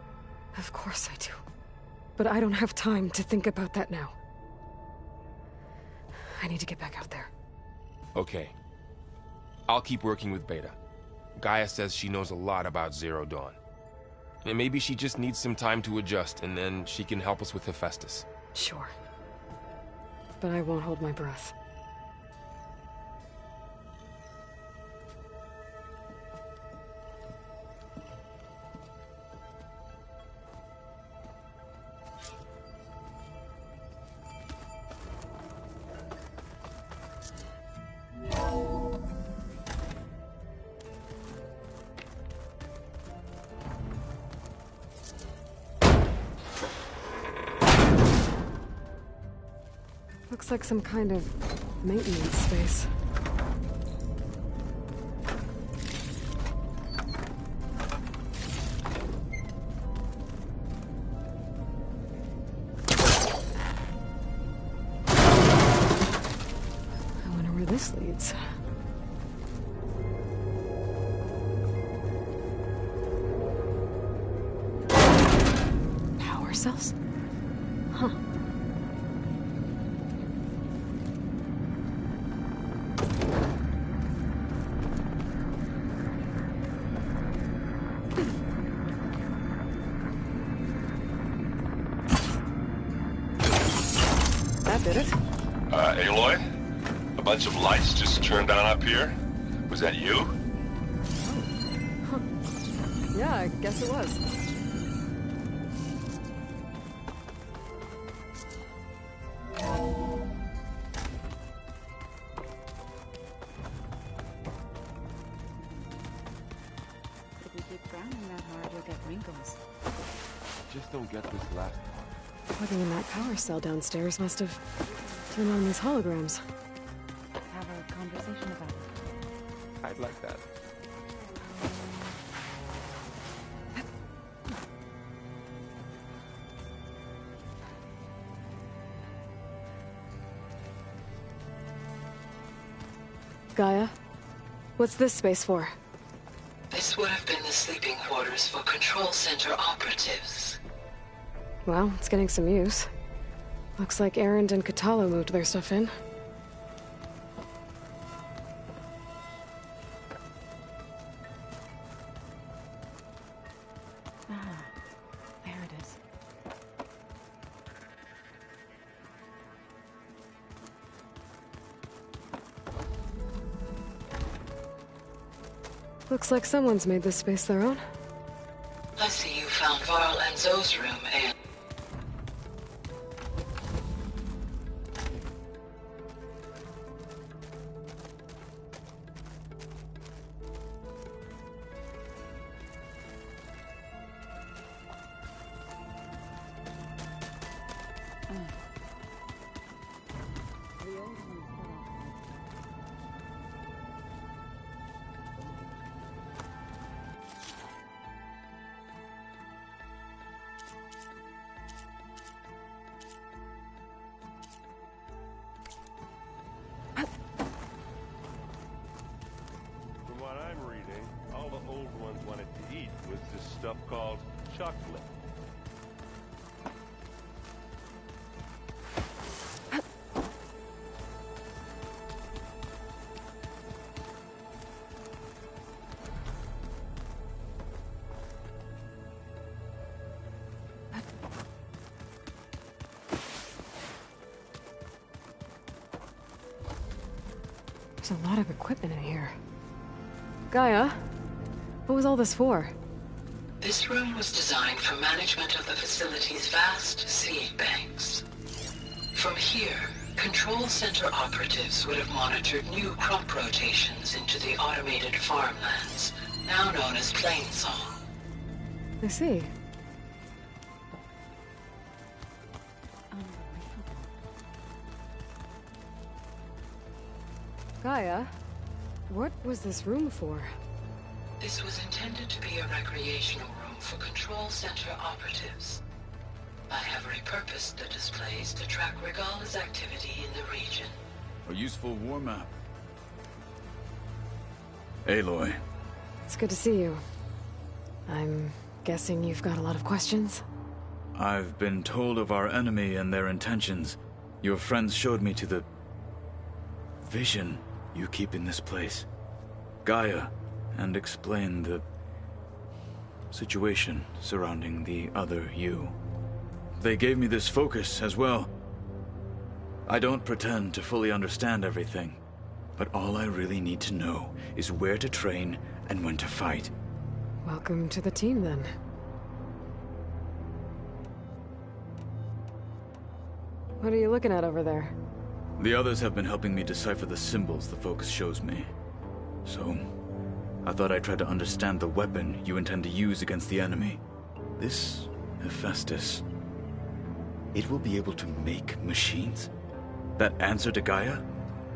Of course I do. But I don't have time to think about that now. I need to get back out there. Okay. I'll keep working with Beta. Gaia says she knows a lot about Zero Dawn. And maybe she just needs some time to adjust, and then she can help us with Hephaestus. Sure. But I won't hold my breath. Looks like some kind of maintenance space. I wonder where this leads. Power cells? Huh. Did it? Aloy? A bunch of lights just turned on up here? Was that you? Huh. Yeah, I guess it was. If you keep frowning that hard, you'll get wrinkles. Just don't get this last part. Plugging in that power cell downstairs must have turned on these holograms. Have a conversation about it. I'd like that. Gaia, what's this space for? This would have been the sleeping quarters for Control Center operatives. Well, it's getting some use. Looks like Erend and Kotallo moved their stuff in. Ah, there it is. Looks like someone's made this space their own. I see you found Varl and Zoe's room, and... with this stuff called chocolate. There's a lot of equipment in here. Gaia, what was all this for? This room was designed for management of the facility's vast seed banks. From here, Control Center operatives would have monitored new crop rotations into the automated farmlands, now known as Plainsong. I see. Gaia, what was this room for? This was intended to be a recreational room for Control Center operatives. I have repurposed the displays to track Regala's activity in the region. A useful war map. Aloy. It's good to see you. I'm guessing you've got a lot of questions? I've been told of our enemy and their intentions. Your friends showed me to the vision you keep in this place, Gaia, and explained the situation surrounding the other you. They gave me this focus as well. I don't pretend to fully understand everything, but all I really need to know is where to train and when to fight. Welcome to the team, then. What are you looking at over there? The others have been helping me decipher the symbols the focus shows me. So, I thought I'd try to understand the weapon you intend to use against the enemy. This Hephaestus, it will be able to make machines that answer to Gaia?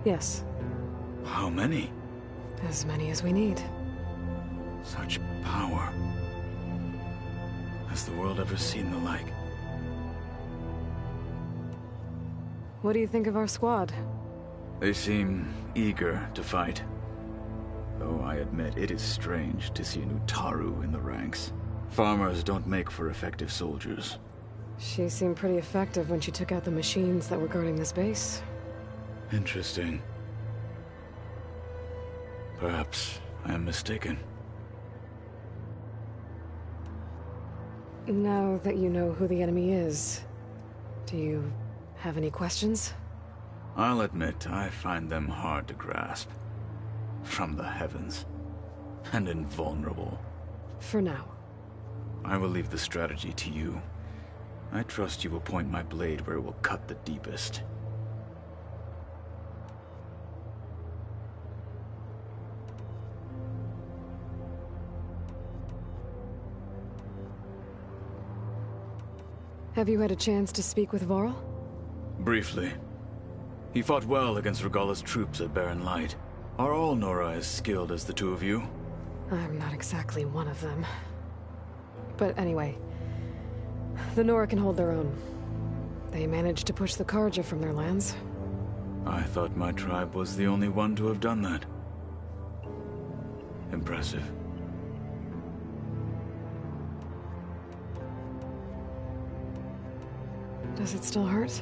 Yes. How many? As many as we need. Such power. Has the world ever seen the like? What do you think of our squad? They seem eager to fight. Though I admit it is strange to see a new Taru in the ranks. Farmers don't make for effective soldiers. She seemed pretty effective when she took out the machines that were guarding this base. Interesting. Perhaps I am mistaken. Now that you know who the enemy is, do you have any questions? I'll admit, I find them hard to grasp. From the heavens. And invulnerable. For now. I will leave the strategy to you. I trust you will point my blade where it will cut the deepest. Have you had a chance to speak with Varl? Briefly. He fought well against Regala's troops at Barren Light. Are all Nora as skilled as the two of you? I'm not exactly one of them. But anyway, the Nora can hold their own. They managed to push the Karja from their lands. I thought my tribe was the only one to have done that. Impressive. Does it still hurt?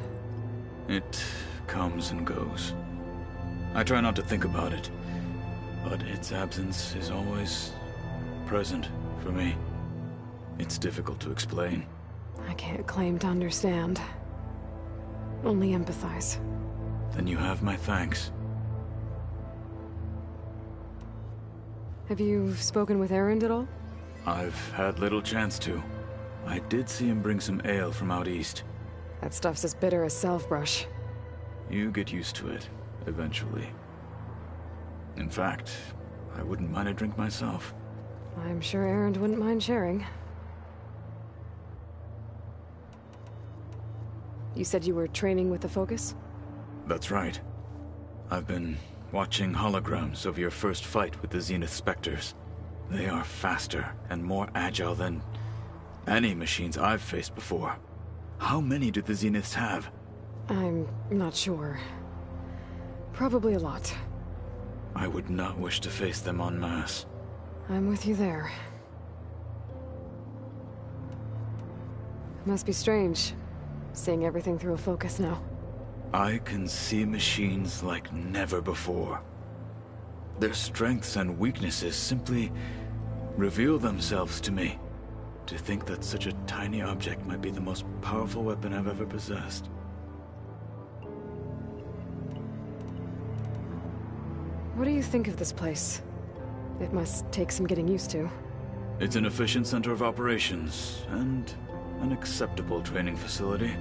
It comes and goes. I try not to think about it, but its absence is always present for me. It's difficult to explain. I can't claim to understand. Only empathize. Then you have my thanks. Have you spoken with Erend at all? I've had little chance to. I did see him bring some ale from out east. That stuff's as bitter as self-brush. You get used to it, eventually. In fact, I wouldn't mind a drink myself. I'm sure Erend wouldn't mind sharing. You said you were training with the Focus? That's right. I've been watching holograms of your first fight with the Zenith Spectres. They are faster and more agile than any machines I've faced before. How many do the Zeniths have? I'm not sure. Probably a lot. I would not wish to face them en masse. I'm with you there. Must be strange, seeing everything through a focus now. I can see machines like never before. Their strengths and weaknesses simply reveal themselves to me. To think that such a tiny object might be the most powerful weapon I've ever possessed. What do you think of this place? It must take some getting used to. It's an efficient center of operations, and an acceptable training facility.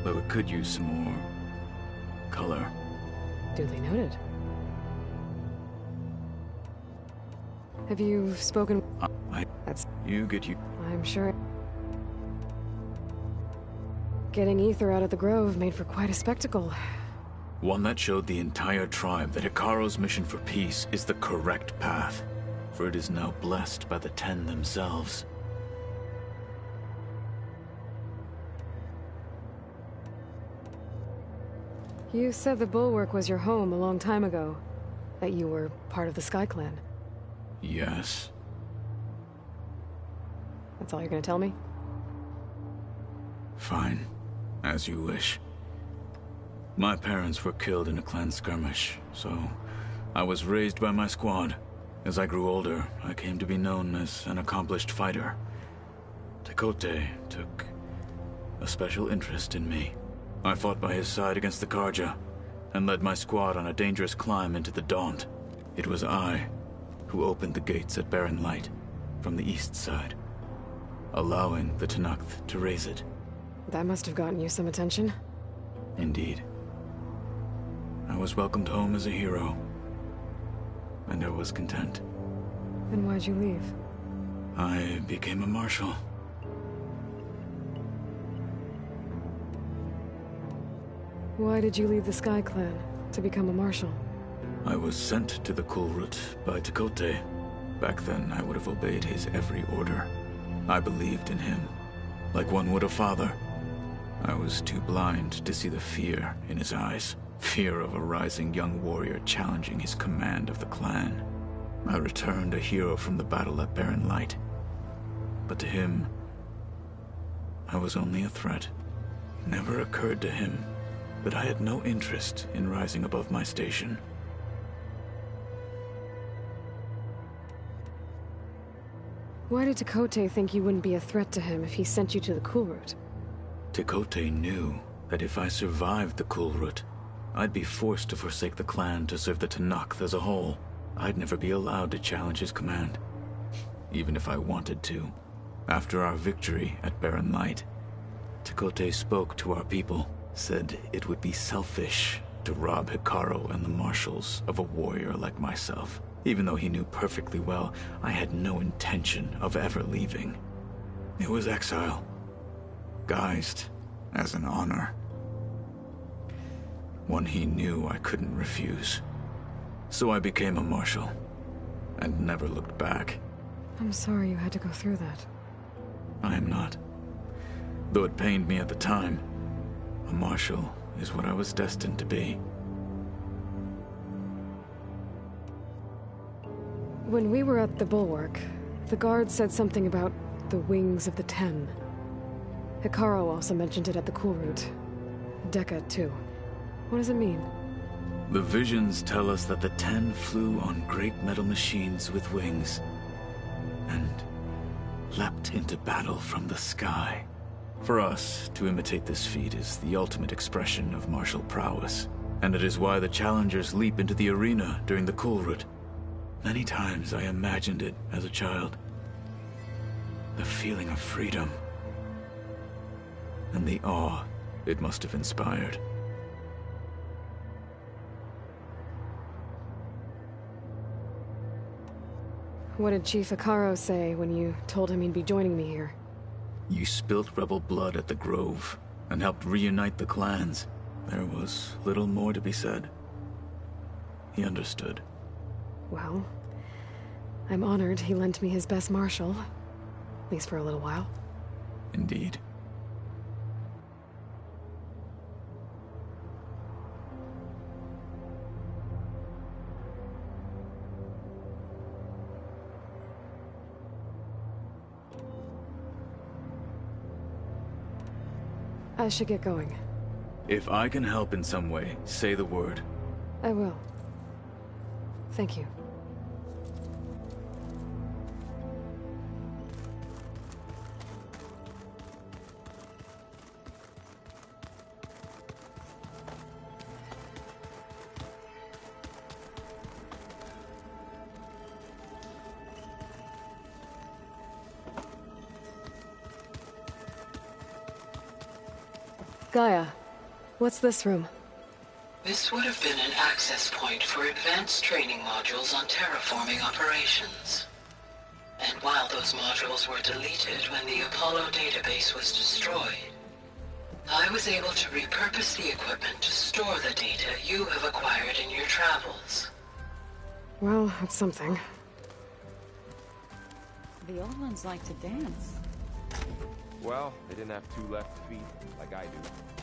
Though it could use some more color. Duly noted. Have you spoken? I'm sure. Getting Ether out of the Grove made for quite a spectacle. One that showed the entire tribe that Hekarro's mission for peace is the correct path, for it is now blessed by the Ten themselves. You said the Bulwark was your home a long time ago, that you were part of the Sky Clan. Yes. That's all you're gonna tell me? Fine. As you wish. My parents were killed in a clan skirmish, so I was raised by my squad. As I grew older, I came to be known as an accomplished fighter. Tekotteh took a special interest in me. I fought by his side against the Carja, and led my squad on a dangerous climb into the Daunt. It was I who opened the gates at Barren Light, from the east side, allowing the Tenakth to raise it. That must have gotten you some attention. Indeed. I was welcomed home as a hero, and I was content. Then why'd you leave? I became a marshal. Why did you leave the Sky Clan to become a marshal? I was sent to the Kulrut by Tekotteh. Back then, I would have obeyed his every order. I believed in him, like one would a father. I was too blind to see the fear in his eyes. Fear of a rising young warrior challenging his command of the clan. I returned a hero from the battle at Barren Light. But to him, I was only a threat. It never occurred to him that I had no interest in rising above my station. Why did Tekotteh think you wouldn't be a threat to him if he sent you to the Kulrut? Tekotteh knew that if I survived the Kulrut, I'd be forced to forsake the clan to serve the Tenakth as a whole. I'd never be allowed to challenge his command, even if I wanted to. After our victory at Barren Light, Tekotteh spoke to our people, said it would be selfish to rob Hekarro and the Marshals of a warrior like myself. Even though he knew perfectly well I had no intention of ever leaving. It was exile, guised as an honor. One he knew I couldn't refuse. So I became a marshal, and never looked back. I'm sorry you had to go through that. I am not. Though it pained me at the time, a marshal is what I was destined to be. When we were at the Bulwark, the guard said something about the Wings of the Ten. Hekarro also mentioned it at the Kulrut. Dekka, too. What does it mean? The visions tell us that the Ten flew on great metal machines with wings, and leapt into battle from the sky. For us, to imitate this feat is the ultimate expression of martial prowess, and it is why the challengers leap into the arena during the Kulrut. Many times I imagined it as a child. The feeling of freedom, and the awe it must have inspired. What did Chief Hekarro say when you told him he'd be joining me here? You spilt rebel blood at the Grove, and helped reunite the clans. There was little more to be said. He understood. Well, I'm honored he lent me his best marshal. At least for a little while. Indeed. I should get going. If I can help in some way, say the word. I will. Thank you. Gaia, what's this room? This would have been an access point for advanced training modules on terraforming operations. And while those modules were deleted when the Apollo database was destroyed, I was able to repurpose the equipment to store the data you have acquired in your travels. Well, that's something. The old ones like to dance. Well, they didn't have two left feet like I do.